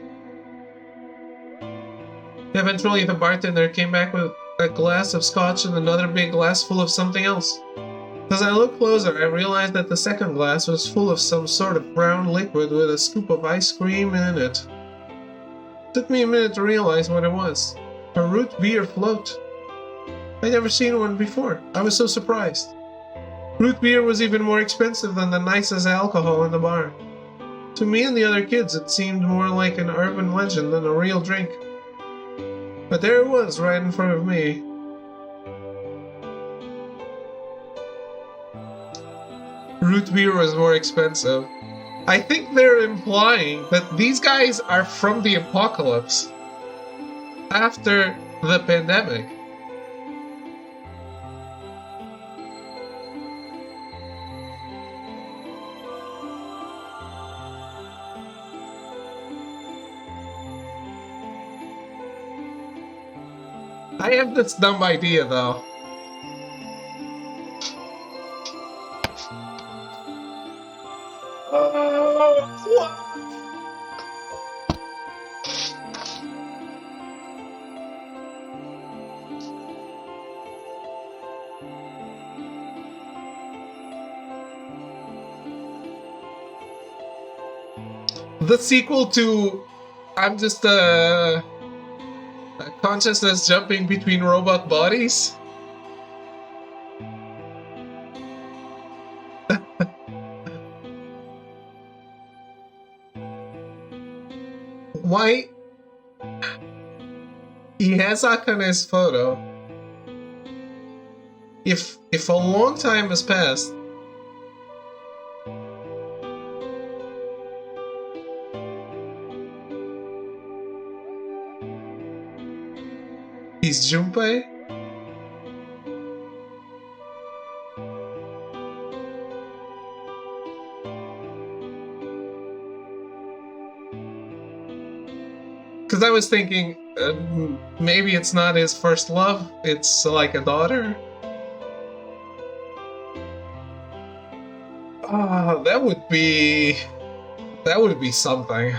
Eventually, the bartender came back with a glass of scotch and another big glass full of something else. As I looked closer, I realized that the second glass was full of some sort of brown liquid with a scoop of ice cream in it. It took me a minute to realize what it was. A root beer float. I'd never seen one before. I was so surprised. Root beer was even more expensive than the nicest alcohol in the bar. To me and the other kids, it seemed more like an urban legend than a real drink. But there it was, right in front of me. Root beer was more expensive. I think they're implying that these guys are from the apocalypse. After the pandemic. I have this dumb idea though. The sequel to I'm just a consciousness jumping between robot bodies? Why? He has Akane's photo. If a long time has passed, he's Junpei? Because I was thinking, maybe it's not his first love, it's like a daughter. Ah, that would be something.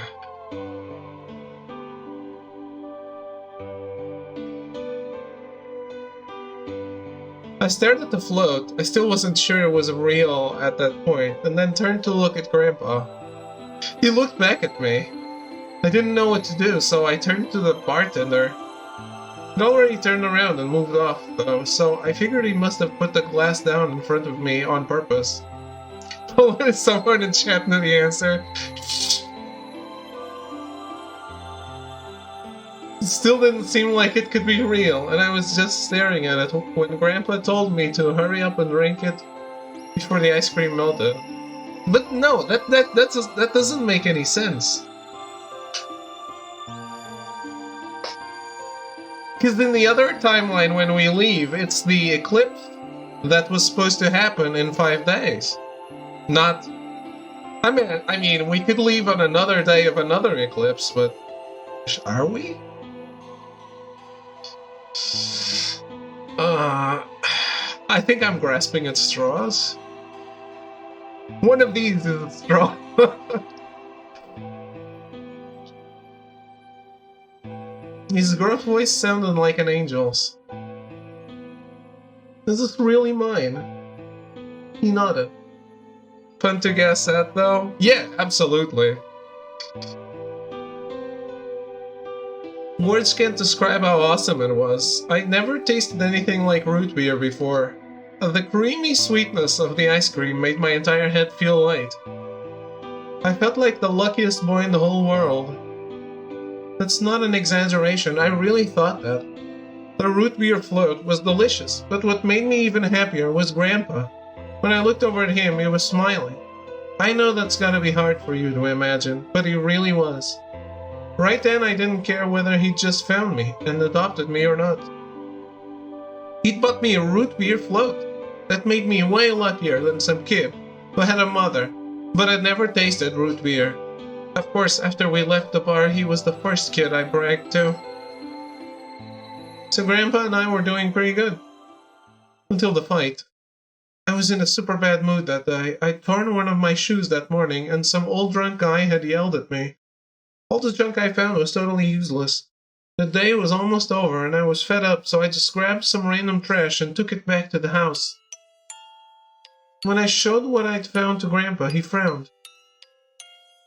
I stared at the float. I still wasn't sure it was real at that point, and then turned to look at Grandpa. He looked back at me. I didn't know what to do, so I turned to the bartender. He'd already turned around and moved off, though, so I figured he must have put the glass down in front of me on purpose. What if someone in chat knew the answer? It still didn't seem like it could be real, and I was just staring at it when Grandpa told me to hurry up and drink it before the ice cream melted. But no, that doesn't make any sense. Because in the other timeline when we leave, it's the eclipse that was supposed to happen in 5 days. Not... I mean, we could leave on another day of another eclipse, but... Are we? I think I'm grasping at straws. One of these is a straw. His gruff voice sounded like an angel's. Is this really mine? He nodded. Fun to guess at, though? Yeah, absolutely. Words can't describe how awesome it was. I'd never tasted anything like root beer before. The creamy sweetness of the ice cream made my entire head feel light. I felt like the luckiest boy in the whole world. That's not an exaggeration, I really thought that. The root beer float was delicious, but what made me even happier was Grandpa. When I looked over at him, he was smiling. I know that's gotta be hard for you to imagine, but he really was. Right then, I didn't care whether he'd just found me and adopted me or not. He'd bought me a root beer float. That made me way luckier than some kid who had a mother, but had never tasted root beer. Of course, after we left the bar, he was the first kid I bragged to. So Grandpa and I were doing pretty good. Until the fight. I was in a super bad mood that day. I'd torn one of my shoes that morning, and some old drunk guy had yelled at me. All the junk I found was totally useless. The day was almost over, and I was fed up, so I just grabbed some random trash and took it back to the house. When I showed what I'd found to Grandpa, he frowned.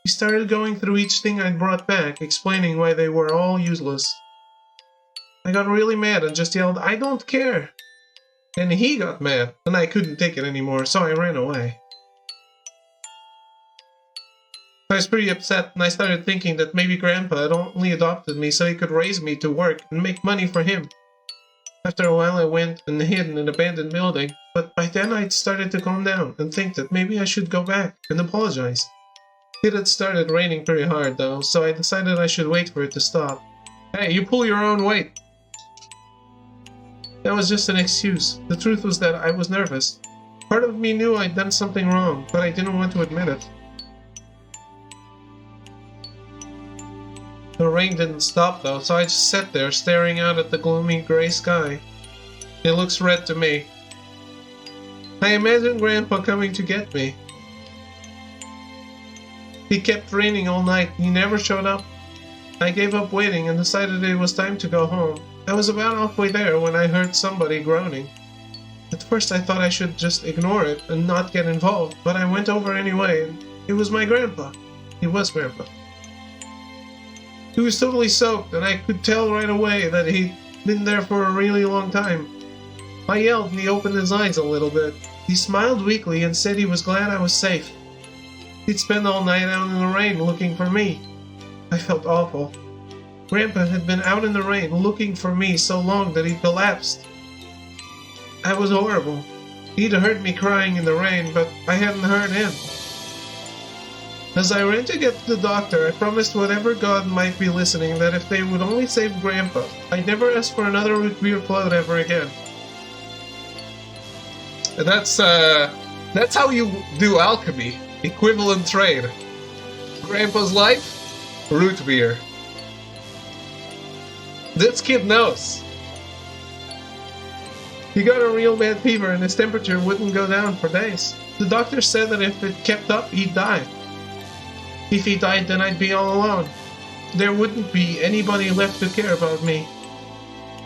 He started going through each thing I'd brought back, explaining why they were all useless. I got really mad and just yelled, "I don't care!" And he got mad, and I couldn't take it anymore, so I ran away. I was pretty upset, and I started thinking that maybe Grandpa had only adopted me so he could raise me to work and make money for him. After a while I went and hid in an abandoned building, but by then I'd started to calm down and think that maybe I should go back and apologize. It had started raining pretty hard though, so I decided I should wait for it to stop. Hey, you pull your own weight! That was just an excuse. The truth was that I was nervous. Part of me knew I'd done something wrong, but I didn't want to admit it. The rain didn't stop though, so I just sat there staring out at the gloomy gray sky. It looks red to me. I imagined Grandpa coming to get me. It kept raining all night. He never showed up. I gave up waiting and decided it was time to go home. I was about halfway there when I heard somebody groaning. At first I thought I should just ignore it and not get involved, but I went over anyway, and it was my grandpa. He was Grandpa. He was totally soaked, and I could tell right away that he'd been there for a really long time. I yelled and he opened his eyes a little bit. He smiled weakly and said he was glad I was safe. He'd spend all night out in the rain looking for me. I felt awful. Grandpa had been out in the rain looking for me so long that he collapsed. I was horrible. He'd heard me crying in the rain, but I hadn't heard him. As I ran to get to the doctor, I promised whatever god might be listening that if they would only save Grandpa, I'd never ask for another root beer float ever again. That's how you do alchemy. Equivalent trade. Grandpa's life, root beer. This kid knows. He got a real bad fever and his temperature wouldn't go down for days. The doctor said that if it kept up, he'd die. If he died, then I'd be all alone. There wouldn't be anybody left to care about me.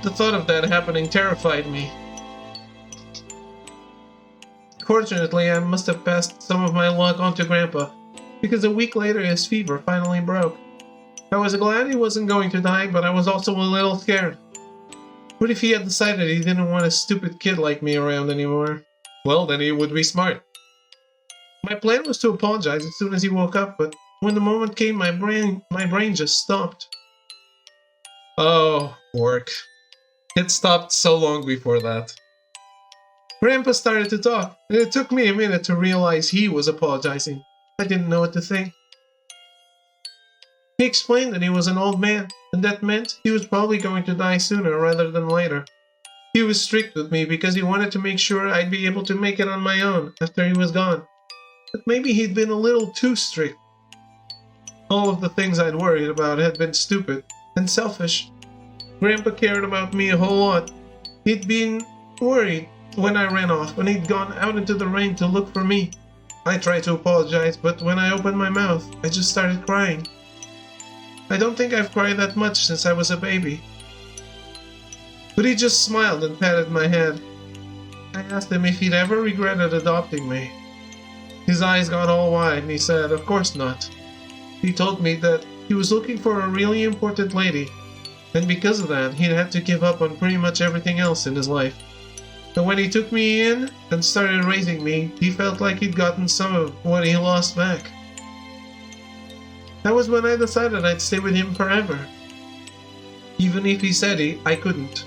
The thought of that happening terrified me. Fortunately, I must have passed some of my luck on to Grandpa, because a week later his fever finally broke. I was glad he wasn't going to die, but I was also a little scared. What if he had decided he didn't want a stupid kid like me around anymore? Well, then he would be smart. My plan was to apologize as soon as he woke up, but when the moment came, my brain just stopped. Oh, work. It stopped so long before that. Grandpa started to talk, and it took me a minute to realize he was apologizing. I didn't know what to think. He explained that he was an old man, and that meant he was probably going to die sooner rather than later. He was strict with me because he wanted to make sure I'd be able to make it on my own after he was gone. But maybe he'd been a little too strict. All of the things I'd worried about had been stupid and selfish. Grandpa cared about me a whole lot. He'd been worried when I ran off, and he'd gone out into the rain to look for me. I tried to apologize, but when I opened my mouth, I just started crying. I don't think I've cried that much since I was a baby. But he just smiled and patted my head. I asked him if he'd ever regretted adopting me. His eyes got all wide and he said, "Of course not." He told me that he was looking for a really important lady, and because of that, he'd had to give up on pretty much everything else in his life. But when he took me in and started raising me, he felt like he'd gotten some of what he lost back. That was when I decided I'd stay with him forever. Even if he said I couldn't.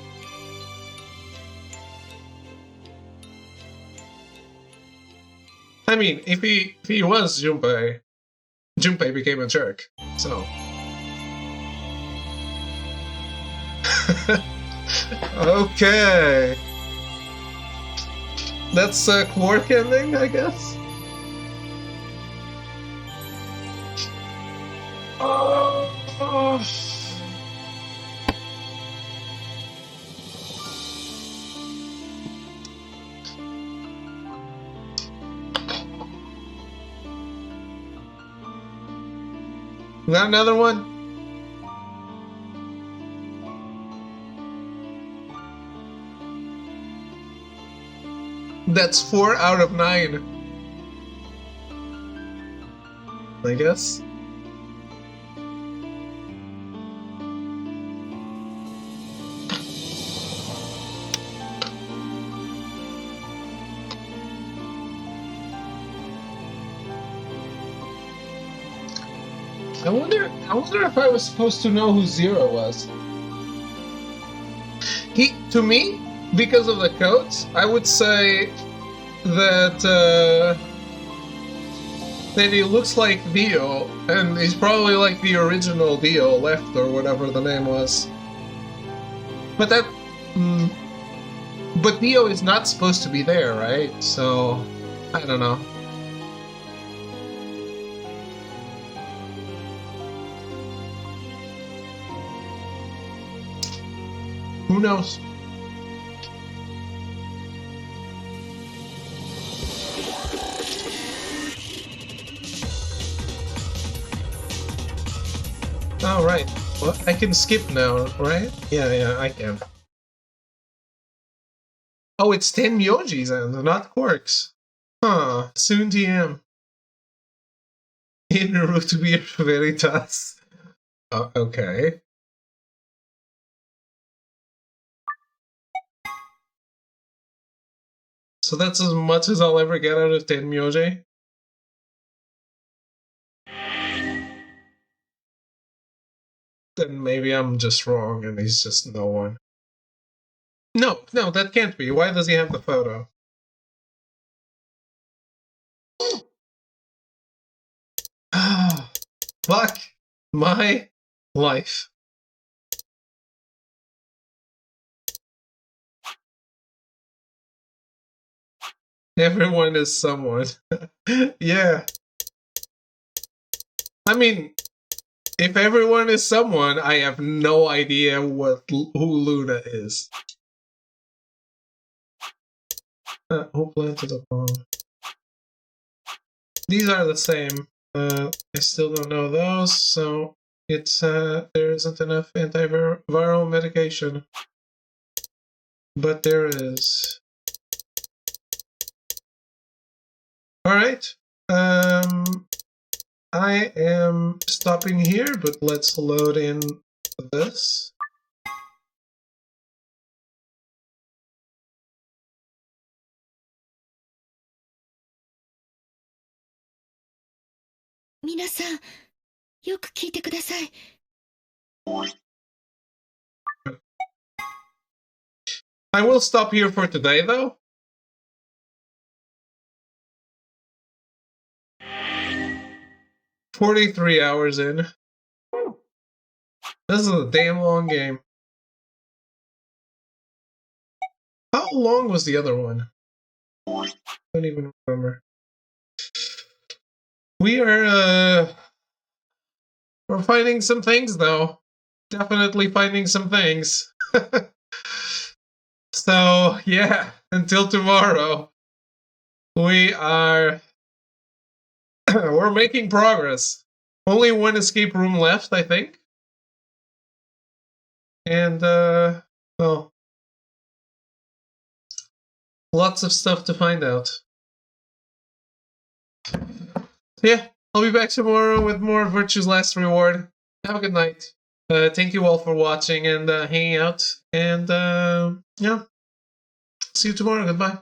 I mean, if he was Junpei became a jerk, so... Okay. That's a Quark ending, I guess? Oh. Got another one? That's 4 out of 9. I guess. I wonder if I was supposed to know who Zero was. To me, because of the codes, I would say that he looks like Dio, and he's probably like the original Dio left, or whatever the name was. But that... But Neo is not supposed to be there, right? So, I don't know. Who knows? Oh, right. Well, I can skip now, right? Yeah, I can. Oh, it's 10 Myojis and not quirks. Huh, soon TM. In route to be Veritas. Okay. So that's as much as I'll ever get out of 10 Myoji? Then maybe I'm just wrong and he's just no one. No, that can't be. Why does he have the photo? Ah, fuck my life. Everyone is someone. Yeah. I mean, if everyone is someone, I have no idea who Luna is. Who planted a bomb? These are the same. I still don't know those, so it's there isn't enough antiviral medication. But there is. Alright. I am stopping here, but let's load in this. Minasan, よく聞いてください. I will stop here for today, though. "43 hours in. This is a damn long game. How long was the other one? I don't even remember. We're finding some things, though. Definitely finding some things. So, yeah, until tomorrow, we are... we're making progress. Only one escape room left, I think. And, well, lots of stuff to find out. Yeah, I'll be back tomorrow with more Virtue's Last Reward. Have a good night. Thank you all for watching and hanging out. And, yeah. See you tomorrow. Goodbye.